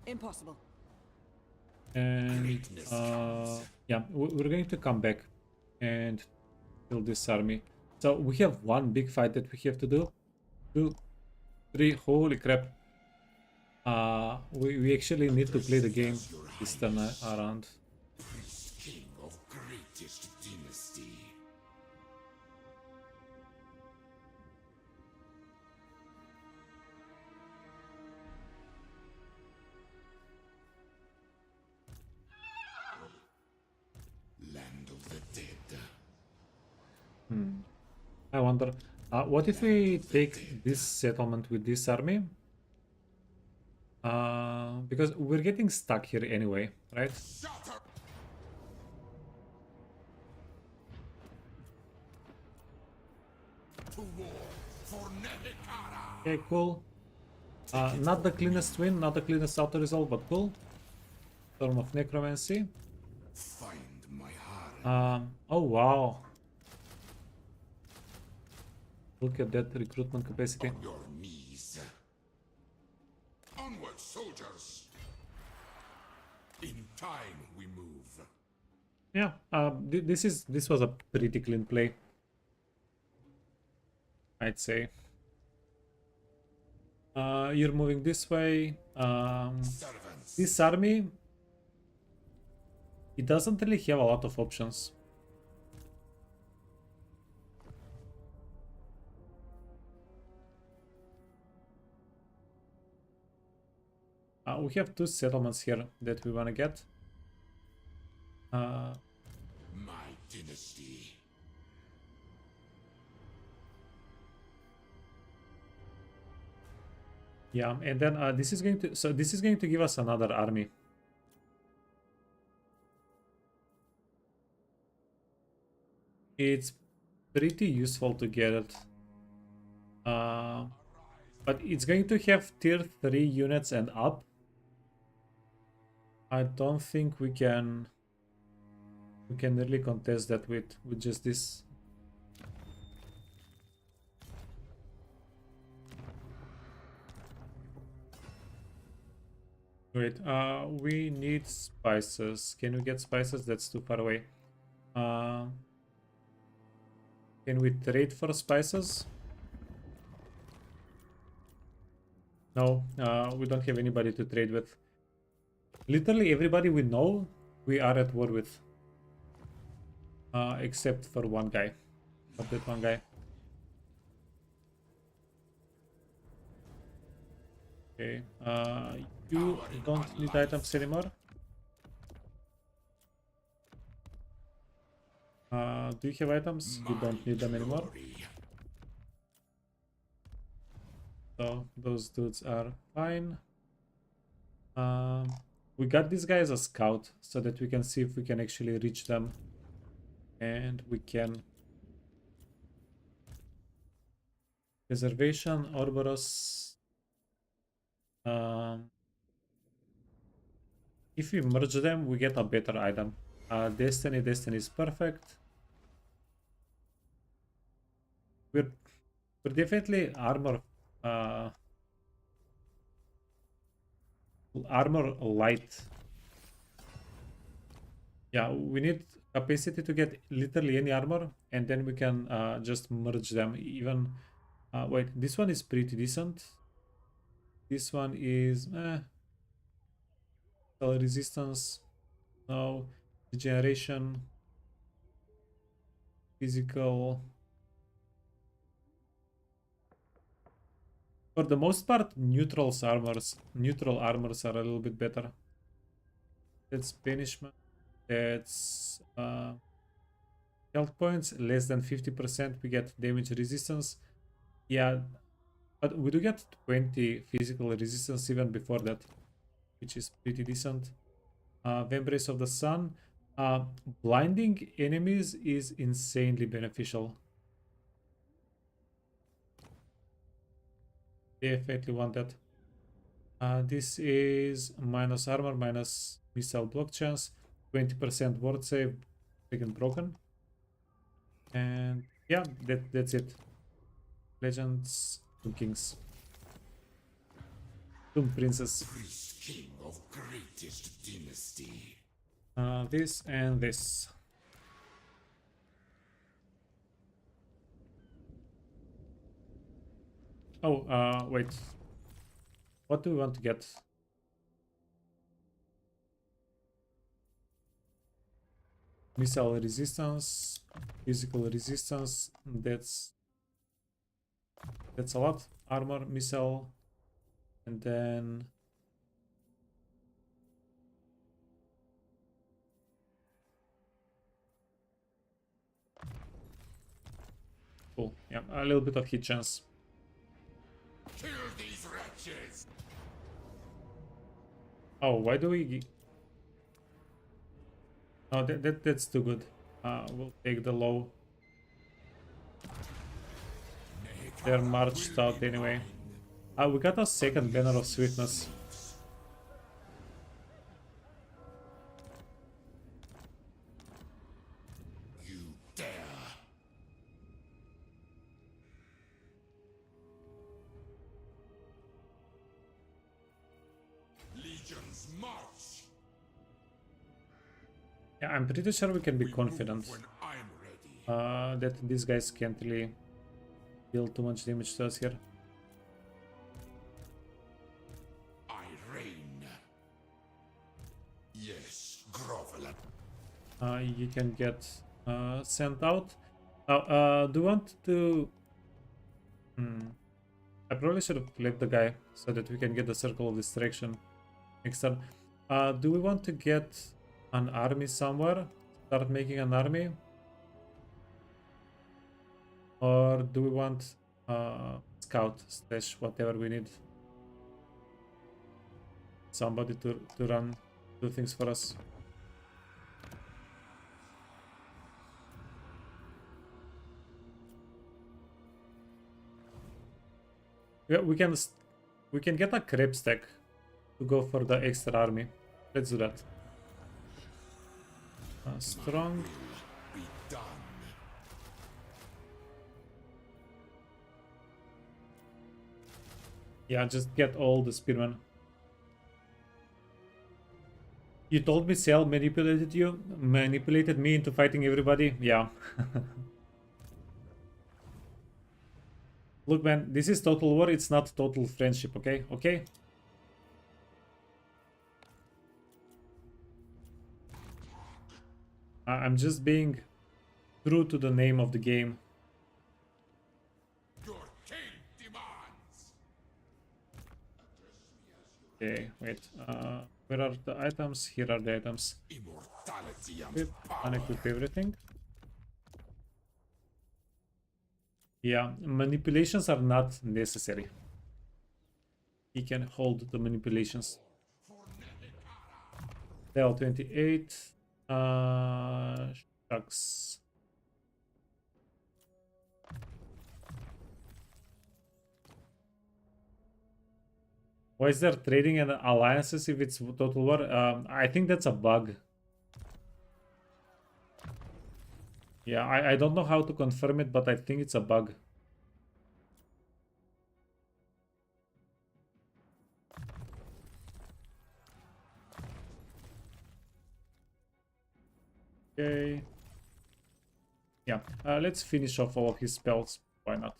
Impossible. And yeah, we're going to come back and kill this army. So we have one big fight that we have to do. 2, 3, holy crap. We actually need to play the game this turn around. Priest king of greatest dynasty. Land of the dead. I wonder, what if we take this settlement with this army? Because we're getting stuck here anyway, right? To war for Nehekara. Okay, cool. Not the cleanest win, not the cleanest auto result, but cool. Storm of Necromancy. Find my heart. Oh wow. Look at that recruitment capacity. On your knees. Onward, soldiers. In time we move. Yeah, this was a pretty clean play, I'd say. You're moving this way. Servants. This army, it doesn't really have a lot of options. We have 2 settlements here that we want to get. My dynasty. Yeah, and then this is going to give us another army. It's pretty useful to get it. But it's going to have tier 3 units and up. I don't think we can really contest that with just this. Wait, we need spices. Can we get spices? That's too far away. Can we trade for spices? No, we don't have anybody to trade with. Literally everybody we know, we are at war with. Except for one guy. of that one guy. Okay, you don't need items anymore. Do you have items? You don't need them anymore. So those dudes are fine. We got this guy as a scout so that we can see if we can actually reach them. And we can. Reservation, Ouroboros. If we merge them, we get a better item. Destiny is perfect. We're definitely armor light. Yeah, we need capacity to get literally any armor, and then we can just merge them. Even wait, this one is pretty decent. This one is resistance, no, regeneration, physical. For the most part, neutral armors are a little bit better. That's banishment. That's health points less than 50%. We get damage resistance. Yeah, but we do get 20 physical resistance even before that, which is pretty decent. Embrace of the Sun. Blinding enemies is insanely beneficial. Definitely want that. This is minus armor, minus missile block chance, 20% ward save, taken broken. And yeah, that's it. Legends, Tomb Kings. Tomb Princess. King of greatest dynasty. This and this. Oh, wait. What do we want to get? Missile resistance, physical resistance. That's a lot. Armor, missile, and then cool. Yeah, a little bit of hit chance. Kill these wretches. Oh, why do we? Oh, that's too good. We'll take the low. They're marched out anyway. We got a second banner of swiftness. You dare. Legions march. Yeah, I'm pretty sure we can be confident When I'm ready. that these guys can't really deal too much damage to us here. I reign. Yes, grovel. You can get sent out. Do you want to? I probably should have left the guy so that we can get the circle of distraction next turn. Do we want to get an army somewhere? Start making an army? Or do we want scout slash whatever we need? Somebody to do things for us. Yeah, we can get a crepe stack to go for the extra army. Let's do that. Strong. Be done. Yeah, just get all the spearmen. You told me Cell manipulated me into fighting everybody. Yeah. Look, man, this is total war. It's not total friendship. Okay, okay. I'm just being true to the name of the game. Okay, wait. Where are the items? Here are the items. Immortality and Equip, unequip everything. Yeah, manipulations are not necessary. He can hold the manipulations. Level 28. Shucks. Why is there trading and alliances if it's total war? I think that's a bug. Yeah, I don't know how to confirm it, but I think it's a bug. Okay. Yeah, let's finish off all of his spells. Why not?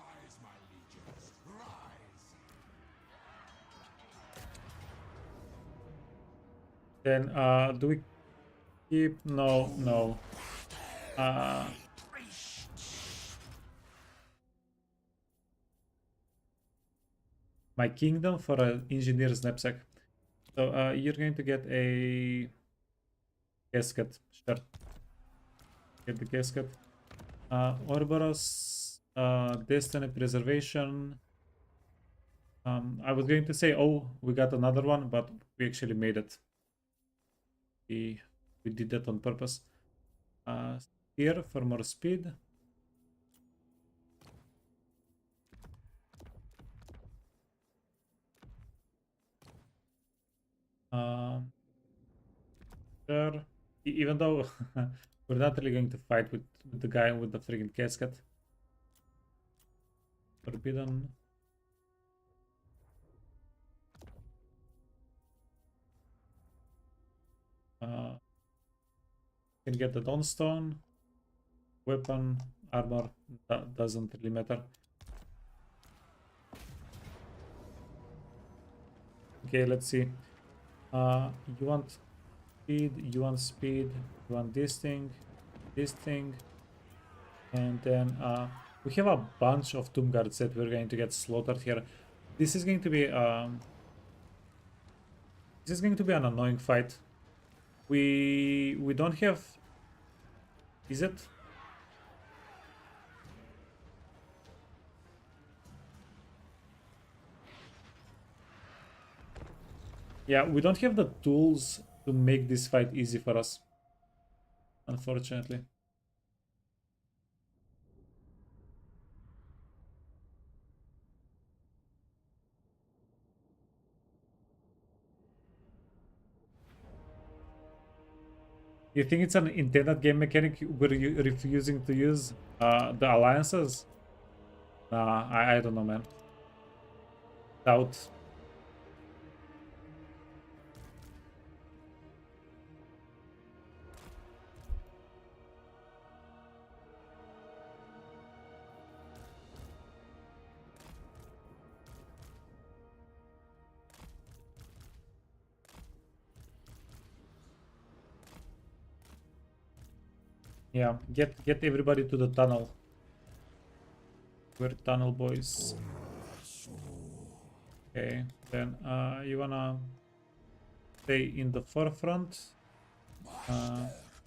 arise, my legions, rise. Then, do we keep? No, no. My kingdom for an engineer's knapsack. So, you're going to get a casket. Sure. Get the casket. Ouroboros, Destiny Preservation. I was going to say, oh, we got another one, but we actually made it. We did that on purpose. Here for more speed. Sure. Even though we're not really going to fight with the guy with the freaking casket. Forbidden. Can get the Dawnstone. Weapon, armor, that doesn't really matter. Okay, let's see. You want speed, you want speed, you want this thing, and then we have a bunch of tomb guards that we're going to get slaughtered here. This is going to be an annoying fight. We don't have. Is it? Yeah, we don't have the tools to make this fight easy for us, unfortunately. You think it's an intended game mechanic we're refusing to use the alliances? Nah, I don't know, man. Doubt. Yeah, get everybody to the tunnel. We're tunnel boys. Okay, then you wanna stay in the forefront.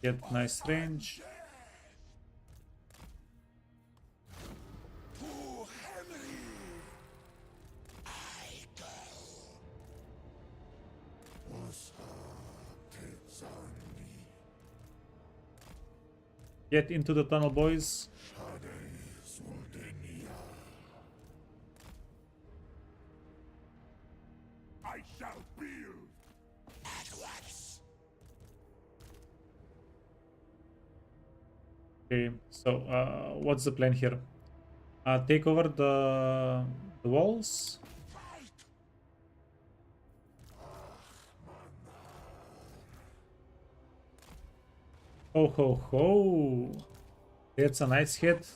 Get nice range. Get into the tunnel, boys. I shall build at once. Okay, so what's the plan here? Take over the walls. Ho ho ho! That's a nice hit.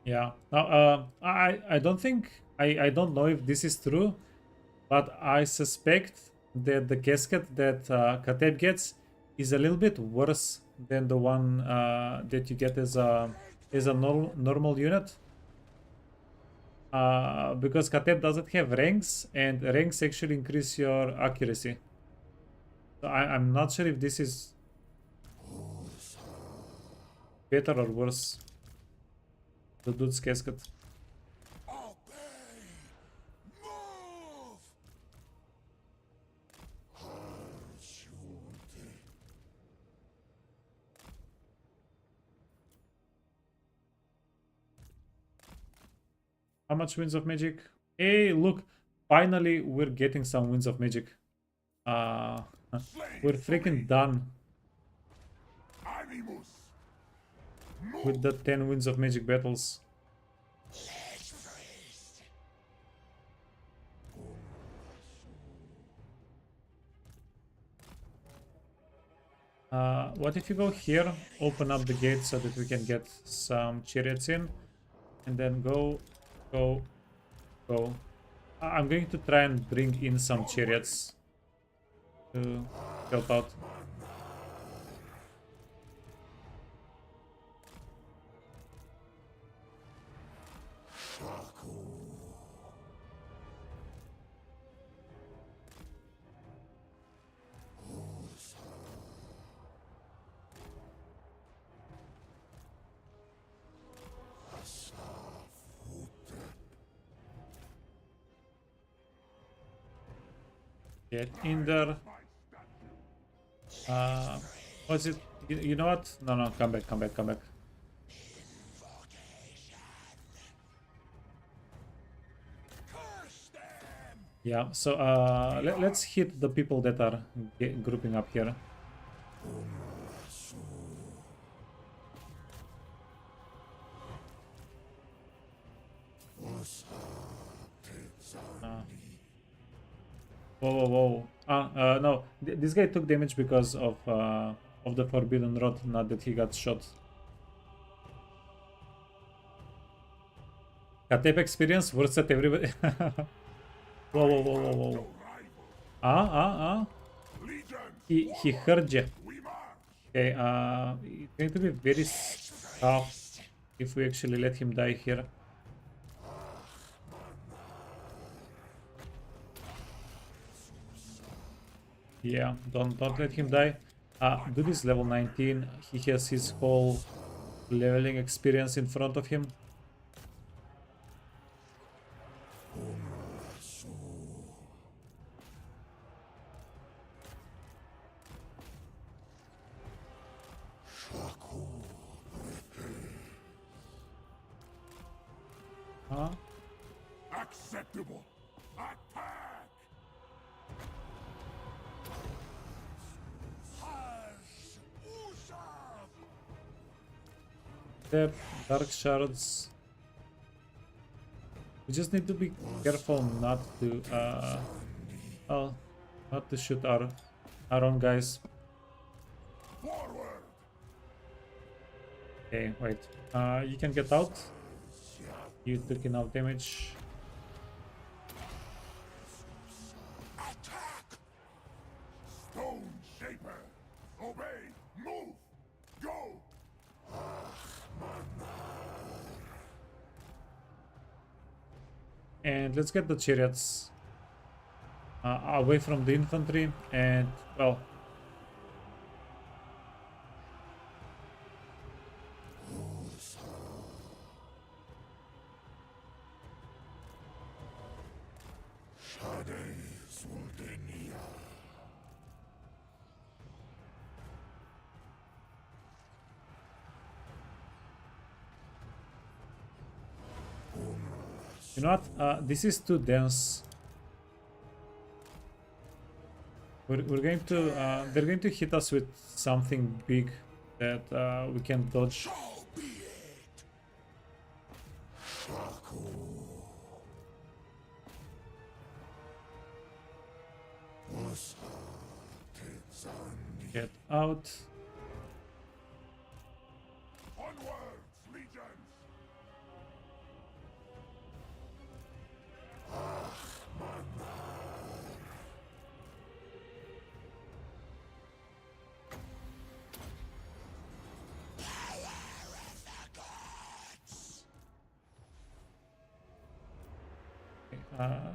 Yeah. Now, I don't think I don't know if this is true, but I suspect that the casket that Khatep gets is a little bit worse than the one that you get as a is a normal unit. Because Khatep doesn't have ranks, and ranks actually increase your accuracy. So I'm not sure if this is better or worse. The dude's casket. How much Winds of Magic? Hey, look! Finally, we're getting some Winds of Magic. We're freaking done with the 10 Winds of Magic battles. What if you go here, open up the gate so that we can get some chariots in, and then go. I'm going to try and bring in some chariots to help out. Get in there. What's it? You know what? No, come back. Yeah, so let's hit the people that are grouping up here. Whoa. No, this guy took damage because of the Forbidden Rod, not that he got shot. Khatep experience, worse at everybody. Whoa. He heard you. Okay, it's going to be very tough if we actually let him die here. Yeah, don't let him die. Dude is level 19. He has his whole leveling experience in front of him. Acceptable. Attack. Step, dark shards. We just need to be careful not to not to shoot our own guys. Forward. Okay, wait. You can get out. You took enough damage. Attack. Stone Shaper. Obey. Move. Go. And let's get the chariots away from the infantry, and well, you know what? This is too dense. We're going to they're going to hit us with something big that we can dodge. Get out. Onwards, legions.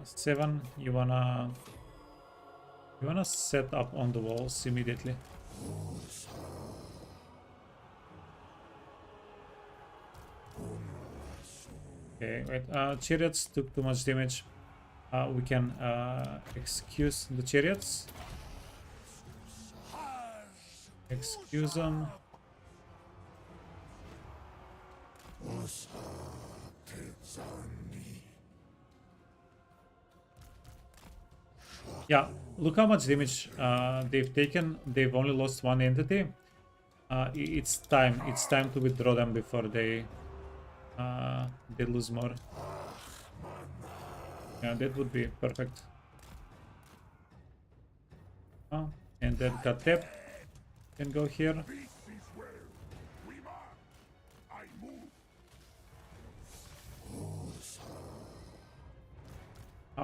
7. You wanna set up on the walls immediately. Okay, wait. Chariots took too much damage. We can excuse the chariots. Excuse them. Yeah, look how much damage they've taken. They've only lost one entity. It's time. It's time to withdraw them before they lose more. Yeah, that would be perfect. And then Khatep can go here.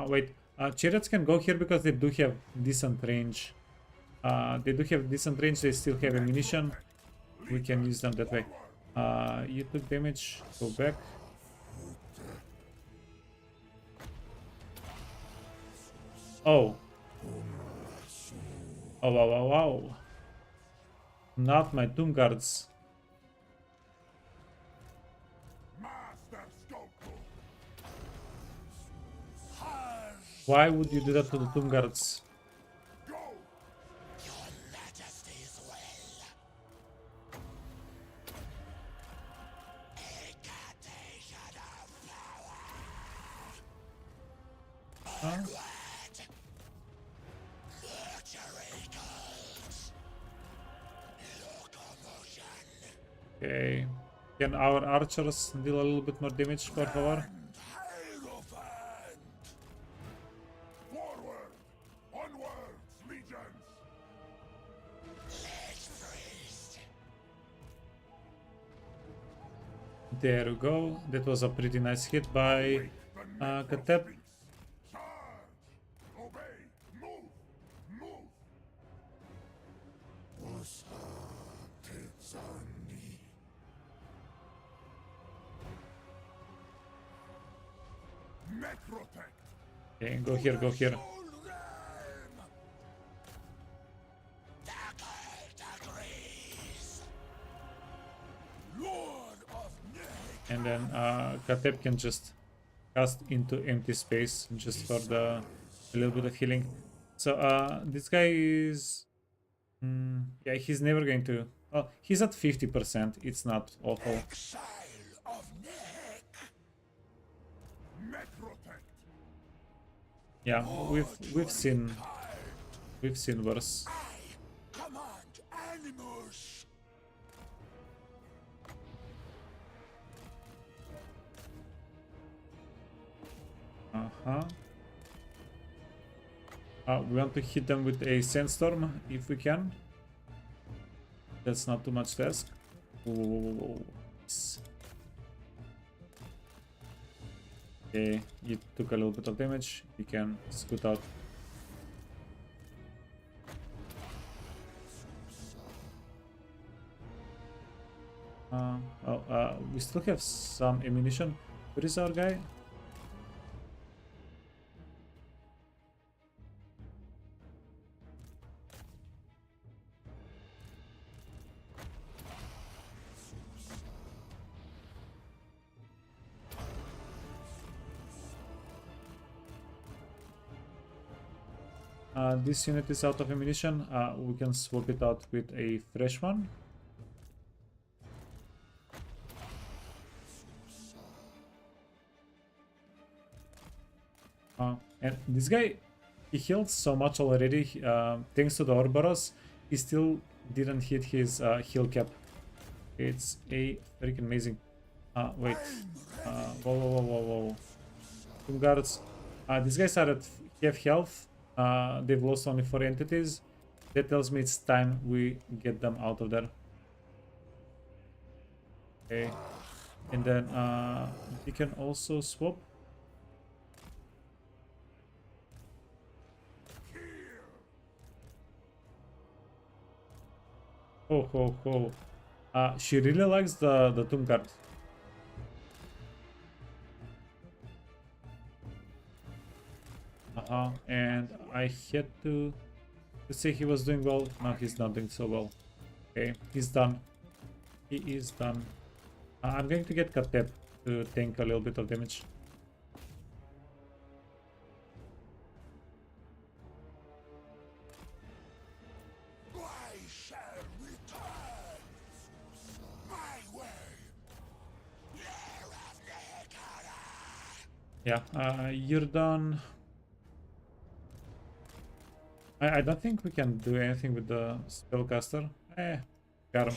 Wait. Chariots can go here because they do have decent range. They do have decent range. They still have ammunition. We can use them that way. You took damage. Go back. Oh. Oh, wow, wow, wow. Not my Tomb Guards. Why would you do that to the Tomb Guards? Huh? Okay. Can our archers deal a little bit more damage, por favor? There we go. That was a pretty nice hit by Khatep. Okay, go here, go here. And then Khatep can just cast into empty space just for a little bit of healing. So this guy is... yeah, he's never going to... Oh, he's at 50%. It's not awful. Yeah, we've seen worse. We want to hit them with a sandstorm if we can. That's not too much to ask. Ooh. Okay, you took a little bit of damage. You can scoot out. We still have some ammunition. Where is our guy? This unit is out of ammunition. We can swap it out with a fresh one. And this guy, he healed so much already. Thanks to the Ouroboros, he still didn't hit his heal cap. It's a freaking amazing. Wait. Whoa, whoa, whoa, whoa, whoa. Tomb Guards. These guys are at half health. They've lost only 4 entities. That tells me it's time we get them out of there. Okay. And then we can also swap. Oh, ho, ho. She really likes the Tomb Guard. And I had to say he was doing well. No, he's not doing so well. Okay, he's done. He is done. I'm going to get Khatep to tank a little bit of damage. I shall return. My way. Yeah, you're done. I don't think we can do anything with the spellcaster. Got him.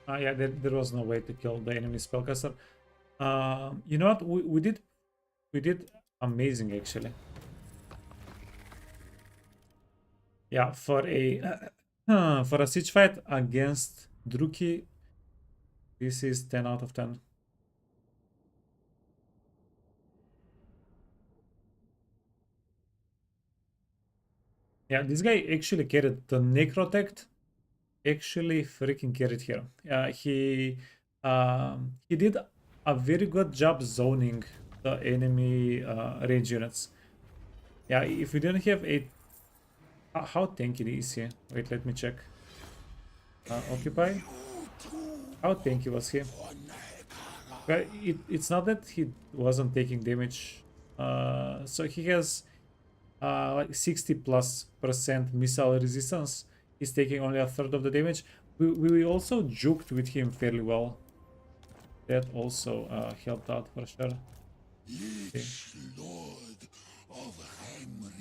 Yeah, there was no way to kill the enemy spellcaster. You know what? We did amazing actually. Yeah, for a siege fight against Druki, this is 10 out of 10. Yeah, this guy actually carried the Necrotect. Actually, freaking carried here. He did a very good job zoning the enemy range units. Yeah, if we didn't have a how tanky is he? Wait, let me check. Occupy. How tanky was he? Well, it's not that he wasn't taking damage. So he has like 60+% missile resistance. He's taking only a third of the damage. We also juked with him fairly well. That also helped out for sure. Okay. Lord of Henry.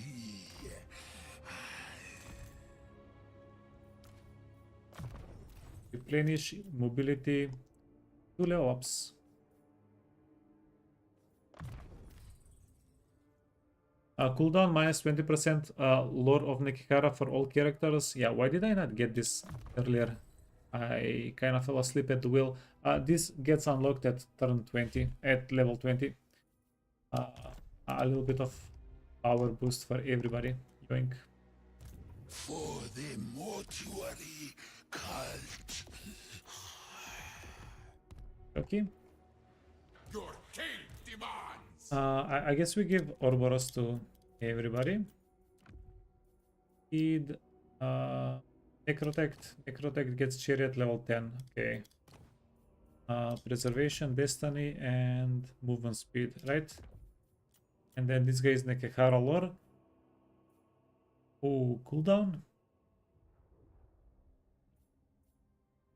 Replenish mobility. 2 level ups. Cooldown minus 20% lore of Nekikara for all characters. Yeah, why did I not get this earlier? I kind of fell asleep at the wheel. This gets unlocked at turn 20, at level 20. A little bit of power boost for everybody. Yoink. For the mortuary cult. Okay. Your king demands. I guess we give Ouroboros to everybody. Speed, Necrotect. Necrotect gets Chariot level 10. Okay. Preservation, Destiny, and movement speed, right? And then this guy is Nekehara lore. Oh, cooldown?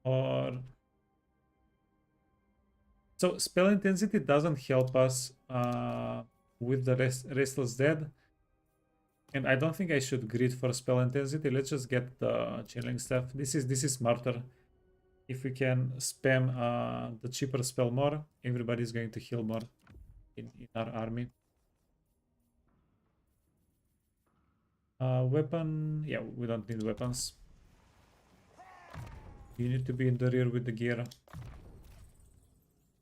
Or... So spell intensity doesn't help us with the Restless Dead. And I don't think I should grid for spell intensity. Let's just get the channeling staff. This is smarter. If we can spam the cheaper spell more, everybody's going to heal more in our army. Weapon, yeah, we don't need weapons. You need to be in the rear with the gear.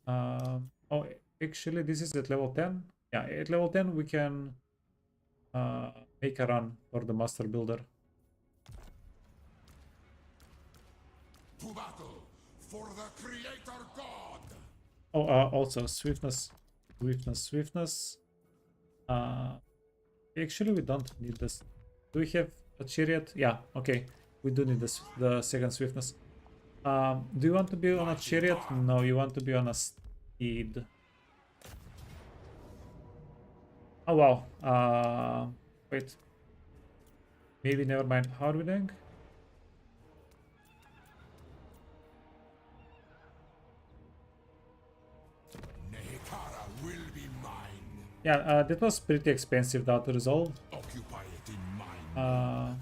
Oh, actually, this is at level 10. Yeah, at level 10 we can make a run for the Master Builder. To battle for the Creator God. Oh, also swiftness, swiftness. Actually, we don't need this. Do we have a chariot? Yeah, okay. We do need this, the second swiftness. Do you want to be on a chariot? No, you want to be on a steed. Oh wow. Wait. Maybe never mind. How are we doing? Nekara will be mine. Yeah, that was pretty expensive now to resolve. Occupy it in mine.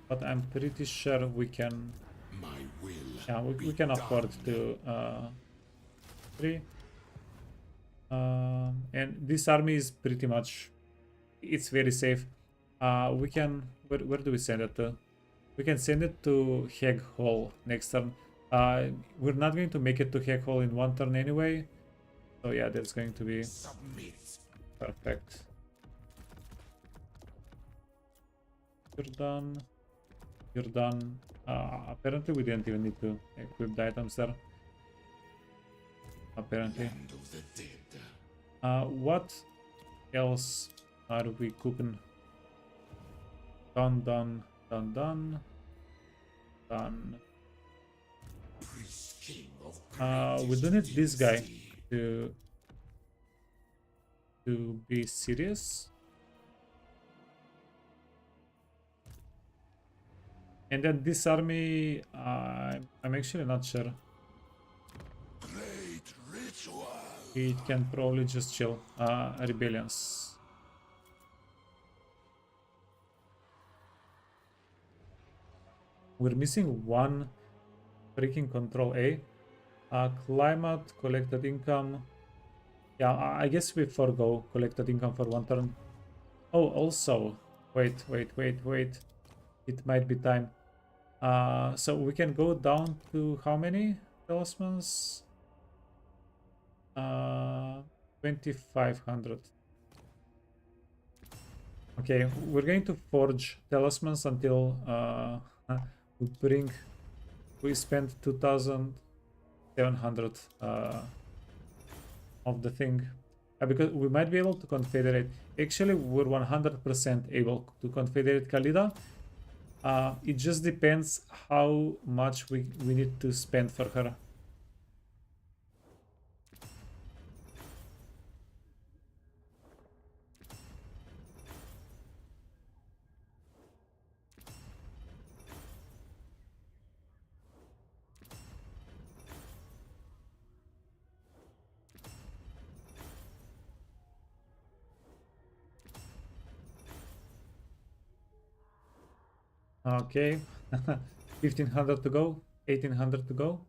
But I'm pretty sure we can. My will. Yeah, we can afford to 3. And this army is pretty much, it's very safe. We can, where do we send it to? We can send it to Heg Hall next turn. We're not going to make it to Heg Hall in one turn anyway. So yeah, that's going to be Submit. perfect. You're done. You're done. Apparently we didn't even need to equip the items there. Apparently. Land of the dead. What else are we cooking? Done. Priest king of We do need this guy to be serious. And then this army, I'm actually not sure. great ritual. It can probably just chill. Rebellions. We're missing one freaking control A. Climate, collected income. Yeah, I guess we forgo collected income for one turn. Oh, also, wait. It might be time. So we can go down to how many talismans? 2500. Okay, we're going to forge talismans until we spend 2700 of the thing, because we might be able to confederate. Actually, we're 100% able to confederate Khalida. It just depends how much we need to spend for her. Okay, 1500 to go, 1800 to go.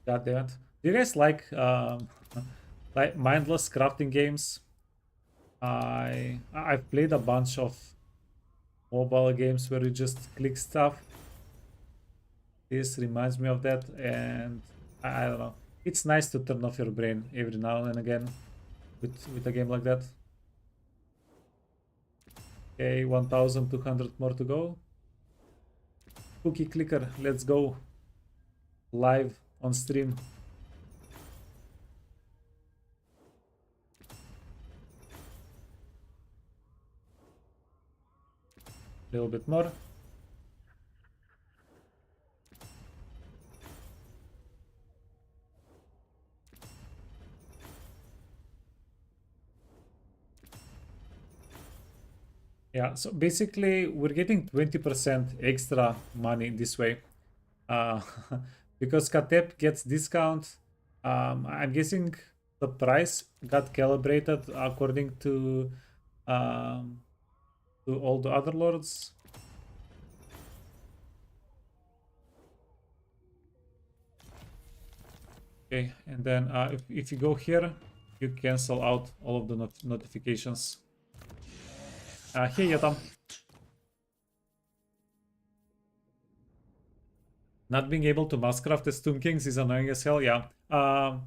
God damn it. Do you guys like mindless crafting games? I've played a bunch of mobile games where you just click stuff. This reminds me of that, and I don't know. It's nice to turn off your brain every now and again with a game like that. Okay, 1200 more to go. Cookie clicker, let's go. Live on stream. A little bit more. Yeah, so basically we're getting 20% extra money this way. Because Khatep gets discount. I'm guessing the price got calibrated according to all the other lords. Okay, and then if you go here, you cancel out all of the notifications. Hey, Yatam. Not being able to masscraft as Tomb Kings is annoying as hell. Yeah. I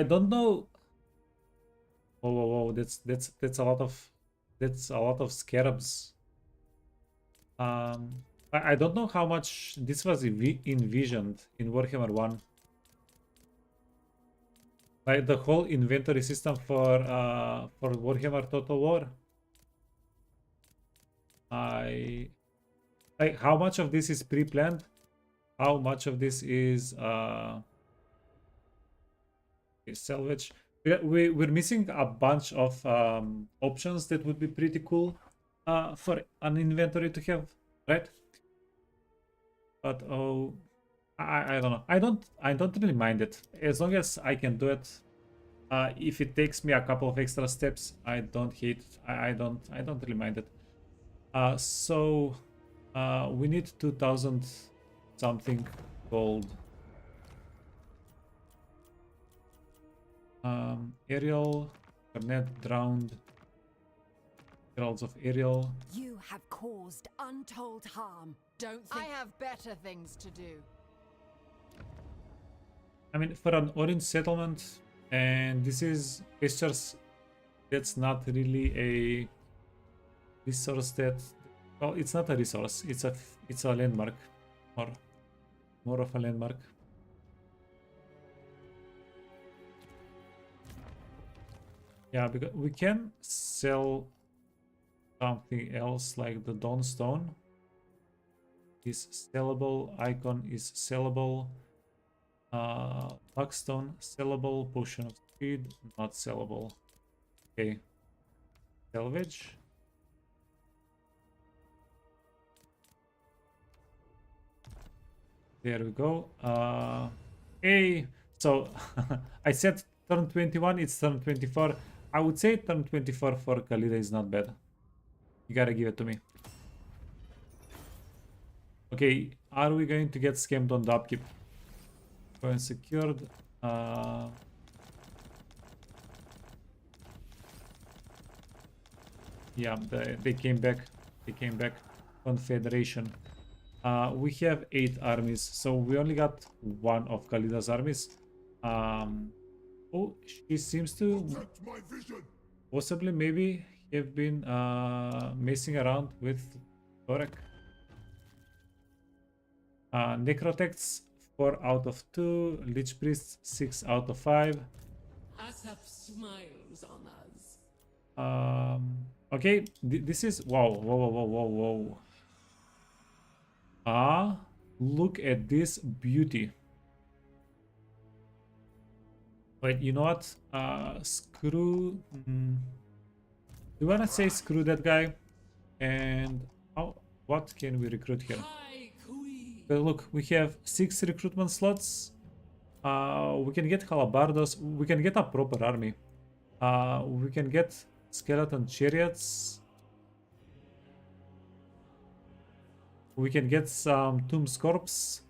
don't know. Whoa. That's a lot of scarabs. I don't know how much this was envisioned in Warhammer 1. Like the whole inventory system for Warhammer Total War. Like how much of this is pre-planned? How much of this is salvage? We're missing a bunch of options that would be pretty cool for an inventory to have, right? But oh, I don't know. I don't really mind it as long as I can do it. If it takes me a couple of extra steps, I don't hate it. I don't really mind it. So we need 2000 something gold. Ariel, Cornet drowned. Heralds of Ariel. You have caused untold harm. Don't think I have better things to do. I mean, for an orange settlement, and this is Ester's that's not really a resource that, well, it's not a resource, it's a landmark, or more of a landmark. Yeah, because we can sell something else like the Dawnstone is sellable, Icon is sellable, Luckstone sellable, Potion of Speed not sellable. Okay, salvage. There we go. Hey, so I said turn 21, it's turn 24. I would say turn 24 for Khalida is not bad. You gotta give it to me. Okay, are we going to get scammed on the upkeep? Going secured. Yeah, they came back. They came back. Confederation. We have 8 armies, so we only got 1 of Khalida's armies. Oh, she seems to possibly maybe have been messing around with Torek. Necrotects 4 out of 2, Lich Priests 6 out of 5. Asap smiles on us. Okay, this is whoa. Look at this beauty. Wait, you know what? Screw. Do you wanna say screw that guy? And what can we recruit here? Well, look, we have 6 recruitment slots. We can get Halabardos. We can get a proper army. We can get skeleton chariots. We can get some Tomb's Corpse,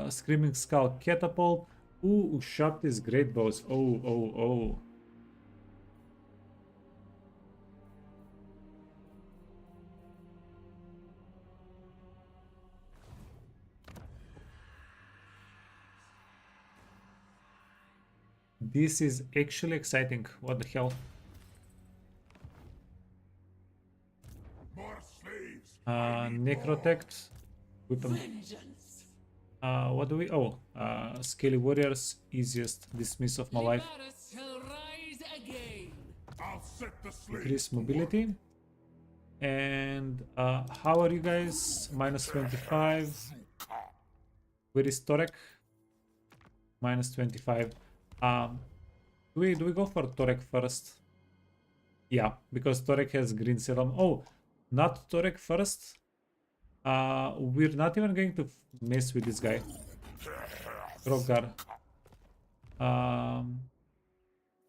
Screaming Skull Catapult. Ooh, shot these great bows. Oh. This is actually exciting. What the hell? More slaves. Necrotect. Weapon. What do we? Oh, Scaly Warriors. Easiest dismiss of my life. I'll set the slaves. Increase mobility. And how are you guys? Minus 25. Where is Torek? Minus 25. Do we go for Torek first? Yeah, because Torek has green serum. Oh, not Torek first. We're not even going to mess with this guy. Krogar.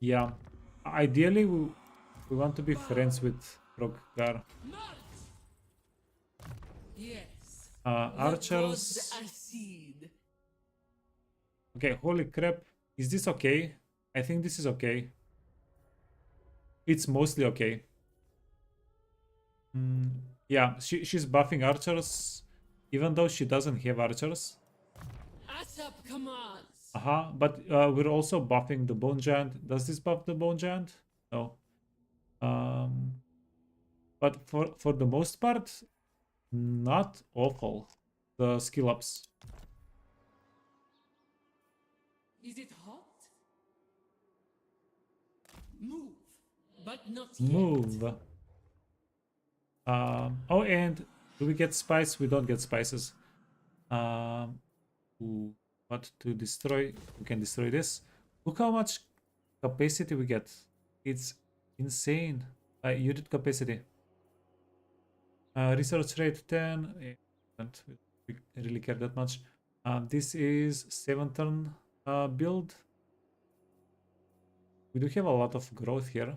Yeah. Ideally, we want to be friends with Krogar. Yes. Archers. Okay, holy crap. Is this okay? I think this is okay. It's mostly okay. Yeah, she's buffing archers, even though she doesn't have archers. Asap commands. But we're also buffing the Bone Giant. Does this buff the Bone Giant? No. But for the most part, not awful. The skill ups. Is it hot? Move, but not Move. yet. Oh, and do we get spice? We don't get spices. Ooh, what to destroy? We can destroy this. Look how much capacity we get. It's insane. Unit capacity. Research rate 10. Don't really care that much. This is 7 turn build. We do have a lot of growth here.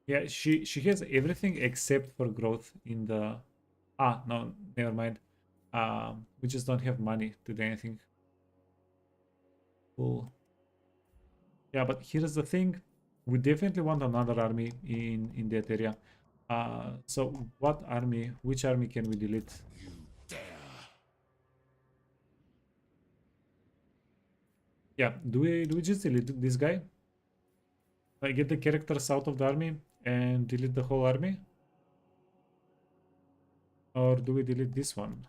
Yeah, she has everything except for growth in the... no, never mind. We just don't have money to do anything. Cool. Yeah, but here's the thing. We definitely want another army in that area. So what army, which army can we delete? You dare. Yeah, do we just delete this guy? Like get the characters out of the army and delete the whole army? Or do we delete this one?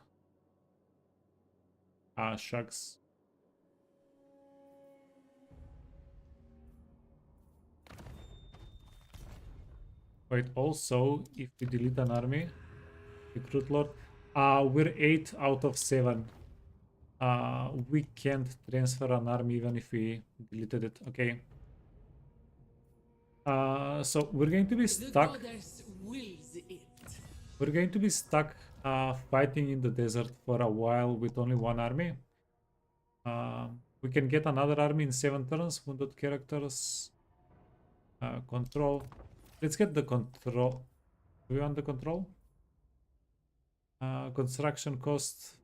Ah, shucks. Wait, also, if we delete an army, recruit lord, we're 8 out of 7. We can't transfer an army even if we deleted it. Okay. So we're going to be stuck. We're going to be stuck fighting in the desert for a while with only one army. We can get another army in 7 turns. Wounded characters. Control. Let's get the control. Do we want the control? Construction cost.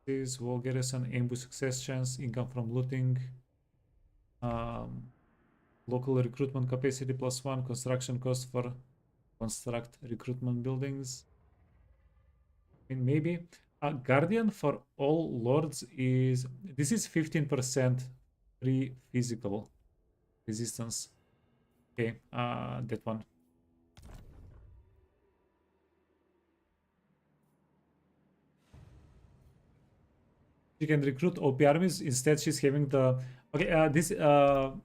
This wall garrison, ambush success chance, income from looting. Local recruitment capacity +1, construction cost for construct recruitment buildings. And maybe a guardian for all lords is, this is 15% free physical resistance. Okay, that one. She can recruit OP armies. Instead, she's having the... Okay,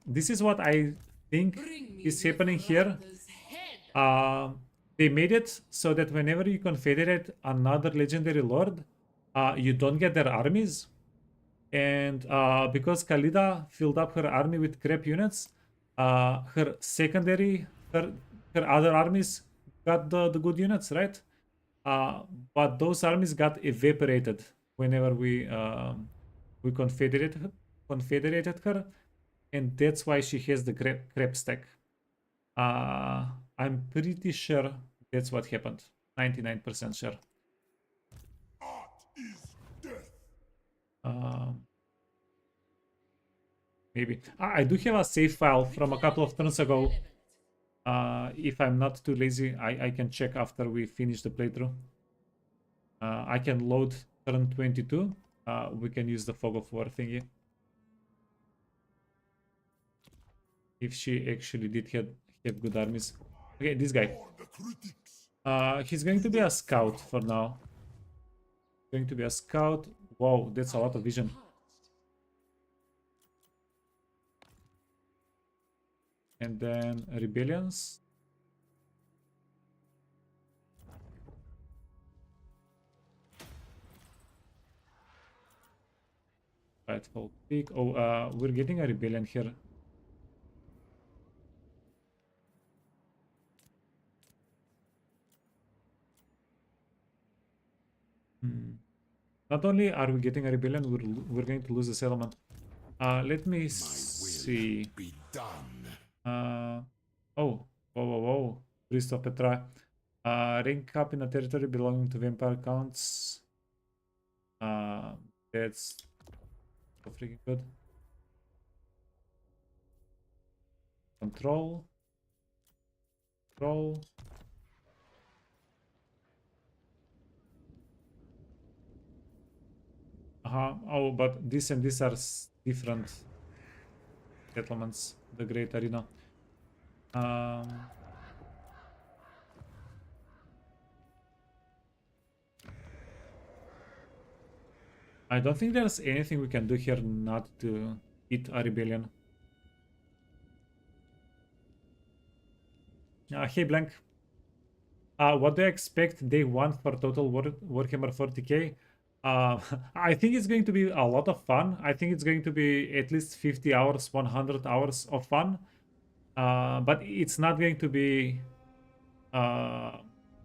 this is what I think is happening here. They made it so that whenever you confederate another legendary lord, you don't get their armies. And because Khalida filled up her army with crap units, her secondary, her other armies got the good units, right? But those armies got evaporated whenever we confederated her, and that's why she has the crap stack. I'm pretty sure that's what happened. 99% sure. Maybe I do have a save file from a couple of turns ago. If I'm not too lazy, I can check after we finish the playthrough. I can load turn 22. We can use the fog of war thingy. If she actually did have good armies. Okay, this guy. He's going to be a scout for now. Going to be a scout. Wow, that's a lot of vision. And then rebellions. Rightful peak. Oh, we're getting a rebellion here. Not only are we getting a rebellion, we're going to lose the settlement. Let me see. Oh, whoa. Priest of Petra. Rank up in a territory belonging to vampire counts. That's so freaking good. Control. Oh, but this and these are different settlements. The Great Arena. I don't think there's anything we can do here not to eat a rebellion. Hey Blank. What do you expect day 1 for total Warhammer 40k? I think it's going to be a lot of fun. I think it's going to be at least 50 hours, 100 hours of fun. But it's not going to be...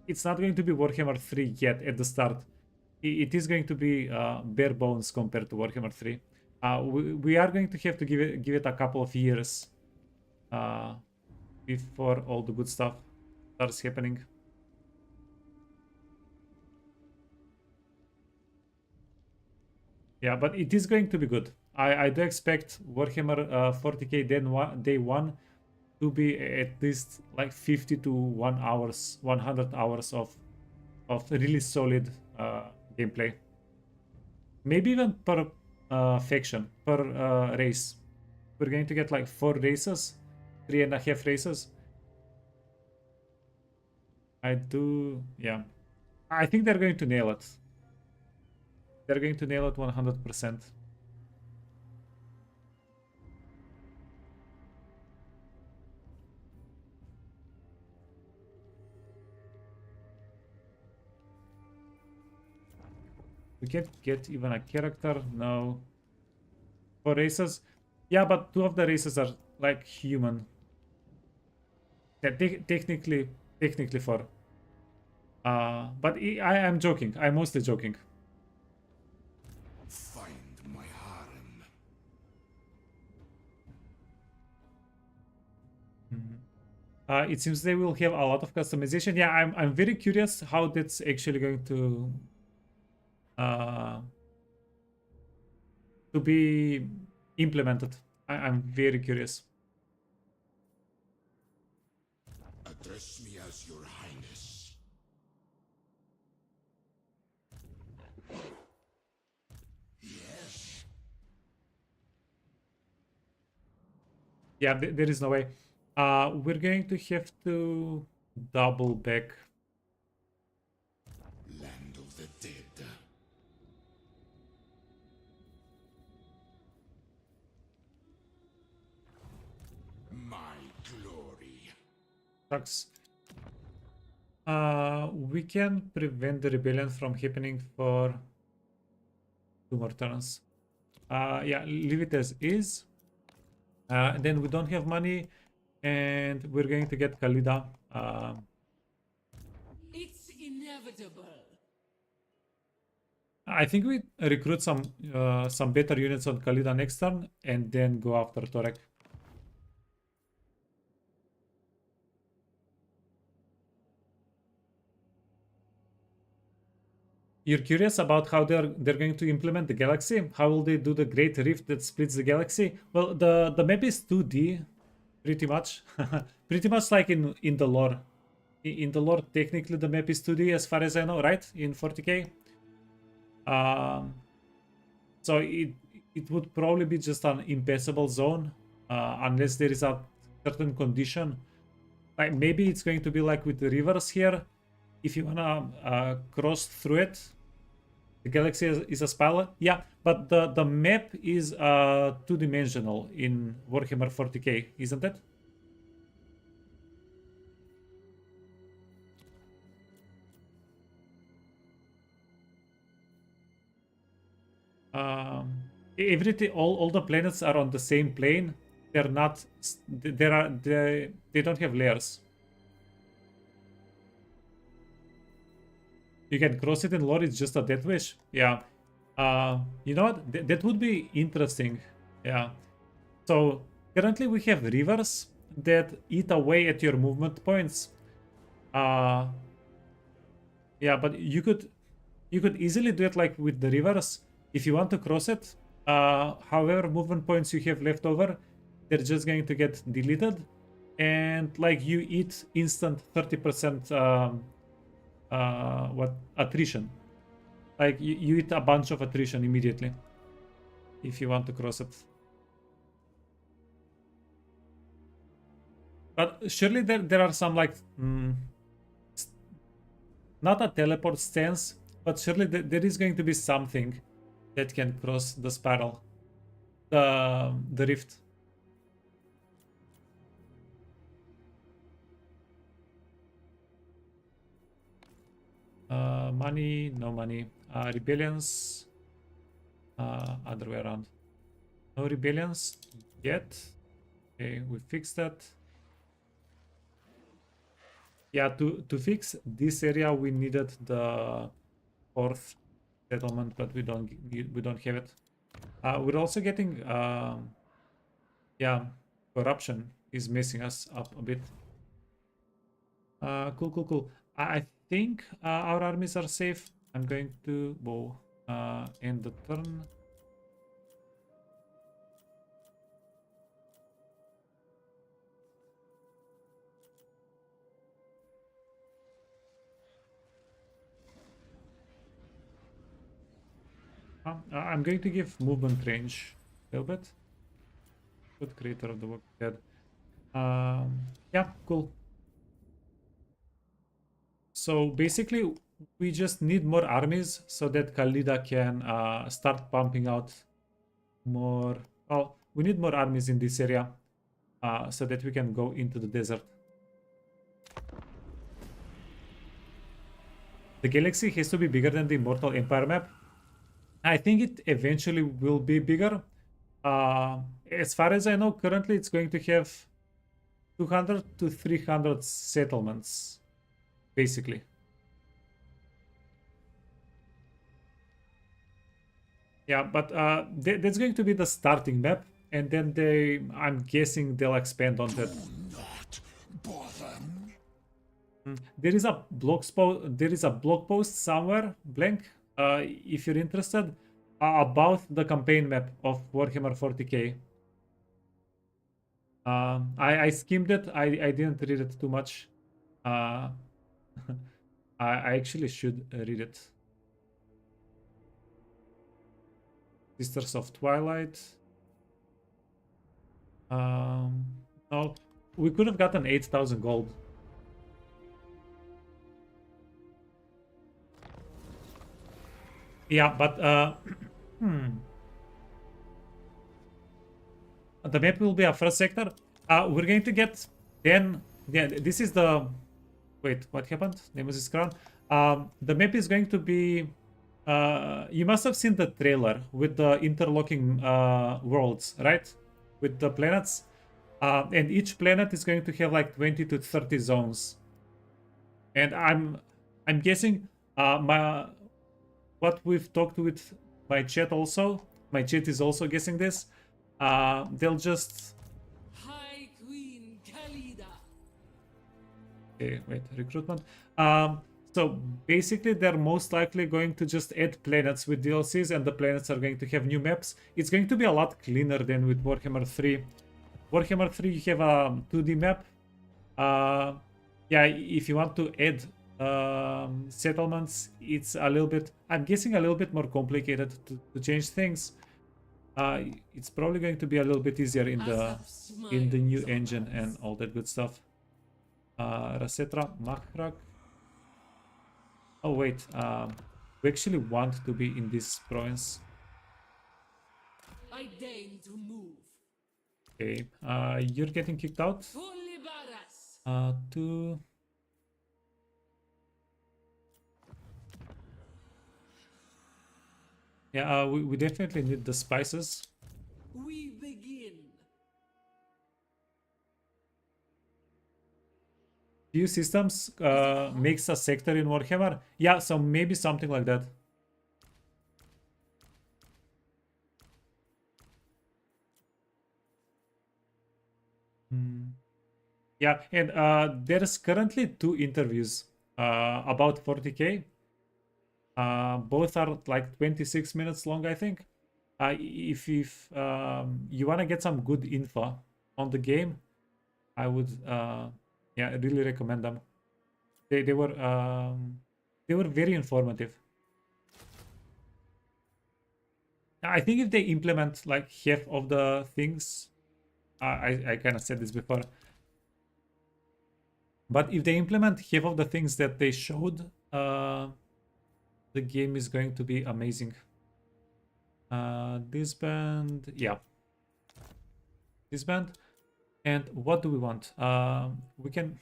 it's not going to be Warhammer 3 yet at the start. It is going to be bare bones compared to Warhammer 3. We are going to have to give it a couple of years before all the good stuff starts happening. Yeah, but it is going to be good. I do expect Warhammer 40k day 1 to be at least like 50 to 100 hours of really solid gameplay. maybe even per faction, per race. We're going to get like 4 races, 3.5 races. I do, yeah. I think they're going to nail it. They're going to nail it 100%. We can't get even a character, no. 4 races? Yeah, but 2 of the races are like human. Yeah, technically 4. But I'm joking. I'm mostly joking. Find my harem. It seems they will have a lot of customization. Yeah, I'm very curious how that's actually going to be implemented. I'm very curious. Address me as your highness. Yes. Yeah, there is no way. We're going to have to double back. Land of the dead. My glory. Sucks. We can prevent the rebellion from happening for 2 more turns. Yeah, leave it as is. Then we don't have money, and we're going to get Khalida. It's inevitable. I think we recruit some better units on Khalida next turn, and then go after Torek. You're curious about how they're going to implement the galaxy? How will they do the Great Rift that splits the galaxy? Well, the map is 2D, pretty much. Pretty much like in the lore. In the lore, technically the map is 2D as far as I know, right? In 40k. So it would probably be just an impassable zone, unless there is a certain condition. Like maybe it's going to be like with the rivers here. If you wanna cross through it, the galaxy is a spiral. Yeah, but the map is 2-dimensional in Warhammer 40k, isn't it? Everything, all the planets are on the same plane. They're not. They don't have layers. You can cross it in lore. It's just a death wish. Yeah. You know what? That would be interesting. Yeah. So currently we have rivers that eat away at your movement points. Yeah, but you could easily do it like with the rivers. If you want to cross it, however movement points you have left over, they're just going to get deleted, and like you eat instant 30% what attrition. Like you eat a bunch of attrition immediately if you want to cross it. But surely there are some like not a teleport stance, but surely there is going to be something that can cross the spiral, the rift. Money, no money. Rebellions, other way around. No rebellions yet. Okay, we fixed that. Yeah, to fix this area, we needed the 4th settlement, but we don't have it. We're also getting yeah, corruption is messing us up a bit. Cool. I think our armies are safe. I'm going to end the turn. I'm going to give movement range a little bit. Good creator of the Walking Dead. Yeah, cool. So basically, we just need more armies so that Khalida can start pumping out more. Oh, we need more armies in this area so that we can go into the desert. The galaxy has to be bigger than the Immortal Empire map. I think it eventually will be bigger. As far as I know, currently it's going to have 200 to 300 settlements, basically. Yeah, but that's going to be the starting map, and then I'm guessing they'll expand on that. Not bother. There is a blog post somewhere, blank, if you're interested, about the campaign map of Warhammer 40k. I skimmed it. I didn't read it too much. I actually should read it. Sisters of Twilight. No, we could have gotten 8,000 gold. Yeah, but the map will be a first sector. We're going to get 10. Yeah, this is the. Wait, what happened? Nemesis Crown. The map is going to be. You must have seen the trailer with the interlocking worlds, right? With the planets. And each planet is going to have like 20 to 30 zones. And I'm guessing what we've talked with my chat also. My chat is also guessing this. They'll just. High Queen Khalida. Okay, wait, recruitment. So basically, they're most likely going to just add planets with DLCs, and the planets are going to have new maps. It's going to be a lot cleaner than with Warhammer 3. Warhammer 3, you have a 2D map. Yeah, if you want to add settlements, it's a little bit, I'm guessing, a little bit more complicated to change things. It's probably going to be a little bit easier in the new engine and all that good stuff. Rasetra, Mahrak. Oh wait, we actually want to be in this province. I deign to move. Okay, you're getting kicked out. To. Yeah, we definitely need the spices. We begin. Few systems makes a sector in Warhammer. Yeah, so maybe something like that. Yeah, and there's currently 2 interviews about 40k. Both are like 26 minutes long, I think. If you want to get some good info on the game, I would yeah, really recommend them. They were very informative. I think if they implement like half of the things, I kind of said this before, but if they implement half of the things that they showed, the game is going to be amazing. This band, yeah, this band. And what do we want? We can.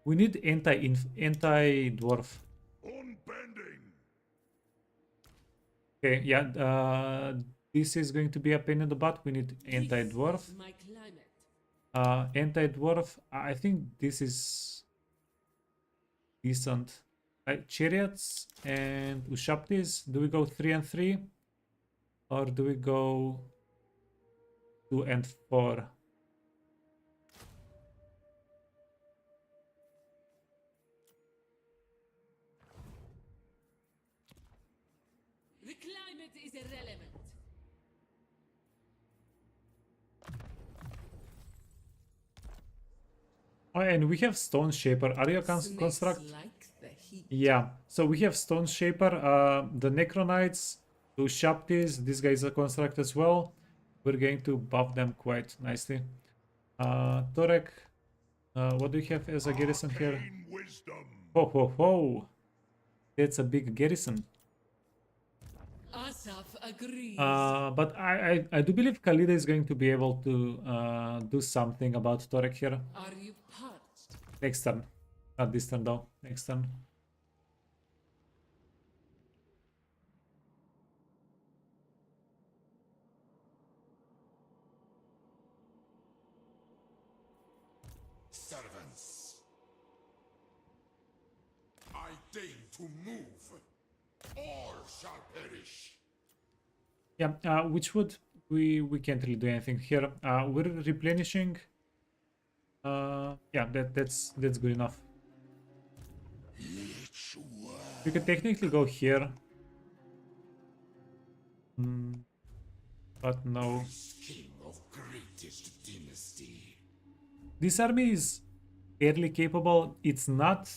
We need anti-dwarf. Unbending. Okay, yeah. This is going to be a pain in the butt. We need anti-dwarf. Anti-dwarf. I think this is decent. Chariots and Ushaptis. Do we go 3 and 3, or do we go 2 and 4? The climate is irrelevant. Oh, and we have Stone Shaper. Are you a construct? Like the heat. Yeah, so we have Stone Shaper, the Necronites, two Shaptis, this guy is a construct as well. We're going to buff them quite nicely. Torek, what do you have as a garrison here? Ho ho ho! That's a big garrison. Asaf agrees. But I do believe Khalida is going to be able to do something about Torek here. Are you parched? Next turn. Not this turn though. Next turn. Servants, I deign to move. All shall perish. Yeah, which would we can't really do anything here. We're replenishing. Yeah, that's good enough. We could technically go here. But no. King of greatest dynasty. This army is fairly capable. It's not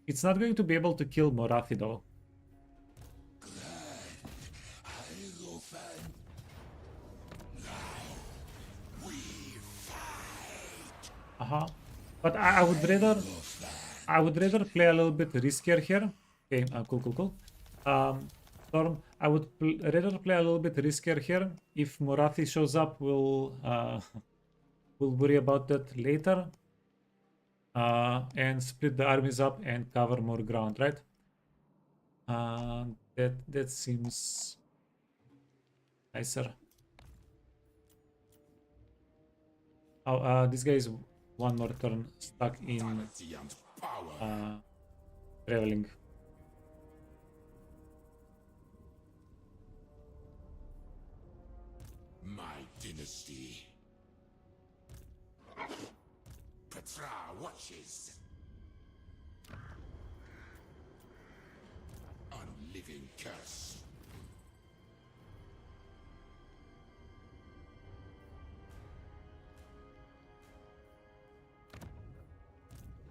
going to be able to kill Morathi though. But I would rather play a little bit riskier here. Okay, cool. Storm, I would rather play a little bit riskier here. If Morathi shows up, we'll worry about that later. And split the armies up and cover more ground, right? That seems nicer. Oh, this guy is one more turn stuck in traveling. My dynasty. Petra watches. Unliving curse.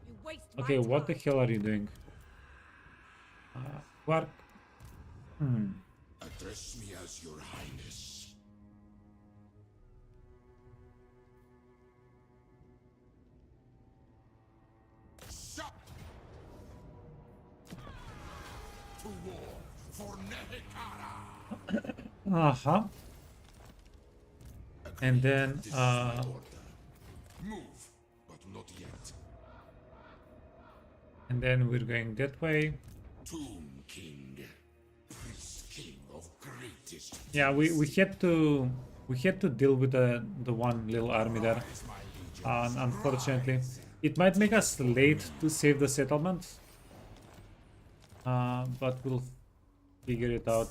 You waste my Okay, what the time. hell are you doing? Quark. Address me as your highness. Shut to war for Nehekara. And then This is my order. Move, but not yet. and then we're going that way. Tomb King, Priest King of greatest. Yeah, we had to deal with the one little army there. Unfortunately, it might make us late to save the settlement. But we'll figure it out.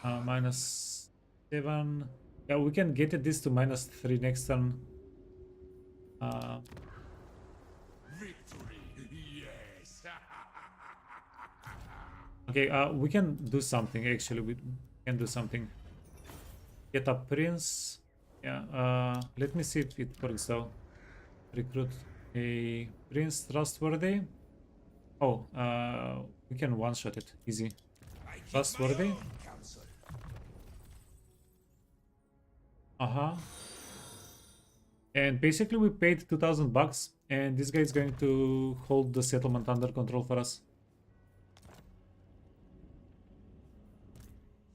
-7. Yeah, we can get this to -3 next turn. Victory, yes. Okay, we can do something actually. We can do something. Get a prince. Yeah, let me see if it works though. Recruit a prince trustworthy. Oh, we can one-shot it. Easy. Trustworthy. And basically we paid 2,000 bucks and this guy is going to hold the settlement under control for us.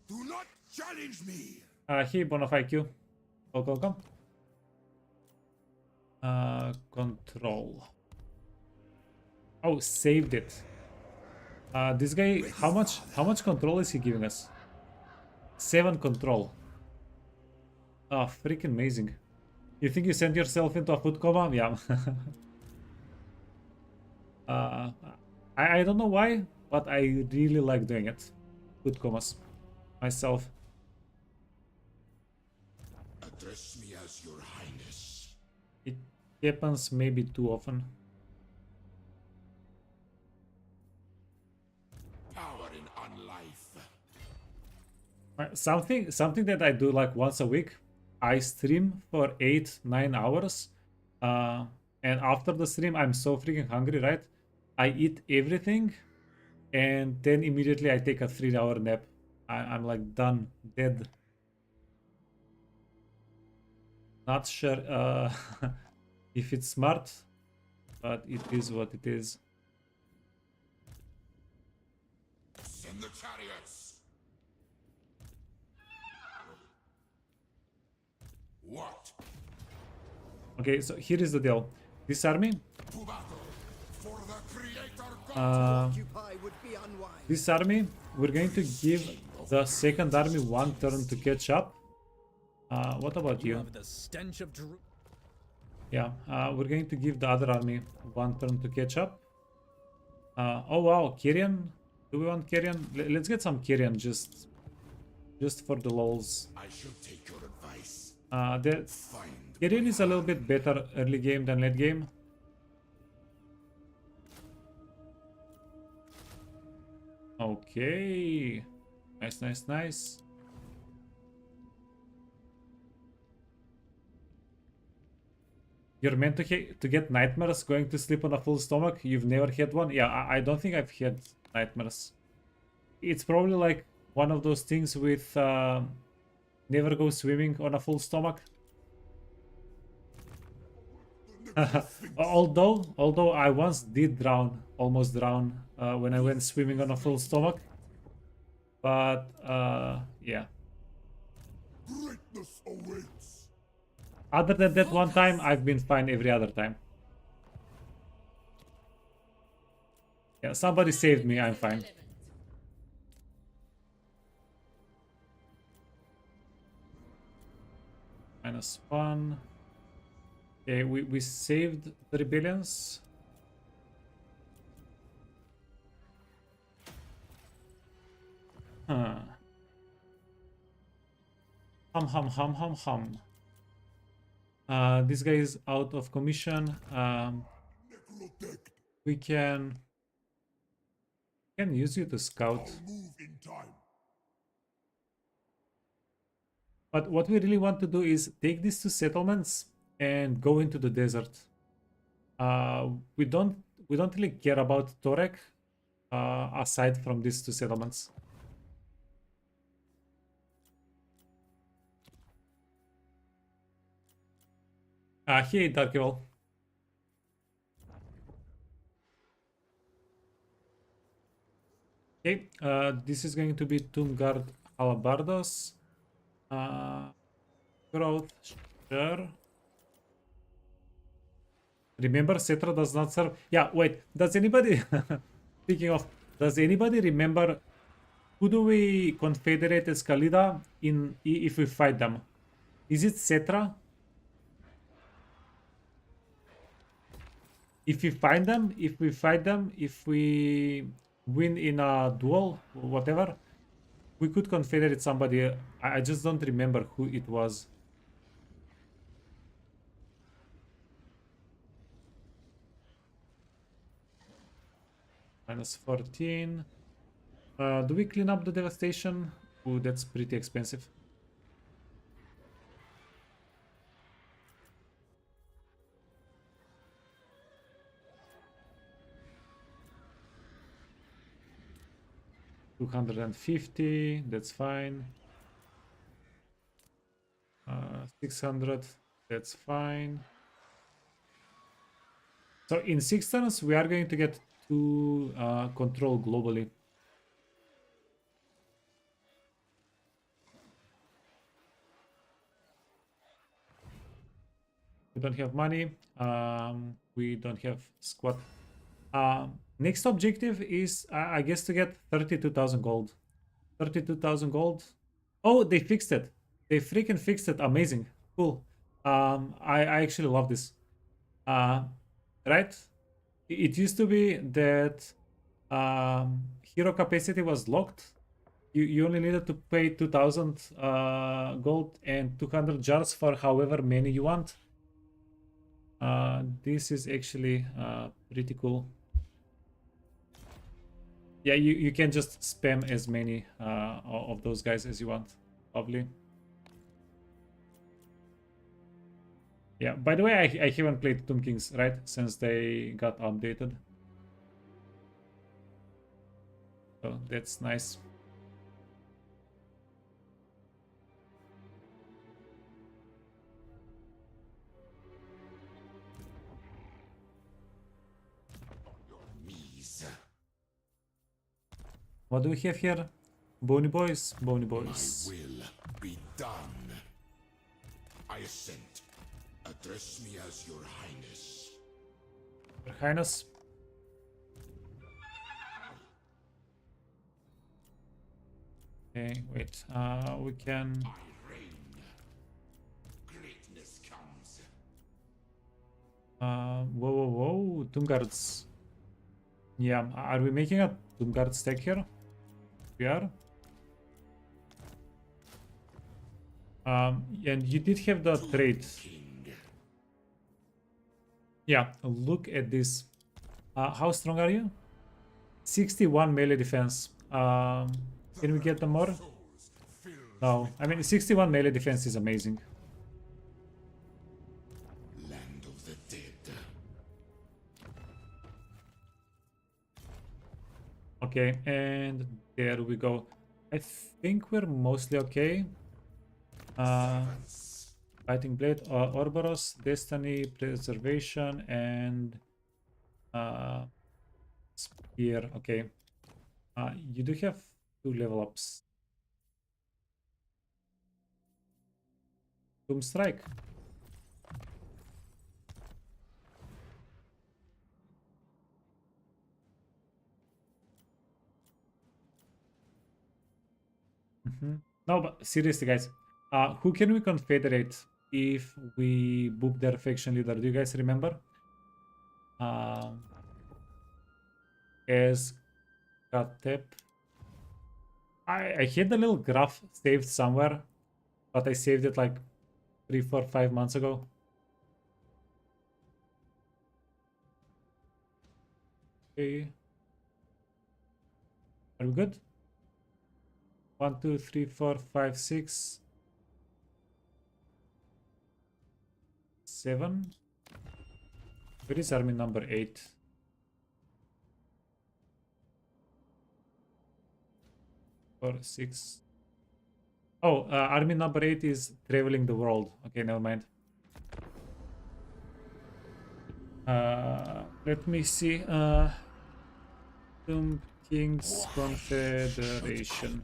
Do not challenge me. Hey, Bonafide. Welcome. Control. Oh, saved it. This guy, how much control is he giving us? 7 control. Oh, freaking amazing. You think you sent yourself into a food coma? Yeah. I don't know why, but I really like doing it. Food comas. Myself. Address me as your highness. It happens maybe too often. Power in unlife. Something that I do like once a week. I stream for 8-9 hours. And after the stream, I'm so freaking hungry, right? I eat everything. and then immediately I take a 3-hour nap. I'm like done, dead. Not sure if it's smart, but it is what it is. Send the chariots. What? Okay, so here is the deal. This army, To battle for the creator god. Occupy would be unwise. this army, we're going to give the second army one turn to catch up. What about You you? have the stench of Yeah, we're going to give the other army one turn to catch up. Oh wow, Kyrian? Do we want Kyrian? Let's get some Kyrian just for the lols. I should take your advice. The Find Kyrian is a little bit better early game than late game. Okay, nice, nice, nice. You're meant to get nightmares going to sleep on a full stomach. You've never had one? Yeah, I don't think I've had nightmares. It's probably like one of those things with never go swimming on a full stomach. although I once did drown, almost drown, when I went swimming on a full stomach. But yeah. greatness awaits. Other than that one time, I've been fine every other time. Yeah, somebody saved me, I'm fine. -1. Okay, we saved the rebellions. Huh. Hum. This guy is out of commission. We can use you to scout. Move in time. But what we really want to do is take these 2 settlements and go into the desert. We don't really care about Torek aside from these 2 settlements. Hey, Darkival. Okay, this is going to be Tungard Alabardos. Growth, sure. Remember, Cetra does not serve. Yeah, wait. Does anybody, speaking of, does anybody remember who do we confederate Escalida in if we fight them? Is it Cetra? If we fight them, if we win in a duel, whatever, we could confederate somebody. I just don't remember who it was. -14. Do we clean up the devastation? Ooh, that's pretty expensive. $250, that's fine. 600, that's fine. So in 6 turns, we are going to get 2 control globally. We don't have money. We don't have squad. Next objective is, I guess, to get 32,000 gold. 32,000 gold. Oh, they fixed it. They freaking fixed it. Amazing. Cool. I actually love this. Right? It used to be that hero capacity was locked. You only needed to pay 2,000 gold and 200 jars for however many you want. This is actually pretty cool. Yeah, you can just spam as many of those guys as you want. Lovely. Yeah, by the way, I haven't played Tomb Kings, right? Since they got updated. So that's nice. What do we have here? Bony boys, bony boys. My will be done. I assent. Address me as your highness. Your Highness. Okay, wait. We can. I reign. Greatness comes. Whoa, whoa, whoa. Tomb guards. Yeah, are we making a tomb guard stack here? We are. And you did have the trade. Yeah, look at this. How strong are you? 61 melee defense. Can we get them more? No, I mean 61 melee defense is amazing. Land of the dead. Okay, and there we go. I think we're mostly okay. Fighting Blade, Ouroboros, Destiny, Preservation, and Spear. Okay. You do have 2 level ups. Doom Strike. No, but seriously, guys, who can we confederate if we boop their faction leader? Do you guys remember? As Khatep. I had the little graph saved somewhere, but I saved it like 3, 4, 5 months ago. Okay. Are we good? 1, 2, 3, 4, 5, 6, 7. Where is army number 8? Four, 6. Oh, army number 8 is traveling the world. Okay, never mind. Let me see. Tomb Kings Confederation.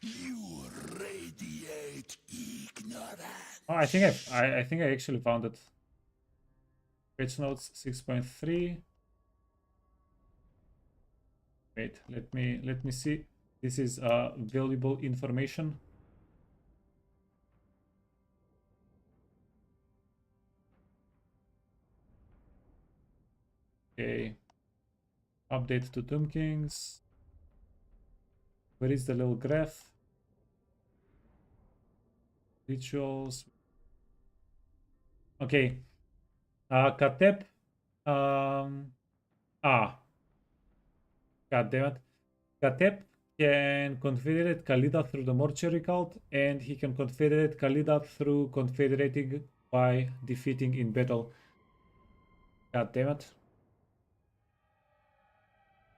You radiate ignorance. Oh, I think I actually found it. Page notes 6.3. Wait, let me see. This is valuable information. Okay. Update to Tomb Kings. Where is the little graph? Rituals. Okay. Khatep. God damn it. Khatep can confederate Khalida through the mortuary cult, and he can confederate Khalida through confederating by defeating in battle. God damn it.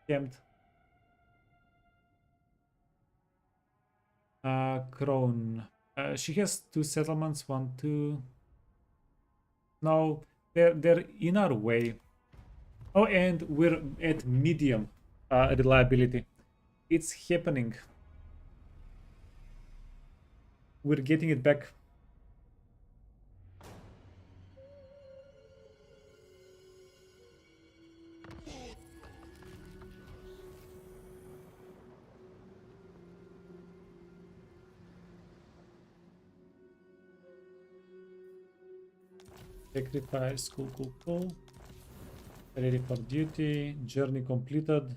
Damned. Crone. She has 2 settlements, 1, 2. No, they're in our way. Oh, and we're at medium reliability. It's happening. We're getting it back. Sacrifice, cool. Ready for duty. Journey completed.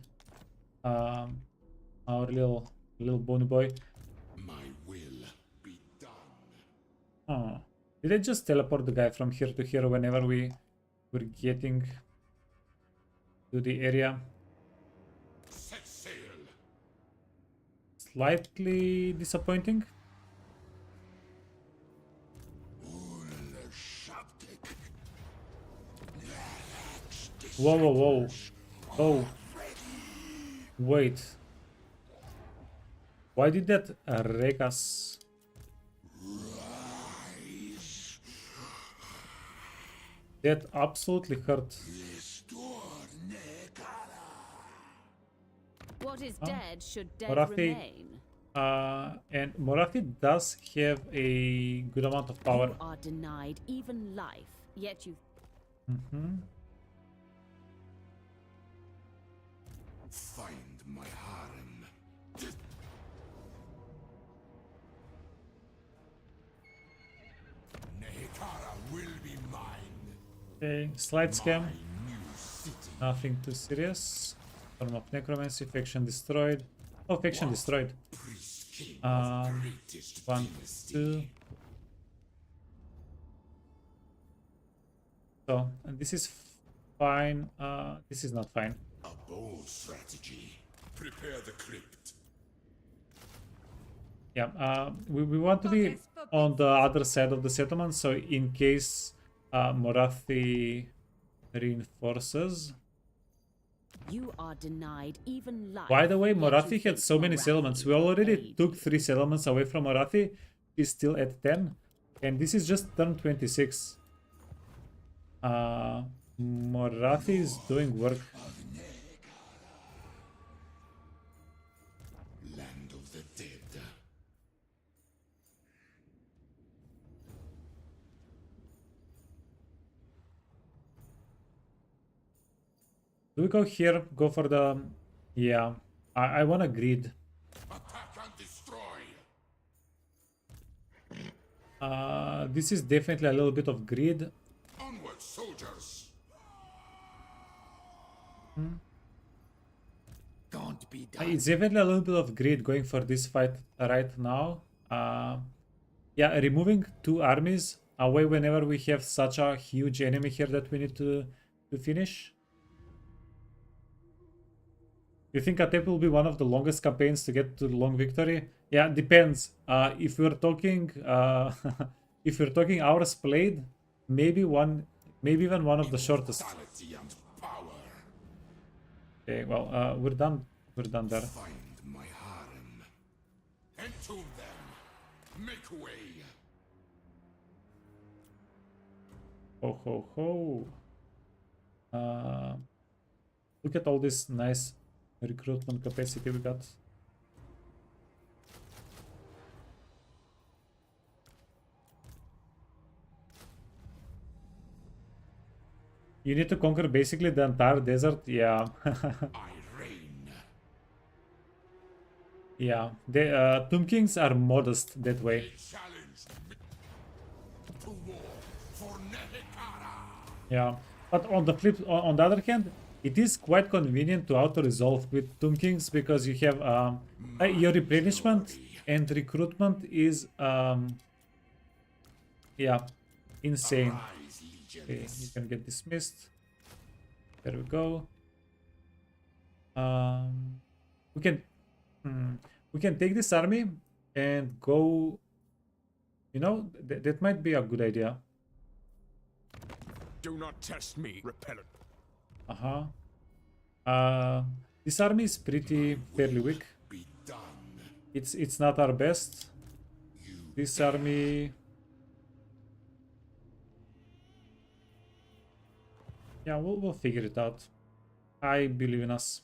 Our little bony boy. My will be done. Oh, did I just teleport the guy from here to here whenever we're getting to the area? Set sail. Slightly disappointing. Whoa. Oh. Wait. Why did that wreck us? That absolutely hurt. What is dead should dead Morathi, remain. and Morathi does have a good amount of power. You are denied even life, yet you... Find my harem. Nehekara will be mine. Okay, slide scam. New city. Nothing too serious. Form of necromancy, faction destroyed. Oh, faction destroyed. Priest king of greatest 1, dynasty. 2. So, and this is fine. This is not fine. A bold strategy. Prepare the crypt. Yeah, we want to be on the other side of the settlement, so in case Morathi reinforces. You are denied even life. By the way, yet you Morathi think had so many Morathi settlements. We will already aid took you. 3 settlements away from Morathi. He's still at 10. And this is just turn 26. Morathi is doing work. Land of the dead. Do we go here? Go for the... Yeah, I want a grid. Attack and destroy. This is definitely a little bit of grid. Onward, soldiers. Can't be done. It's definitely a little bit of greed going for this fight right now. Yeah, removing 2 armies away whenever we have such a huge enemy here that we need to finish. You think Khatep will be one of the longest campaigns to get to the long victory? Yeah, depends. If we're talking if we're talking hours played, maybe even one of the shortest. Vitality and power. Okay, well, we're done there. Find my harem. Entomb them. Make way. Ho ho ho. Look at all this nice recruitment capacity we got. You need to conquer basically the entire desert. Yeah. I reign. Yeah. The Tomb Kings are modest that way. Challenge me to war for Nehekara. Yeah. But on the on the other hand, it is quite convenient to auto-resolve with Tomb Kings because you have your replenishment and recruitment is yeah, insane. Rise, Okay, legions. you can get dismissed. There we go. We can take this army and go. You know, that might be a good idea. Do not test me, repellent. This army is fairly weak. Be done. It's not our best. This army. Yeah, we'll figure it out. I believe in us.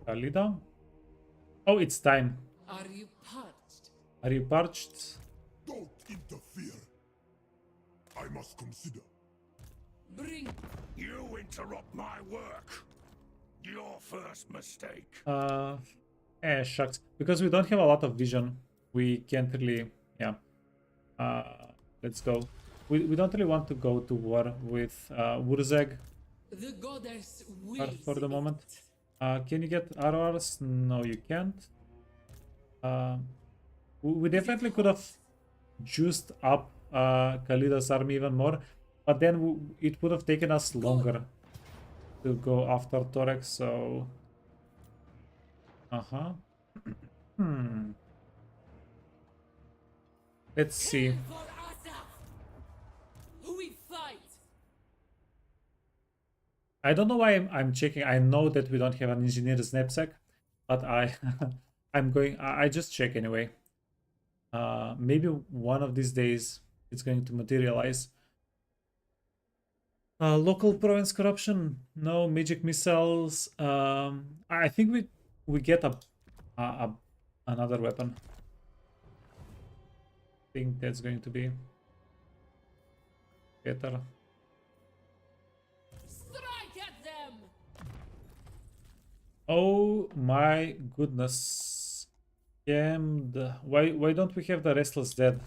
Kalida. Oh, it's time. Are you parched? Are you parched? Don't interfere. I must consider. Bring. You interrupt my work. Your first mistake. Shucks. Because we don't have a lot of vision, we can't really. Yeah. Let's go. We don't really want to go to war with Wurzeg The goddess will. for the moment. Can you get RRs? No, you can't. We definitely could have juiced up Kalida's army even more, but then it would have taken us longer to go after Torek, so... Let's see. For Asaf. We fight. I don't know why I'm checking. I know that we don't have an engineer's knapsack, but I just check anyway. Maybe one of these days it's going to materialize. Local province corruption, no magic missiles. I think we get another weapon. I think that's going to be better. Strike at them! Oh my goodness. Why don't we have the Restless Dead?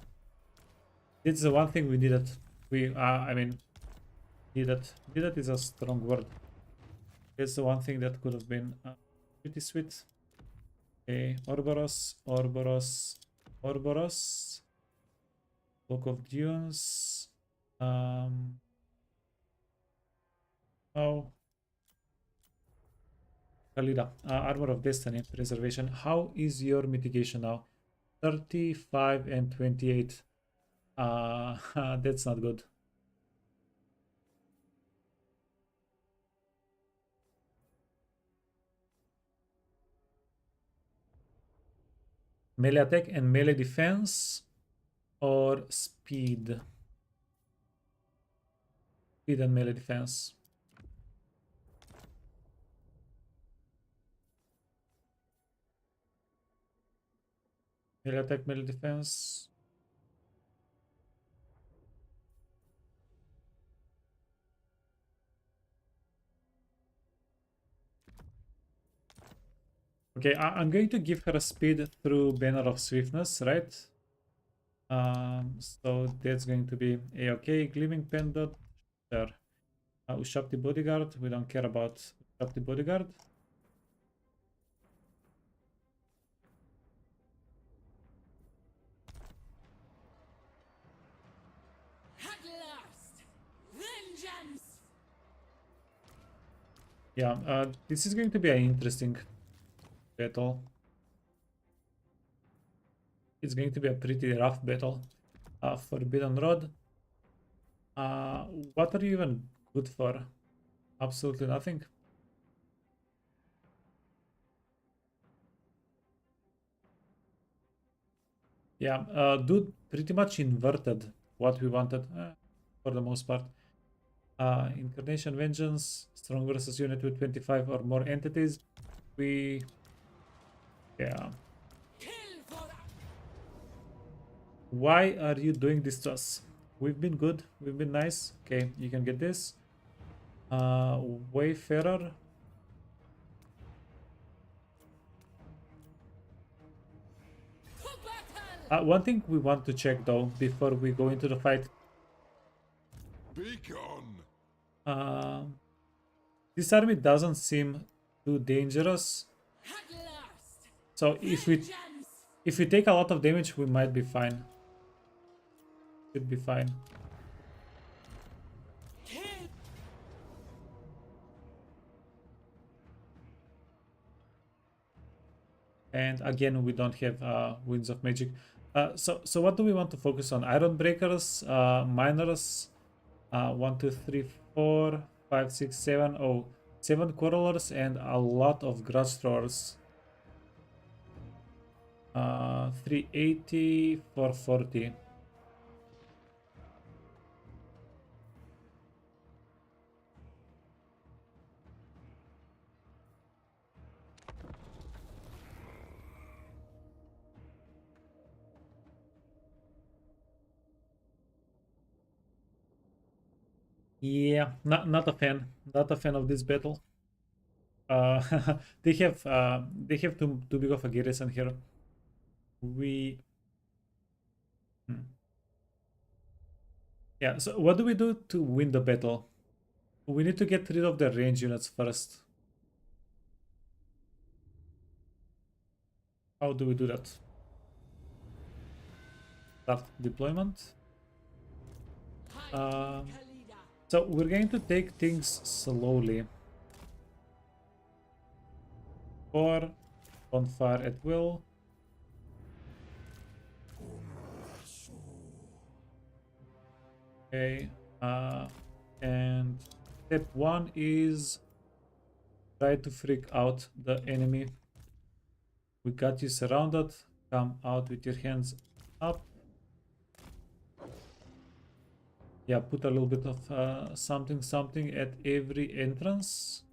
It's the one thing we needed. I mean, needed is a strong word. It's the one thing that could have been pretty sweet. Okay, Ouroboros. Book of Dunes. Oh. Kalida, Armor of Destiny, Preservation. How is your mitigation now? 35 and 28. That's not good. Melee attack and melee defense or speed? Speed and melee defense. Melee attack, melee defense. Okay, I'm going to give her a speed through Banner of Swiftness, right? So that's going to be a-okay. Gleaming Pendant, sure. Ushapti Bodyguard, we don't care about Ushapti Bodyguard. At last! Vengeance! Yeah, this is going to be an interesting battle. It's going to be a pretty rough battle. Forbidden Rod. What are you even good for? Absolutely nothing. Yeah, dude, pretty much inverted what we wanted for the most part. Incarnation Vengeance, strong versus unit with 25 or more entities. Yeah. Why are you doing this to us? We've been good, we've been nice. Okay, you can get this. Wayfarer. One thing we want to check though before we go into the fight. This army doesn't seem too dangerous. So if we take a lot of damage, we might be fine. Should be fine. And again, we don't have Winds of Magic. So what do we want to focus on? Iron Breakers, Miners, 1, 2, 3, 4, 5, 6, 7. Oh, 7 Quarrelers and a lot of Grudge Throwers. 380, 440. Yeah, not a fan. Not a fan of this battle. They have too big of a garrison here. Yeah, so what do we do to win the battle? We need to get rid of the range units first. How do we do that? Start deployment. So we're going to take things slowly. 4 bonfire at will. Okay, and Step 1 is try to freak out the enemy. We got you surrounded. Come out with your hands up. Yeah, put a little bit of something at every entrance.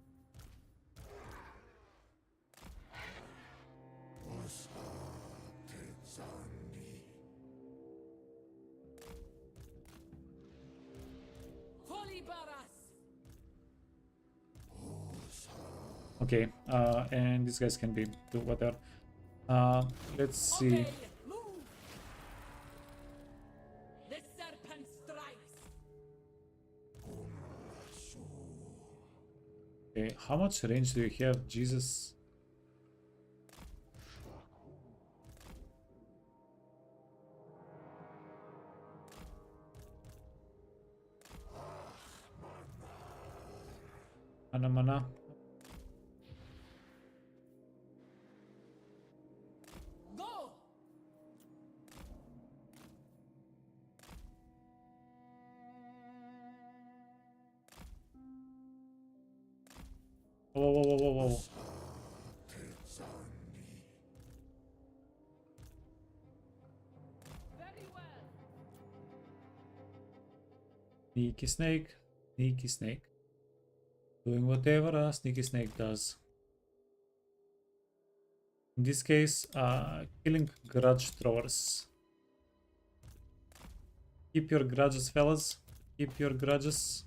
Okay, and these guys can be do whatever. Let's see. The serpent strikes. Okay, how much range do you have? Jesus. Mana. Go. Whoa. Very well. Sneaky snake. Doing whatever a sneaky snake does. In this case, killing grudge throwers. Keep your grudges, fellas. Keep your grudges.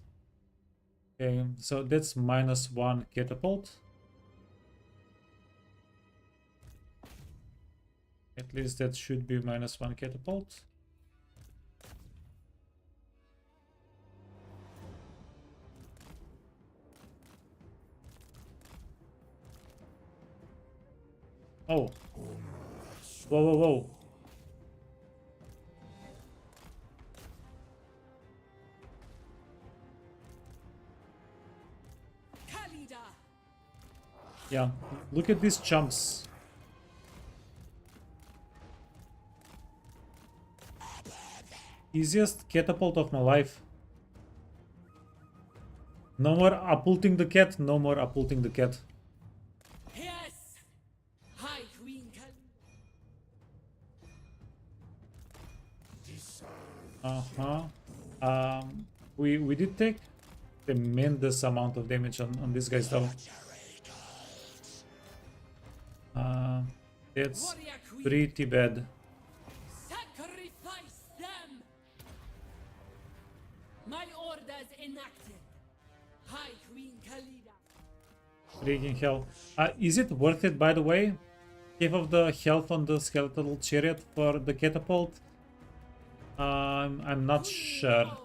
Okay, so that's -1 catapult. At least that should be -1 catapult. Oh. Whoa. Khalida. Yeah, look at these chumps. Easiest catapult of my life. No more upulting the cat. No more upulting the cat. Yes. High Queen Khalida. We did take tremendous amount of damage on these guys though. That's pretty bad. Sacrifice them. My orders enacted. High Queen Khalida. Freaking hell. Is it worth it, by the way? Half of the health on the skeletal chariot for the catapult? I'm not sure.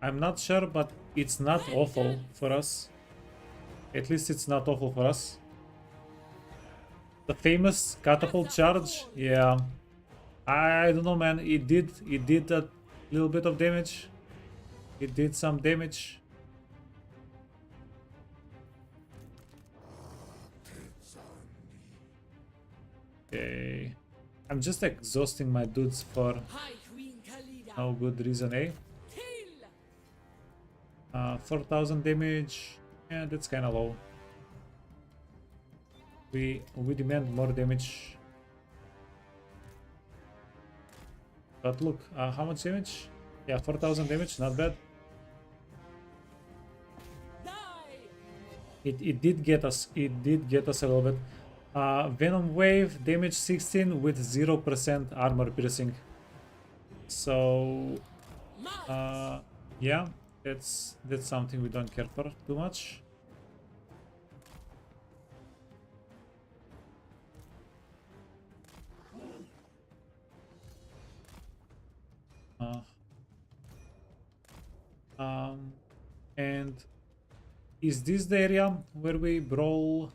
I'm not sure, but it's not awful for us. At least it's not awful for us. The famous catapult charge? Yeah. I don't know, man. It did a little bit of damage. It did some damage. Okay. I'm just exhausting my dudes for no good reason, eh? 4,000 damage. Yeah, that's kind of low. We demand more damage. But look, how much damage? Yeah, 4,000 damage, not bad. It did get us. It did get us a little bit. Venom wave, damage 16 with 0% armor piercing. So yeah, that's something we don't care for too much. And is this the area where we brawl?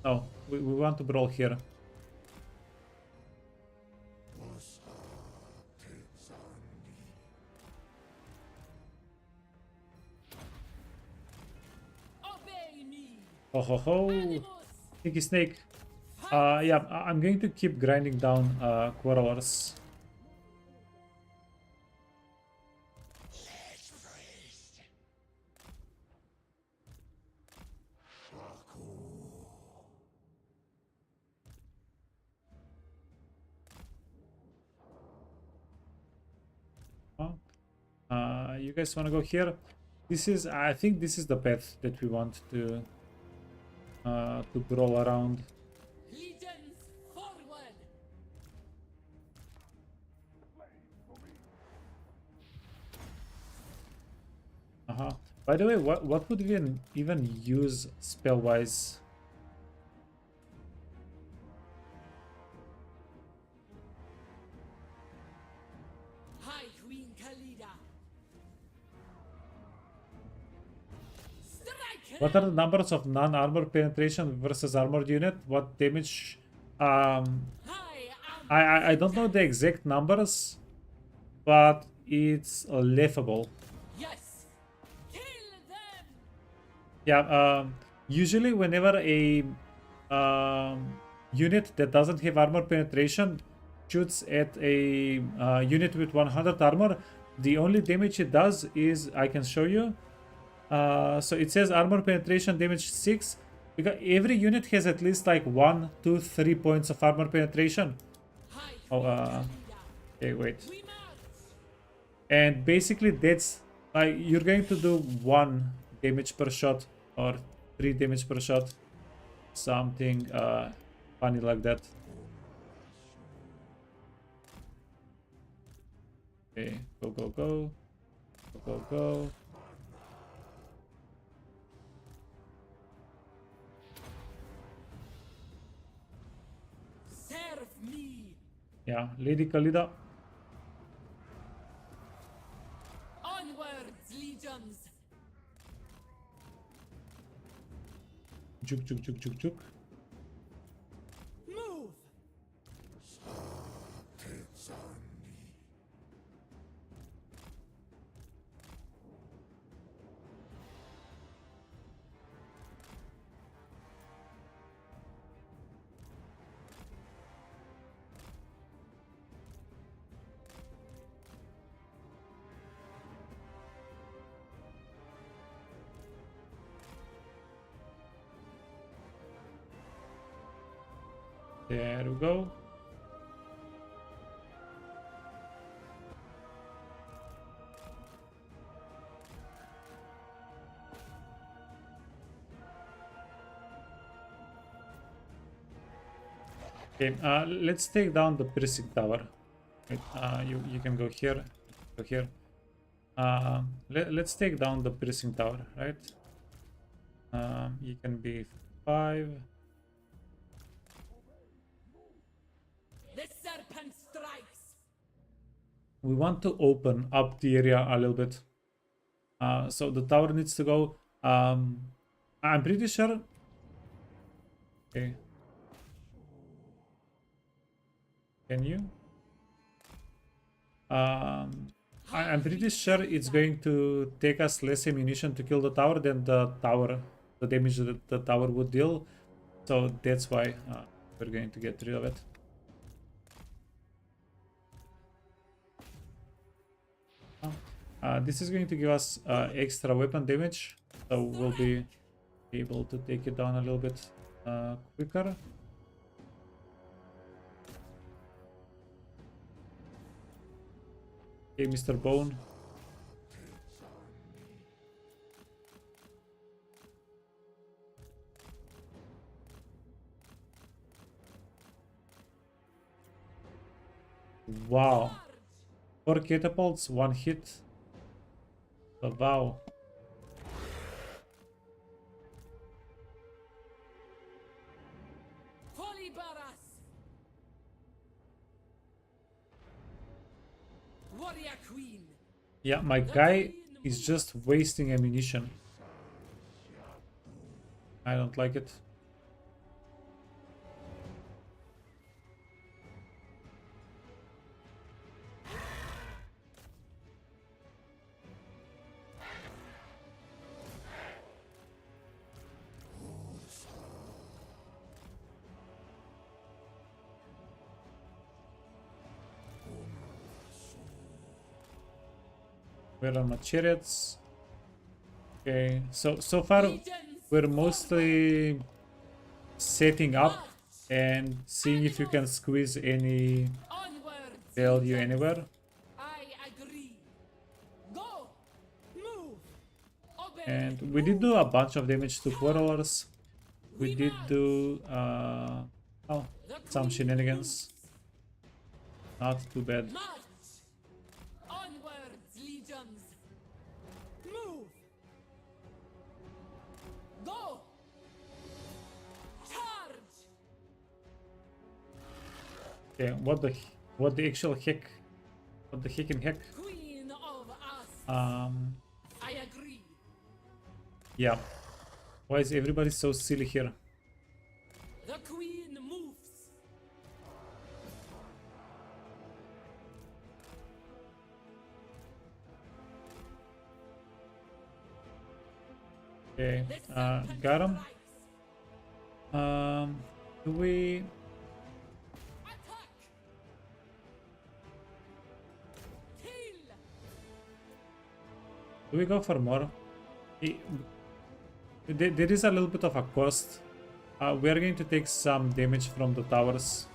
No, we want to brawl here. Ho. Sticky snake. Yeah, I'm going to keep grinding down quarrelers. You guys want to go here? This is, I think this is the path that we want to brawl around. Legions forward! By the way, what would we even use spell wise? High Queen Khalida! Strike! What are the numbers of non-armor penetration versus armored unit? What damage? I don't know the exact numbers, but it's laughable. Yes! Kill them! Yeah. Usually, whenever a unit that doesn't have armor penetration shoots at a unit with 100 armor, the only damage it does is, I can show you. So it says armor penetration damage 6, because every unit has at least like 1, 2, 3 points of armor penetration. High Oh, Queen Khalida! okay, wait. We march! And basically that's like you're going to do 1 damage per shot or 3 damage per shot, something funny like that. Okay, go, go, go, go, go, go. Serve me! Yeah, Lady Khalida. Onwards, legions! Juk, juk, juk, juk, juk. Move! There we go. Okay, let's take down the precinct tower. Wait, you can go here, go here. Let's take down the precinct tower, right? You can be 5. The serpent strikes! We want to open up the area a little bit. So the tower needs to go. I'm pretty sure. Okay. Can you? I'm pretty sure it's going to take us less ammunition to kill the tower than the damage that the tower would deal. So that's why we're going to get rid of it. This is going to give us extra weapon damage, so we'll be able to take it down a little bit quicker. Okay, Mr. Bone. Wow. 4 catapults, 1 hit. Oh, wow. Holy Baras! Warrior Queen! Yeah, my guy is just wasting ammunition. I don't like it. Where are my chariots? Okay, so far we're mostly setting up and seeing if you can squeeze any Onwards! value anywhere. I agree. And we did do a bunch of damage to quarrelers. We did do some shenanigans. Not too bad. March! Onwards, legions! Move! Go! Charge! Okay, what the actual heck? What the heck in heck? Queen of us! I agree. Yeah. Why is everybody so silly here? The queen moves. Okay, got him. Do we? Attack! Kill! Do we go for more? There is a little bit of a cost. We are going to take some damage from the towers.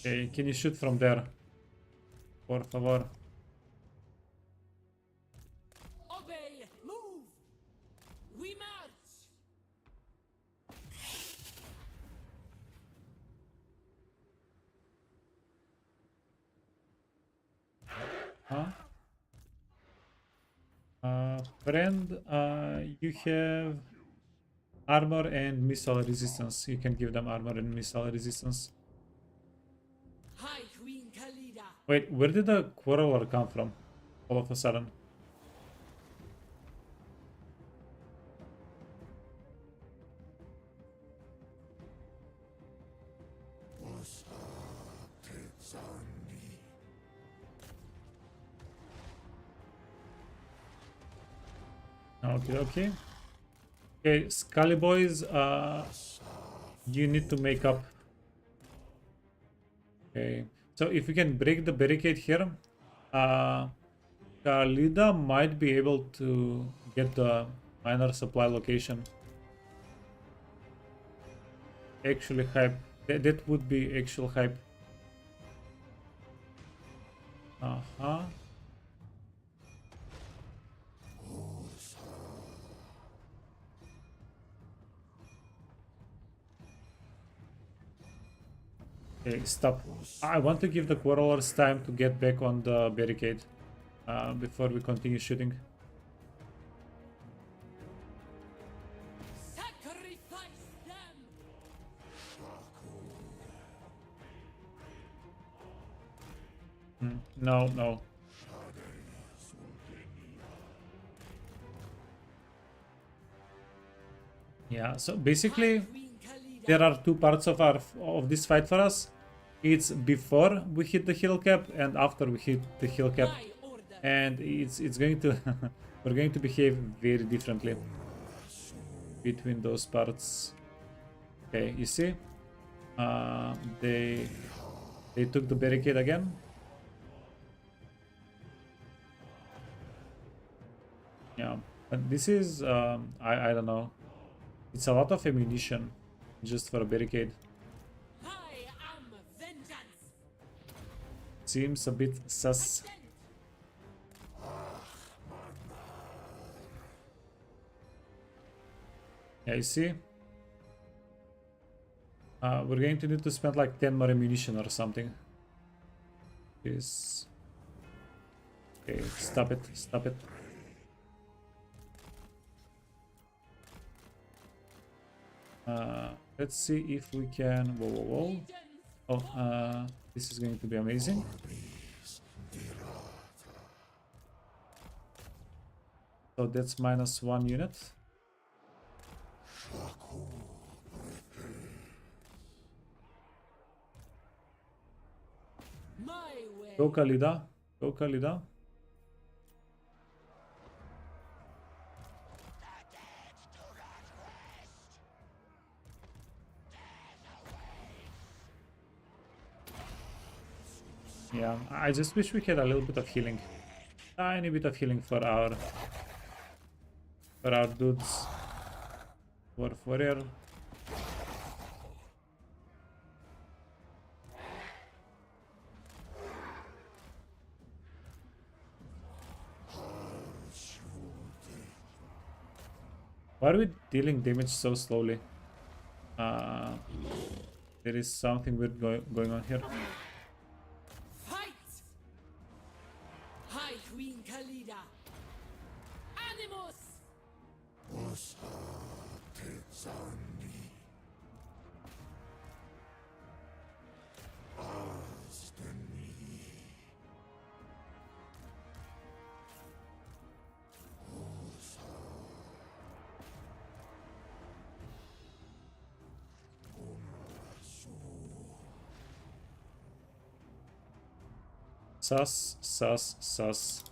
Okay, can you shoot from there? Por favor. Obey! Move! We march! Huh? Friend, you have armor and missile resistance. You can give them armor and missile resistance. High Queen Khalida! Wait, where did the quarreler come from? All of a sudden. Okay, okay. Okay, Scully boys, you need to make up. Okay, so if we can break the barricade here, Khalida might be able to get the minor supply location. Actually hype. That would be actual hype. Uh-huh. Okay, stop. I want to give the quarrelers time to get back on the barricade before we continue shooting. Sacrifice them! No, no. Yeah, so basically Queen Khalida! there are two parts of this fight for us. It's before we hit the hill cap and after we hit the hill cap. My order! And it's going to we're going to behave very differently between those parts. Okay, you see? They took the barricade again. Yeah, but this is I don't know. It's a lot of ammunition just for a barricade. I am vengeance! Seems a bit sus. Yeah, you see? We're going to need to spend like 10 more ammunition or something. This. Okay, stop it, stop it. Let's see if we can. Whoa, whoa, whoa. Oh, this is going to be amazing. So that's -1 unit. My way! Go Khalida. Go Khalida. Yeah, I just wish we had a little bit of healing. Tiny bit of healing for our dudes. Warrior. Why are we dealing damage so slowly? There is something weird going on here. Fight! High Queen Khalida! Animus! Sus.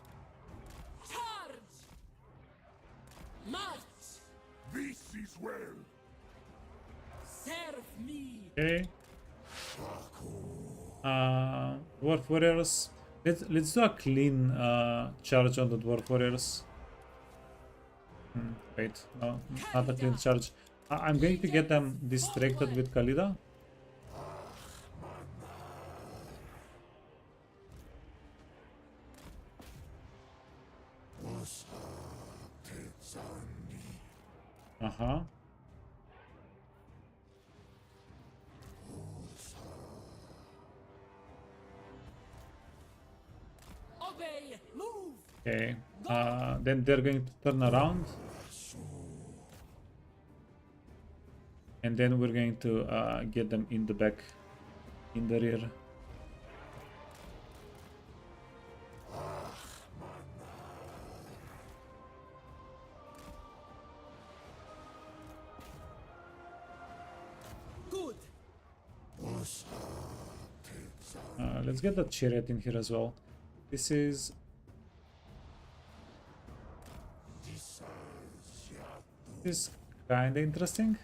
Charge! March! This is well. Serve me! Okay. Dwarf warriors. Let's do a clean charge on the dwarf warriors. Wait, no, not a clean charge. I'm going to get them distracted with Khalida. Uh-huh. Obey! Move! Okay. Then they're going to turn around. And then we're going to get them in the back, in the rear. Good! Let's get the chariot in here as well. This is kind of interesting.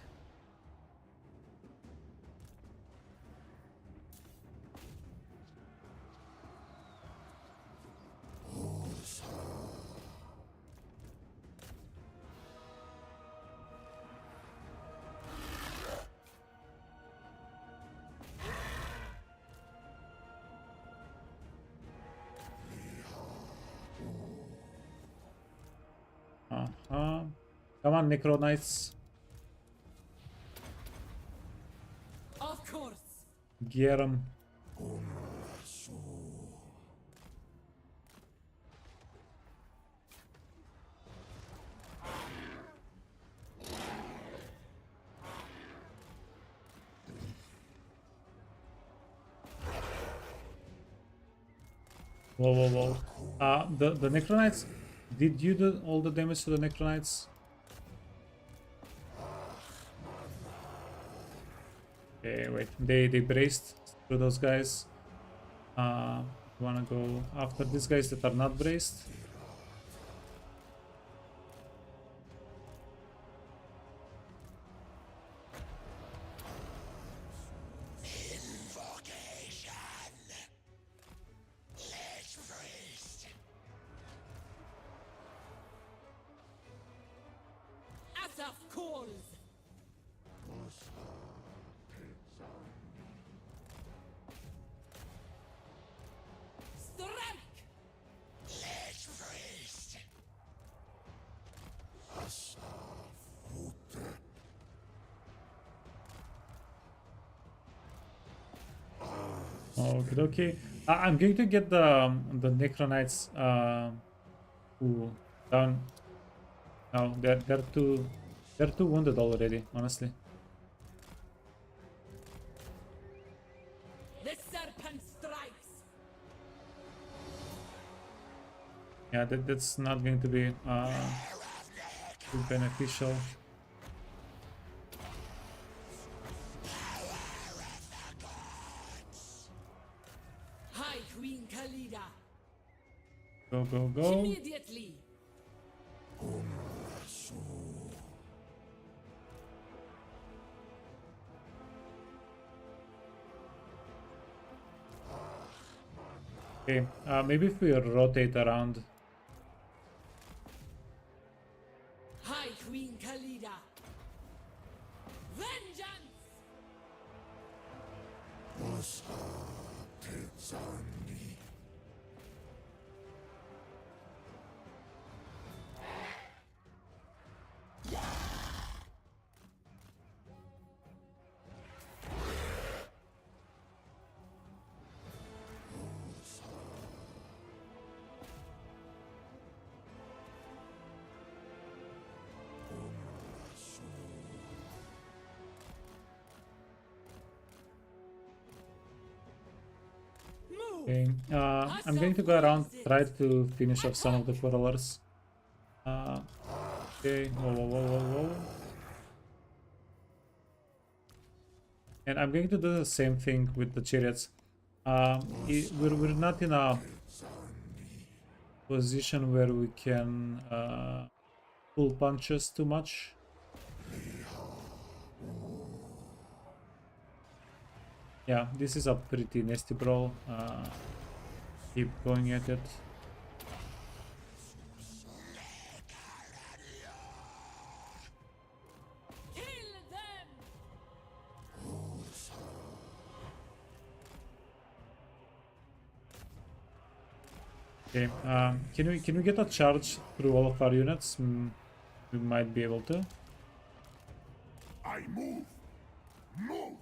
Come on, Necro Knights. Of course! Get 'em. Whoa. The Necro Knights. Did you do all the damage to the Necro Knights? Okay, wait. They braced through those guys. Wanna go after these guys that are not braced? Asaf calls! Strike! Okay. I'm going to get the Necro Knights down. No, they're too wounded already, honestly. The serpent strikes! Yeah, that's not going to be too beneficial. High Queen Khalida! Go. Immediately! Okay, maybe if we rotate around. High Queen Khalida! Vengeance! Okay, I'm going to go around, try to finish off some of the quarrelers. Okay, whoa. And I'm going to do the same thing with the chariots. We're not in a position where we can pull punches too much. Yeah, this is a pretty nasty brawl. Keep going at it. Okay, can we get a charge through all of our units? We might be able to. I move. Move.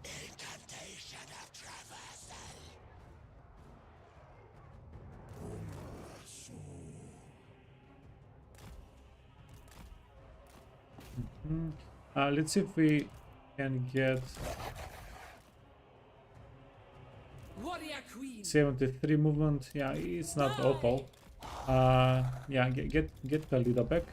Incantation of traversal. Let's see if we can get Warrior Queen. 73 movement. Yeah, it's not awful. Yeah, get Kalida back.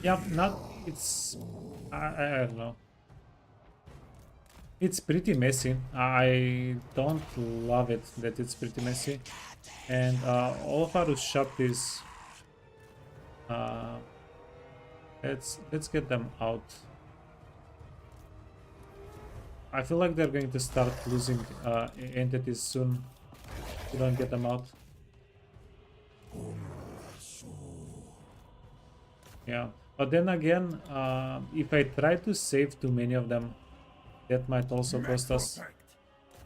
Yeah, not it's I don't know. It's pretty messy. I don't love it that it's pretty messy, and all of our shop is. Let's get them out. I feel like they're going to start losing entities soon. If we don't get them out. Yeah, but then again, if I try to save too many of them, that might also cost us.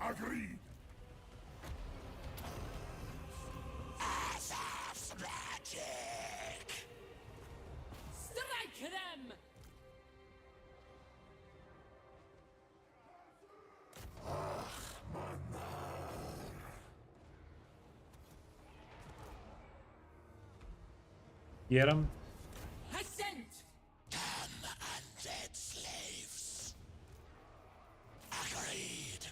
Agreed. Strike them. Get them. Ascent. Come, undead slaves. Agreed.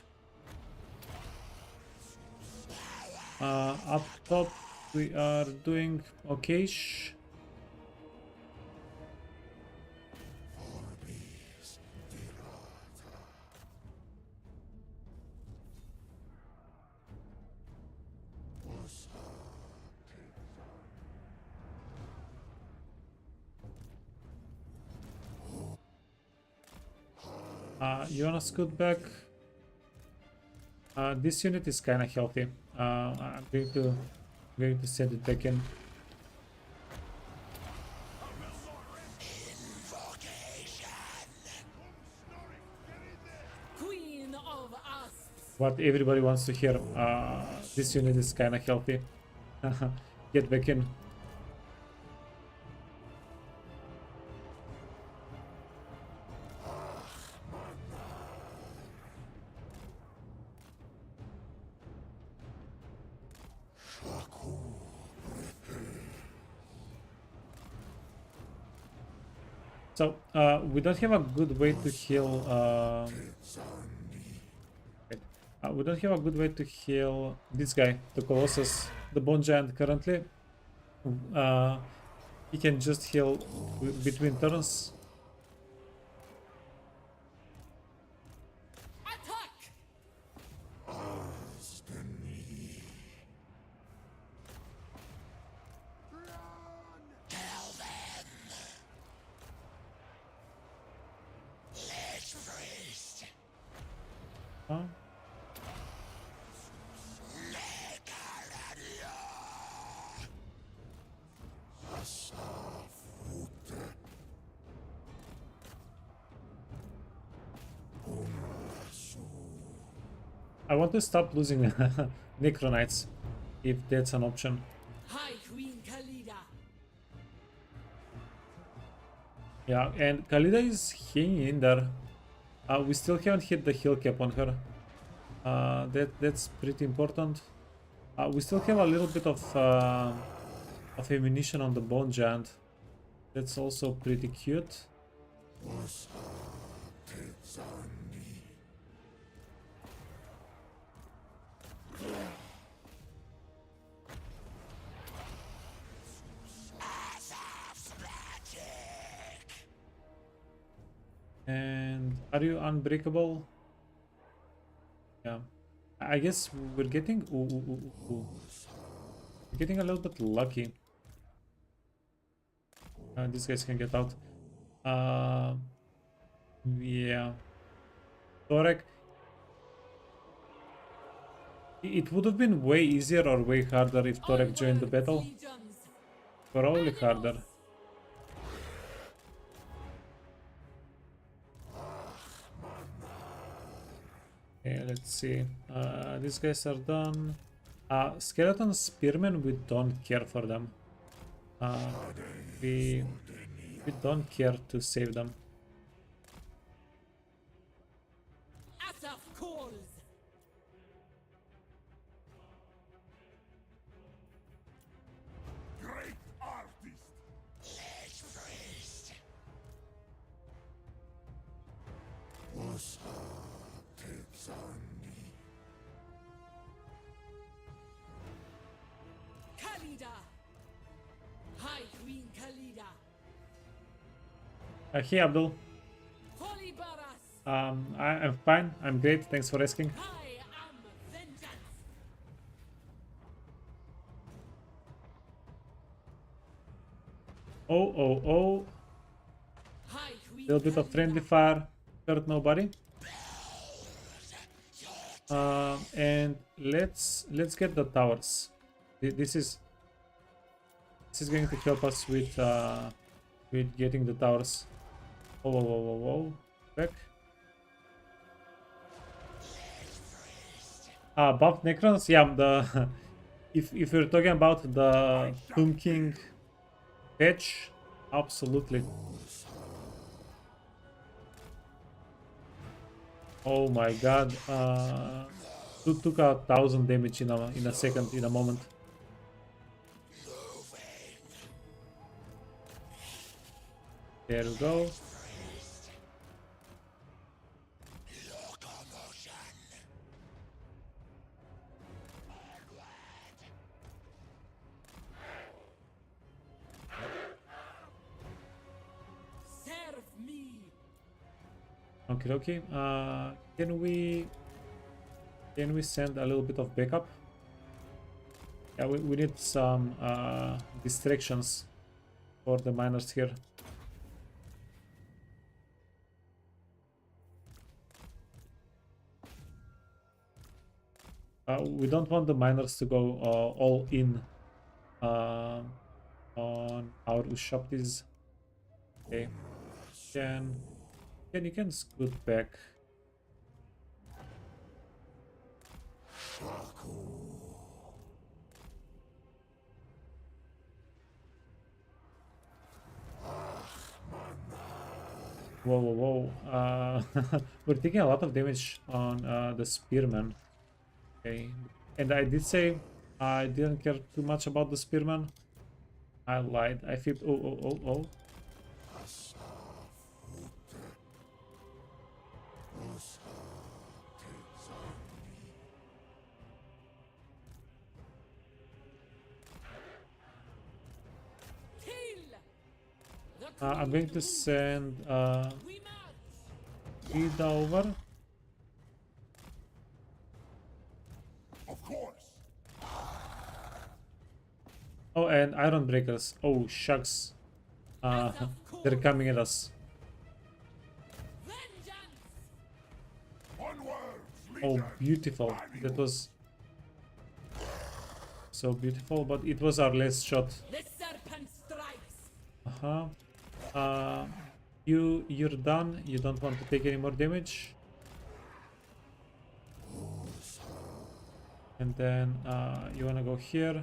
Up top, we are doing okay-ish. You wanna scoot back? This unit is kind of healthy. I'm going to set it back in. Queen of us. What everybody wants to hear. This unit is kind of healthy. Get back in. So, we don't have a good way to heal. We don't have a good way to heal this guy, the Colossus, the Bone Giant currently. He can just heal between turns. I want to stop losing Necronites, if that's an option. High Queen Khalida. Yeah, and Khalida is hanging in there. We still haven't hit the heal cap on her. That's pretty important. We still have a little bit of ammunition on the Bone Giant. That's also pretty cute. And are you unbreakable? Yeah. I guess we're getting We're getting a little bit lucky. These guys can get out. Yeah. Torek. It would have been way easier or way harder if Torek joined the battle. Probably harder. Okay, let's see. These guys are done. Skeleton Spearmen, we don't care for them. We don't care to save them. Asaf calls. Great artist. Let's priest. Khalida. High Queen Khalida. Hey Abdul. Holy Baras. I'm fine. I'm great. Thanks for asking. I am vengeance. Oh. High Queen Little bit of Khalida. friendly fire. Hurt nobody. And let's get the towers. This is going to help us with getting the towers. Whoa. Back. Buff Necrons, yeah, the if you're talking about the Tomb King patch, absolutely. Oh my god, took 1,000 damage in a second, in a moment. There we go. Serve me. Okay. Can we send a little bit of backup? Yeah, we need some distractions for the miners here. We don't want the miners to go all in on our Ushaptis. Okay. You can scoot back. Whoa. We're taking a lot of damage on the Spearmen. Okay. And I did say I didn't care too much about the Spearmen. I lied. I flipped. Oh. I'm going to send Ida over. Of course. Oh, and Iron Breakers. Oh, shucks. They're coming at us. Oh, beautiful. That was so beautiful, but it was our last shot. The serpent strikes. You're done. You don't want to take any more damage. And then you wanna go here.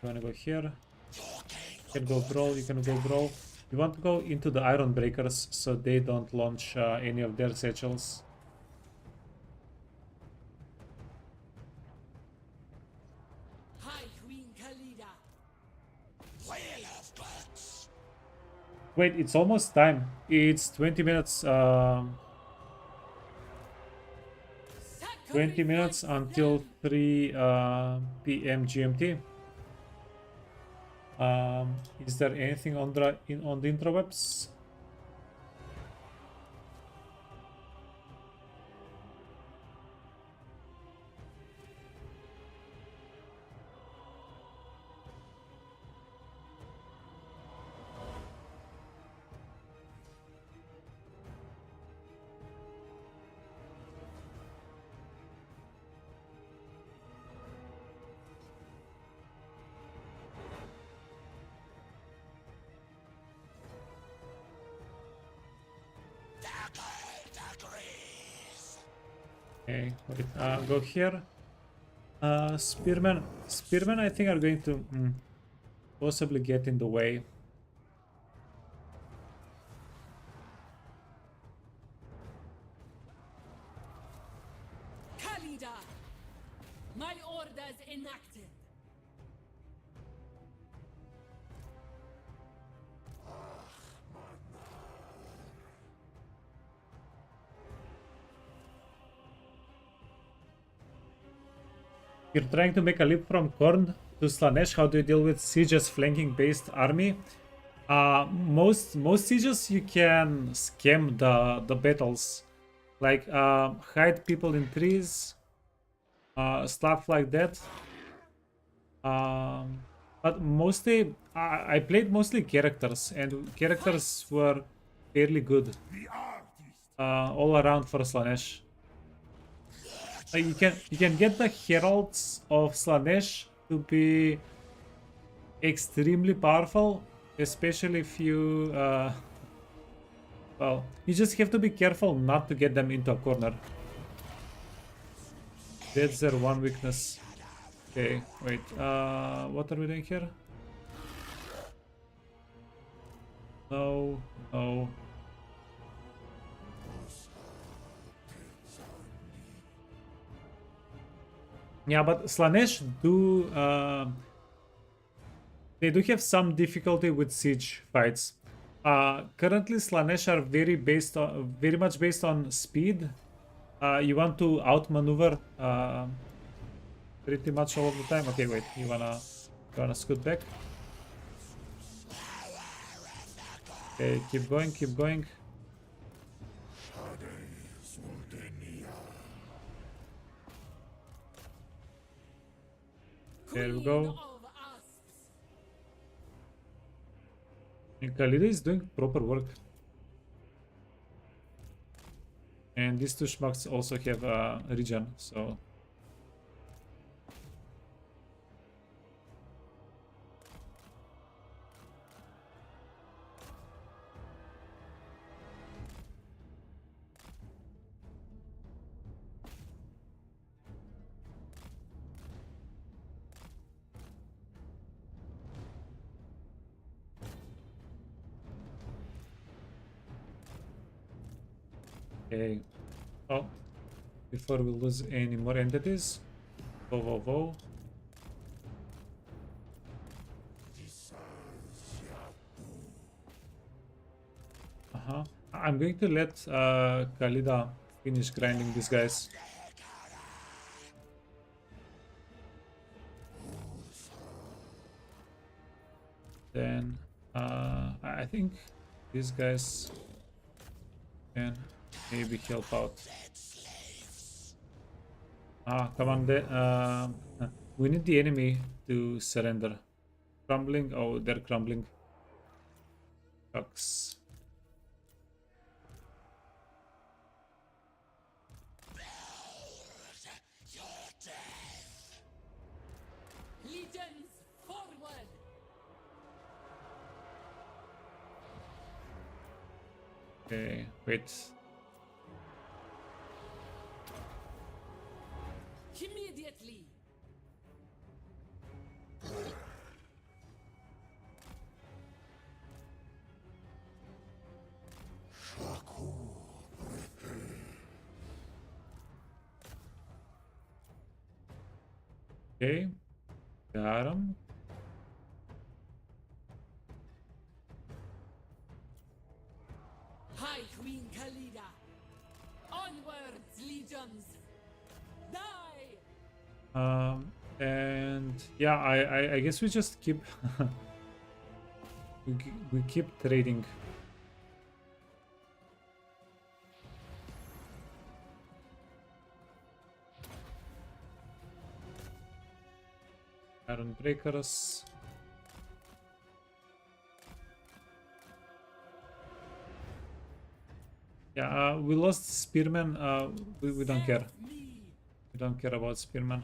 You wanna go here. You can go brawl, you can go brawl. You want to go into the iron breakers so they don't launch any of their satchels. High Queen Khalida. Wheel of guts. Wait, it's almost time. It's 20 minutes. 20 minutes until 3 p.m. GMT. Is there anything on the intrawebs? Okay, wait, go here. Spearmen, I think are going to possibly get in the way. Khalida. My orders enacted. You're trying to make a leap from Korn to Slanesh. How do you deal with sieges flanking based army? Most sieges you can scam the battles, like hide people in trees, stuff like that. But mostly I played mostly characters, and characters were fairly good all around for Slanesh. You can get the heralds of Slanesh to be extremely powerful, especially if you well, you just have to be careful not to get them into a corner. That's their one weakness. Okay, wait, what are we doing here? No, no. Yeah, but Slanesh do they do have some difficulty with siege fights. Currently, Slanesh are very much based on speed. You want to outmaneuver pretty much all of the time. Okay, wait, you wanna scoot back? Okay, keep going, keep going. There we go. And Khalida is doing proper work. And these two schmucks also have regen, so... Okay. Oh, before we lose any more entities. Whoa. I'm going to let Khalida finish grinding these guys. Then I think these guys can maybe help out. Come on, we need the enemy to surrender. Crumbling? Oh, they're crumbling. Sucks. Legions forward. Okay, wait. Okay, got him. High Queen Khalida. Onwards, legions. Die! And yeah, I guess we just keep we keep trading. Iron breakers. Yeah, we lost spearmen. We don't care. We don't care about spearmen.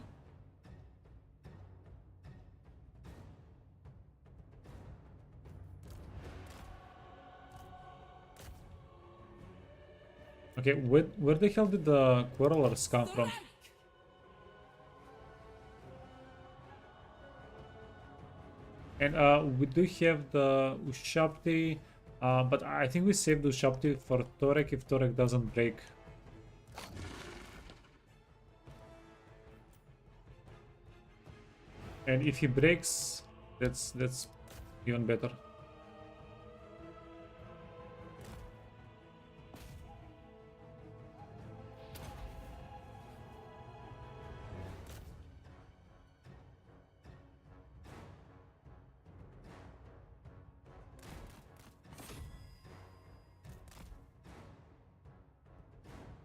Okay, where the hell did the quarrelers come from? And we do have the Ushapti, but I think we saved Ushapti for Torek if Torek doesn't break. And if he breaks, that's even better.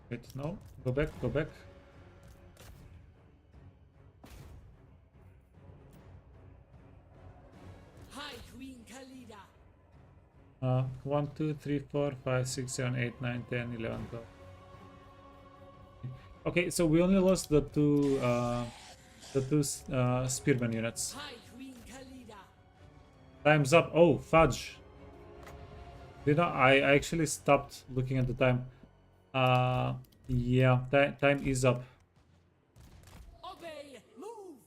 Wait, no, go back, go back. High Queen Khalida. 1, 2, 3, 4, 5, 6, 7, 8, 9, 10, 11, 12. Okay, so we only lost the two spearman units. High Queen Khalida. Time's up. Oh, fudge. Did I actually stopped looking at the time. Yeah, time is up. Obey. Move.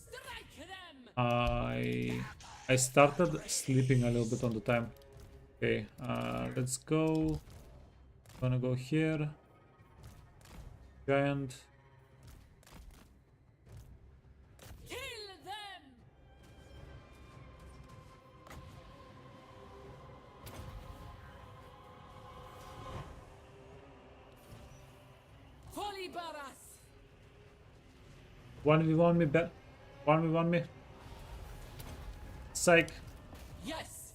Strike them. I started sleeping a little bit on the time. Okay, let's go. Gonna go here. Giant. Kill them. Holy Baras. 1v1 me, 1v1 me. Psych. Yes.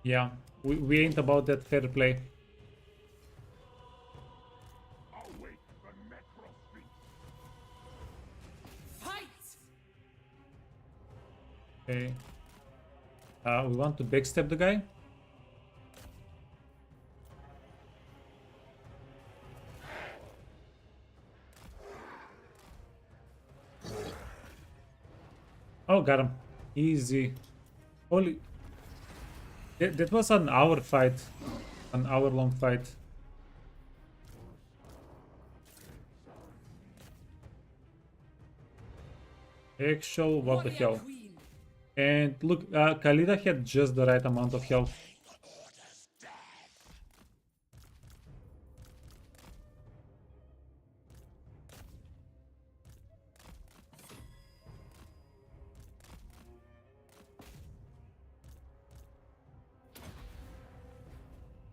Yeah, we ain't about that fair play. Await the necrophy. Fight. Okay. We want to backstab the guy. Oh, got him. Easy. Holy. That was an hour fight. An hour-long fight. Actual, what the hell? And look, Khalida had just the right amount of health.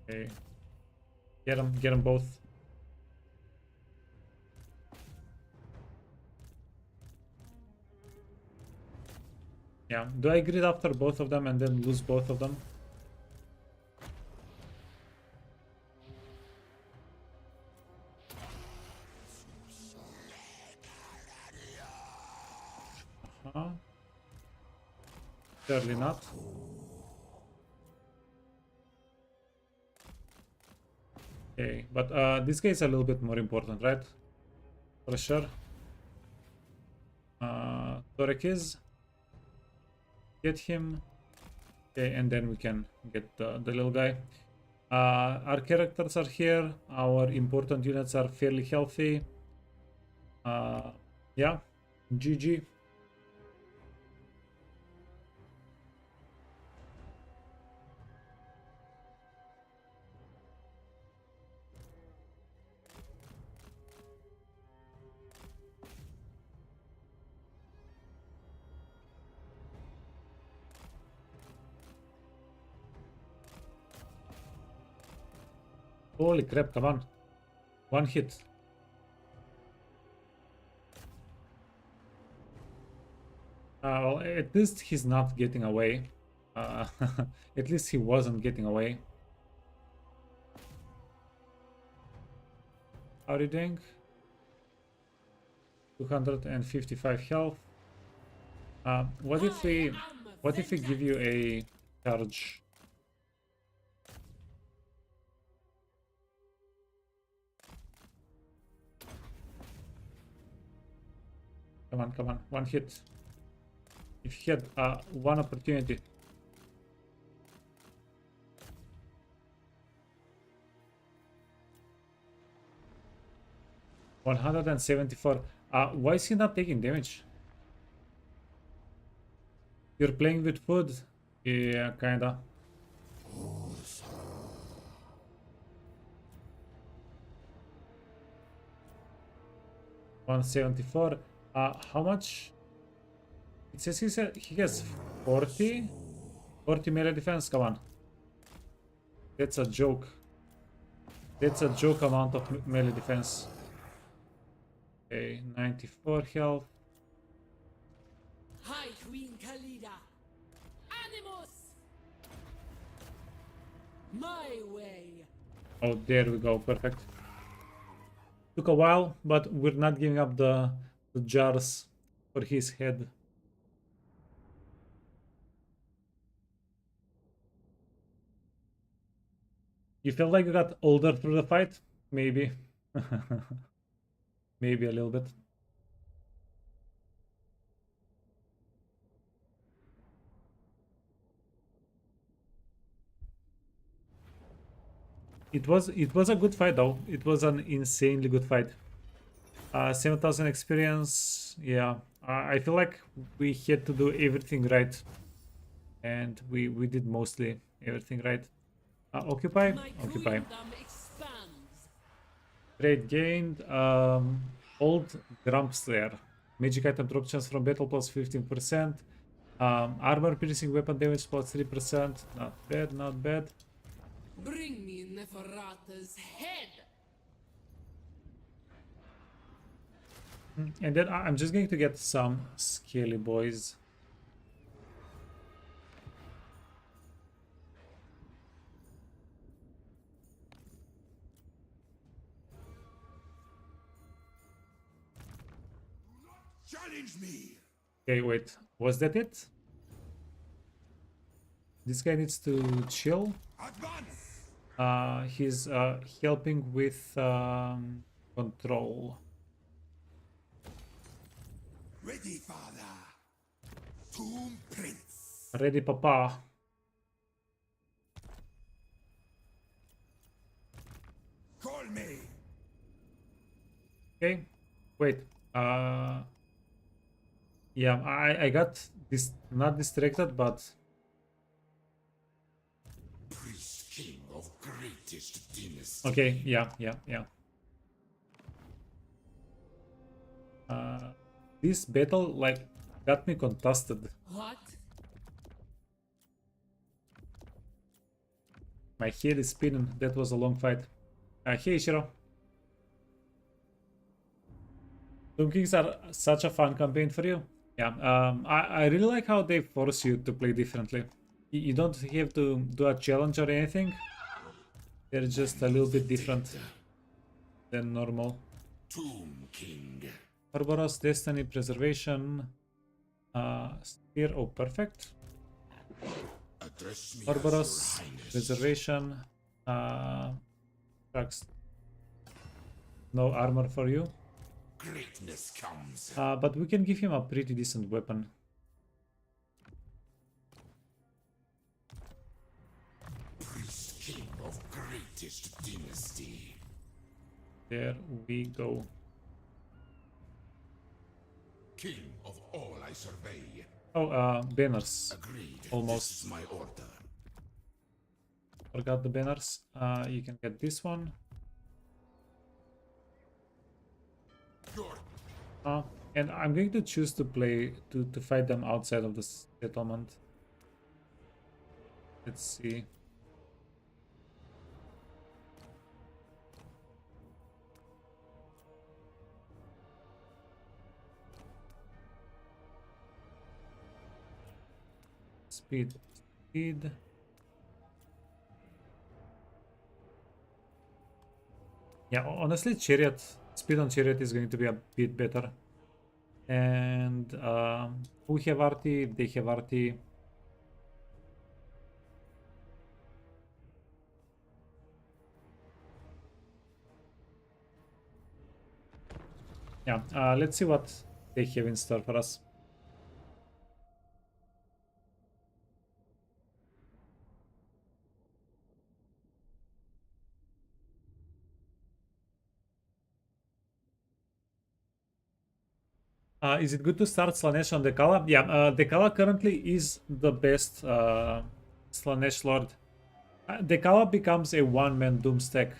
Okay. Get them both. Yeah, do I grid after both of them and then lose both of them? Surely not. Okay, but this guy is a little bit more important, right? For sure. Torek is. Get him. Okay, and then we can get the little guy. Our characters are here. Our important units are fairly healthy. Yeah, GG. Holy crap, come on. One hit. Well, at least he's not getting away. At least he wasn't getting away. How are you doing? 255 health. What if we give you a charge? Come on, one hit. If you had one opportunity. $174. Why is he not taking damage? You're playing with food? Yeah, kinda. $174. How much? It says he has 40 melee defense. Come on. That's a joke. That's a joke amount of melee defense. Okay, 94 health. High Queen Khalida. Animus. My way. Oh, there we go. Perfect. Took a while, but we're not giving up the jars for his head. You feel like you got older through the fight? Maybe. Maybe a little bit. It was a good fight though. It was an insanely good fight. 7,000 experience. Yeah, I feel like we had to do everything right, and we did mostly everything right. Occupy. Trade gained. Old Grumps there. Magic item drop chance from battle plus 15%. Armor piercing weapon damage plus 3%. Not bad, not bad. Bring me Neferata's head. And then I'm just going to get some scaly boys. Challenge me. Okay, wait. Was that it? This guy needs to chill. Advance. He's helping with control. Ready, father. Tomb Prince. Ready, papa. Call me. Okay, wait. Yeah, I got this not distracted, but Priest King of greatest dynasty. okay, yeah. This battle like got me contested. What? My head is spinning. That was a long fight. Hey Shiro. Tomb Kings are such a fun campaign for you. Yeah, I really like how they force you to play differently. You don't have to do a challenge or anything. They're just a little bit different than normal. Tomb King. Barbaros, Destiny, Preservation, Spear, oh perfect. Address me Barbaros, as Your Highness. Preservation, tracks. No armor for you. Greatness comes. But we can give him a pretty decent weapon. Priest King of greatest dynasty. There we go. King of all I survey. Oh, banners. Agreed. Almost. This is my order. Forgot the banners. You can get this one. Your And I'm going to choose to play to fight them outside of the settlement. Let's see. Speed. Speed. Yeah, honestly, chariot. Speed on chariot is going to be a bit better. And we have arty, they have arty. Yeah, let's see what they have in store for us. Is it good to start Slanesh on Dekala? Yeah, Dekala currently is the best Slanesh Lord. Dekala becomes a one-man Doom stack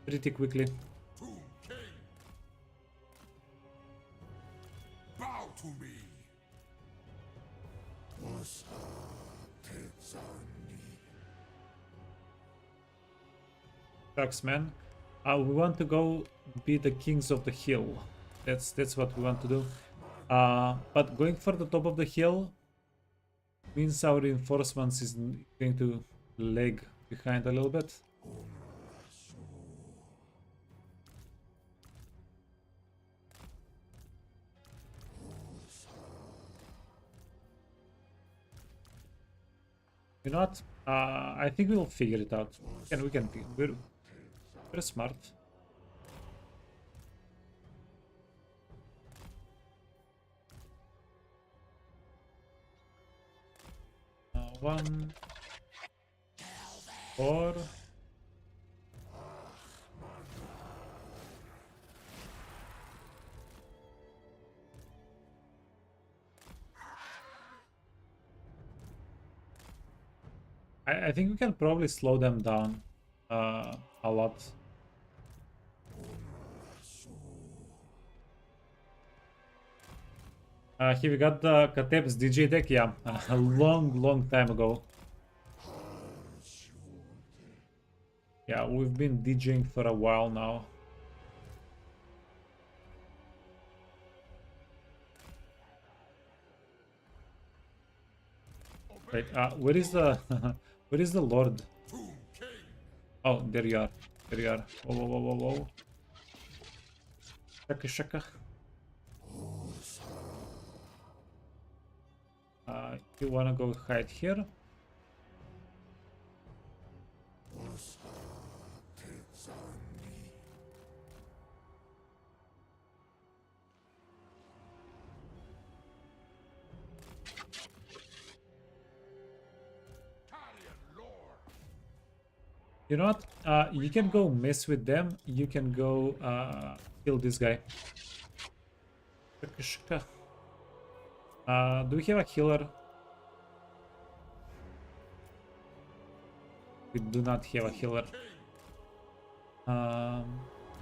pretty quickly. Tomb King. Bow to me. Taxman. We want to go be the kings of the hill. That's what we want to do. But going for the top of the hill means our reinforcements is going to lag behind a little bit. You know what? I think we'll figure it out. We're smart. One, 4. I think we can probably slow them down a lot. Here we got the Khatep's DJ deck, yeah, a long time ago. Yeah, we've been DJing for a while now. Wait, where is the where is the Lord? Oh, there you are. There you are. Whoa. Shaka. You wanna go hide here? You know what? You can go mess with them. You can go kill this guy. Do we have a healer? We do not have a healer.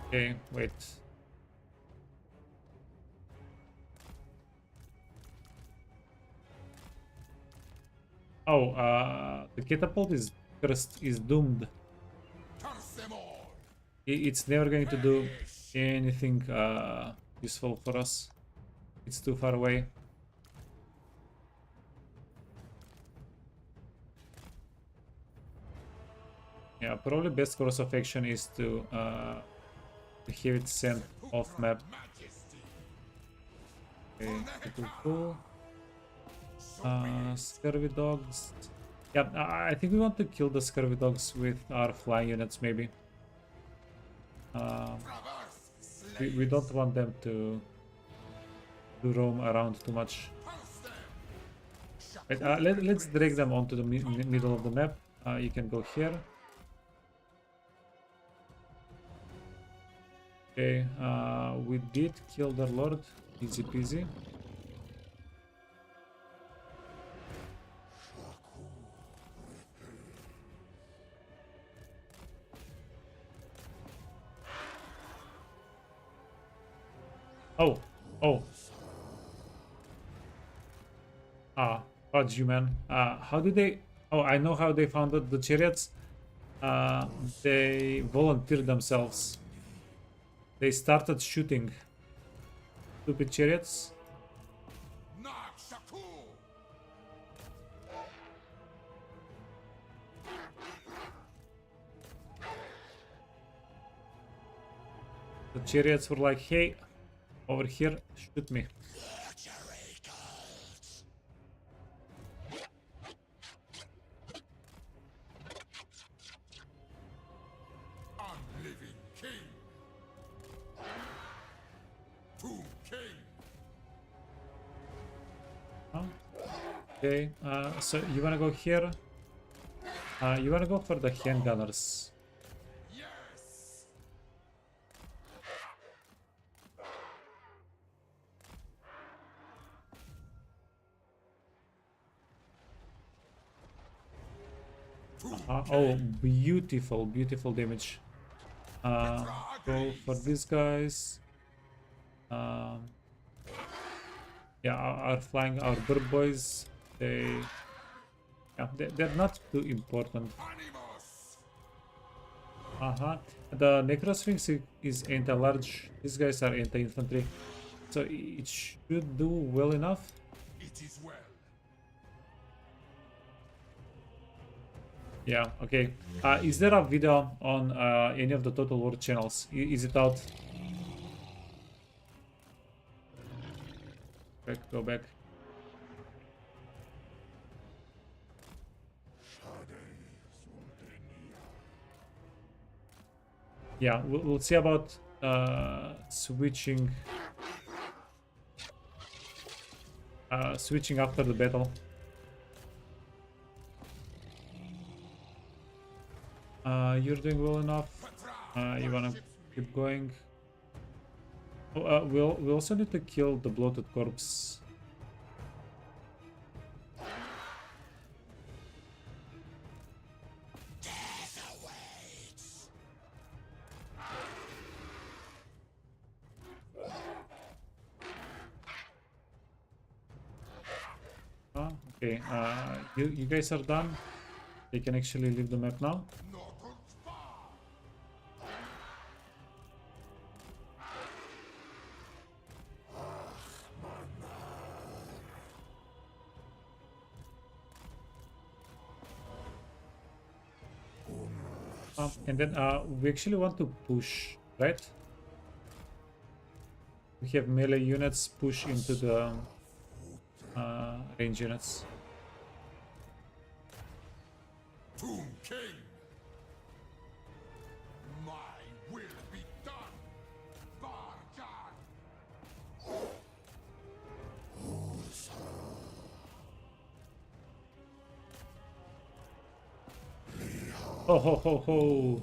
Okay, wait. Oh, the catapult is doomed. It's never going to do anything useful for us. It's too far away. Yeah, probably best course of action is to have it sent off map. Okay, cool. Scurvy dogs. Yeah, I think we want to kill the scurvy dogs with our flying units, maybe. We don't want them to roam around too much. Right, let's drag them onto the middle of the map. You can go here. Okay, we did kill their lord. Easy peasy. Oh. Fudge you, man. How did they... Oh, I know how they found the chariots. They volunteered themselves. They started shooting. Stupid chariots. The chariots were like, hey, over here, shoot me. Unliving king. Tomb king. Oh. Okay, so you wanna go here? You wanna go for the handgunners. Yes. Oh, beautiful, beautiful damage. Go for these guys. Yeah, our flying, our bird boys, they're not too important. Animus. The Necrosphinx is anti-large. These guys are anti-infantry, so it should do well enough. It is well. Yeah, okay. Is there a video on any of the Total War channels? Is it out? Go back. Yeah, we'll see about switching after the battle. You're doing well enough. You wanna keep going? Oh, we also need to kill the bloated corpse. Okay, you guys are done. They can actually leave the map now. And then we actually want to push, right? We have melee units push into the range units. Tomb king. My will be done. Bargan. Ho ho ho ho!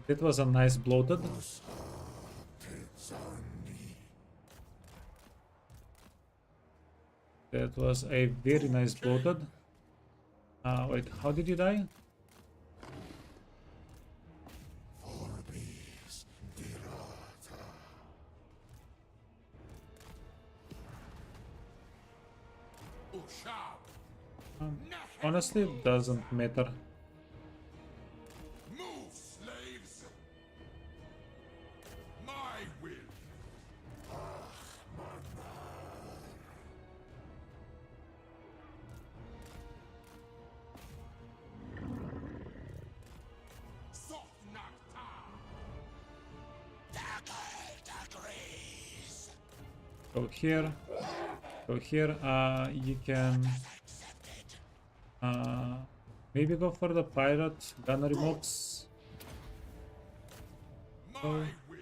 That was a nice bloated. That was a very nice bloated. Wait, how did you die? Honestly, it doesn't matter. Move, slaves. My will. Soft Go here. Go here. You can maybe go for the pirate gunnery mobs. My will.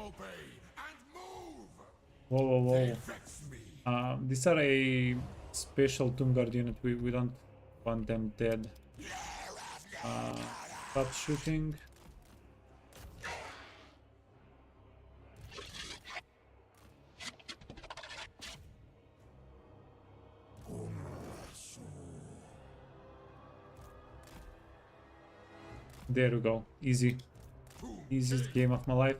Obey and move. Whoa, whoa, whoa. Vex me. These are a special Tomb Guard unit. We don't want them dead. Stop shooting. There we go. Easy. Easiest game of my life.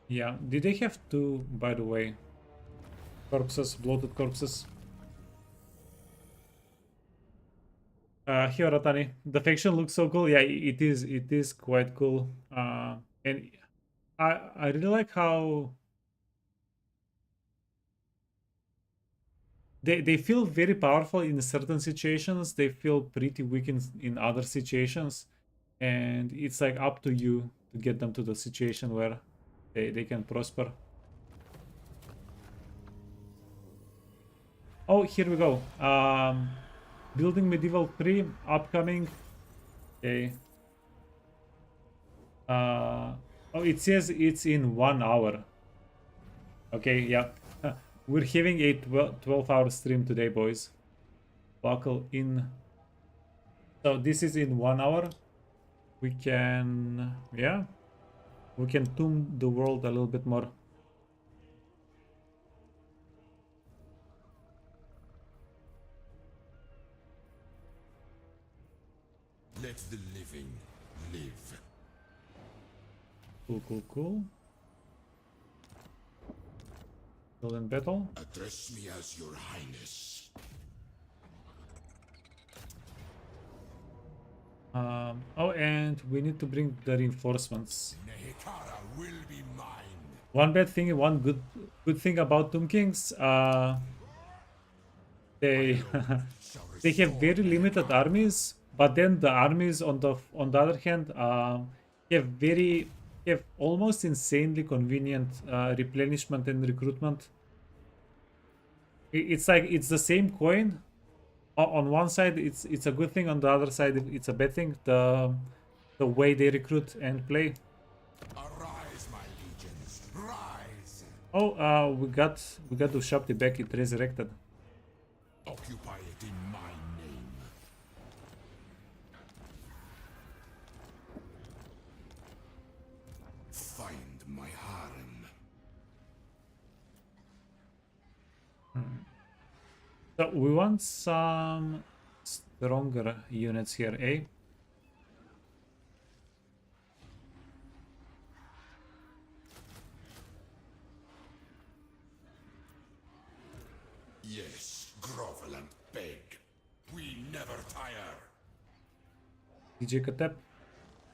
Yeah. Did they have two, by the way? Corpses, bloated corpses. Here, Ratani. The faction looks so cool. Yeah, it is. It is quite cool. And I really like how they feel very powerful in certain situations. They feel pretty weak in other situations, and it's like up to you to get them to the situation where they can prosper. Oh, here we go. Building Medieval 3 upcoming. Okay. Oh, it says it's in 1 hour. Okay, yeah. We're having a 12-hour stream today, boys. Buckle in. So this is in 1 hour. We can, yeah, we can tomb the world a little bit more. Let the living live. Cool, cool, cool. Still in battle. Address me as your highness. Oh, and we need to bring the reinforcements. Nehekara will be mine. One bad thing, one good thing about Tomb Kings, they they have very limited armies, but then the armies on the other hand have almost insanely convenient replenishment and recruitment. It's like it's the same coin. On one side it's a good thing, on the other side it's a bad thing. The way they recruit and play. Arise, my legions, rise. Oh, we got to shop the back. It resurrected. Occupy it in my name. Find my harem. So we want some stronger units here, eh? Yes, grovel and beg. We never tire. DJ Khatep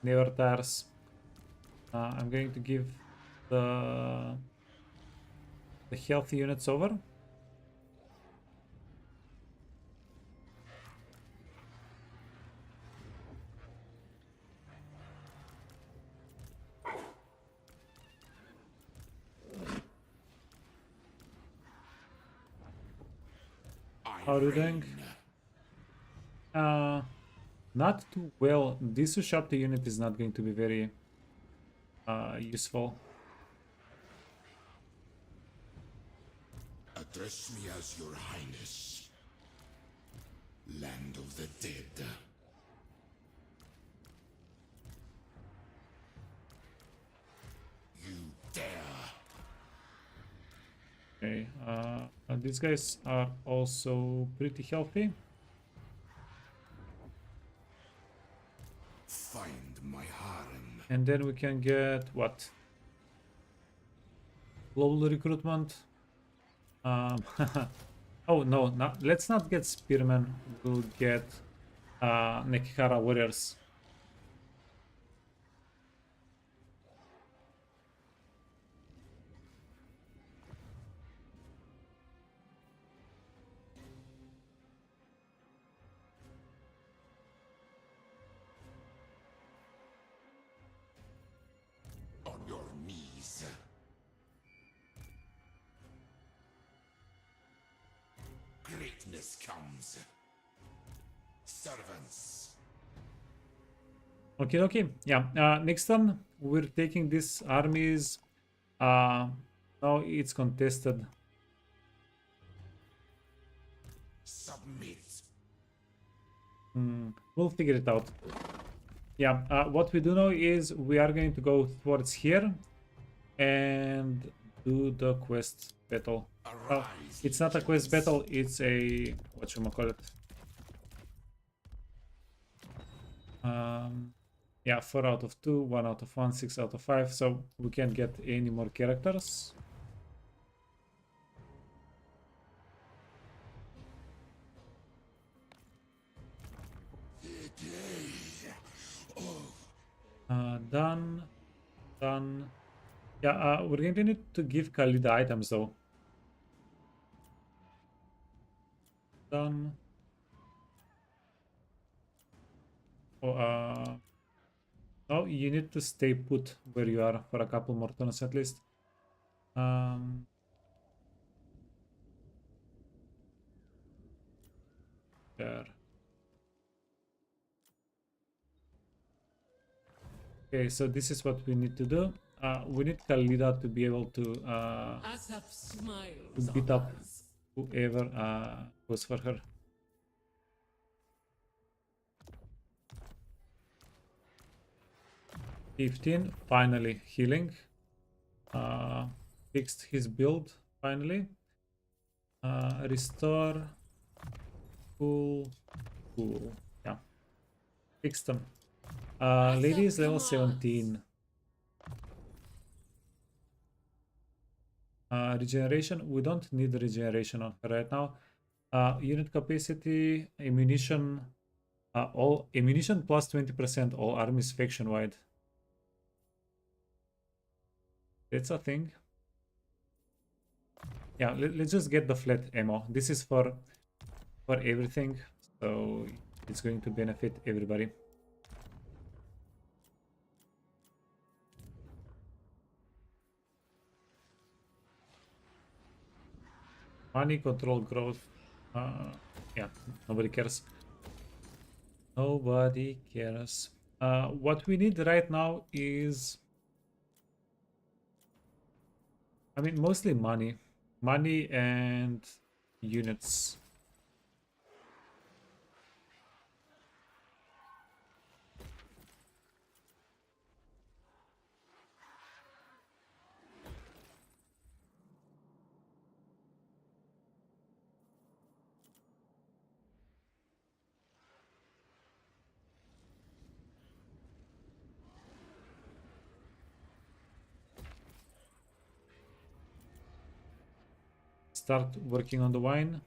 never tires. I'm going to give the healthy units over. How are you doing? Not too well. This Ushapti unit is not going to be very useful. Address me as your highness. Land of the dead. You dare. Okay, these guys are also pretty healthy. Find my harem. And then we can get what? Global recruitment. Oh no, let's not get Spearmen. We'll get Nekihara warriors. On your knees. Greatness comes. Servants. Okay, okay. Yeah, next turn we're taking these armies. Now it's contested. Submit. We'll figure it out. Yeah, what we do know is we are going to go towards here and do the quest battle. It's not a quest battle, it's a whatchamacallit. Yeah, 4 out of 2, 1 out of 1, 6 out of 5, so we can't get any more characters. done. Yeah, we're going to need to give Khalid items though. Done. Oh, no, you need to stay put where you are for a couple more turns at least. There. Okay, so this is what we need to do. We need Khalida to be able to beat up whoever goes for her. $15, finally healing. Fixed his build finally. Restore. Cool. Yeah. Fixed them. Lady is level 17. Regeneration. We don't need regeneration on her right now. Unit capacity, ammunition. All ammunition plus 20%. All armies faction wide. That's a thing. Yeah, let's just get the flat ammo. This is for everything, so it's going to benefit everybody. Money, control, growth. Yeah, nobody cares. Nobody cares. What we need right now is, I mean, mostly money. Money and units. Start working on the wine.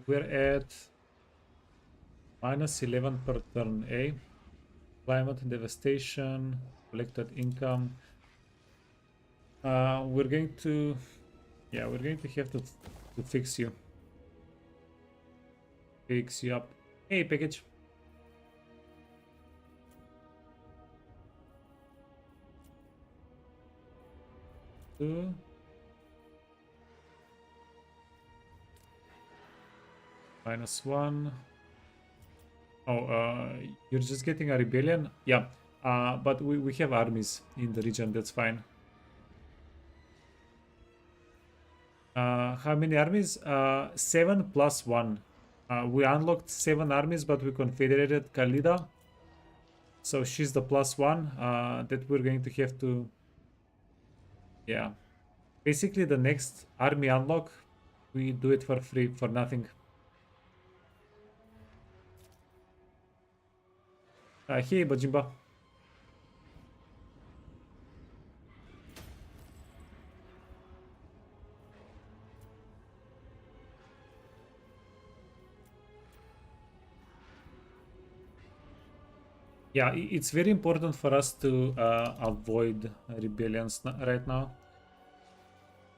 We're at -11 per turn, eh? Climate devastation, collected income. We're going to, yeah, we're going to have to fix you. Fix you up. Hey, package. Two. -1. Oh, you're just getting a rebellion? Yeah, but we have armies in the region, that's fine. How many armies? 7 plus 1. We unlocked 7 armies, but we confederated Khalida. So she's the +1 that we're going to have to... Yeah. Basically, the next army unlock, we do it for free, for nothing. Hey, Bajimba. Yeah, it's very important for us to avoid rebellions right now.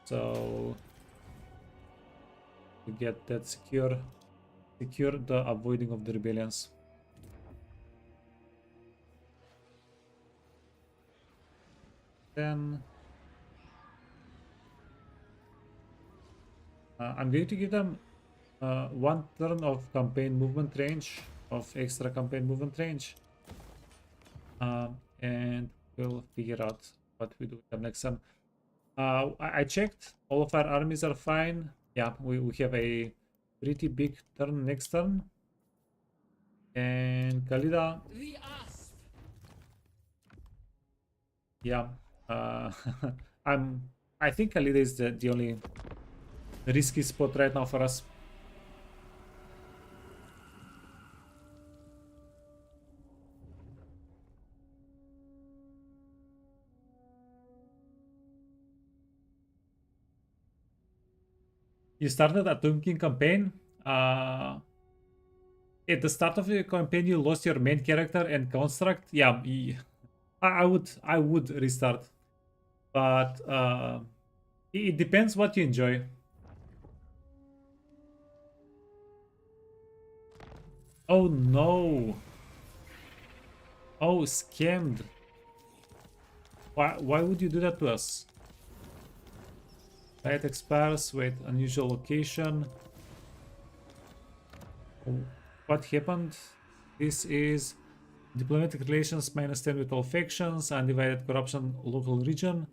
So to get that secure the avoiding of the rebellions. Then I'm going to give them 1 turn of campaign movement range, of extra campaign movement range. And we'll figure out what we do with them next time. I checked, all of our armies are fine. Yeah, we have a pretty big turn next turn. And Khalida. Yeah, I think Khalida is the only risky spot right now for us. You started a Tomb King campaign. At the start of the campaign, you lost your main character and construct. Yeah, I would restart, but it depends what you enjoy. Oh no! Oh, scammed! Why would you do that to us? Right expires. Wait, unusual location. Oh, what happened? This is diplomatic relations -10 with all factions, undivided corruption local region.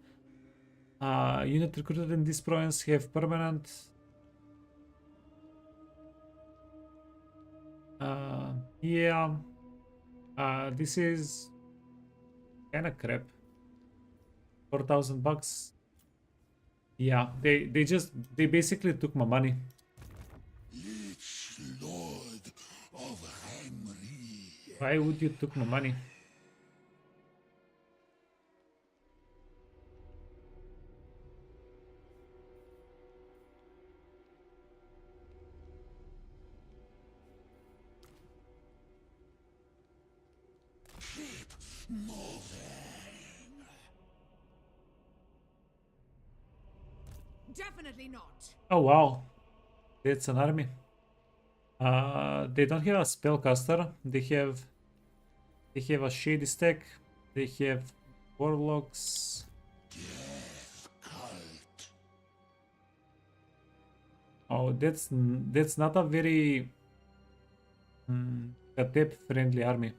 Unit recruited in this province have permanent. Yeah. This is kind of crap. $4,000. Yeah, they basically took my money. Lich Lord of Henry. Why would you took my money? Keep moving. Definitely not. Oh wow, that's an army. They don't have a spellcaster. They have a shady stack. They have warlocks. Death cult. Oh, that's not a very Khatep friendly army.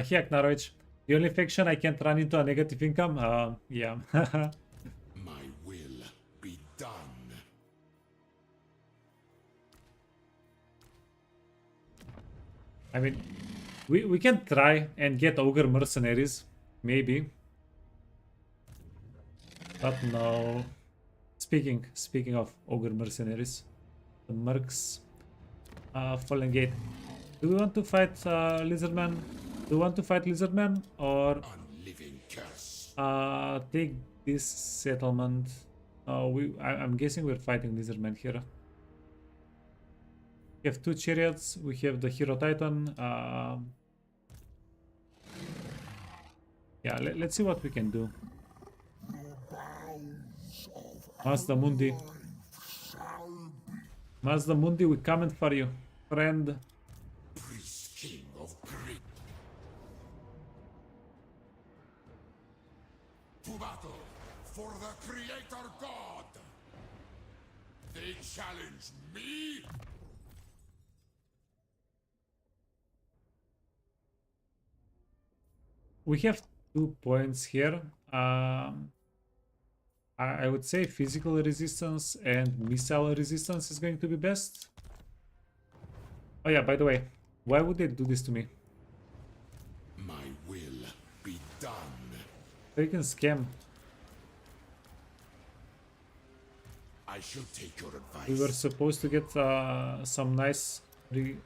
Heck, Narwich. The only faction I can't run into a negative income? Yeah. My will be done. I mean, we can try and get ogre mercenaries, maybe. But no. Speaking of ogre mercenaries, the mercs, Fallen Gate. Do we want to fight Lizardman? Do you want to fight Lizardman or Unliving curse. take this settlement? I'm guessing we're fighting Lizardman here. We have 2 chariots. We have the Hero Titan. Yeah, let's see what we can do. Mazda Mundi. Mazda Mundi, we're coming for you, friend. Priest King of Greek. To battle for the Creator God. They challenge me. We have 2 points here. I would say physical resistance and missile resistance is going to be best. Oh yeah, by the way, why would they do this to me? My will be done. Freaking scam. I shall take your advice. We were supposed to get some nice Land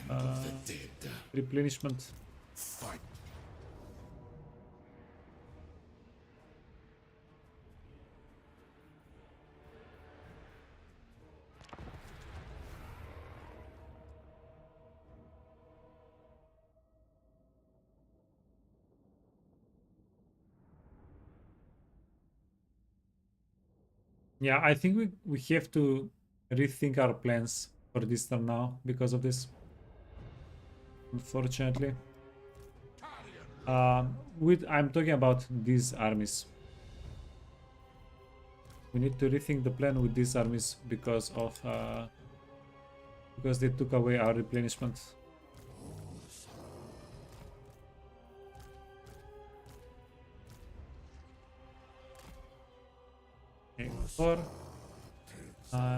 of the dead. replenishment. Fight. Yeah, I think we have to rethink our plans for this turn now because of this. Unfortunately. I'm talking about these armies. We need to rethink the plan with these armies because of because they took away our replenishment. Okay, 4.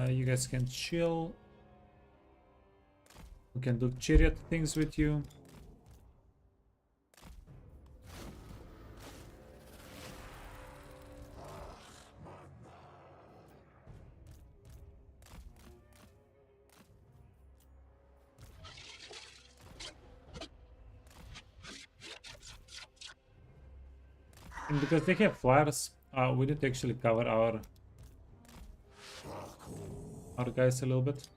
You guys can chill. We can do chariot things with you. And because they have flyers, we need to actually cover our guys a little bit.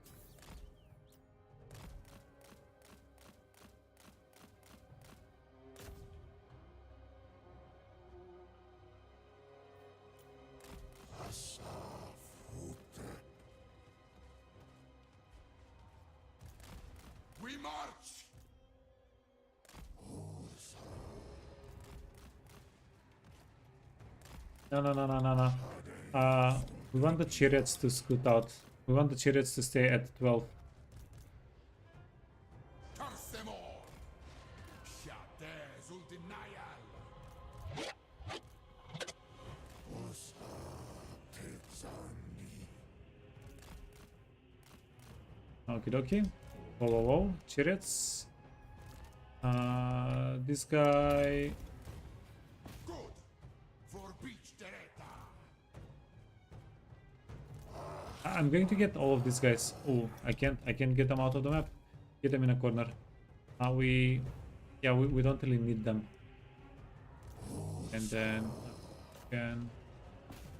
We march! No. We want the chariots to scoot out. We want the chariots to stay at 12. Curse them all! Shades undenial! Okie dokie. Whoa. Chariots. This guy. Good! For beach Dereta! I'm going to get all of these guys. Oh, I can't get them out of the map. Get them in a corner. We don't really need them. And then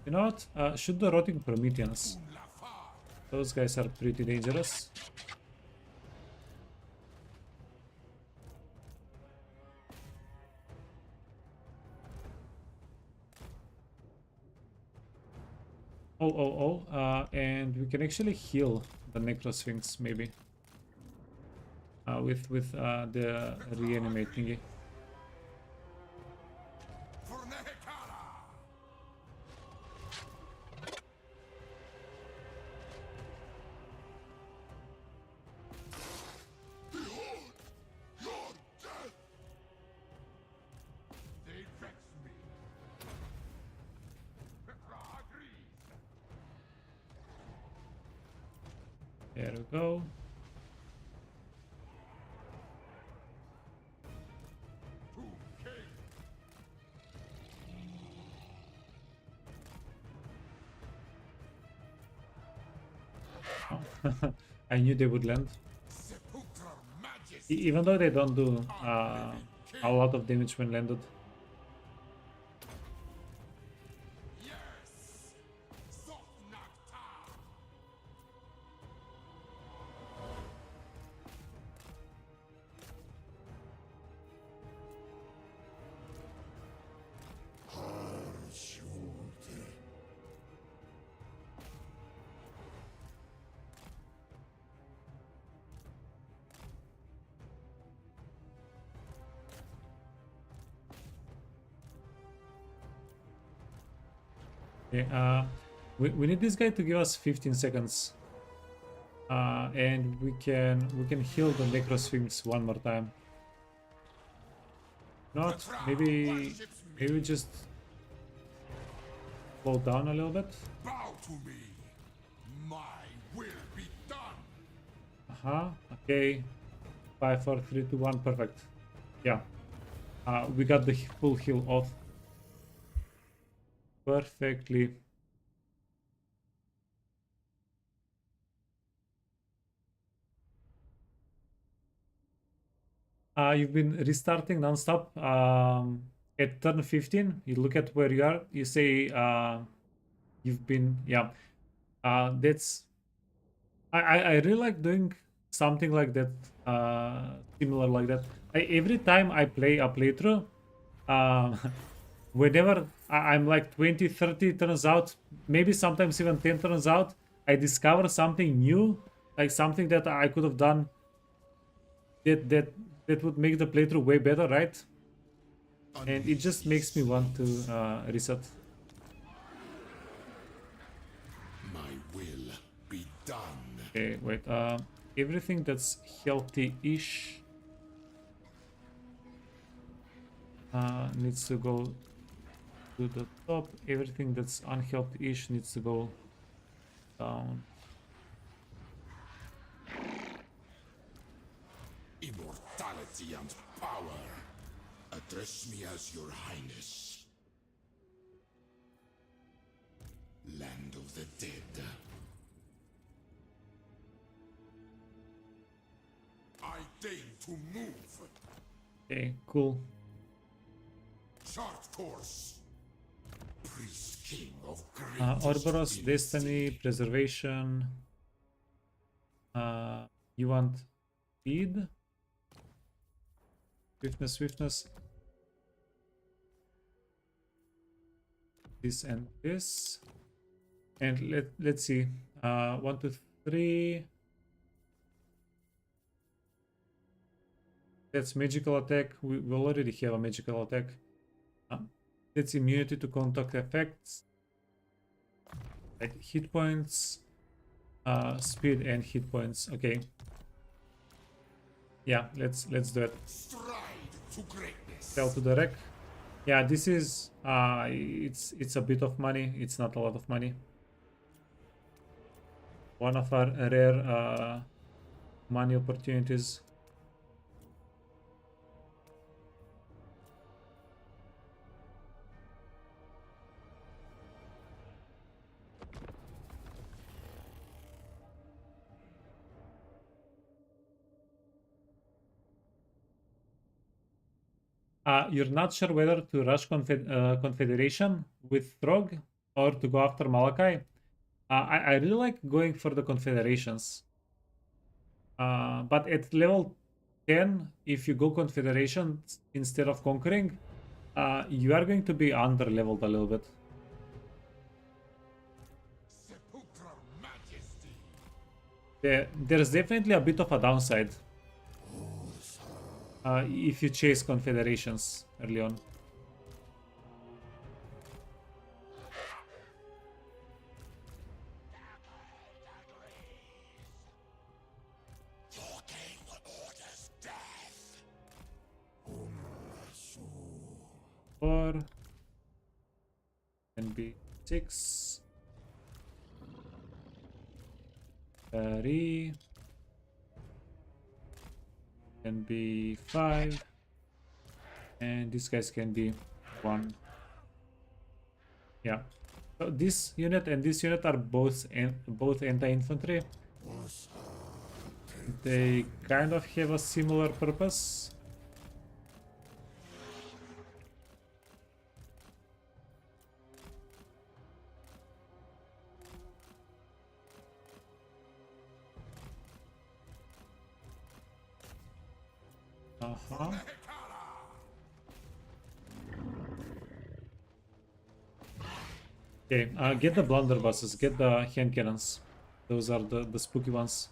you know what? Shoot the rotting Prometheans. Those guys are pretty dangerous. And we can actually heal the Necrosphinx maybe with the reanimate thingy. For Nehekara! Behold your death! They vex me. Petra agrees. There we go. I knew they would land. Even though they don't do a lot of damage when landed. Okay, we need this guy to give us 15 seconds. And we can heal the Necrosphinx one more time. Not maybe we just slow down a little bit. Bow to me. My will be done. Okay. 5, 4, 3, 2, 1. Perfect. Yeah. We got the full heal off. Perfectly. You've been restarting non-stop. At turn 15, you look at where you are. You say you've been, yeah. That's I really like doing something like that, similar like that. Every time I play a playthrough, whenever I'm like 20, 30 turns out, maybe sometimes even 10 turns out, I discover something new, like something that I could have done that would make the playthrough way better, right? And it just makes me want to reset. My will be done. Okay, wait. Everything that's healthy-ish needs to go to the top. Everything that's unhealthy-ish needs to go down. Immortality and power. Address me as your highness. Land of the dead. I deign to move. Okay, cool. Chart course. priest king of great Ouroboros, Destiny, Preservation. You want speed? Swiftness, swiftness. This and this. And let's see. 1, 2, 3. That's magical attack. We already have a magical attack. That's immunity to contact effects. Like hit points, speed and hit points. Okay. Yeah, let's do it. stride to greatness. Sell to the wreck. Yeah, this is it's a bit of money. It's not a lot of money. One of our rare money opportunities. You're not sure whether to rush Confederation with Throg or to go after Malachi. I really like going for the Confederations. But at level 10, if you go Confederation instead of Conquering, you are going to be under-leveled a little bit. Sepulchral majesty. There's definitely a bit of a downside. If you chase Confederations early on. Your king orders death. 4 can be 6 30 can be 5 and these guys can be 1. Yeah, so this unit and this unit are both anti-infantry. They kind of have a similar purpose. Okay, get the blunderbusses, get the hand cannons. Those are the spooky ones.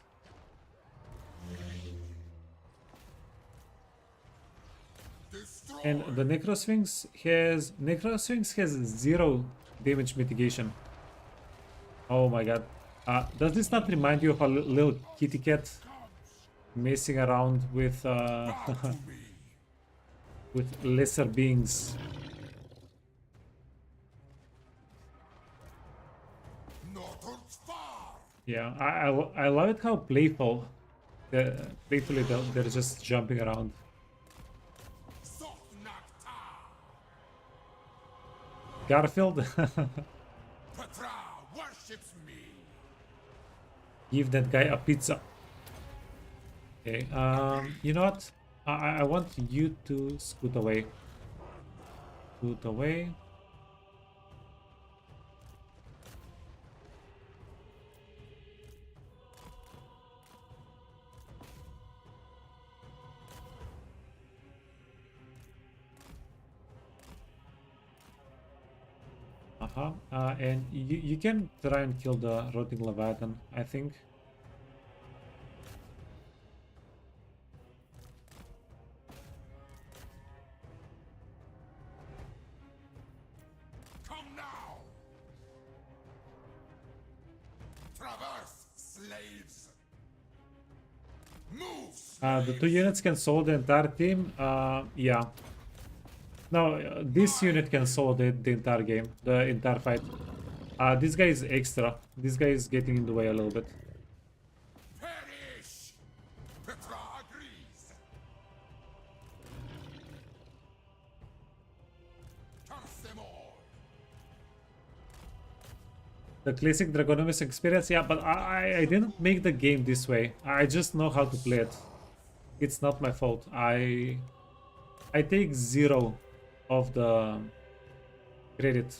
And the Necrosphinx has 0 damage mitigation. Oh my god. Does this not remind you of a little kitty cat messing around with with lesser beings? Yeah, I love it how playfully they're just jumping around. Garfield. Petra worships me. Give that guy a pizza. Okay, you know what? I want you to scoot away. Scoot away. And you can try and kill the rotting Leviathan, I think. Come now. Traverse, slaves. Move. The 2 units can solo the entire team. Yeah. No, this unit can solo the entire game, the entire fight. This guy is extra. This guy is getting in the way a little bit. Perish. Petra agrees. Curse them all. The classic Dragonomies experience, yeah, but I didn't make the game this way. I just know how to play it. It's not my fault. I take 0 of the credit.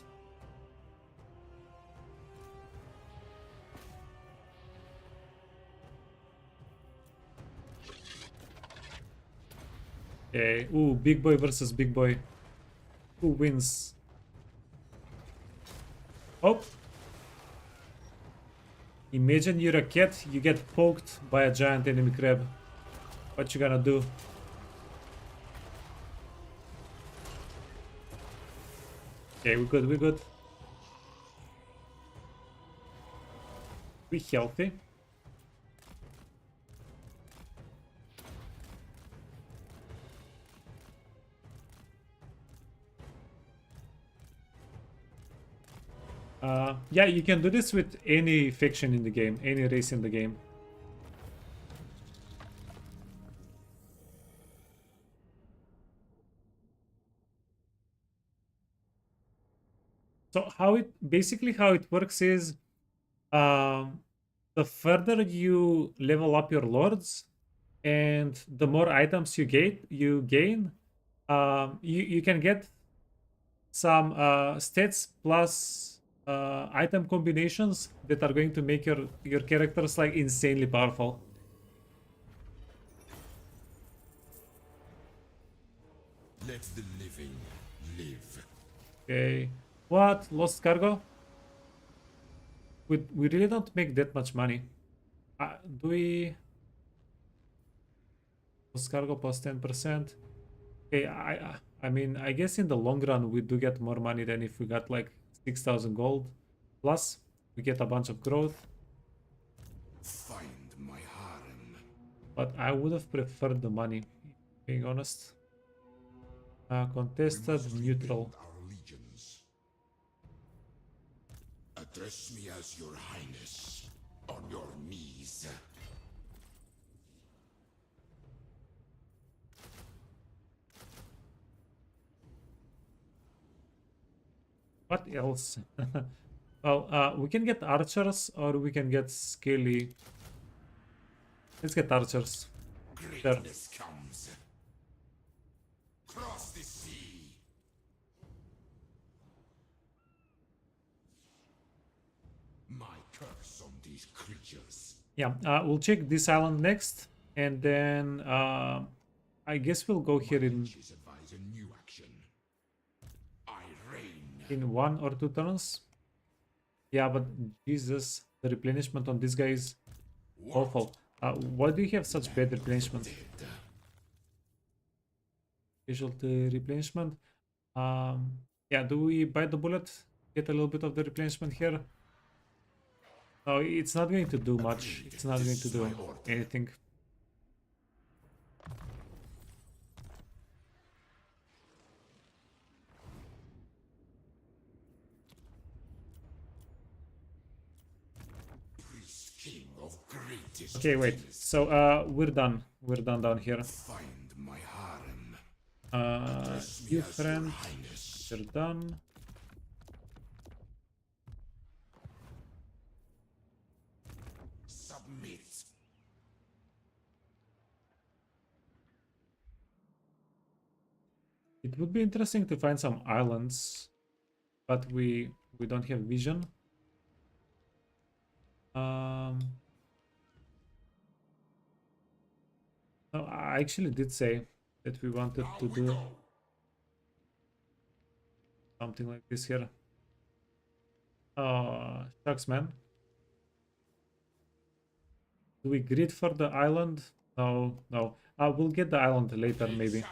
Okay. Ooh, big boy versus big boy. Who wins? Oh. Imagine you're a cat, you get poked by a giant enemy crab. What you gonna do? Okay, we're good, we're good. We healthy. Yeah, you can do this with any faction in the game, any race in the game. So how it basically how it works is, the further you level up your lords, and the more items you gain, you can get some stats plus item combinations that are going to make your characters like insanely powerful. Let the living live. Okay, what? Lost cargo? We really don't make that much money. Do we? Lost cargo plus 10%. Okay, I mean, I guess in the long run we do get more money than if we got like 6,000 gold. Plus, we get a bunch of growth. Find my harem. But I would have preferred the money, being honest. Contested, neutral. Our legions. Address me as your highness. On your knees. What else? Well, we can get archers or we can get scaly. Let's get archers. Greatness comes. Cross the sea. My curse on these creatures. Yeah, we'll check this island next, and then I guess we'll go here in Advise a new action. I reign. in 1 or 2 turns. Yeah, but Jesus, the replenishment on this guy is awful. Why do you have such bad replenishment? Casualty replenishment. Yeah, do we bite the bullet? Get a little bit of the replenishment here? No, it's not going to do much. It's not going to do anything. Okay, wait. So we're done. We're done down here. Find my harem. You friend, you're done. Submit. It would be interesting to find some islands, but we don't have vision. No, I actually did say that we wanted to do something like this here. Shucks, man. Do we grid for the island? No, no. We'll get the island later, maybe.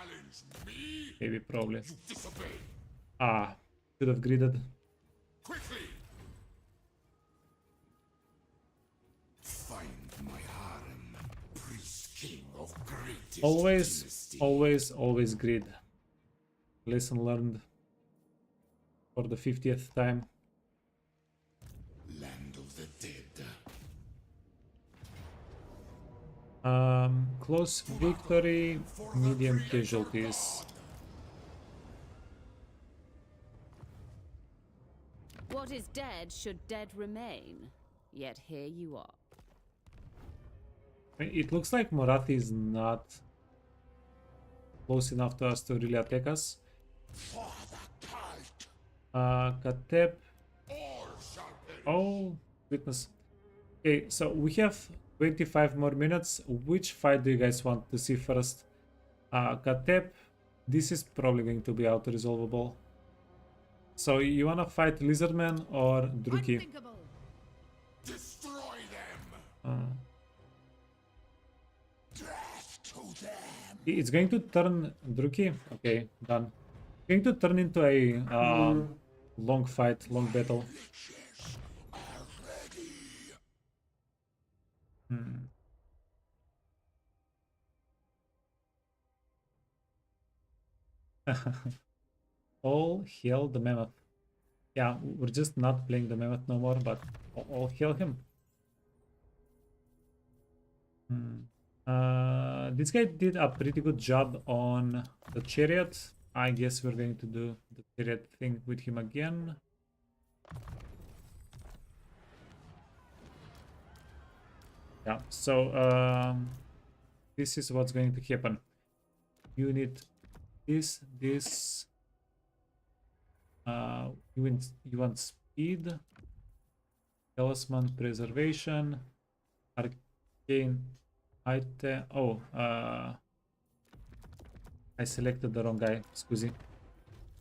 Maybe, probably. Should have gridded. Quickly. Find my harem. Priest king of greatest dynasty. Always grid. Lesson learned. For the 50th time. Land of the dead. Close victory, medium casualties. What is dead should dead remain. Yet here you are. It looks like Morathi is not close enough to us to really attack us. For the cult. Khatep. All shall perish. Oh, goodness. Okay, so we have 25 more minutes. Which fight do you guys want to see first? Khatep, this is probably going to be auto-resolvable. So you wanna fight Lizardman or Druki? Unthinkable. Destroy them! Death to them! It's going to turn Druki. Okay, done. Going to turn into a long fight, long battle. Witches are ready. All hail the mammoth. Yeah, we're just not playing the mammoth no more, but all hail him. This guy did a pretty good job on the chariot. I guess we're going to do the chariot thing with him again. Yeah, so this is what's going to happen. You need this. You want speed, talisman, preservation, arcane item. Oh, I selected the wrong guy. Scusi.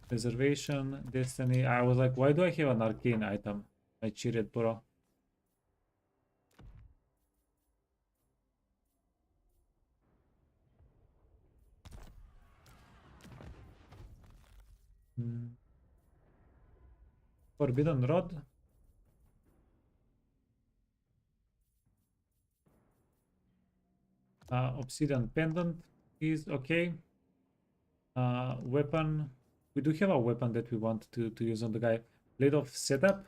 Preservation, destiny. I was like, why do I have an arcane item? I cheated, bro. Forbidden Rod. Obsidian Pendant is okay. Weapon. We do have a weapon that we want to use on the guy. Blade of Setup.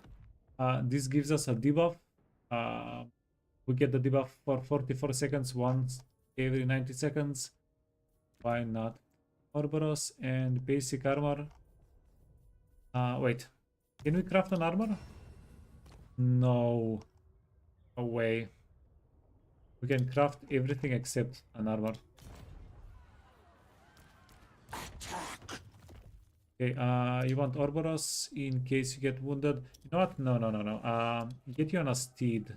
This gives us a debuff. We get the debuff for 44 seconds once every 90 seconds. Why not? Ouroboros and basic armor. Wait. Can we craft an armor? No. No way. We can craft everything except an armor. Attack! Okay, you want Ouroboros in case you get wounded. You know what? No. Get you on a steed.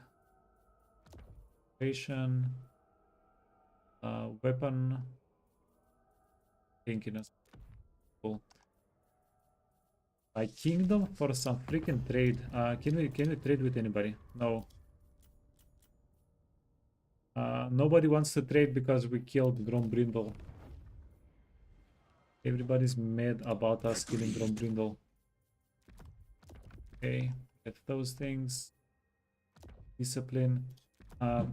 Patient. Weapon. Tankiness. Cool. By Kingdom for some freaking trade. Can we trade with anybody? No. Nobody wants to trade because we killed Grombrindle. Everybody's mad about us killing Grombrindle. Okay, get those things. Discipline. I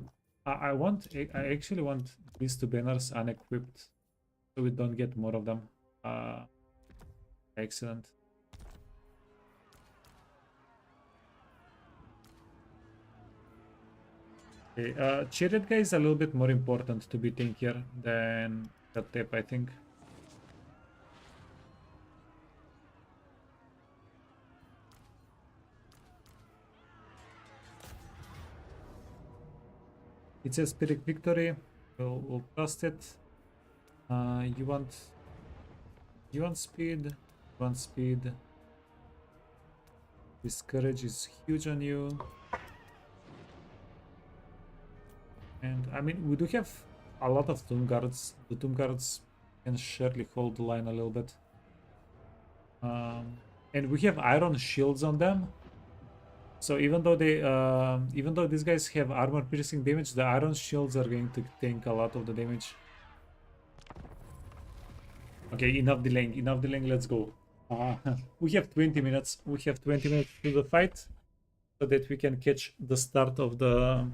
actually want these two banners unequipped so we don't get more of them. Excellent. Okay, Chariot guy is a little bit more important to be tankier than Khatep, I think. It says Spirit Victory. We'll trust it. You want speed? You want speed? This courage is huge on you. And I mean, we do have a lot of Tomb Guards. The Tomb Guards can surely hold the line a little bit. And we have iron shields on them. So even though these guys have armor piercing damage, the iron shields are going to tank a lot of the damage. Okay, enough delaying, let's go. We have 20 minutes. We have 20 minutes to the fight so that we can catch the start of the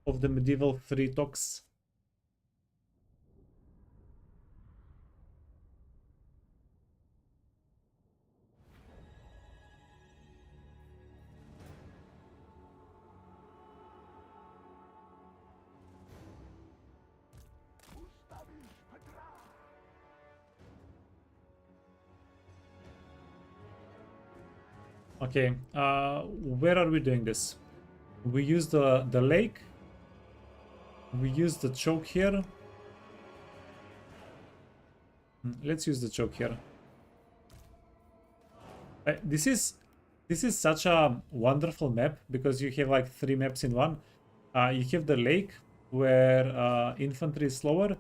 medieval free talks. Okay, where are we doing this? We use the lake. We use the choke here. Let's use the choke here. This is such a wonderful map because you have like 3 maps in one. You have the lake where infantry is slower.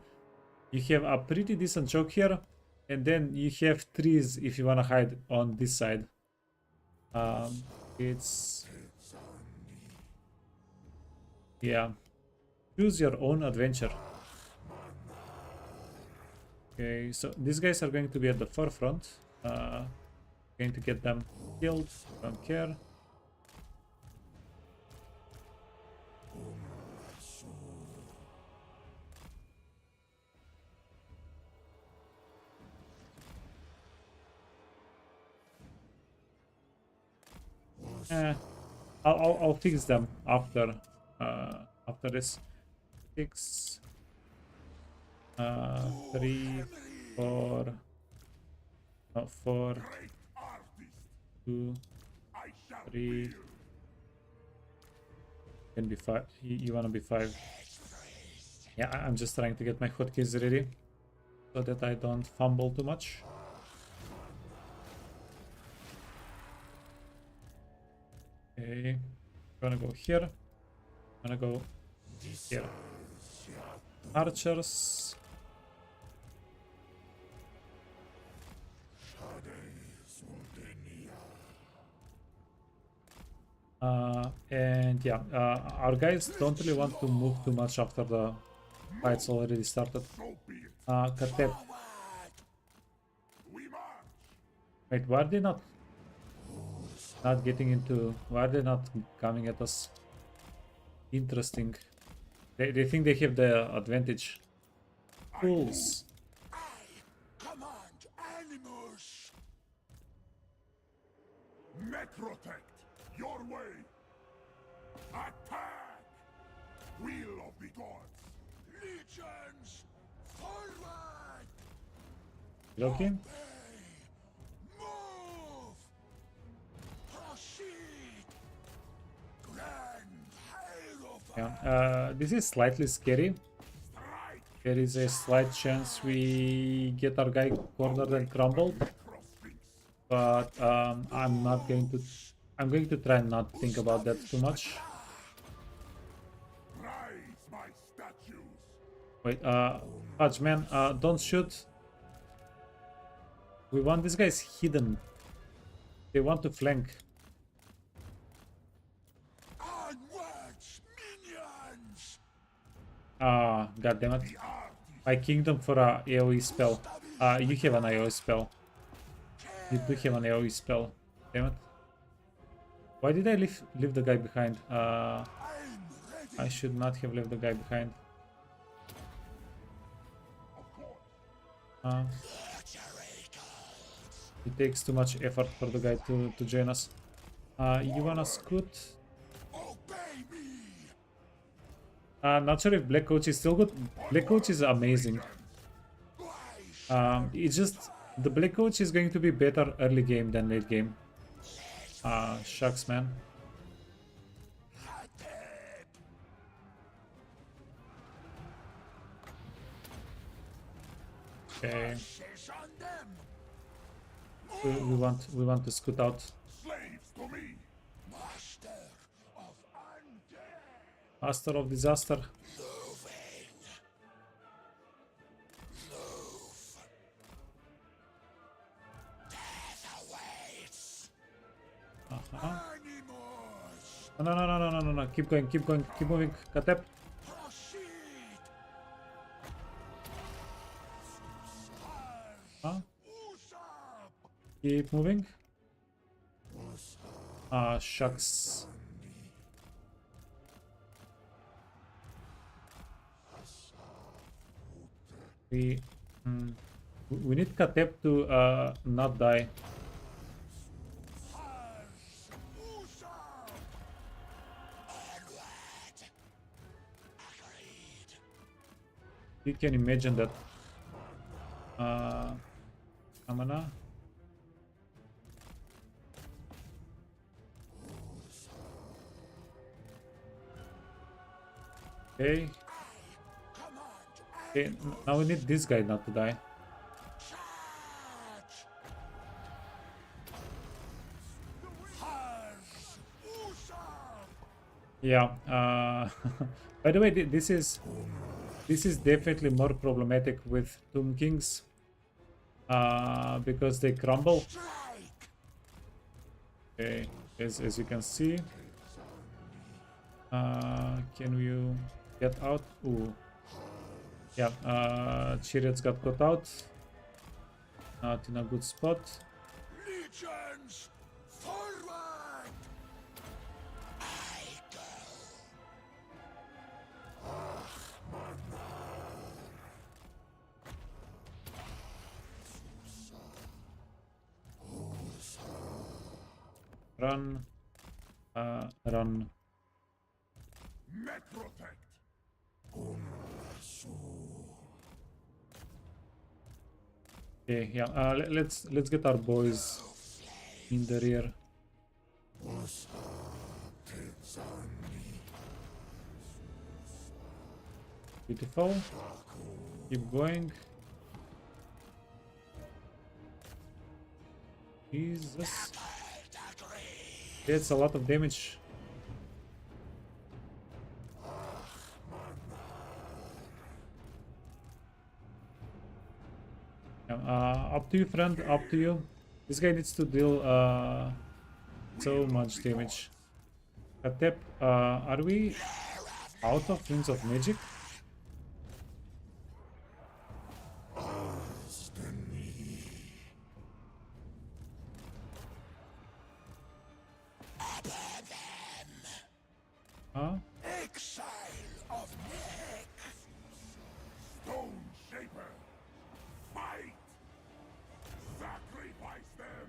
You have a pretty decent choke here, and then you have trees if you wanna hide on this side. It's yeah. Choose your own adventure. Okay, so these guys are going to be at the forefront. Going to get them killed. Don't care. I'll fix them after after this. 6 3 4 no, 4 2 3 can be 5. You wanna be 5? Yeah, I'm just trying to get my hotkeys ready so that I don't fumble too much. Okay, gonna go here. Gonna go here. Archers. And yeah, our guys don't really want to move too much after the fight's already started. Khatep. Wait, why are they not getting into? Why are they not coming at us? Interesting. They think they have the advantage. Fools. Command animus. Med3, your way. Attack. Wheel of the gods. Legions, forward. Loki. Move. Proceed. Grand Hierophant. Yeah, this is slightly scary. There is a slight chance we get our guy cornered and crumbled, but I'm not going to. I'm going to try and not think about that too much. Rise, my statues. Wait, Fudge man, don't shoot. We want these guys hidden. They want to flank. Onwards, minions. God damn it. I kinged them for a AoE spell. You have an AoE spell. You do have an AoE spell. Damn it. Why did I leave the guy behind? I should not have left the guy behind. It takes too much effort for the guy to join us. You wanna scoot? Not sure if Black Coach is still good. Black Coach is amazing. It's just the Black Coach is going to be better early game than late game. Shucks, man. Okay. We want to scoot out. Master of disaster. No. Keep going. Keep moving. Khatep. Keep moving. Shucks. We need Khatep to not die. You can imagine that. Amana. Okay. Okay, now we need this guy not to die. Yeah. By the way, this is This is definitely more problematic with Tomb Kings because they crumble. Okay, as you can see. Can you get out? Ooh. Yeah, chariots got cut out. Not in a good spot. Legions, forward! Run. Run. Med protect. Okay, yeah. Let's get our boys in the rear. Beautiful. Keep going. Jesus. That's a lot of damage. Up to you, friend. Up to you. This guy needs to deal so much damage. Khatep, are we out of Winds of Magic? Huh? Exile of Meg. Stone Shaper. Fight. Sacrifice them.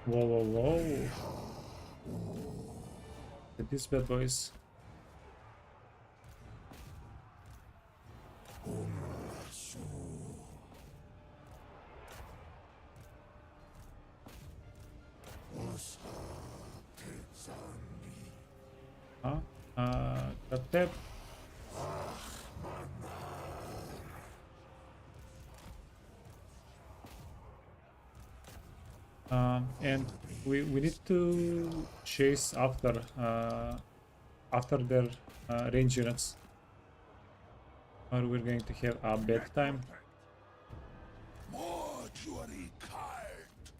Whoa, whoa, whoa. Look at these bad boys. Huh? Khatep. And we need to chase after their range units, or we're going to have a bad time. Mortuary cult.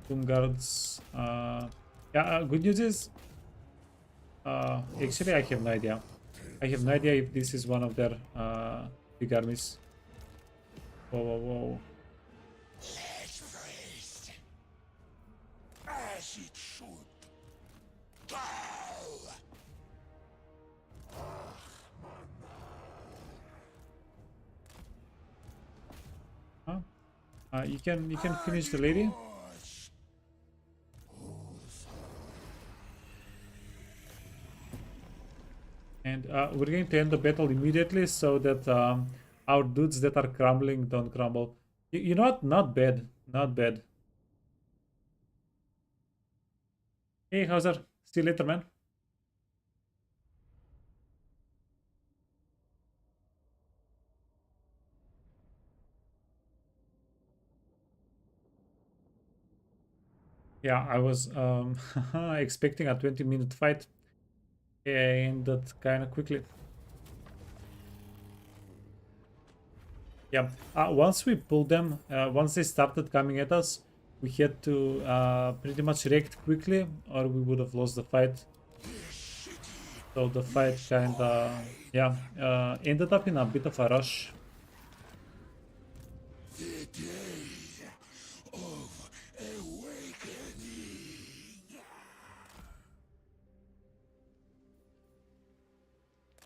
Tomb guards. Yeah. Good news is, actually, I have no idea. I have no idea if this is one of their big armies. Whoa, whoa, whoa. As it should. Go. Huh? You can finish the lady. And we're going to end the battle immediately so that our dudes that are crumbling don't crumble. You know what? Not bad. Not bad. Hey, Hauser. See you later, man. Yeah, I was expecting a 20-minute fight. And that kind of quickly. Yeah, once we pulled them, once they started coming at us, we had to pretty much react quickly or we would have lost the fight. So the fight kind of, yeah, ended up in a bit of a rush. The day of awakening.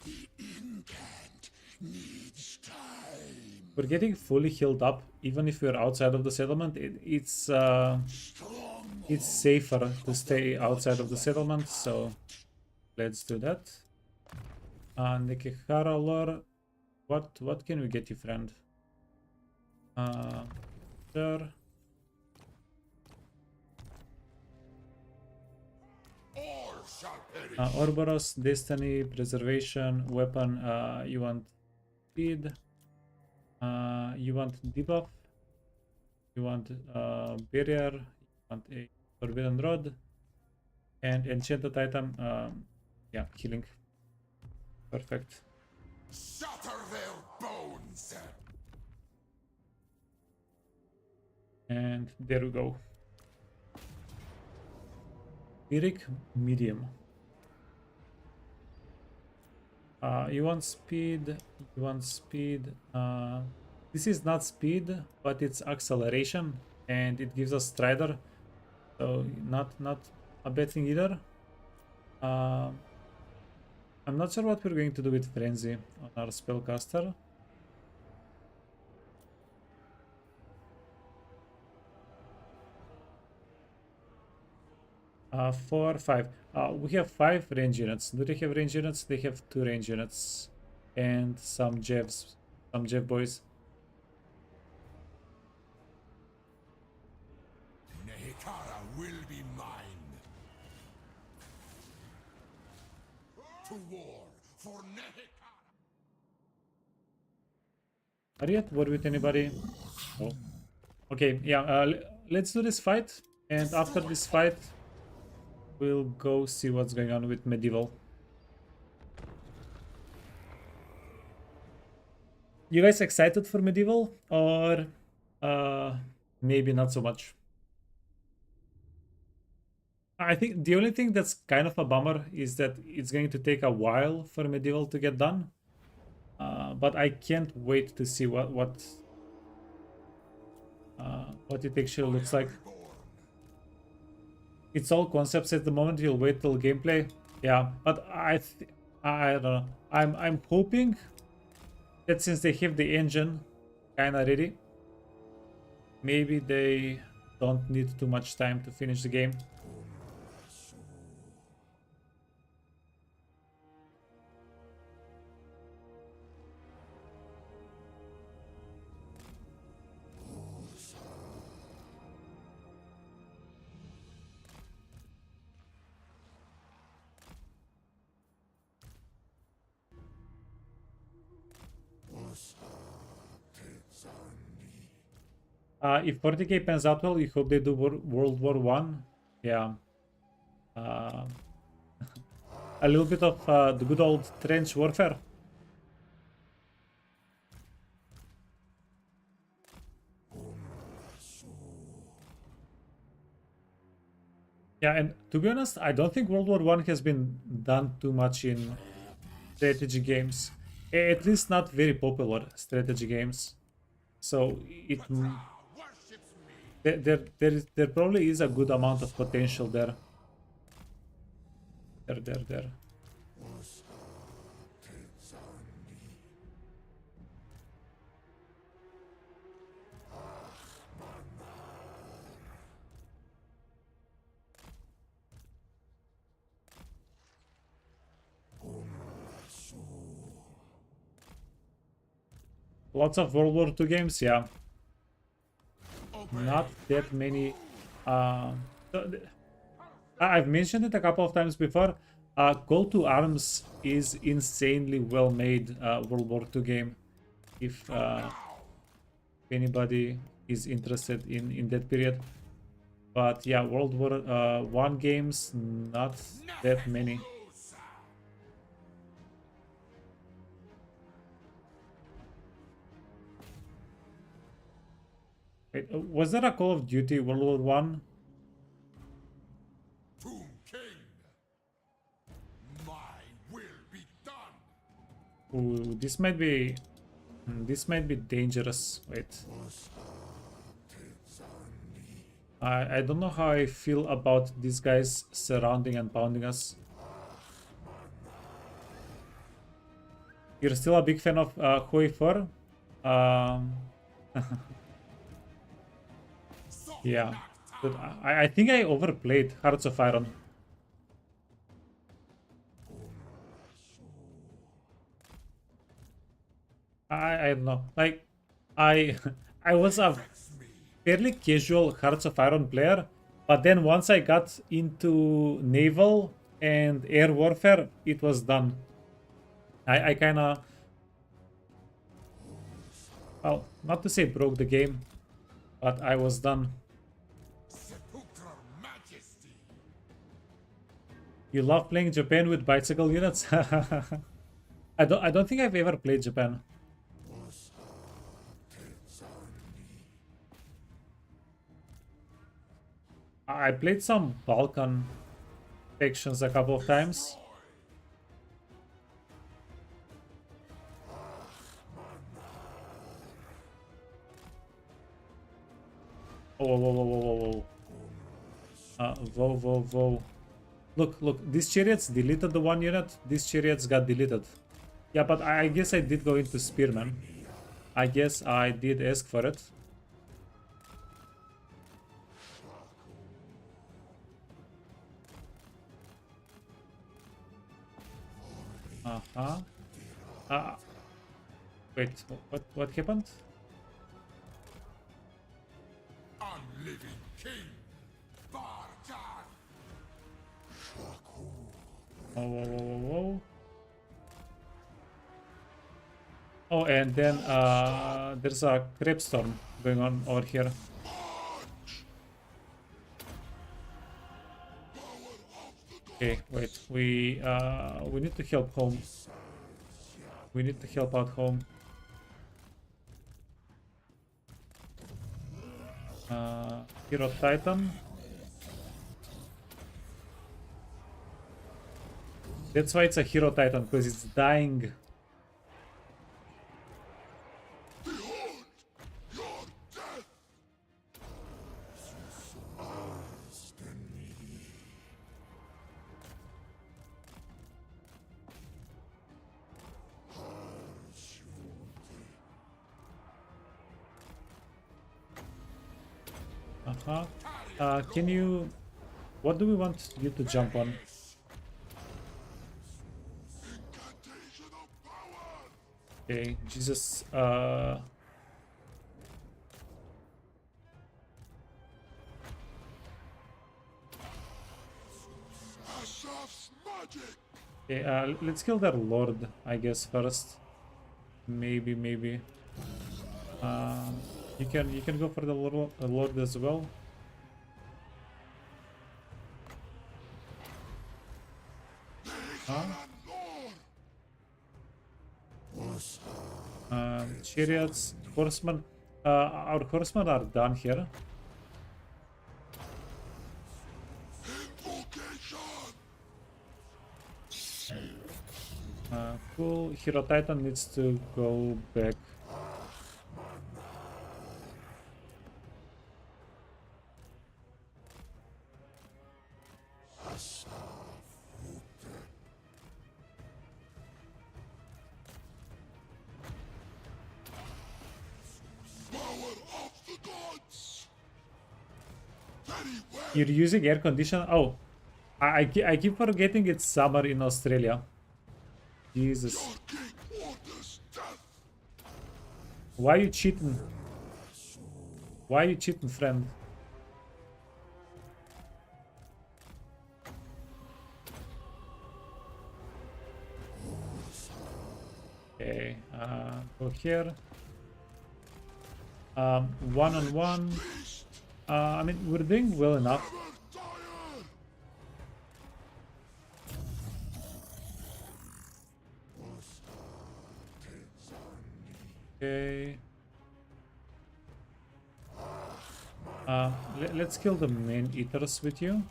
The incant needs time. We're getting fully healed up, even if we're outside of the settlement. It's safer to stay outside of the settlement, so let's do that. Nekehara lore, what can we get you, friend? Sure. shall perish. Ouroboros, Destiny, Preservation, Weapon. You want speed. You want debuff. You want barrier. You want a forbidden rod. And enchanted item. Yeah, healing. Perfect. Shatter their bones. And there we go. Lyric medium. You want speed. You want speed. This is not speed, but it's acceleration, and it gives us Strider. So not a bad thing either. I'm not sure what we're going to do with Frenzy on our spellcaster. 4, 5. We have 5 range units. Do they have range units? They have 2 range units. And some Jevs. Some Jev boys. Nehikara will be mine. To war for Nehikara. Are you at war with anybody? Oh. Okay, yeah, let's do this fight. And after this fight, we'll go see what's going on with medieval. You guys excited for medieval? Or maybe not so much? I think the only thing that's kind of a bummer is that it's going to take a while for medieval to get done. But I can't wait to see what it actually looks like. It's all concepts at the moment. You'll wait till gameplay. Yeah, but I don't know. I'm hoping that since they have the engine kind of ready, maybe they don't need too much time to finish the game. If 40k pans out well, you hope they do World War One. Yeah. A little bit of the good old trench warfare. Yeah, and to be honest, I don't think World War One has been done too much in strategy games. At least not very popular strategy games. So it there probably is a good amount of potential there. There. Lots of World War II games, yeah. Not that many. I've mentioned it a couple of times before. Call to Arms is insanely well made World War II game. If anybody is interested in that period. But yeah, World War One games, not that many. Wait, was there a Call of Duty World War One? Tomb King, my will be done. Ooh, this might be dangerous. Wait. I don't know how I feel about these guys surrounding and pounding us. You're still a big fan of Hoi 4? Yeah, but I think I overplayed Hearts of Iron. I don't know. Like, I was a fairly casual Hearts of Iron player, but then once I got into naval and air warfare, it was done. I kind of, well, not to say broke the game, but I was done. You love playing Japan with bicycle units? I don't think I've ever played Japan. I played some Balkan factions a couple of times. Oh, whoa, whoa, whoa, whoa, whoa, whoa, whoa. Look, these chariots deleted the one unit. These chariots got deleted. Yeah, but I guess I did go into Spearman. I guess I did ask for it. Wait, what happened? Unliving king, Bardan. Oh, whoa, whoa, whoa, whoa. Oh, and then there's a creep storm going on over here. Okay, wait. We need to help home. We need to help out home. Hero Titan. That's why it's a Hero Titan, because it's dying. Can you... What do we want you to jump on? Okay, Jesus, okay, let's kill their lord, I guess, first. Maybe. You can go for the lord as well. Chariots, horsemen. Our horsemen are done here. Cool. Hero Titan needs to go back. You're using air conditioner? Oh, I keep forgetting it's summer in Australia. Jesus. Why are you cheating? Why are you cheating, friend? Okay, go here. One-on-one. I mean, we're doing well enough. Okay. Let's kill the main eaters with you.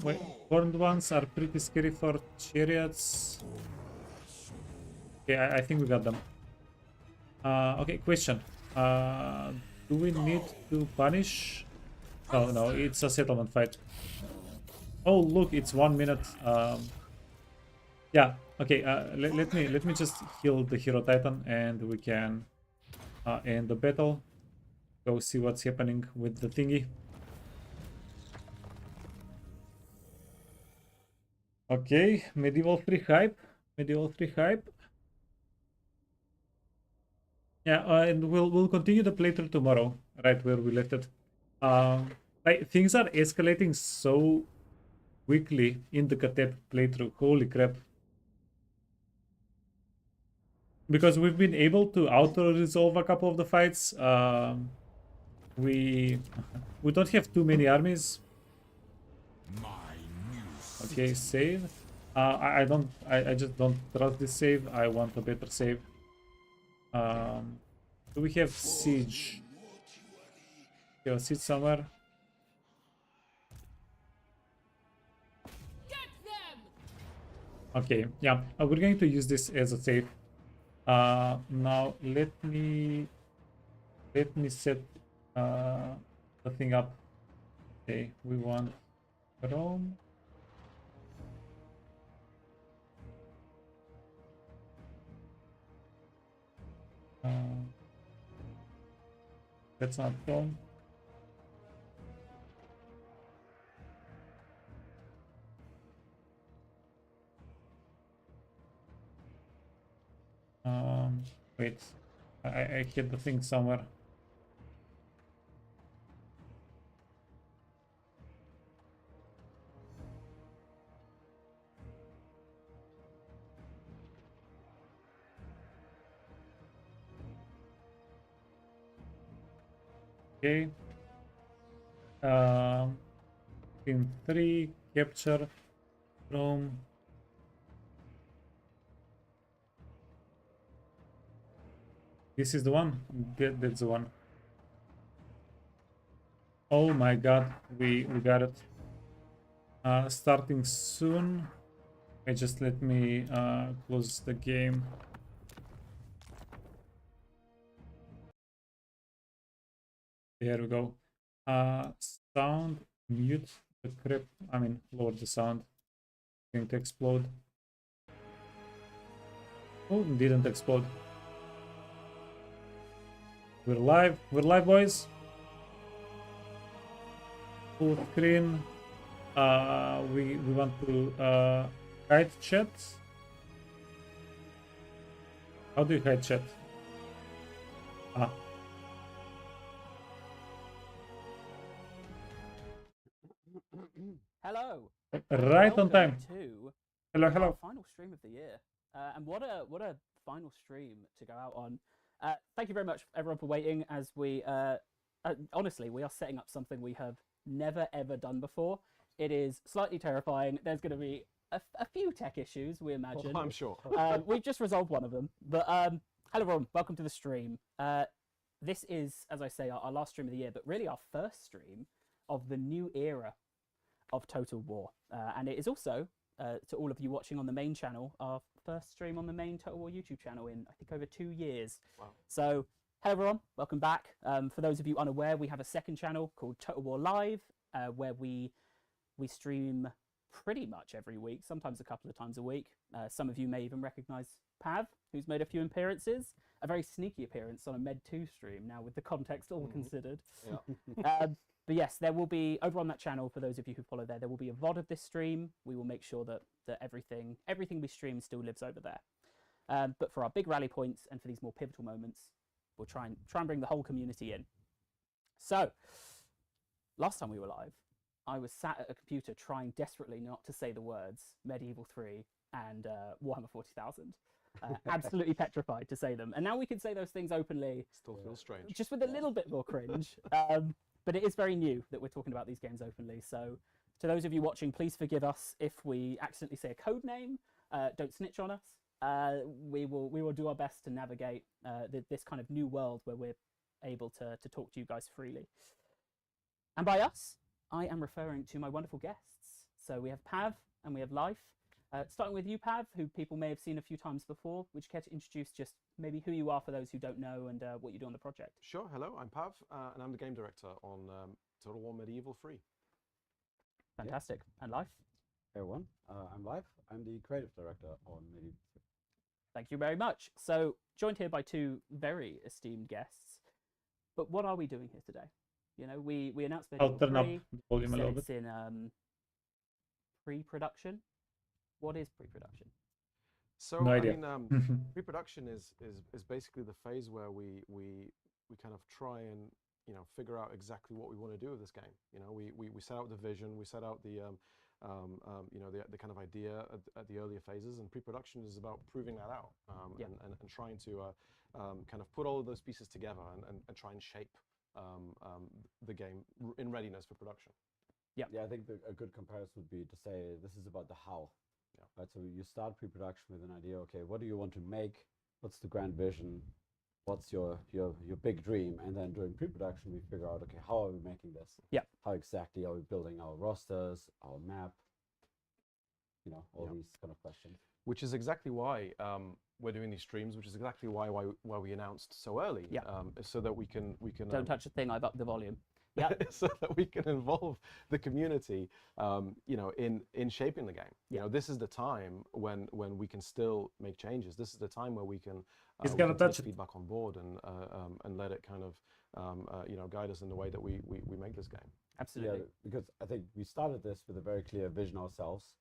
Wait, horned ones are pretty scary for chariots. Okay, I think we got them. Okay, question. Do we need to punish? Oh no, it's a settlement fight. Oh look, it's 1 minute. Yeah. Okay. Let me just heal the Hero Titan, and we can end the battle. Go see what's happening with the thingy. Okay, Medieval 3 hype. Medieval 3 hype. Yeah, and we'll continue the playthrough tomorrow, right where we left it. Like things are escalating so quickly in the Khatep playthrough. Holy crap! Because we've been able to auto resolve a couple of the fights. We we don't have too many armies. My new Okay, save. I just don't trust this save. I want a better save. Do we have siege? We have a siege somewhere. Get them! Okay, yeah, we're going to use this as a save. Now let me set the thing up. Okay, we want Rome. That's not Rome. Wait, I hid the thing somewhere. Okay. In 3, capture Rome. This is the one. That's the one. Oh my god, we got it. Starting soon. Just let me close the game. There we go. Sound mute the crypt. I mean, lower the sound. Going to explode. Oh, it didn't explode. We're live. We're live, boys. Full screen. We want to hide chat. How do you hide chat? Ah. Hello. Right on time. To Hello, our hello. final stream of the year, and what a final stream to go out on. Thank you very much, everyone, for waiting. As we honestly, we are setting up something we have never ever done before. It is slightly terrifying. There's going to be a few tech issues, we imagine. I'm sure. We've just resolved one of them. But hello, everyone. Welcome to the stream. This is, as I say, our last stream of the year, but really our first stream of the new era of Total War. And it is also, to all of you watching on the main channel, our first stream on the main Total War YouTube channel in, I think, over 2 years. Wow. So, hello everyone, welcome back. For those of you unaware, we have a second channel called Total War Live, where we stream pretty much every week, sometimes a couple of times a week. Some of you may even recognize Pav, who's made a few appearances. A very sneaky appearance on a Med3 stream, now with the context all considered. Yeah. But yes, there will be, over on that channel, for those of you who follow there will be a VOD of this stream. We will make sure that everything we stream still lives over there. But for our big rally points and for these more pivotal moments, we'll try and bring the whole community in. So, last time we were live, I was sat at a computer trying desperately not to say the words Medieval 3 and Warhammer 40,000. Absolutely petrified to say them. And now we can say those things openly. Still feels strange. Just with a little bit more cringe. But it is very new that we're talking about these games openly. So to those of you watching, please forgive us if we accidentally say a code name. Don't snitch on us. We will do our best to navigate this kind of new world where we're able to talk to you guys freely. And by us, I am referring to my wonderful guests. So we have Pav and we have Life. Starting with you, Pav, who people may have seen a few times before. Would you care to introduce just maybe who you are for those who don't know and what you do on the project? Sure. Hello, I'm Pav, and I'm the game director on Total War Medieval 3. Fantastic. Yeah. And Life? Hey everyone, I'm Life. I'm the creative director on Medieval 3. Thank you very much. So, joined here by two very esteemed guests. But what are we doing here today? You know, we announced Medieval 3. I'll turn up the volume a little bit. It's in pre-production. What is pre-production? So No I idea. mean, pre-production is basically the phase where we kind of try and figure out exactly what we want to do with this game. We set out the vision, we set out the the kind of idea at the earlier phases, and pre-production is about proving that out and trying to kind of put all of those pieces together and try and shape the game in readiness for production. Yeah, I think a good comparison would be to say this is about the how. Right, so you start pre-production with an idea. Okay, what do you want to make? What's the grand vision? What's your big dream? And then during pre-production, we figure out, okay, how are we making this? Yeah. How exactly are we building our rosters, our map? All these kind of questions. Which is exactly why we're doing these streams. Which is exactly why we announced so early. Yeah. So that we can Don't touch the thing. I've upped the volume. Yeah. So that we can involve the community, in shaping the game. This is the time when we can still make changes. This is the time where we can take feedback on board and let it kind of guide us in the way that we make this game. Absolutely. Yeah, because I think we started this with a very clear vision ourselves,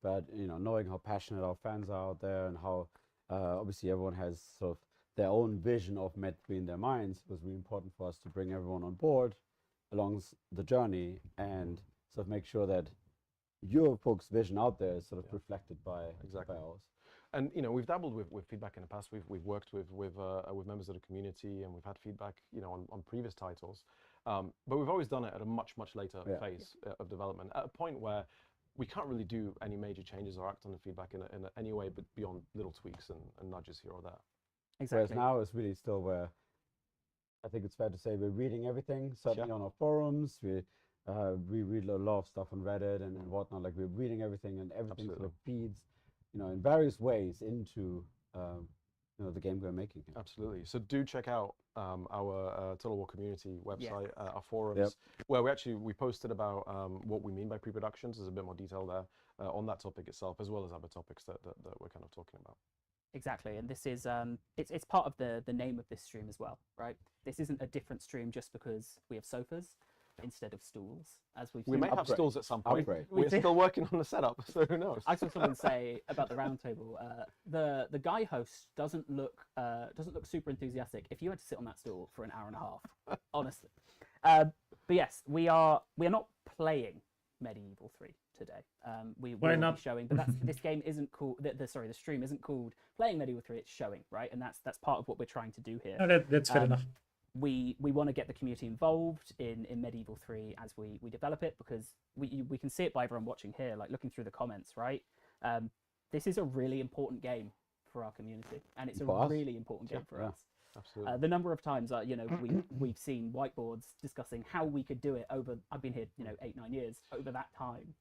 but knowing how passionate our fans are out there and how obviously everyone has sort of their own vision of Med3 in their minds, it was really important for us to bring everyone on board along the journey and sort of make sure that your folks' vision out there is sort of reflected by ours. And we've dabbled with feedback in the past. We've worked with members of the community, and we've had feedback on previous titles. But we've always done it at a much later phase of development, at a point where we can't really do any major changes or act on the feedback in any way, but beyond little tweaks and nudges here or there. Exactly. Whereas now it's really still where I think it's fair to say we're reading everything, certainly on our forums. We read a lot of stuff on Reddit and whatnot. Like we're reading everything, and everything sort of feeds, in various ways into the game we're making here. Absolutely. So do check out our Total War community website, our forums, where we posted about what we mean by pre-productions. There's a bit more detail there on that topic itself, as well as other topics that we're kind of talking about. Exactly, and this is it's part of the name of this stream as well, right? This isn't a different stream just because we have sofas instead of stools, as we may have stools at some point. We're still working on the setup, so who knows? I saw someone say about the round table, the guy host doesn't look super enthusiastic if you had to sit on that stool for an hour and a half, honestly. But yes, we are not playing Medieval 3 today. We will be showing, but this game isn't called. The stream isn't called Playing Medieval 3. It's showing, right? And that's part of what we're trying to do here. No, that's fair enough. We want to get the community involved in Medieval 3 as we develop it, because we can see it by everyone watching here, like looking through the comments, right? This is a really important game for our community, and it's a really important game for us. Absolutely. The number of times we've seen whiteboards discussing how we could do it over. I've been here 8-9 years. Over that time,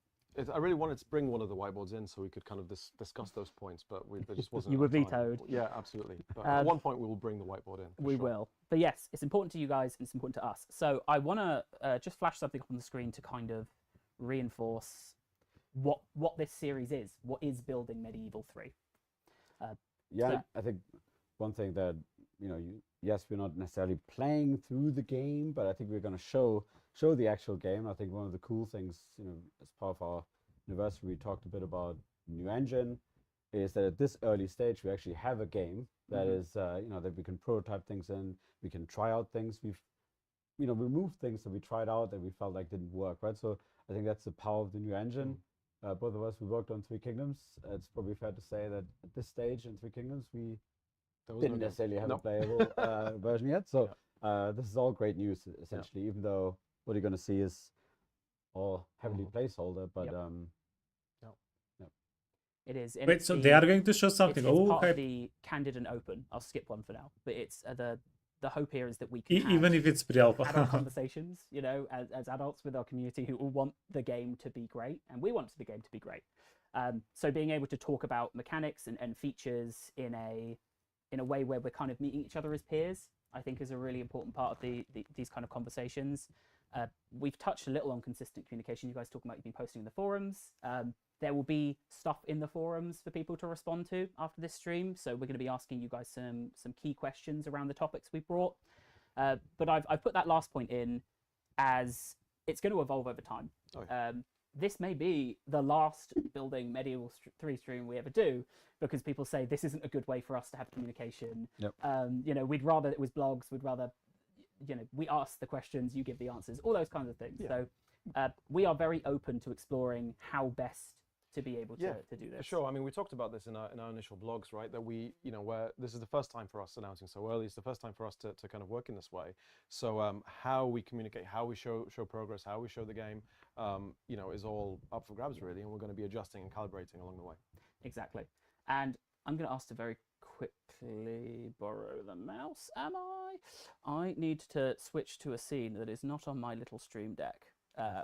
I really wanted to bring one of the whiteboards in so we could kind of discuss those points, but there just wasn't. You were enough time. vetoed. Yeah, absolutely. But at one point we will bring the whiteboard in. We will. But yes, it's important to you guys and it's important to us. So I want to just flash something up on the screen to kind of reinforce what this series is. What is building Medieval 3? I think one thing that yes, we're not necessarily playing through the game, but I think we're going to show the actual game. I think one of the cool things, as part of our anniversary, we talked a bit about new engine, is that at this early stage we actually have a game that is that we can prototype things in, we can try out things. We've removed things that we tried out that we felt like didn't work, right? So I think that's the power of the new engine. Both of us, we worked on Three Kingdoms. It's probably fair to say that at this stage in Three Kingdoms we didn't necessarily have a playable version yet. So this is all great news, essentially, even though what you're going to see is all heavily placeholder. But it is. Wait, so they are going to show something? It's part of the candid and open. I'll skip one for now, but it's the hope here is that we can even if it's pre-alpha adult conversations, as adults with our community who all want the game to be great, and we want the game to be great. So being able to talk about mechanics and features in a way where we're kind of meeting each other as peers, I think is a really important part of these kind of conversations. We've touched a little on consistent communication. You guys talking about you've been posting in the forums. There will be stuff in the forums for people to respond to after this stream. So we're going to be asking you guys some key questions around the topics we brought. But I've put that last point in as it's going to evolve over time. this may be the last building Medieval 3 stream we ever do, because people say this isn't a good way for us to have communication. Yep. You know, we'd rather it was blogs. We'd rather, you know, we ask the questions, you give the answers, all those kinds of things. So we are very open to exploring how best to be able to do this. For sure. I mean, we talked about this in our initial blogs, right? That we, you know, where this is the first time for us announcing so early. It's the first time for us to kind of work in this way. So how we communicate, how we show progress, how we show the game, you know, is all up for grabs really, and we're going to be adjusting and calibrating along the way. Exactly. And I'm going to ask to very quickly borrow the mouse. Am I? I need to switch to a scene that is not on my little stream deck,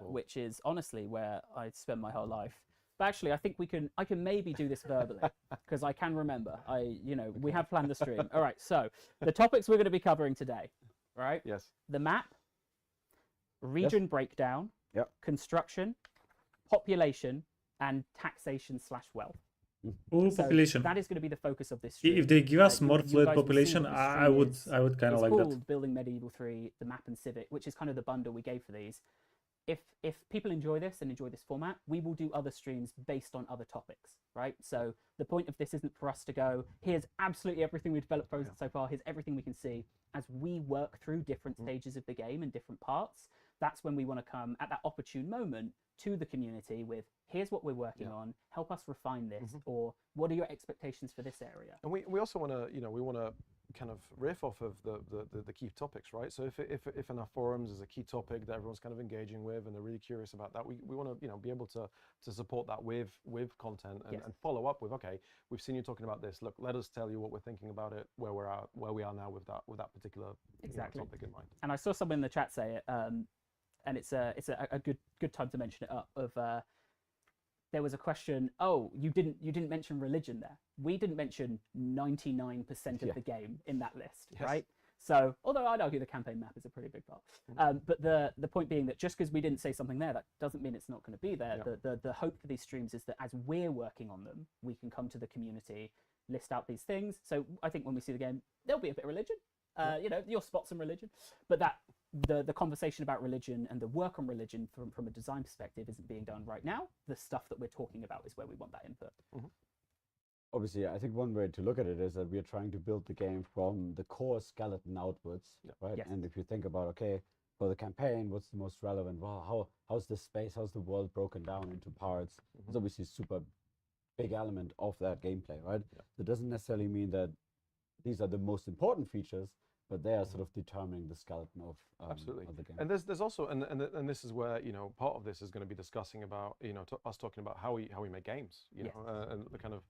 which is honestly where I spend my whole life. But actually, I think I can maybe do this verbally, because I can remember. We have planned the stream. All right, so the topics we're going to be covering today, right? Yes. The map, region breakdown, construction, population, and taxation/wealth. Ooh, So population. that is going to be the focus of this stream. If they give us more you fluid guys will see population, what the I stream would kind of it's like called that. Building Medieval 3, the map and Civic, which is kind of the bundle we gave for these. If people enjoy this and enjoy this format, we will do other streams based on other topics, right? So the point of this isn't for us to go, here's absolutely everything we've developed so far, here's everything we can see. As we work through different stages of the game and different parts, that's when we want to come at that opportune moment to the community with, here's what we're working on, help us refine this, or what are your expectations for this area? And we also want to, you know, we want to kind of riff off of the key topics, right? So if in our forums is a key topic that everyone's kind of engaging with and they're really curious about that, we want to, you know, be able to support that with content and follow up with, okay, we've seen you talking about this, look, let us tell you what we're thinking about it, where we are now with that particular topic in mind. And I saw someone in the chat say it, and it's a good time to mention it up. There was a question. Oh, you didn't mention religion there. We didn't mention 99% of the game in that list, right? So, although I'd argue the campaign map is a pretty big part, but the point being that just because we didn't say something there, that doesn't mean it's not going to be there. The hope for these streams is that as we're working on them, we can come to the community, list out these things. So I think when we see the game, there'll be a bit of religion. You know, you'll spot some religion, but that the conversation about religion and the work on religion from a design perspective isn't being done right now. The stuff that we're talking about is where we want that input. Obviously, I think one way to look at it is that we are trying to build the game from the core skeleton outwards, right? And if you think about, okay, for the campaign, what's the most relevant? Well, how's the space, how's the world broken down into parts? It's obviously a super big element of that gameplay, right? It doesn't necessarily mean that these are the most important features, but they are sort of determining the skeleton of the game. And there's also and this is where, you know, part of this is going to be discussing about, you know, us talking about how we make games, you know, and the kind of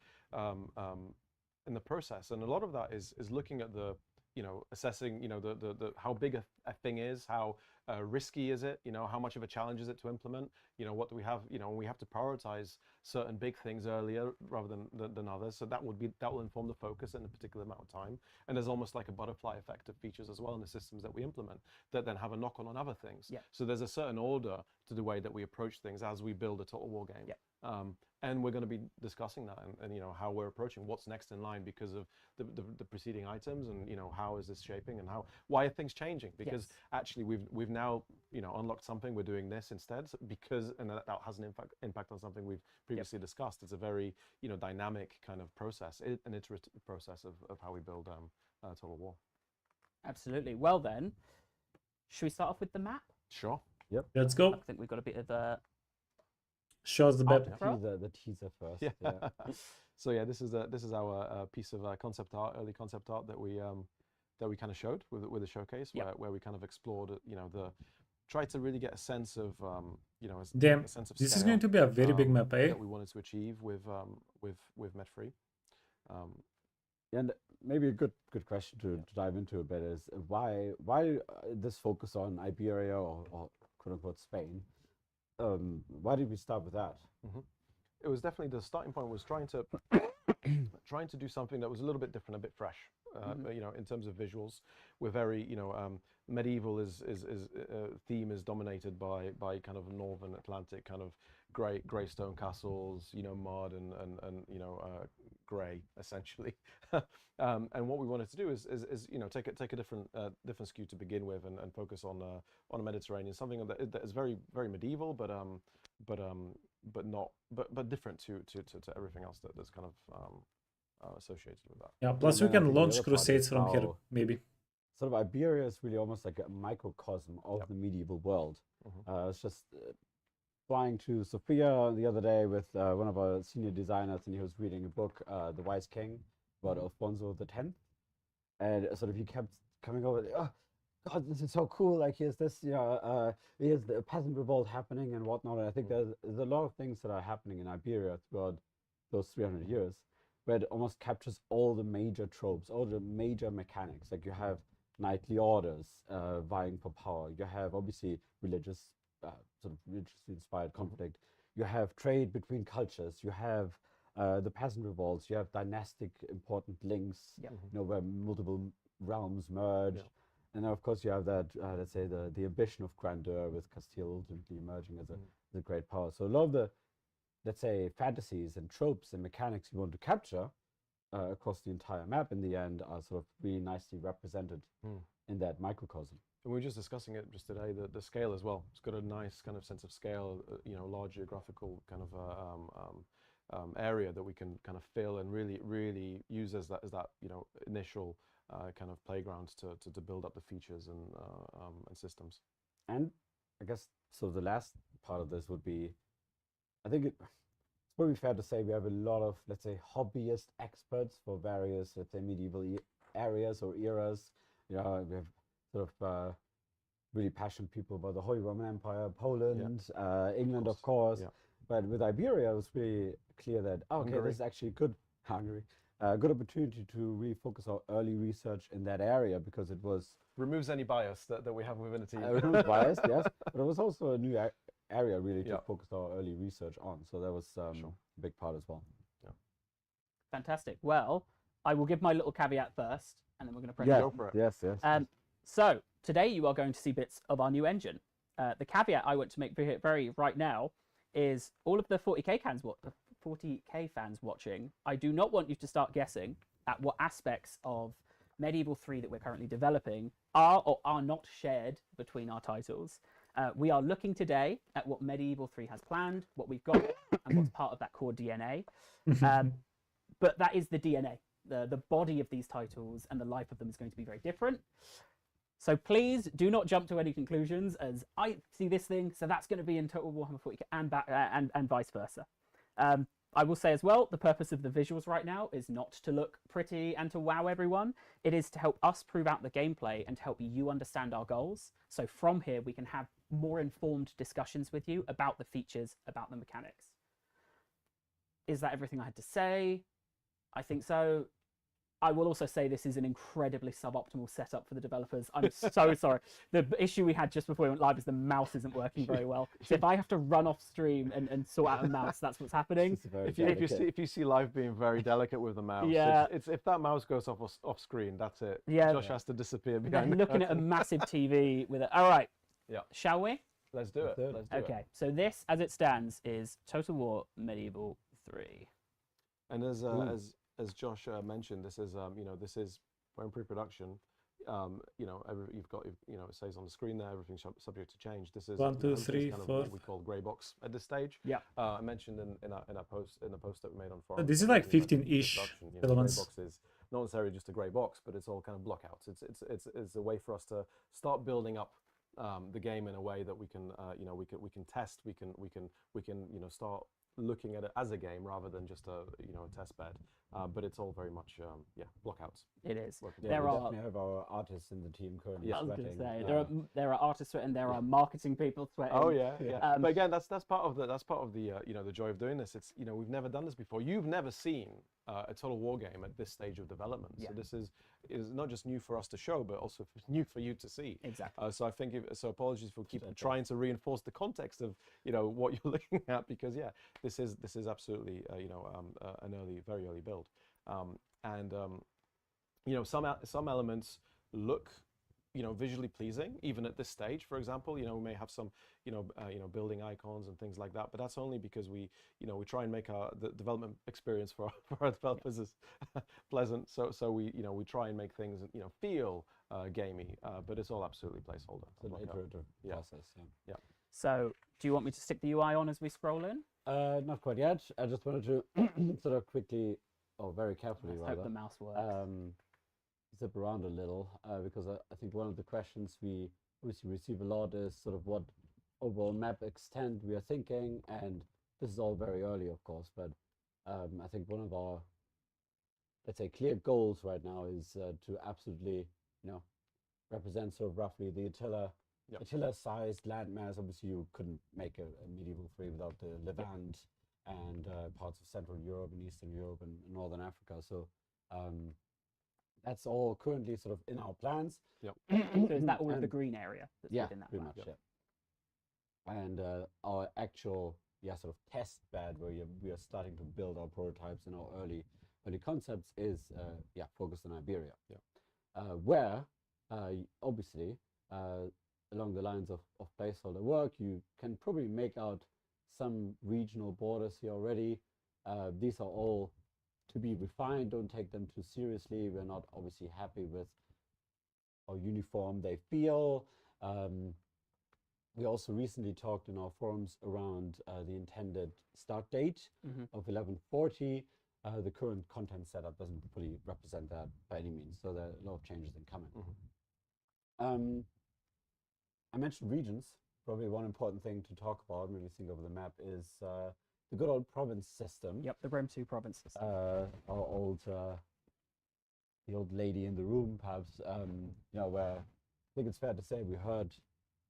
in the process, and a lot of that is looking at the, you know, assessing, you know, the how big a thing is, how risky is it, you know, how much of a challenge is it to implement, you know, what do we have, you know, we have to prioritize certain big things earlier rather than others, so that will inform the focus in a particular amount of time. And there's almost like a butterfly effect of features as well in the systems that we implement that then have a knock-on on other things. So there's a certain order to the way that we approach things as we build a Total War game. And we're going to be discussing that and you know, how we're approaching what's next in line because of the preceding items, and you know, how is this shaping, and why are things changing, because actually we've now, you know, unlocked something, we're doing this instead, because and that has an impact on something we've previously discussed. It's a very, you know, dynamic kind of process, an iterative process of how we build Total War. Absolutely. Well then, should we start off with the map? Sure. Yep. Let's go. I think we've got a bit of show us the map. The teaser first. Yeah. So yeah, this is our piece of concept art, early concept art that we kind of showed with the showcase, where we kind of explored, you know, tried to really get a sense of, you know, a sense of this scale, is going to be a very big map, eh? That we wanted to achieve with Med3. And maybe a good question to dive into a bit is why this focus on Iberia or quote unquote Spain? Why did we start with that? It was definitely the starting point was trying to do something that was a little bit different, a bit fresh. you know, in terms of visuals. We're very, you know, medieval theme is dominated by kind of Northern Atlantic kind of grey stone castles, you know, mud and you know, grey essentially. And what we wanted to do is you know, take a different skew to begin with and focus on a Mediterranean, something that is very medieval, but different to everything else that's kind of associated with that. Yeah, plus we can launch crusades from here, maybe. Sort of Iberia is really almost like a microcosm of the medieval world. It's just flying to Sofia the other day with one of our senior designers, and he was reading a book, The Wise King, about Alfonso X. And sort of he kept coming over, oh, God, this is so cool. Like, here's this, you know, here's the peasant revolt happening and whatnot. And I think there's a lot of things that are happening in Iberia throughout those 300 years, where it almost captures all the major tropes, all the major mechanics. Like, you have knightly orders vying for power. You have obviously religious, sort of religiously inspired conflict. You have trade between cultures. You have the peasant revolts. You have dynastic important links, you know, where multiple realms merge. And then of course you have that, let's say, the ambition of grandeur, with Castile ultimately emerging as a great power. So a lot of the, let's say, fantasies and tropes and mechanics you want to capture across the entire map in the end are sort of really nicely represented in that microcosm. And we were just discussing it just today, the scale as well. It's got a nice kind of sense of scale, you know, large geographical kind of area that we can kind of fill and really use as that you know, initial kind of playground to build up the features and systems. And I guess so the last part of this would be, I think it's probably fair to say we have a lot of, let's say, hobbyist experts for various, let's say, medieval areas or eras. You know, we have sort of really passionate people about the Holy Roman Empire, Poland, England, of course. But with Iberia, it was really clear that, okay, this is actually good, Hungary, good opportunity to really focus our early research in that area, because it was... Removes any bias that we have within a team. Removes bias, yes. But it was also a new area really to focus our early research on. So that was a big part as well. Fantastic. Well, I will give my little caveat first, and then we're going to press go for it. Yes. So today you are going to see bits of our new engine. The caveat I want to make very right now is all of the 40k fans watching, I do not want you to start guessing at what aspects of Medieval 3 that we're currently developing are or are not shared between our titles. We are looking today at what Medieval 3 has planned, what we've got, and what's part of that core DNA. But that is the DNA. The body of these titles and the life of them is going to be very different. So please do not jump to any conclusions as I see this thing, so that's going to be in Total Warhammer 40k and vice versa. I will say as well, the purpose of the visuals right now is not to look pretty and to wow everyone. It is to help us prove out the gameplay and to help you understand our goals. So from here, we can have more informed discussions with you about the features, about the mechanics. Is that everything I had to say? I think so. I will also say this is an incredibly suboptimal setup for the developers. I'm so sorry. The issue we had just before we went live is the mouse isn't working very well. So if I have to run off stream and sort out a mouse, that's what's happening. If you see live being very delicate with the mouse, it's if that mouse goes off screen, that's it. Josh has to disappear behind. Looking at a massive TV with it. All right. Shall we? Let's do it. Okay. So this, as it stands, is Total War Medieval 3. And as Josh mentioned, this is we're in pre-production. You've got it says on the screen there, everything's subject to change. This is 1, 2, 3, kind of 4. what we call grey box at this stage. I mentioned in the post that we made on forum. This is like 15-ish elements. Grey box is not necessarily just a grey box, but it's all kind of blockouts. It's a way for us to start building up the game in a way that we can we can test, we can start looking at it as a game rather than just a test bed. But it's all very much blockouts. It is. We definitely have our artists in the team currently I was sweating. going to say there are artists sweating, there are marketing people sweating. Oh yeah. But again, that's part of the the joy of doing this. It's we've never done this before. You've never seen a Total War game at this stage of development. So this is not just new for us to show, but also new for you to see. Exactly. So I think apologies for trying to reinforce the context of what you're looking at, because this is absolutely an very early build. you know, some elements look, you know, visually pleasing, even at this stage. For example, you know, we may have some, you know, building icons and things like that, but that's only because we, you know, we try and make the development experience for our developers as pleasant. So we, you know, we try and make things, you know, feel gamey, but it's all absolutely placeholder. It's an iterative process. Yeah. So, do you want me to stick the UI on as we scroll in? Not quite yet. I just wanted to sort of quickly, or very carefully Let's rather, hope the mouse works. zip around a little, because I think one of the questions we obviously receive a lot is sort of what overall map extent we are thinking, and this is all very early, of course, but I think one of our, let's say, clear goals right now is to absolutely, you know, represent sort of roughly the Attila-sized landmass. Obviously, you couldn't make a medieval 3 without the Levant and parts of Central Europe and Eastern Europe and Northern Africa. So that's all currently sort of in our plans. So is that all of the green area that's within that pretty map? much, yeah. And our actual, sort of test bed where we are starting to build our prototypes and our early concepts is, focused on Iberia. Where, obviously, along the lines of placeholder work, you can probably make out some regional borders here already. These are all to be refined. Don't take them too seriously. We're not obviously happy with how uniform they feel. We also recently talked in our forums around the intended start date of 1140. The current content setup doesn't fully represent that by any means, so there are a lot of changes incoming. I mentioned regions. Probably one important thing to talk about when we think of the map is the good old province system. Yep, the Rome 2 province system. Our old, the old lady in the room, perhaps, where I think it's fair to say we heard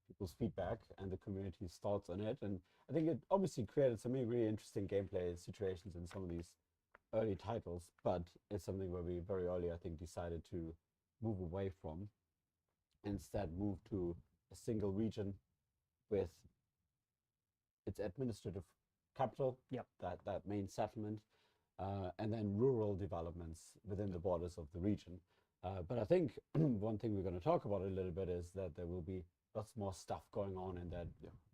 people's feedback and the community's thoughts on it, and I think it obviously created some really interesting gameplay situations in some of these early titles, but it's something where we very early, I think, decided to move away from, and instead move to a single region with its administrative capital, that main settlement, and then rural developments within the borders of the region. But I think one thing we're going to talk about a little bit is that there will be lots more stuff going on in that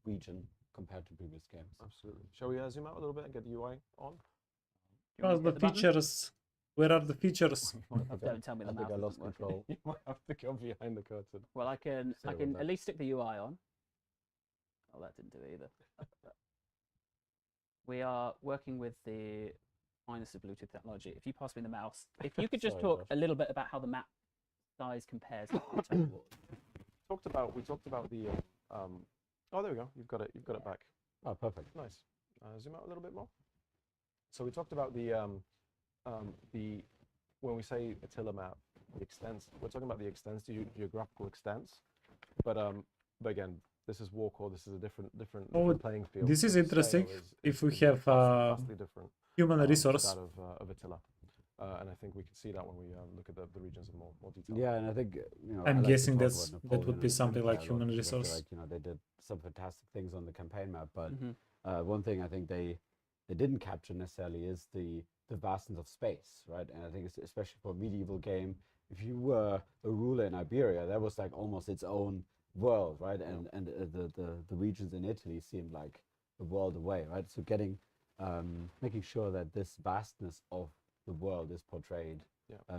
region compared to previous games. Absolutely. Shall we zoom out a little bit and get the UI on? The features. Where are the features? Don't tell me the mouse. I lost control. You might have to go behind the curtain. Well, I can at least stick the UI on. Oh, that didn't do it either. We are working with the finest of Bluetooth technology. If you pass me the mouse, if you could just talk a little bit about how the map size compares to the total board. We talked about the oh, there we go. You've got it back. Oh, perfect. Nice. Zoom out a little bit more. So we talked about the when we say Attila map, the extents. We're talking about the extents, the geographical extents. But again, this is Warcore. This is a different playing field. This is interesting. If we have vastly different human resource of Attila. And I think we can see that when we look at the regions in more detail. Yeah, and I think I'm guessing that would be something like human resource. Like, they did some fantastic things on the campaign map, but one thing I think they didn't capture necessarily is the vastness of space, right? And I think it's especially for a medieval game, if you were a ruler in Iberia, that was like almost its own world, right? And the regions in Italy seemed like a world away, right? So making sure that this vastness of the world is portrayed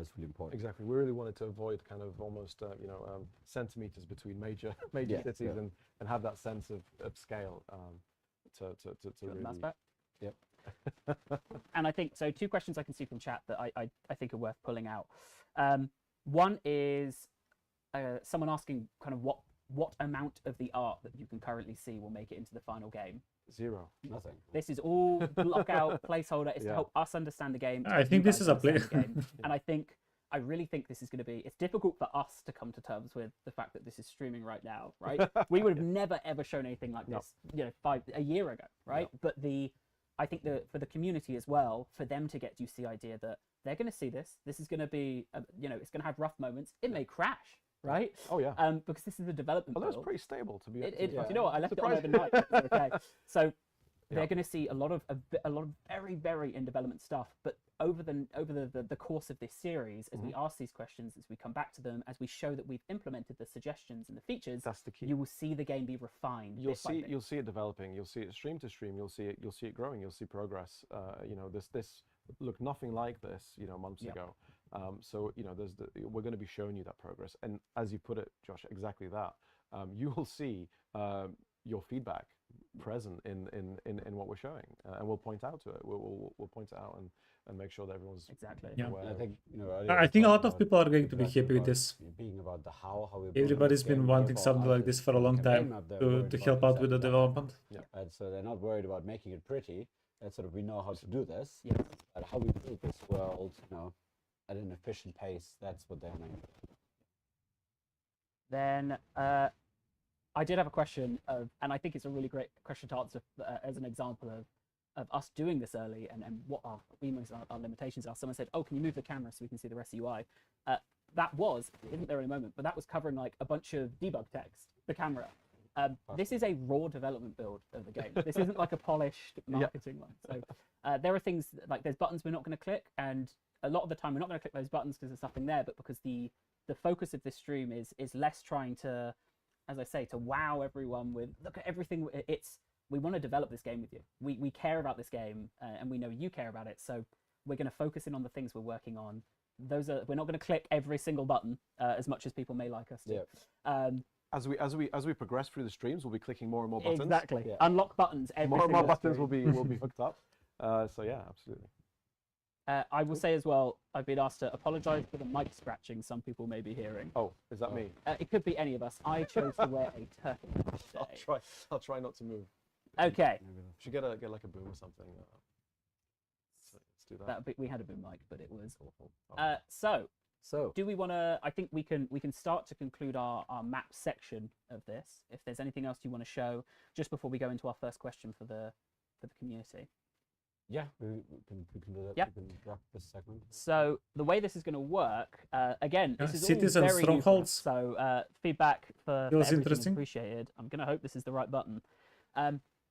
is really important. Exactly. We really wanted to avoid kind of almost centimeters between major cities and have that sense of scale to really. Mouse back? Yep. And I think so. 2 questions I can see from chat that I think are worth pulling out. One is someone asking kind of what amount of the art that you can currently see will make it into the final game. 0. Nothing. This is all blockout placeholder. It's to help us understand the game. I think this is a play. And I really think this is going to be. It's difficult for us to come to terms with the fact that this is streaming right now, right? We would have never ever shown anything like this, a year ago, right? No. But I think that for the community as well, for them to get used to the idea that they're going to see this. This is going to be, it's going to have rough moments. It may crash, right? Oh yeah. Because this is a development. That was pretty stable, to be honest. You know what? I left it on overnight. Okay. So they're going to see a lot of very very in development stuff. But over the course of this series, as we ask these questions, as we come back to them, as we show that we've implemented the suggestions and the features, that's the key. You will see the game be refined. You'll see it developing. You'll see it stream to stream. You'll see it growing. You'll see progress. You know, this looked nothing like this, you know, months ago. So you know, we're going to be showing you that progress. And as you put it, Josh, exactly that. You will see your feedback present in what we're showing, and we'll point out to it. We'll point it out and make sure that everyone's aware. I think, you know, I think a lot of people are going to be happy with this. Being about the how Everybody's been wanting something like this for a long time to help out with the development. And so they're not worried about making it pretty. It's sort of, we know how to do this, but how we build this world, you know, at an efficient pace, that's what they're making. Then I did have a question and I think it's a really great question to answer as an example of us doing this early and what our limitations are. Someone said, oh, can you move the camera so we can see the rest of the UI? That isn't there in a moment, but that was covering like a bunch of debug text, the camera. This is a raw development build of the game. This isn't like a polished marketing one. So there are things like there's buttons we're not going to click, and a lot of the time we're not going to click those buttons because there's nothing there, but because the focus of this stream is less trying to, as I say, to wow everyone with look at everything. We want to develop this game with you. We care about this game, and we know you care about it. So we're going to focus in on the things we're working on. We're not going to click every single button as much as people may like us to. As we progress through the streams, we'll be clicking more and more buttons. Exactly. Unlock buttons. More and more buttons will be hooked up. So yeah, absolutely. I will say as well, I've been asked to apologise for the mic scratching some people may be hearing. Oh, is that me? It could be any of us. I chose to wear a turkey mask today. I'll try not to move. Okay. Should get like a boom or something. So let's do that. We had a boom mic, but it was awful. So do we want to? I think we can start to conclude our map section of this. If there's anything else you want to show, just before we go into our first question for the community. Yeah, we can do that. Yep. We can wrap this segment. So the way this is going to work, again, this is cities all and very strongholds. So feedback for Feels everything appreciated. I'm going to hope this is the right button.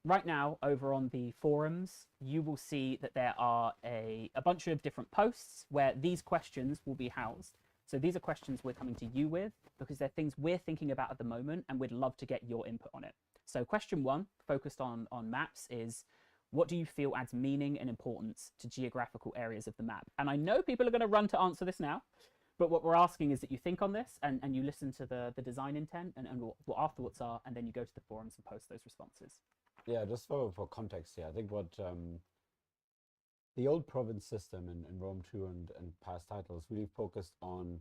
Right now, over on the forums, you will see that there are a bunch of different posts where these questions will be housed. So these are questions we're coming to you with because they're things we're thinking about at the moment and we'd love to get your input on it. So question 1, focused on maps, is what do you feel adds meaning and importance to geographical areas of the map? And I know people are going to run to answer this now, but what we're asking is that you think on this and you listen to the design intent and what our thoughts are, and then you go to the forums and post those responses. Yeah, just for context here, I think what the old province system in Rome 2 and past titles really focused on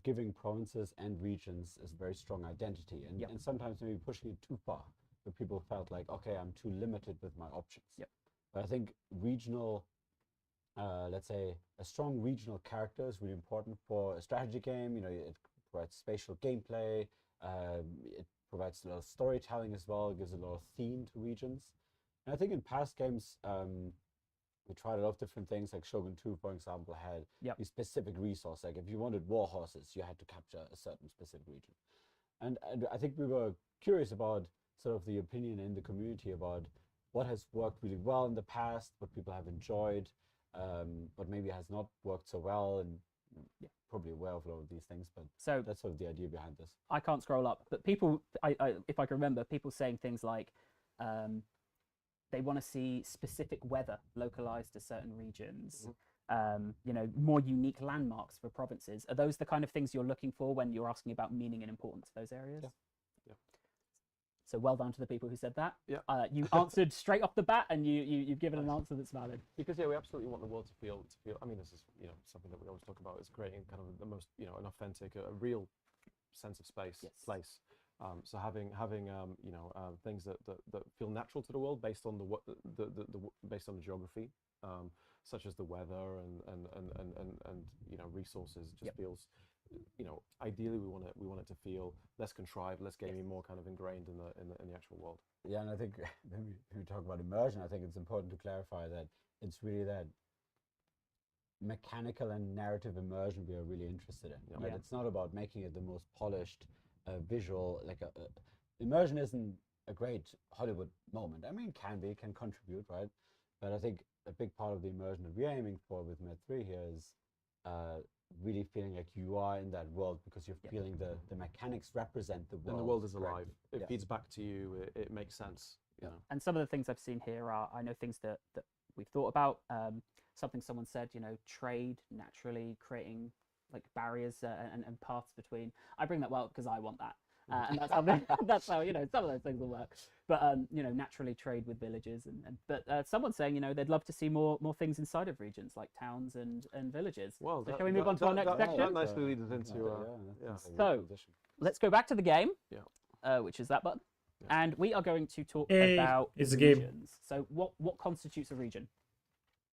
giving provinces and regions a very strong identity, and sometimes maybe pushing it too far, where people felt like, okay, I'm too limited with my options. But I think regional, let's say, a strong regional character is really important for a strategy game. You know, it provides spatial gameplay, it provides a lot of storytelling as well, gives a lot of theme to regions. And I think in past games, we tried a lot of different things, like Shogun 2, for example, had a specific resource. Like if you wanted war horses, you had to capture a certain specific region. And I think we were curious about sort of the opinion in the community about what has worked really well in the past, what people have enjoyed, but maybe has not worked so well, and probably aware of a lot of these things, but so that's sort of the idea behind this. I can't scroll up, but people, if I can remember, people saying things like they want to see specific weather localized to certain regions, you know, more unique landmarks for provinces. Are those the kind of things you're looking for when you're asking about meaning and importance of those areas? Yeah. So well done to the people who said that. Yeah. You answered straight off the bat, and you've given an answer that's valid. Because we absolutely want the world to feel. I mean, this is something that we always talk about, is creating kind of the most an authentic, a real sense of space, place. So having things that feel natural to the world based on based on the geography, such as the weather and resources, just feels. Ideally we want it to feel less contrived, less gamey, more kind of ingrained in the actual world. Yeah, and I think when we talk about immersion, I think it's important to clarify that it's really that mechanical and narrative immersion we are really interested in. Right? It's not about making it the most polished visual. Like immersion isn't a great Hollywood moment. I mean, can contribute, right? But I think a big part of the immersion that we're aiming for with Med3 here is really feeling like you are in that world, because you're feeling the mechanics represent the world. And the world is alive. Correctly. It feeds back to you. It makes sense. You know. And some of the things I've seen here are, I know things that we've thought about. Something someone said, you know, trade naturally creating like barriers and paths between. I bring that well because I want that. And that's how that's how, you know, some of those things will work. But you know, naturally trade with villages but someone's saying, you know, they'd love to see more things inside of regions like towns and villages. Well, so shall we move on to our next section? That nicely leads us into So let's go back to the game, yeah. Which is that button, and we are going to talk Hey, about it's a regions. game. So what constitutes a region?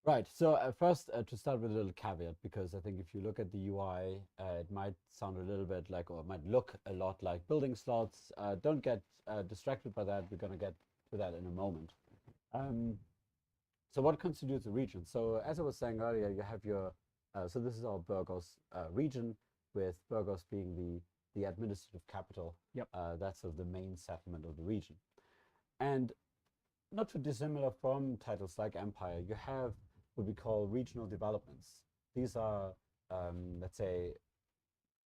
Right. So first, to start with a little caveat, because I think if you look at the UI, it might sound a little bit like, or it might look a lot like building slots. Don't get distracted by that. We're going to get to that in a moment. So what constitutes a region? So as I was saying earlier, you have your, so this is our Burgos region, with Burgos being the administrative capital. Yep. That's sort of the main settlement of the region. And not too dissimilar from titles like Empire, you have what we call regional developments. These are, let's say,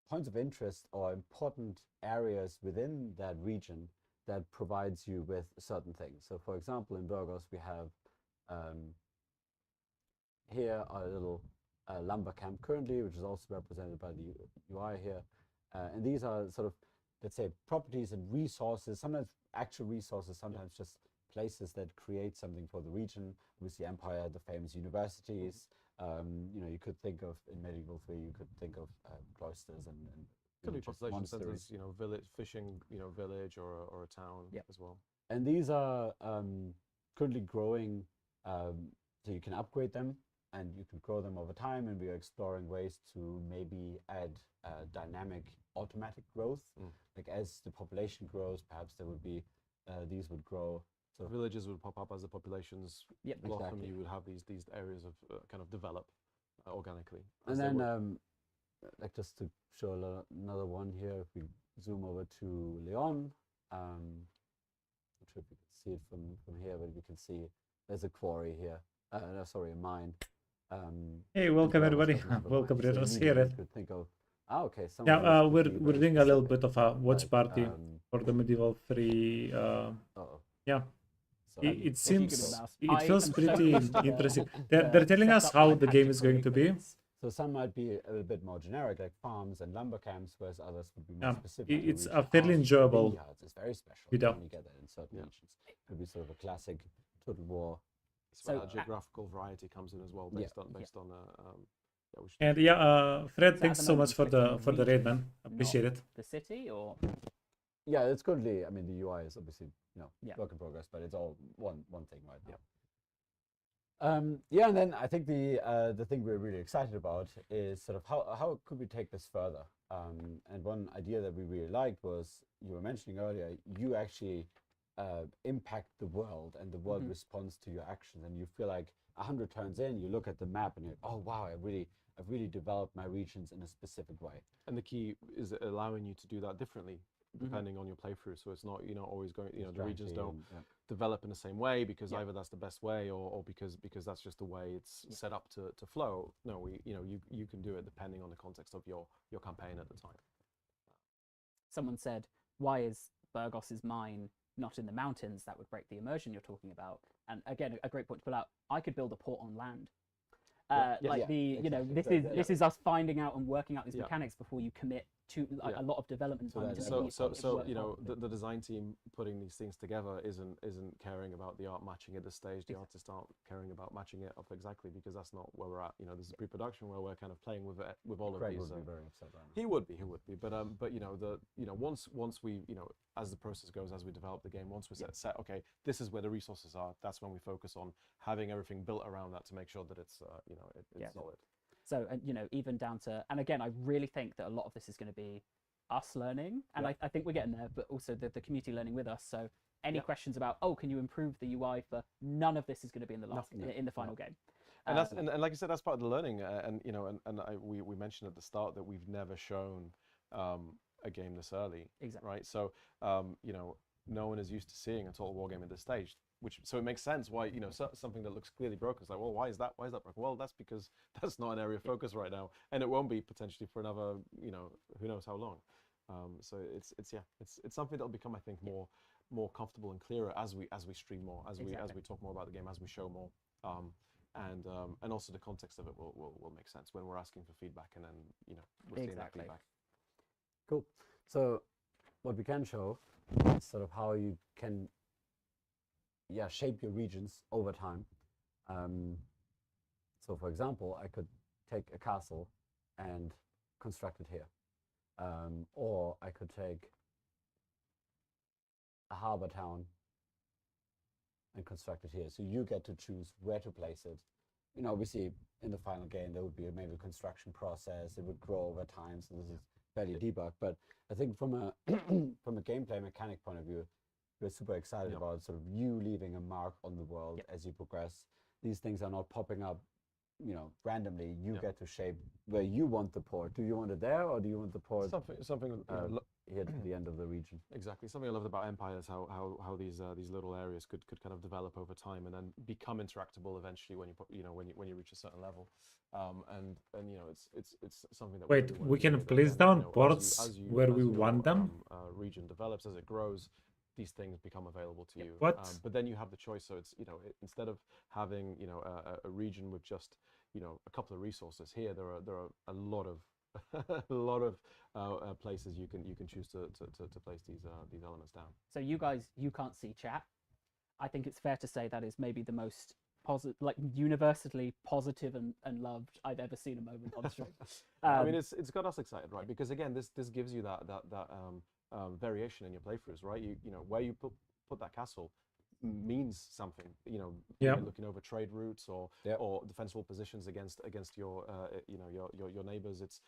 points of interest or important areas within that region that provides you with certain things. So for example, in Burgos, we have here our little lumber camp currently, which is also represented by the UI here. And these are sort of, let's say, properties and resources, sometimes actual resources, sometimes just places that create something for the region. With the Empire, the famous universities. You know, you could think of, in Medieval 3, you could think of cloisters and could be population monasteries. centers, you know, village fishing, you know, village or a town as well. And these are currently growing, so you can upgrade them and you can grow them over time. And we are exploring ways to maybe add dynamic, automatic growth. Like as the population grows, perhaps there would be these would grow. So villages would pop up as the populations blossom. Exactly. You would have these areas of kind of develop organically. And then, like just to show another one here, if we zoom over to Leon, not sure if you can see it from here, but we can see there's a quarry here. No, sorry, a mine. Hey, welcome everybody. Welcome, readers. Here. You could think of, okay. Yeah, we're doing a little bit of a watch party for the Medieval 3. Yeah. It seems, it feels pretty interesting. They're telling us how the game is going to be. So some might be a little bit more generic, like farms and lumber camps, whereas others would be more specific. It's a fairly enjoyable. It's very special. Video. You only get that in certain regions. It could be sort of a classic Total War. So geographical variety comes in as well, based on Fred, thanks so much for the raid, man. Appreciate it. The city or. Yeah, it's currently, I mean, the UI is obviously, you know, work in progress, but it's all one thing right now. And then I think the thing we're really excited about is sort of how could we take this further? And one idea that we really liked was, you were mentioning earlier, you actually impact the world, and the world responds to your actions, and you feel like 100 turns in, you look at the map and you're, oh wow, I've really developed my regions in a specific way. And the key is allowing you to do that differently, depending on your playthrough. So it's not, you're not always going, you know, the regions don't develop in the same way because either that's the best way or because that's just the way it's set up to flow. No, you can do it depending on the context of your campaign at the time. Someone said, why is Burgos's mine not in the mountains? That would break the immersion you're talking about. And again, a great point to pull out. I could build a port on land. You know, this is us finding out and working out these mechanics before you commit to a lot of development time. So you know, the design team putting these things together isn't caring about the art matching at this stage. The artists aren't caring about matching it up exactly, because that's not where we're at. You know, this is pre-production where we're kind of playing with all of these. Would be very upset right now. He would be. But you know, once we, you know, as the process goes, as we develop the game, once we set okay, this is where the resources are. That's when we focus on having everything built around that to make sure that it's you know, it's solid. So, you know, even down to, and again, I really think that a lot of this is going to be us learning, and I think we're getting there, but also the community learning with us. So any questions about, oh, can you improve the UI for, none of this is going to be in the in the final game. And that's and like I said, that's part of the learning. And you know, we mentioned at the start that we've never shown a game this early. Exactly. Right. So you know, no one is used to seeing a total war game at this stage. So it makes sense why, you know, something that looks clearly broken is like, well, why is that broken? Well, that's because that's not an area of focus right now, and it won't be potentially for another, you know, who knows how long. So it's something that'll become, I think, more comfortable and clearer as we stream more, as we talk more about the game, as we show more, and also the context of it will make sense when we're asking for feedback, and then, you know, we're seeing that feedback. Cool. So what we can show is sort of how you can shape your regions over time. So for example, I could take a castle and construct it here. Or I could take a harbor town and construct it here. So you get to choose where to place it. You know, obviously in the final game there would be maybe a construction process. It would grow over time. So this is fairly debugged. But I think from a from a gameplay mechanic point of view, we're super excited about sort of you leaving a mark on the world as you progress. These things are not popping up, you know, randomly. You get to shape where you want the port. Do you want it there, or do you want the port something here to the end of the region? Exactly. Something I loved about Empire is how these little areas could kind of develop over time and then become interactable eventually when you reach a certain level. And you know, it's something that Wait, we can place down ports where we want them. Region develops as it grows. These things become available to you. What? But then you have the choice. So it's, you know, instead of having, you know, a region with just, you know, a couple of resources, here there are a lot of a lot of places you can choose to place these elements down. So you guys, you can't see chat. I think it's fair to say that is maybe the most positive, like universally positive and loved I've ever seen a moment on stream. I mean, it's got us excited, right? Because again, this gives you that variation in your playthroughs, right? You know, where you put that castle means something. You know, you're looking over trade routes or defensible positions against your you know, your neighbors. It's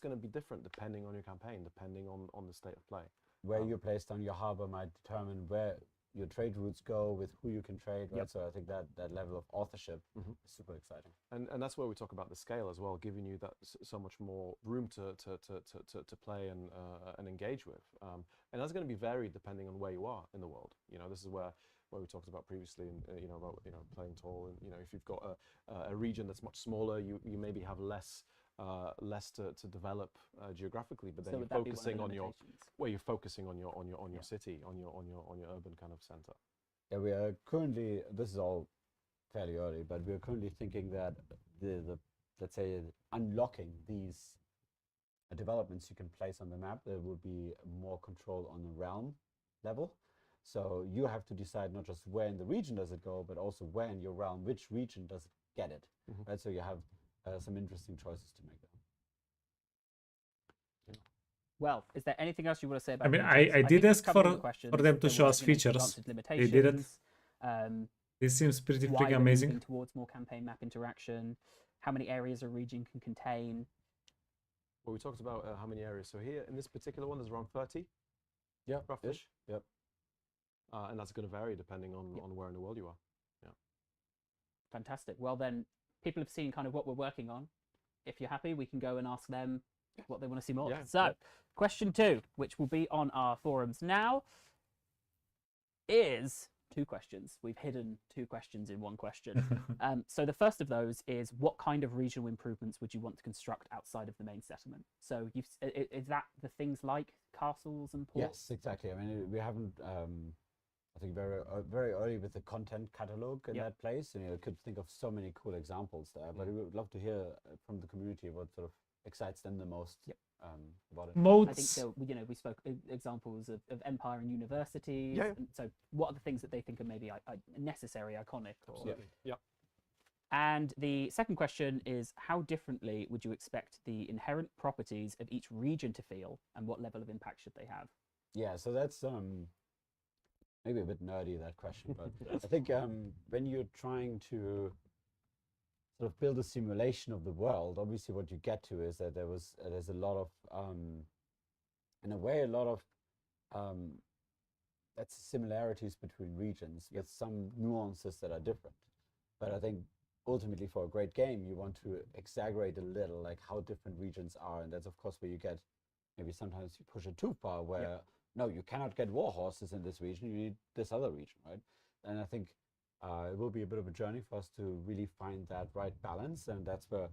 going to be different depending on your campaign, depending on the state of play. Where you placed on your harbor might determine where your trade routes go, with who you can trade, right? So I think that level of authorship is super exciting. And that's where we talk about the scale as well, giving you that so much more room to play and engage with. And that's going to be varied depending on where you are in the world. You know, this is where we talked about previously, you know, about, you know, playing tall. And, you know, if you've got a region that's much smaller, you maybe have less to develop geographically, but then you're focusing on your city, on your urban kind of center. Yeah, we are currently, this is all fairly early, but we are currently thinking that the let's say unlocking these developments you can place on the map, there will be more control on the realm level. So you have to decide not just where in the region does it go, but also where in your realm, which region does it get it, right? So you have some interesting choices to make there. Well, is there anything else you want to say about? I mean, I did ask for them to show us features. They did it. This seems pretty freaking amazing. Towards more campaign map interaction, how many areas a region can contain. Well, we talked about how many areas. So here in this particular one, there's around 30. Yeah, roughly. Yep. And that's going to vary depending on where in the world you are. Yeah. Fantastic. Well, then people have seen kind of what we're working on. If you're happy, we can go and ask them what they want to see more. So, question 2, which will be on our forums now, is 2 questions. We've hidden 2 questions in one question. So the first of those is, what kind of regional improvements would you want to construct outside of the main settlement? So is that the things like castles and ports? Yes, exactly. I mean, we haven't, I think very early with the content catalog in that place, and you could think of so many cool examples there, but we would love to hear from the community what sort of excites them the most about it. I think so, you know, we spoke examples of Empire and universities. And so what are the things that they think are maybe necessary, iconic? Absolutely. Yeah. And the second question is, how differently would you expect the inherent properties of each region to feel, and what level of impact should they have? Yeah, so that's maybe a bit nerdy, that question, but I think when you're trying to sort of build a simulation of the world, obviously what you get to is that there's a lot of in a way a lot of that's similarities between regions with some nuances that are different. But I think ultimately for a great game you want to exaggerate a little, like how different regions are, and that's of course where you get maybe sometimes you push it too far, where no, you cannot get war horses in this region. You need this other region, right? And I think it will be a bit of a journey for us to really find that right balance, and that's where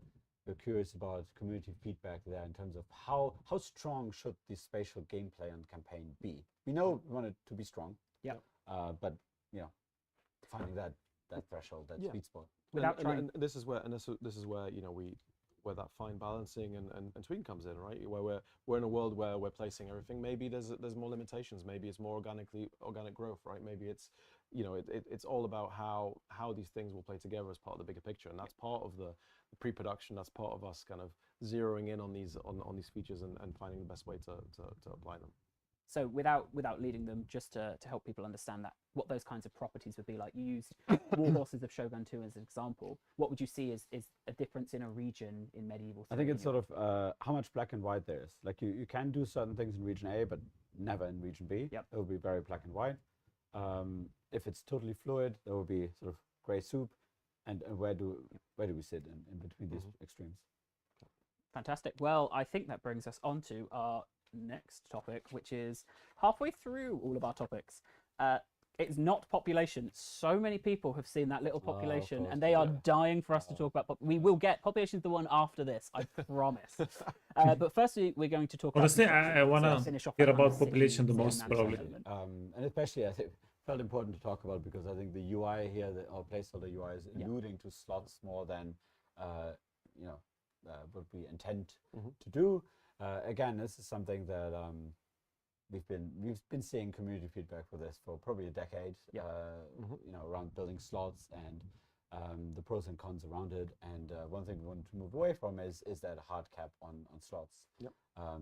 we're curious about community feedback there in terms of how strong should the spatial gameplay and campaign be. We know we want it to be strong, but you know, finding that threshold, that sweet spot. Without trying, and this is where you know where that fine balancing and tweaking comes in, right? Where we're in a world where we're placing everything. Maybe there's more limitations. Maybe it's more organic growth, right? Maybe it's, you know, it's all about how these things will play together as part of the bigger picture, and that's part of the pre-production. That's part of us kind of zeroing in on these features and finding the best way to apply them. So without leading them, just to help people understand that what those kinds of properties would be like. You used War Horses of Shogun 2 as an example. What would you see is a difference in a region in Medieval 3? I think it's sort of how much black and white there is. Like you can do certain things in region A, but never in region B. Yep. It will be very black and white. If it's totally fluid, there will be sort of gray soup. And where do we sit in between these extremes? Fantastic. Well, I think that brings us on to our next topic, which is halfway through all of our topics. It's not population. So many people have seen that little population, and they are dying for us to talk about. We will get population is the one after this, I promise. But firstly, we're going to talk. Honestly, about I want to hear about population the most, probably. And especially, I think felt important to talk about because I think the UI here, our placeholder UI, is alluding to slots more than you know what we intend to do. Again, this is something that we've been seeing community feedback for this for probably a decade. You know, around building slots and the pros and cons around it. And one thing we want to move away from is that hard cap on slots.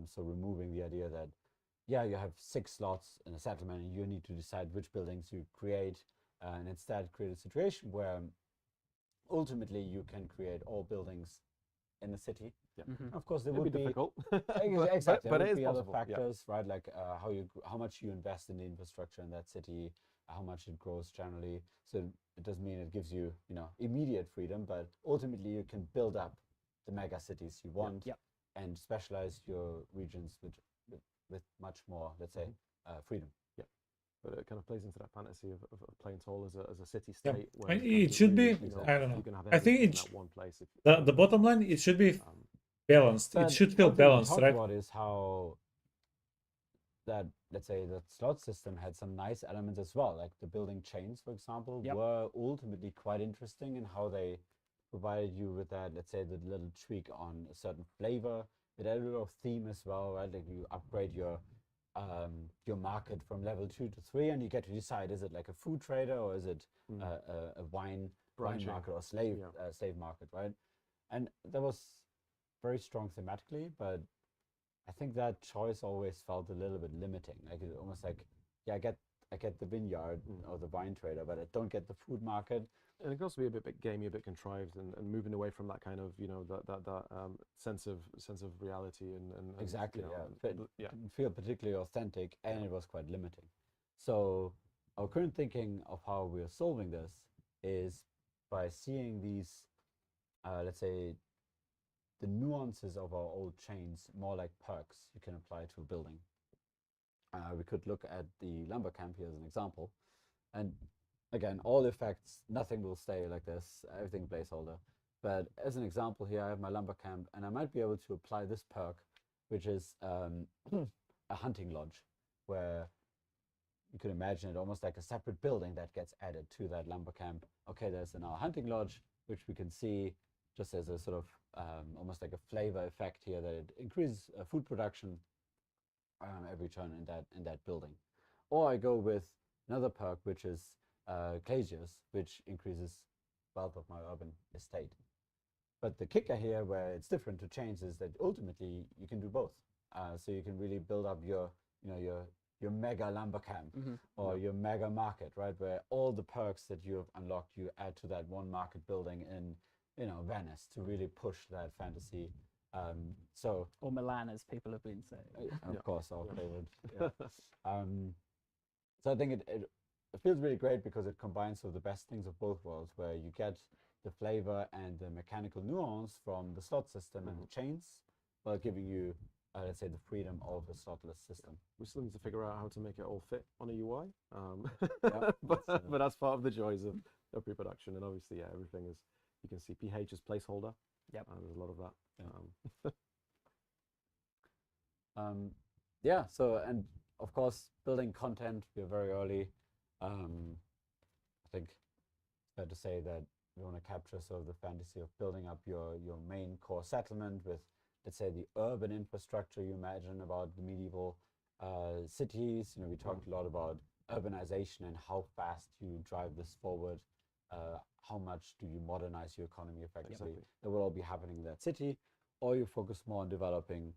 So removing the idea that you have 6 slots in a settlement and you need to decide which buildings you create, and instead create a situation where ultimately you can create all buildings in the city. Of course, there would be difficult, exactly, but there it would is be other possible. factors, right? Like how much you invest in the infrastructure in that city, how much it grows generally. So it doesn't mean it gives you immediate freedom, but ultimately you can build up the mega cities you want and specialize your regions with much more, let's say, freedom. But it kind of plays into that fantasy of playing Seoul as a city state. And it should be. I don't know. I think it's one place. The bottom line. It should be balanced. It should feel balanced, right? What is how that, let's say, the slot system had some nice elements as well, like the building chains, for example, were ultimately quite interesting in how they provided you with that, let's say, the little tweak on a certain flavor. It had a little theme as well, right? Like you upgrade your market from level 2 to 3, and you get to decide, is it like a food trader or is it a wine market or slave market, right? And that was very strong thematically, but I think that choice always felt a little bit limiting. Like it's almost like, I get the vineyard or the wine trader, but I don't get the food market. And it can also be a bit gamey, a bit contrived, and moving away from that kind of that sense of reality and exactly, it didn't feel particularly authentic, and it was quite limiting. So our current thinking of how we are solving this is by seeing these, let's say, the nuances of our old chains more like perks you can apply to a building. We could look at the lumber camp here as an example, and again, all effects, nothing will stay like this, everything placeholder. But as an example here, I have my lumber camp, and I might be able to apply this perk, which is a hunting lodge, where you could imagine it almost like a separate building that gets added to that lumber camp. Okay, there's now a hunting lodge, which we can see just as a sort of almost like a flavor effect here, that it increases food production every turn in that building. Or I go with another perk, which is glaciers, which increases wealth of my urban estate. But the kicker here, where it's different to chains, is that ultimately you can do both. So you can really build up your mega lumber camp or your mega market, right? Where all the perks that you have unlocked, you add to that one market building in Venice to really push that fantasy. Or Milan, as people have been saying. Of course, our favorite. So I think it feels really great because it combines the best things of both worlds, where you get the flavor and the mechanical nuance from the slot system and the chains, while giving you let's say, the freedom of a slotless system. We still need to figure out how to make it all fit on a UI, Yeah, but that's part of the joys of pre-production. And obviously, yeah, everything is, you can see PH as placeholder. Yep. There's a lot of that. Yeah. So, and of course, building content, we're very early. I think it's fair to say that we want to capture sort of the fantasy of building up your main core settlement with, let's say, the urban infrastructure you imagine about the medieval cities. You know, we talked a lot about urbanization and how fast you drive this forward. How much do you modernize your economy effectively? That will all be happening in that city, or you focus more on developing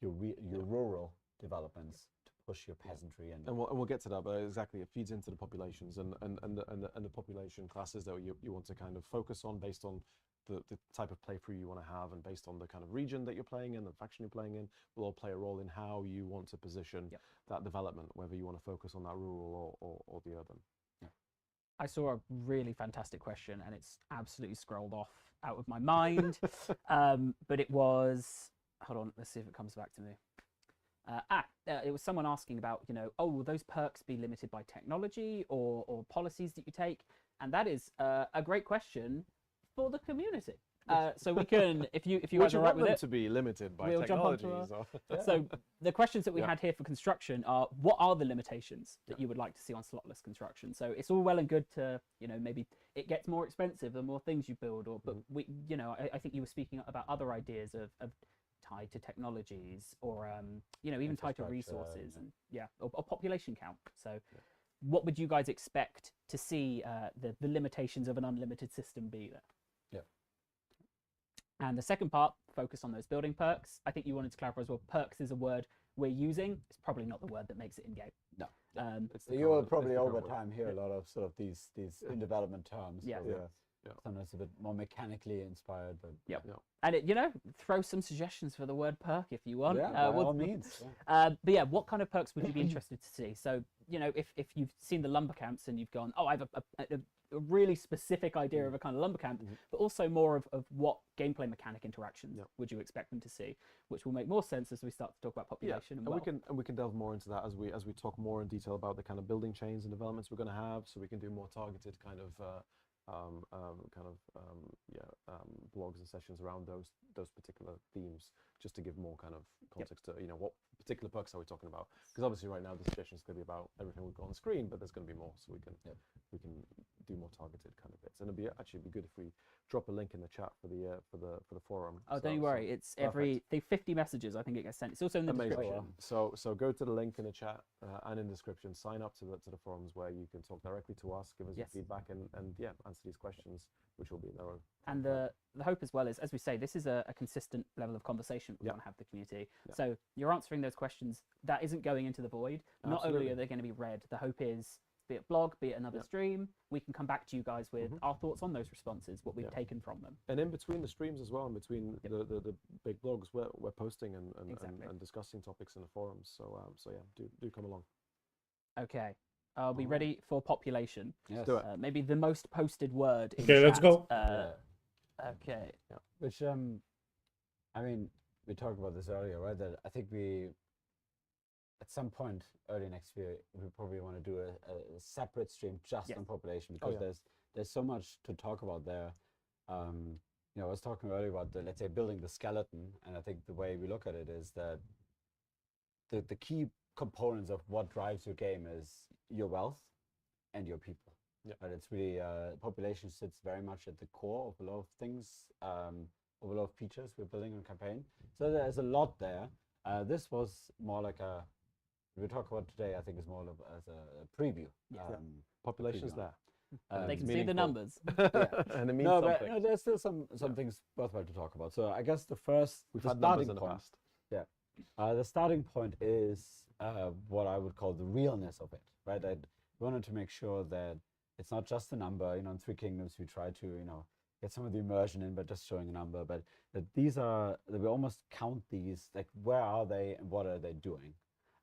your rural developments to push your peasantry and we'll get to that, but exactly, it feeds into the populations and the population classes that you want to kind of focus on based on the type of playthrough you want to have, and based on the kind of region that you're playing in, the faction you're playing in, will all play a role in how you want to position that development, whether you want to focus on that rural or the urban. I saw a really fantastic question, and it's absolutely scrolled off out of my mind. But it was, hold on, let's see if it comes back to me. It was someone asking about, you know, oh, will those perks be limited by technology or policies that you take? And that is a great question for the community. So we can, if you guys are right with it, to be limited by we'll technologies. So the questions that we had here for construction are, what are the limitations that you would like to see on slotless construction? So it's all well and good to, you know, maybe it gets more expensive the more things you build, or but we, you know, I think you were speaking about other ideas of tied to technologies, or you know, even tied to resources, and or population count. So what would you guys expect to see the limitations of an unlimited system be there? And the second part, focus on those building perks. I think you wanted to clarify as well, perks is a word we're using. It's probably not the word that makes it in-game. No. You will probably over time hear a lot of sort of these in development terms. Yeah. Sometimes a bit more mechanically inspired, but And you know, throw some suggestions for the word perk if you want. Yeah, by all means. But yeah, what kind of perks would you be interested to see? So, you know, if you've seen the lumber camps and you've gone, oh, I have a really specific idea of a kind of lumber camp, but also more of what gameplay mechanic interactions would you expect them to see, which will make more sense as we start to talk about population. And we can delve more into that as we talk more in detail about the kind of building chains and developments we're going to have, so we can do more targeted kind of blogs and sessions around those particular themes, just to give more kind of context to, you know, what particular perks are we talking about, because obviously right now the suggestion is going to be about everything we've got on the screen, but there's going to be more, so we can do more targeted kind of bits. And it'd be good if we drop a link in the chat for the forum. Oh, don't you worry, it's every 50 messages I think it gets sent. It's also in the description. So go to the link in the chat and in the description, sign up to the forums where you can talk directly to us, give us your feedback, and answer these questions, which will be in their own. And the hope as well is, as we say, this is a consistent level of conversation we want to have with the community. So you're answering those questions, that isn't going into the void. Not only are they going to be read, the hope is, be it blog, be it another stream, we can come back to you guys with our thoughts on those responses, what we've taken from them. And in between the streams as well, in between the big blogs, we're posting and discussing topics in the forums. So do come along. Okay, I'll be ready for population. Yes. Do it. Maybe the most posted word in Okay, chat. let's go. Okay. Which I mean, we talked about this earlier, right? That I think we, at some point early next year, we probably want to do a separate stream just on population, because there's so much to talk about there. You know, I was talking earlier about let's say building the skeleton, and I think the way we look at it is that the key components of what drives your game is your wealth and your people. But it's really population sits very much at the core of a lot of things, of a lot of features we're building on campaign. So there's a lot there. This was more like we talk about today, I think, is more of as a preview. Population's there. They can see the numbers. And it means something. But there's still some things worthwhile to talk about. So I guess the had numbers in the past. The starting point is what I would call the realness of it, right? I wanted to make sure that it's not just a number. You know, in Three Kingdoms, we try to, you know, get some of the immersion in, but just showing a number. But that we almost count these, like, where are they and what are they doing?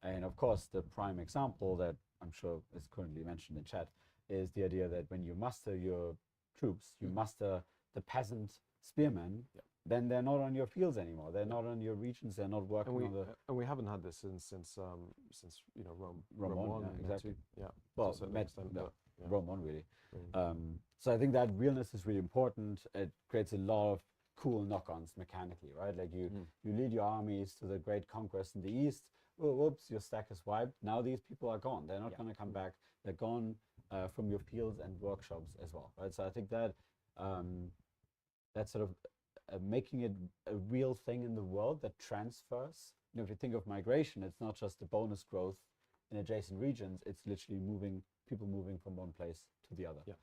And of course, the prime example that I'm sure is currently mentioned in chat is the idea that when you muster your troops, you muster the peasant spearmen, then they're not on your fields anymore. They're not on your regions. They're not working on the. And we haven't had this since you know Rome 1, yeah, exactly. Yeah. Well, Rome 1 really. So I think that realness is really important. It creates a lot of cool knock-ons mechanically, right? Like you lead your armies to the great conquest in the east. Oh, whoops, your stack is wiped. Now these people are gone. They're not going to come back. They're gone from your fields and workshops as well, right? So I think that that's sort of making it a real thing in the world that transfers. You know, if you think of migration, it's not just the bonus growth in adjacent regions. It's literally people moving from one place to the other. Yeah.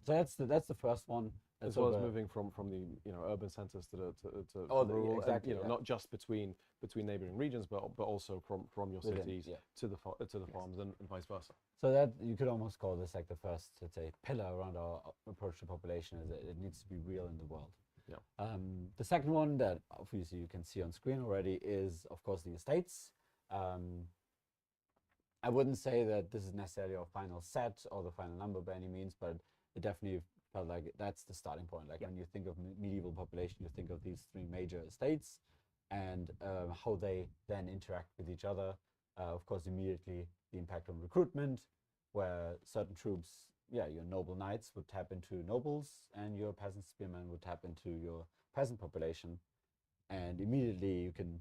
So that's the first one. As well as moving from the urban centers to rural, exactly, and, not just between neighboring regions, but also from your cities to the farms and vice versa. So that you could almost call this like the first, let's say, pillar around our approach to population, is that it needs to be real in the world. Yeah. The second one that obviously you can see on screen already is, of course, the estates. I wouldn't say that this is necessarily our final set or the final number by any means, but it definitely felt like that's the starting point. Like when you think of medieval population, you think of these three major estates and how they then interact with each other. Of course, immediately the impact on recruitment, where certain troops, your noble knights would tap into nobles and your peasant spearmen would tap into your peasant population. And immediately you can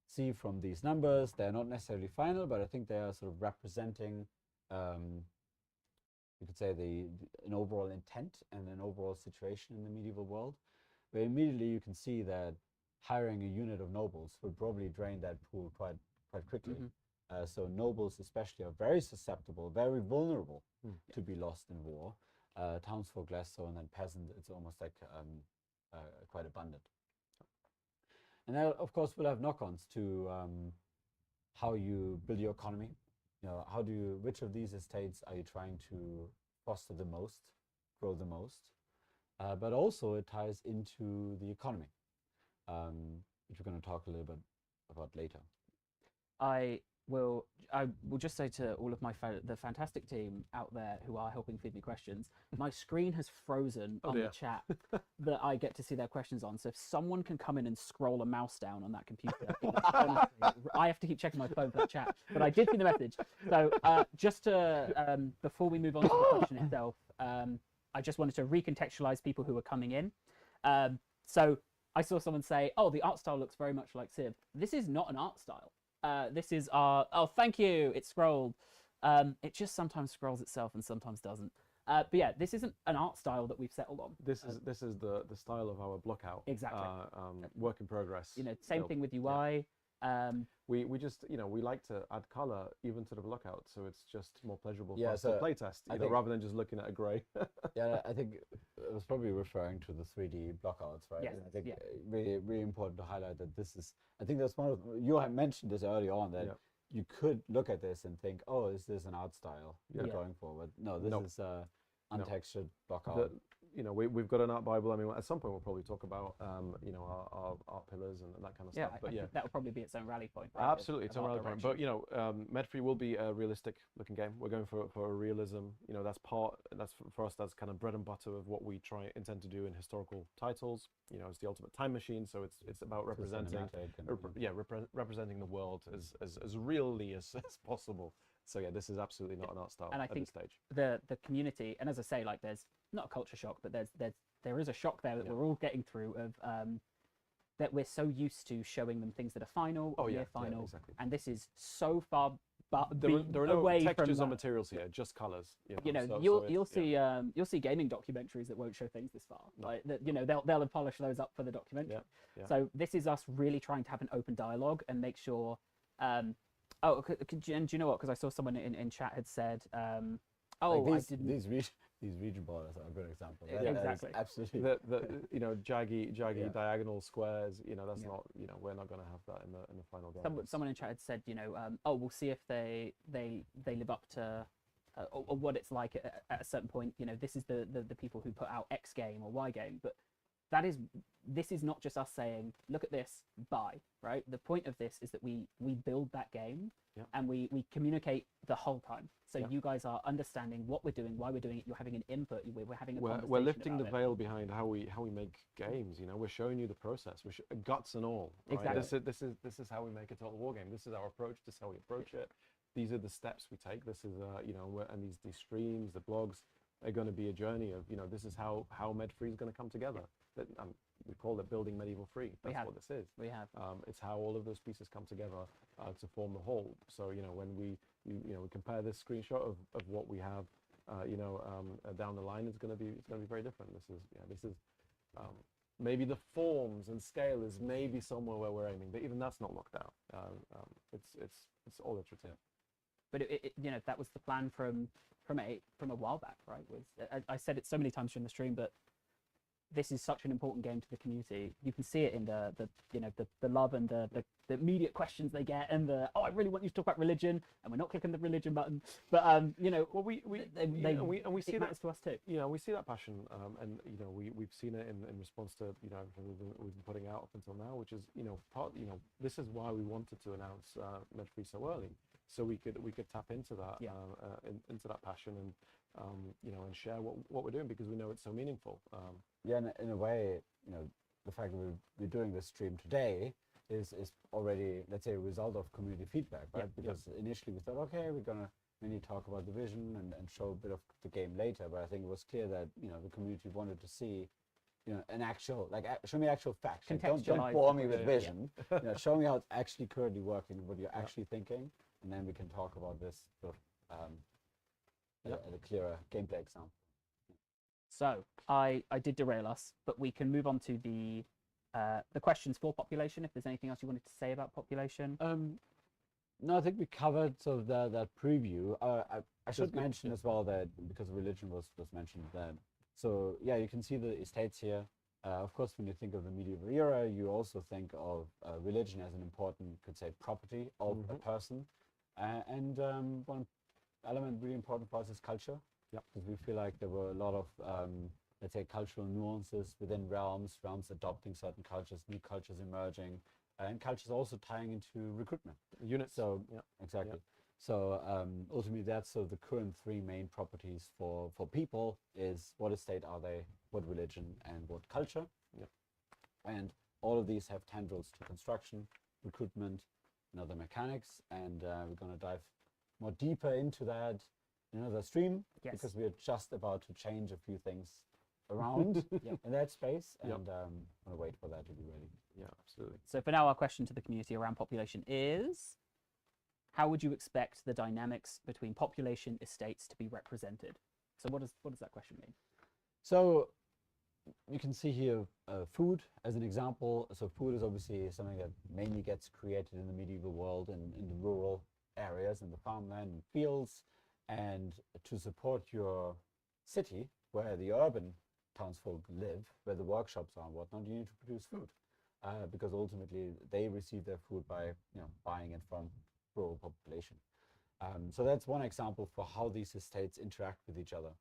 see from these numbers, they're not necessarily final, but I think they are sort of representing you could say an overall intent and an overall situation in the medieval world, where immediately you can see that hiring a unit of nobles would probably drain that pool quite quickly. So nobles especially are very susceptible, very vulnerable to be lost in war. Townsfolk less so, and then peasant, it's almost like quite abundant. And that, of course, will have knock-ons to how you build your economy. Which of these estates are you trying to foster the most, grow the most? But also it ties into the economy, which we're going to talk a little bit about later. I will just say to all of the fantastic team out there who are helping feed me questions, my screen has frozen on the chat that I get to see their questions on. So if someone can come in and scroll a mouse down on that computer, honestly, I have to keep checking my phone for that chat. But I did see the message. So just to, before we move on to the question itself, I just wanted to recontextualize people who are coming in. So I saw someone say, oh, the art style looks very much like Civ. This is not an art style. This is our, oh, thank you, it scrolled. It just sometimes scrolls itself and sometimes doesn't. But yeah, this isn't an art style that we've settled on. This is the style of our blockout. Exactly. Work in progress. Same thing with UI. We just, we like to add color even to the blockout, so it's just more pleasurable for us so to playtest, rather than just looking at a gray. I think it was probably referring to the 3D blockouts, right? Yes, I think really, really important to highlight that this is, I think that's one of, you had mentioned this early on, that you could look at this and think, oh, is this an art style going forward? No, this is untextured blockout. We've got an art Bible. I mean, at some point we'll probably talk about, our pillars and that kind of stuff. But I think that will probably be its own rally point. Right? Absolutely, its own rally point. But Med3 will be a realistic looking game. We're going for a realism. That's for us. That's kind of bread and butter of what we intend to do in historical titles. It's the ultimate time machine. So it's about representing, representing the world as really as possible. So yeah, this is absolutely not an art style at this stage. The community, and as I say, like there's not a culture shock, but there is a shock there that we're all getting through of that we're so used to showing them things that are final or near final, exactly. And this is so far there are no textures or materials here, just colors. You'll see gaming documentaries that won't show things this far. No. Like they'll have polished those up for the documentary. So this is us really trying to have an open dialogue and make sure. Oh, and do you know what? Because I saw someone in chat had said, these region borders are a good example. Exactly. Absolutely. The jaggy diagonal squares. That's not. We're not going to have that in the final game. Someone in chat had said, we'll see if they live up to or what it's like at a certain point. This is the people who put out X game or Y game, but this is not just us saying, look at this, buy, right? The point of this is that we build that game and we communicate the whole time. So you guys are understanding what we're doing, why we're doing it. You're having an input. We're having a conversation. We're lifting the about veil behind how we make games. You know, we're showing you the process, guts and all. Right? Exactly. This is how we make a total war game. This is our approach. This is how we approach it. These are the steps we take. This is you know, and these streams, the blogs, are going to be a journey of, you know, this is how Med3 is going to come together. That, we call it building medieval 3. That's what this is. We have. It's how all of those pieces come together to form the whole. So, you know, when we compare this screenshot of what we have, you know, down the line, it's going to be very different. This is maybe the forms and scale is maybe somewhere where we're aiming, but even that's not locked out. It's all iterative. But you know, that was the plan from a while back, right? I said it so many times during the stream, but this is such an important game to the community. You can see it in the you know, the love and the immediate questions they get, and I really want you to talk about religion, and we're not clicking the religion button. But you know, well, we see that to us too. You know, we see that passion, and you know, we've seen it in response to, you know, everything we've been putting out up until now, which is, you know, this is why we wanted to announce Med3 so early, so we could tap into that into that passion and you know, and share what we're doing, because we know it's so meaningful. Yeah, in a way, you know, the fact that we're doing this stream today is already, let's say, a result of community feedback, right? Because initially we thought, okay, we're gonna mainly talk about the vision and show a bit of the game later, but I think it was clear that, you know, the community wanted to see, you know, an actual, like, show me actual facts. Like, don't bore me with vision. You know, show me how it's actually currently working, what you're actually thinking, and then we can talk about this sort of at a clearer gameplay example. So I did derail us, but we can move on to the questions for population. If there's anything else you wanted to say about population. No, I think we covered sort of that preview. I should mention as well that, because religion was mentioned then. So yeah, you can see the estates here. Of course, when you think of the medieval era, you also think of religion as an important, could say, property of a person. And one element really important for us is culture. Because we feel like there were a lot of, let's say, cultural nuances within realms adopting certain cultures, new cultures emerging, and cultures also tying into recruitment. Units. So, exactly. So ultimately, that's sort of the current 3 main properties for people is what estate are they, what religion, and what culture. And all of these have tendrils to construction, recruitment, and other mechanics. And we're going to dive more deeper into that in another stream, because we're just about to change a few things around in that space, and I'm going to wait for that to be ready. Yeah, absolutely. So for now, our question to the community around population is, how would you expect the dynamics between population estates to be represented? So what does that question mean? So you can see here food as an example. So food is obviously something that mainly gets created in the medieval world and in the rural areas, in the farmland and fields. And to support your city, where the urban townsfolk live, where the workshops are and whatnot, you need to produce food, because ultimately they receive their food by, you know, buying it from rural population. So that's one example for how these estates interact with each other.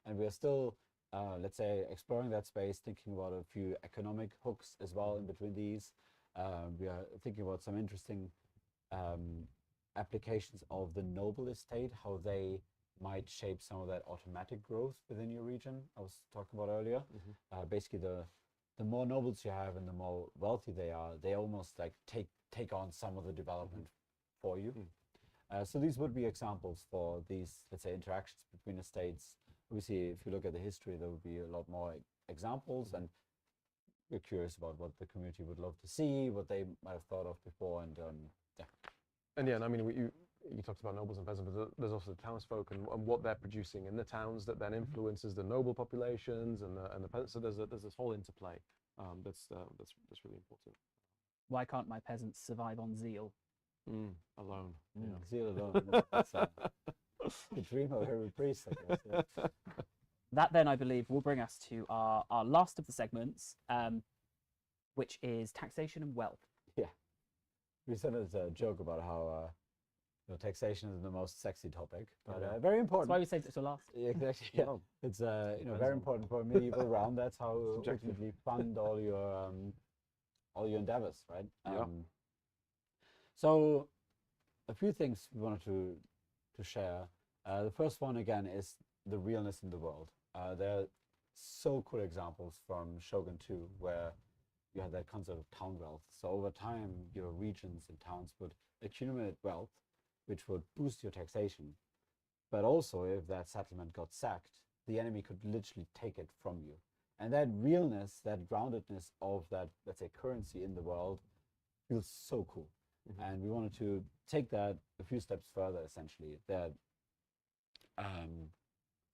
And we're still, let's say, exploring that space, thinking about a few economic hooks as well in between these. We are thinking about some interesting applications of the noble estate, how they might shape some of that automatic growth within your region I was talking about earlier. Basically, the more nobles you have and the more wealthy they are, they almost like take on some of the development for you. So these would be examples for these, let's say, interactions between estates. Obviously, if you look at the history, there would be a lot more examples, and we're curious about what the community would love to see, what they might have thought of before, and And yeah, and I mean, you talked about nobles and peasants, but there's also the townsfolk and what they're producing in the towns that then influences the noble populations and the peasants. So there's this whole interplay that's really important. Why can't my peasants survive on zeal? Alone. Zeal alone. That's the dream of every priest, I guess. That then, I believe, will bring us to our last of the segments, which is taxation and wealth. We said as a joke about how taxation is the most sexy topic, but very important. That's why we saved it to last. Exactly. Yeah. It's very important for a medieval realm. That's how you ultimately fund all your endeavors, right? So a few things we wanted to share. The first one again is the realness in the world. There are so cool examples from Shogun 2 where you had that concept of town wealth. So over time, your regions and towns would accumulate wealth, which would boost your taxation. But also, if that settlement got sacked, the enemy could literally take it from you. And that realness, that groundedness of that, let's say, currency in the world feels so cool. And we wanted to take that a few steps further, essentially, that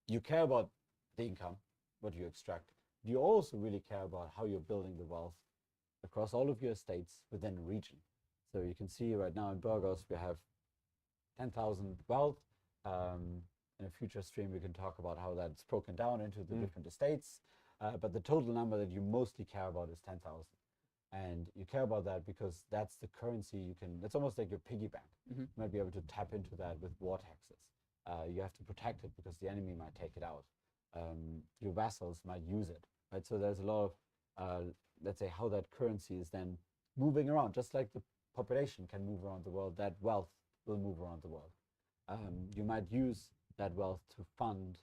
you care about the income, what you extract. You also really care about how you're building the wealth across all of your estates within a region. So you can see right now in Burgos, we have 10,000 wealth. In a future stream, we can talk about how that's broken down into the different estates. But the total number that you mostly care about is 10,000. And you care about that because that's the currency you can, it's almost like your piggy bank. You might be able to tap into that with war taxes. You have to protect it because the enemy might take it out. Your vassals might use it, right? So there's a lot of, let's say, how that currency is then moving around. Just like the population can move around the world, that wealth will move around the world. You might use that wealth to fund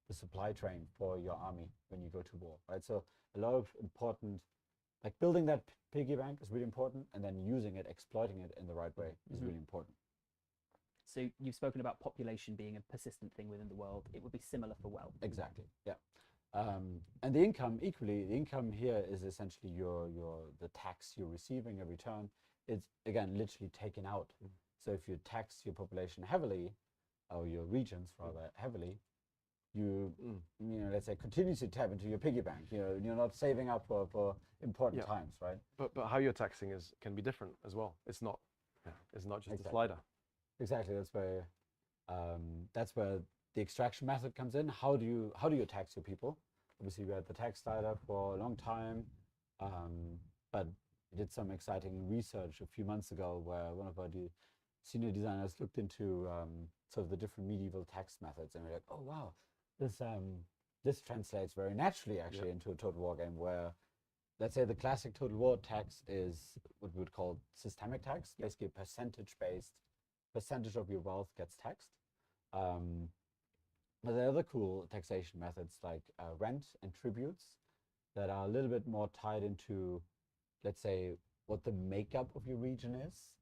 the supply train for your army when you go to war, right? So a lot of important, like building that piggy bank is really important, and then using it, exploiting it in the right way is really important. So you've spoken about population being a persistent thing within the world. It would be similar for wealth. Exactly, yeah. And the income, equally, the income here is essentially the tax you're receiving every turn. It's, again, literally taken out. So if you tax your population heavily, or your regions rather heavily, you know, let's say, continuously tap into your piggy bank. You know, you're not saving up for important times, right? But how you're taxing can be different as well. It's not just a slider. Exactly. That's where the extraction method comes in. How do you tax your people? Obviously, we had the tax slider for a long time, but we did some exciting research a few months ago where one of our senior designers looked into sort of the different medieval tax methods, and we're like, oh wow, this translates very naturally actually into a total war game where, let's say, the classic total war tax is what we would call systemic tax, basically a percentage of your wealth gets taxed. But there are other cool taxation methods like rent and tributes that are a little bit more tied into, let's say, what the makeup of your region is,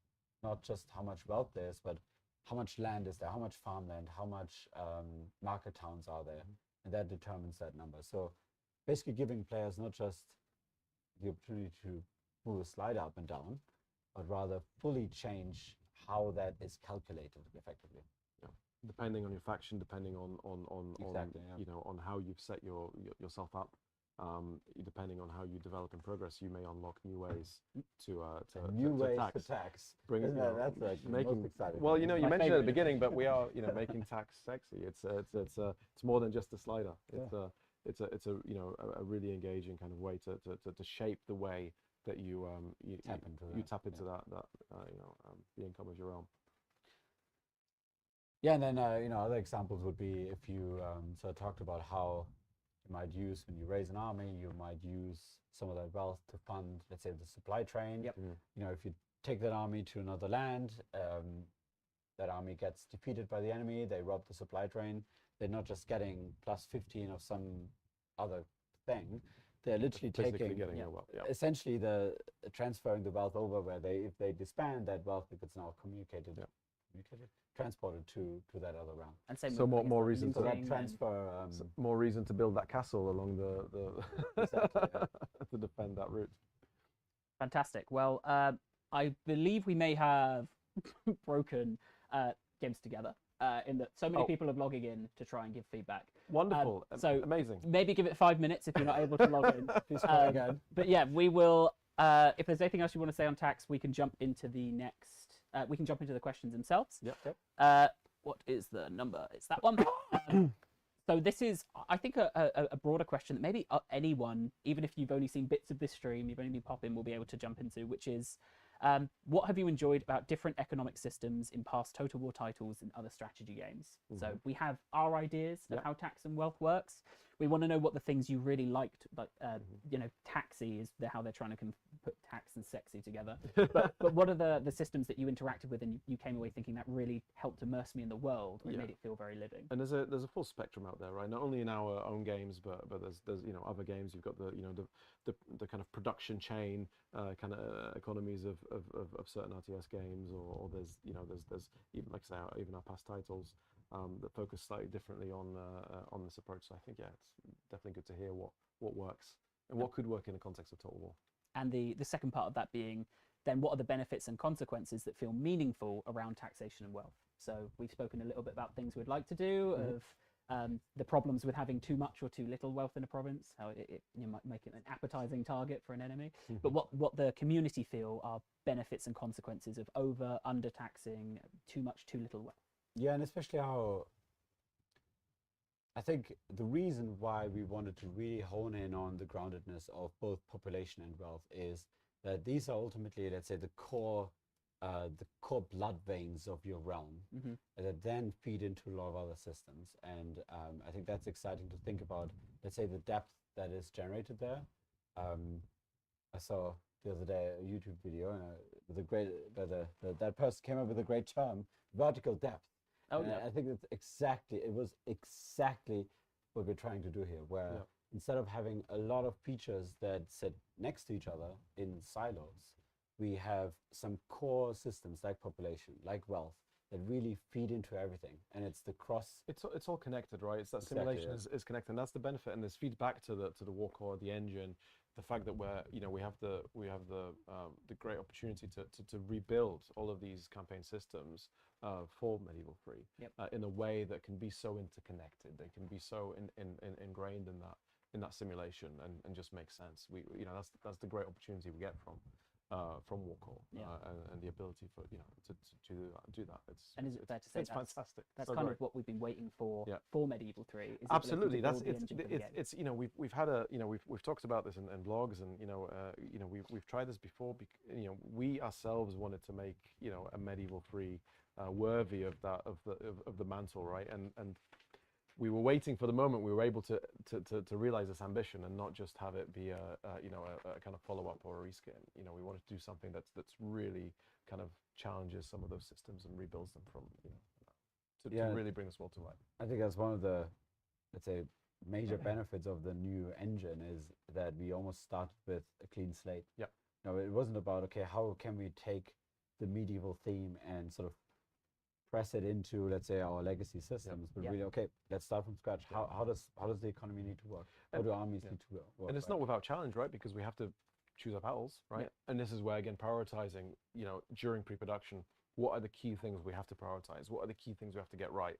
not just how much wealth there is, but how much land is there, how much farmland, how much market towns are there, and that determines that number. So basically giving players not just the opportunity to move a slider up and down, but rather fully change how that is calculated effectively. Yeah. Depending on your faction, depending on you know, on how you've set yourself up, depending on how you develop and progress, you may unlock new ways to tax. Bring it, that's like most exciting. Well, you know, you mentioned at the beginning, but we are, you know, making tax sexy. It's more than just a slider. It's a you know, a really engaging kind of way to shape the way that you tap into that you know, the income of your realm. Yeah, and then you know, other examples would be if you sort of talked about how you might use, when you raise an army, you might use some of that wealth to fund, let's say, the supply train. You know, if you take that army to another land, that army gets defeated by the enemy, they rob the supply train. They're not just getting +15 of some other thing. They're literally taking, essentially transferring the wealth over, where if they disband, that wealth gets now transported to that other realm. And same so more reason to that transfer. More reason to build that castle along the to defend that route. Fantastic. Well, I believe we may have broken games together. In that so many people are logging in to try and give feedback. Wonderful. So amazing. Maybe give it 5 minutes if you're not able to log in. But yeah, we will. If there's anything else you want to say on tax, we can jump into the next. We can jump into the questions themselves. What is the number? It's that one. So this is, I think, a broader question that maybe anyone, even if you've only seen bits of this stream, you've only been popping, will be able to jump into, which is What have you enjoyed about different economic systems in past Total War titles and other strategy games? So we have our ideas of how tax and wealth works. We want to know what the things you really liked, but you know, taxi is how they're trying to put tax and sexy together. But what are the systems that you interacted with and you came away thinking that really helped immerse me in the world and made it feel very living? And there's a full spectrum out there, right? Not only in our own games, but there's you know, other games. You've got the kind of production chain kind of economies of certain RTS games, or there's you know there's even, like I say, even our past titles that focus slightly differently on this approach. So I think it's definitely good to hear what works and what could work in the context of Total War. And the second part of that being, then what are the benefits and consequences that feel meaningful around taxation and wealth? So we've spoken a little bit about things we'd like to do, of the problems with having too much or too little wealth in a province, how you might make it an appetizing target for an enemy. But what the community feel are benefits and consequences of over, under taxing, too much, too little wealth. Yeah, and especially how I think the reason why we wanted to really hone in on the groundedness of both population and wealth is that these are ultimately, let's say, the core blood veins of your realm that then feed into a lot of other systems. And I think that's exciting to think about, let's say, the depth that is generated there. I saw the other day a YouTube video with a great, that person came up with a great term, vertical depth. I think it was exactly what we're trying to do here, where instead of having a lot of features that sit next to each other in silos, we have some core systems like population, like wealth, that really feed into everything. And it's the cross. It's all connected, right? It's that simulation is connected, and that's the benefit. And this feeds back to the war core, the engine, the fact that we have the great opportunity to rebuild all of these campaign systems for Medieval 3 in a way that can be so interconnected. They can be so ingrained in that simulation and just make sense. That's the great opportunity we get from Warcore, and the ability for to do that. And is it fair to say it's fantastic? That's so kind of what we've been waiting for Medieval 3. Is Absolutely, it's we've had we've talked about this in blogs, and we've tried this before. We ourselves wanted to make a Medieval 3 worthy of the mantle, right? And we were waiting for the moment we were able to realize this ambition and not just have it be a kind of follow-up or a reskin. We wanted to do something that's really kind of challenges some of those systems and rebuilds them from to really bring this world to life. I think that's one of the, let's say, major benefits of the new engine is that we almost started with a clean slate. Yeah. It wasn't about, okay, how can we take the medieval theme and sort of press it into, let's say, our legacy systems, but really, okay, let's start from scratch. How does the economy need to work? How do armies need to work? And it's not without challenge, right? Because we have to choose our battles, right? And this is where, again, prioritizing, during pre-production, what are the key things we have to prioritize? What are the key things we have to get right?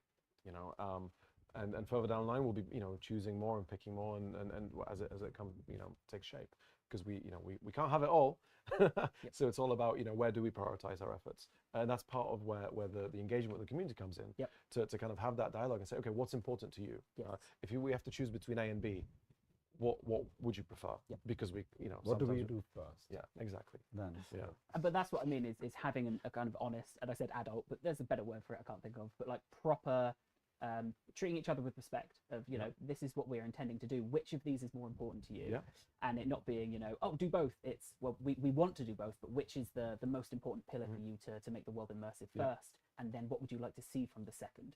And further down the line, we'll be, choosing more and picking more, and as it comes, takes shape, because we can't have it all. So it's all about, where do we prioritize our efforts? And that's part of where the engagement with the community comes in, to kind of have that dialogue and say, okay, what's important to you? If we have to choose between A and B, what would you prefer? Because we, what do we do first? Yeah, exactly. Then, but that's what I mean is having a kind of honest, and I said adult, but there's a better word for it I can't think of, but like proper, treating each other with respect of, this is what we're intending to do. Which of these is more important to you? And it not being, oh, do both. It's, well, we want to do both, but which is the most important pillar for you to make the world immersive first? And then what would you like to see from the second?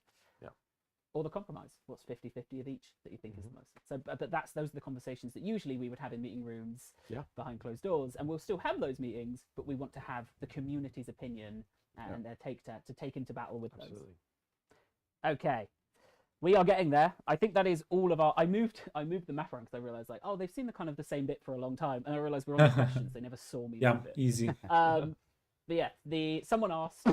Or the compromise. What's 50-50 of each that you think is the most? So, but those are the conversations that usually we would have in meeting rooms behind closed doors, and we'll still have those meetings, but we want to have the community's opinion and their take to take into battle with those. Okay. We are getting there. I think that is all of our. I moved the map around because I realized they've seen the same bit for a long time, and I realized we're on the questions. They never saw me. Yeah, move it. easy. But yeah, someone asked,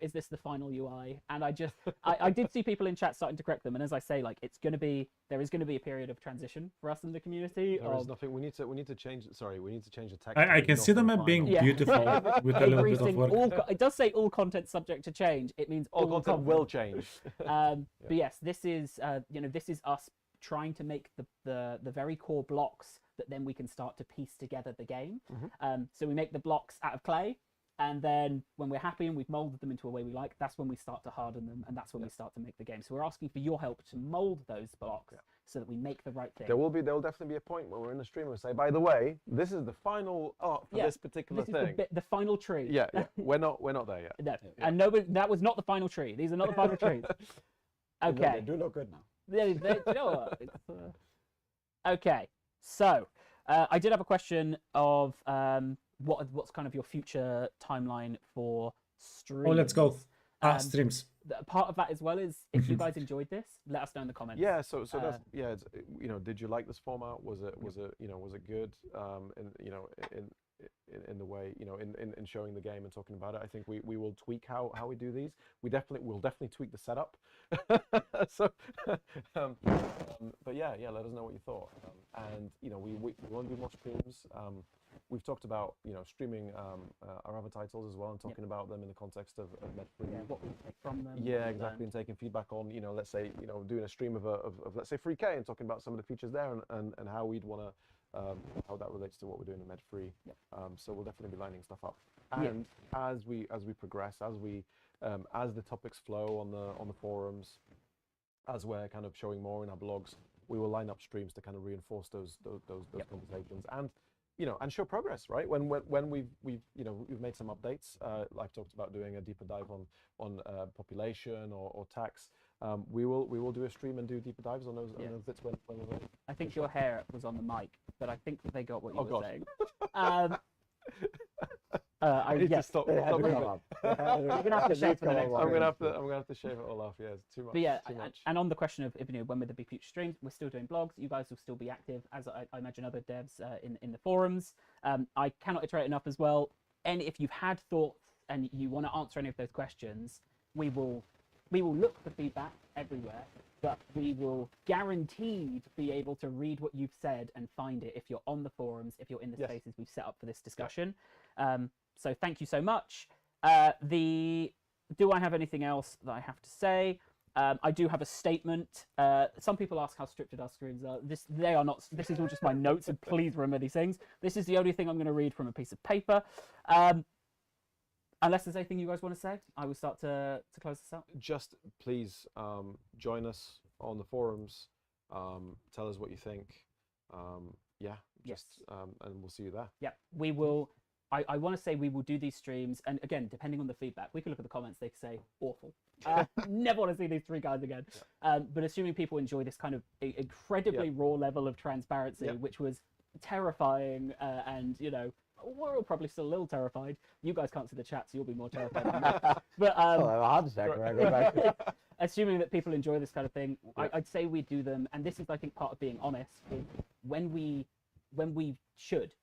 is this the final UI? And I did see people in chat starting to correct them. And as I say, there is going to be a period of transition for us in the community. There is nothing. We need to change. Sorry, we need to change the text. I can see the map being beautiful with a little bit of work. It does say all content subject to change. It means all content will change. But yes, this is this is us trying to make the very core blocks that then we can start to piece together the game. So we make the blocks out of clay. And then when we're happy and we've molded them into a way we like, that's when we start to harden them, and that's when we start to make the game. So we're asking for your help to mold those blocks so that we make the right thing. There will definitely be a point where we're in the stream and we say, by the way, this is the final art for this particular thing. The final tree. Yeah, we're not there yet. No. And nobody, that was not the final tree. These are not the final trees. Okay. They do look good now. You know what? Okay, so I did have a question of what's kind of your future timeline for streams. Oh, let's go. Streams. Part of that as well is if you guys enjoyed this, let us know in the comments. Yeah, so that's it's, you know, did you like this format? Was it you know, was it good? In the way, you know, in showing the game and talking about it. I think we will tweak how we do these. We'll definitely tweak the setup. So but yeah, let us know what you thought. And you know, we want to do more streams. We've talked about, you know, streaming our other titles as well, and talking about them in the context of Med3. Yeah, what we take from them. Yeah, exactly, and taking feedback on, you know, let's say, you know, doing a stream of let's say 3K and talking about some of the features there and how we'd want to how that relates to what we're doing in Med3. So we'll definitely be lining stuff up. And as we progress, as the topics flow on the forums, as we're kind of showing more in our blogs, we will line up streams to kind of reinforce those conversations and, you know, and show progress, right? When we've you know, we've made some updates. I've talked about doing a deeper dive on population or tax. We will do a stream and do deeper dives on those bits when we're ready. I think your hair was on the mic, but I think that they got what you were saying. I need to stop. You're gonna have to shave for the next one. I'm gonna have to shave it all off. Yeah, it's too much. But yeah, too much. and on the question of, you know, when will there be future streams, we're still doing blogs. You guys will still be active, as I imagine other devs in the forums. I cannot iterate enough as well. And if you've had thoughts and you want to answer any of those questions, we will look for feedback everywhere, but we will guaranteed be able to read what you've said and find it if you're on the forums, if you're in the spaces we've set up for this discussion. So thank you so much. Do I have anything else that I have to say? I do have a statement. Some people ask how scripted our streams are. They are not. This is all just my notes, and please remember these things. This is the only thing I'm going to read from a piece of paper. Unless there's anything you guys want to say, I will start to close this out. Just please join us on the forums. Tell us what you think. And we'll see you there. Yeah, we will. I want to say we will do these streams, and again, depending on the feedback, we can look at the comments. They can say awful. Never want to see these three guys again. But assuming people enjoy this kind of incredibly raw level of transparency, which was terrifying, and you know, we're all probably still a little terrified. You guys can't see the chat, so you'll be more terrified than that. But assuming that people enjoy this kind of thing, I'd say we do them, and this is, I think, part of being honest. When we should.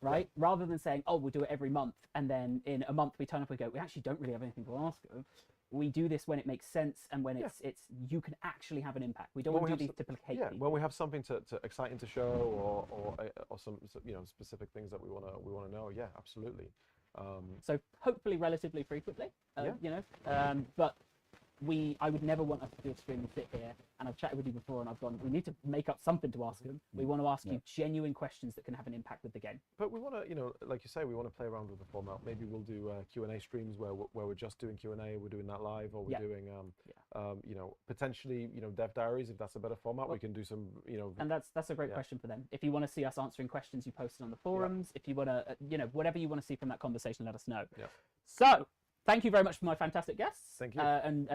Right? Rather than saying, oh, we'll do it every month, and then in a month we turn up and go, we actually don't really have anything to ask them. We do this when it makes sense and when it's you can actually have an impact. We don't want to do these to placate people. When we have something to exciting to show or some, you know, specific things that we wanna know. Yeah, absolutely. So hopefully relatively frequently. You know, but I would never want us to do a stream and sit here, and I've chatted with you before and I've gone, we need to make up something to ask them. We want to ask you genuine questions that can have an impact with the game. But we want to, you know, like you say, we want to play around with the format. Maybe we'll do Q&A streams where we're just doing Q&A, we're doing that live, or we're doing, you know, potentially, you know, dev diaries, if that's a better format. We can do some, you know. And that's a great question for them. If you want to see us answering questions you posted on the forums, if you want to, you know, whatever you want to see from that conversation, let us know. So, thank you very much for my fantastic guests. Thank you. And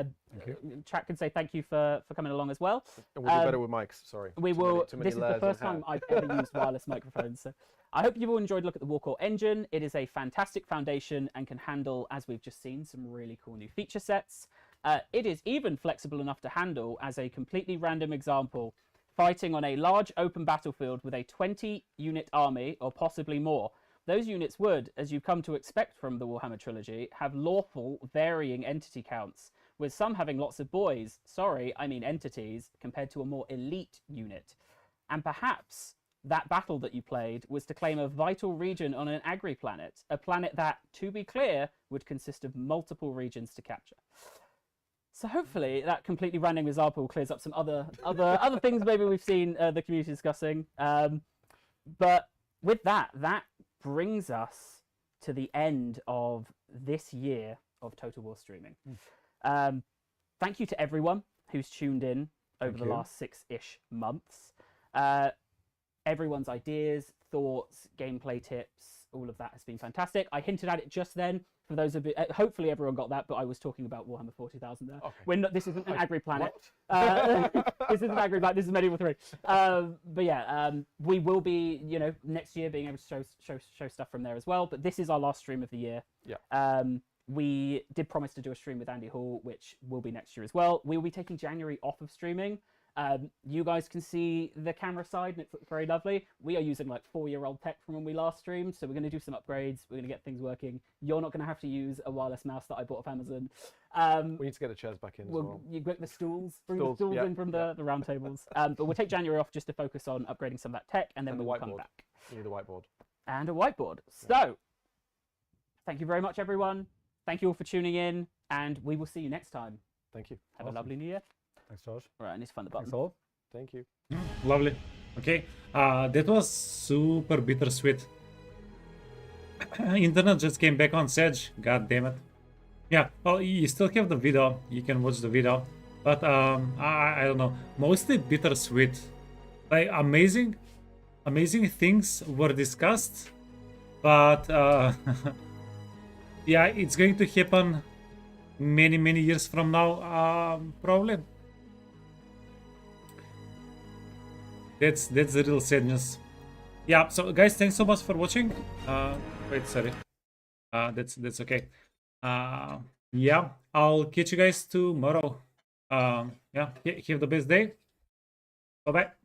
chat can say thank you for coming along as well. And we'll do better with mics, sorry. We will. This is the first time I've ever used wireless microphones. So I hope you've all enjoyed a look at the Warcore engine. It is a fantastic foundation and can handle, as we've just seen, some really cool new feature sets. It is even flexible enough to handle, as a completely random example, fighting on a large open battlefield with a 20-unit army, or possibly more. Those units would, as you've come to expect from the Warhammer trilogy, have lawful varying entity counts, with some having lots of boys, sorry, I mean entities, compared to a more elite unit. And perhaps that battle that you played was to claim a vital region on an agri-planet, a planet that, to be clear, would consist of multiple regions to capture. So hopefully that completely random example clears up some other things maybe we've seen the community discussing. But with that brings us to the end of this year of Total War streaming. Thank you to everyone who's tuned in over the last 6-ish months. Everyone's ideas, thoughts, gameplay tips, all of that has been fantastic. I hinted at it just then. For those of you, hopefully everyone got that, but I was talking about Warhammer 40,000 there. Okay. We're not, this isn't an Agri Planet. This isn't Agri Planet, this is Medieval 3. But yeah, we will be, you know, next year being able to show stuff from there as well. But this is our last stream of the year. Yeah. We did promise to do a stream with Andy Hall, which will be next year as well. We will be taking January off of streaming. You guys can see the camera side, and it looks very lovely. We are using like 4-year-old tech from when we last streamed, so we're going to do some upgrades. We're going to get things working. You're not going to have to use a wireless mouse that I bought off Amazon. We need to get the chairs back in as well. You get the stools, bring the stools in from the round tables. But we'll take January off just to focus on upgrading some of that tech, and then we'll come back. We need a whiteboard. And a whiteboard. So, thank you very much, everyone. Thank you all for tuning in, and we will see you next time. Thank you. Have a lovely new year. Thanks, George. Right, I need to find the button. Thanks all. Thank you. Lovely. Okay, that was super bittersweet. Internet just came back on Sedge. God damn it. Yeah, well, you still have the video. You can watch the video. But I don't know. Mostly bittersweet. Like amazing things were discussed. But yeah, it's going to happen many years from now, probably. That's the real sadness. Yeah, so guys, thanks so much for watching. Wait, sorry. That's okay. Yeah, I'll catch you guys tomorrow. Yeah, have the best day. Bye bye.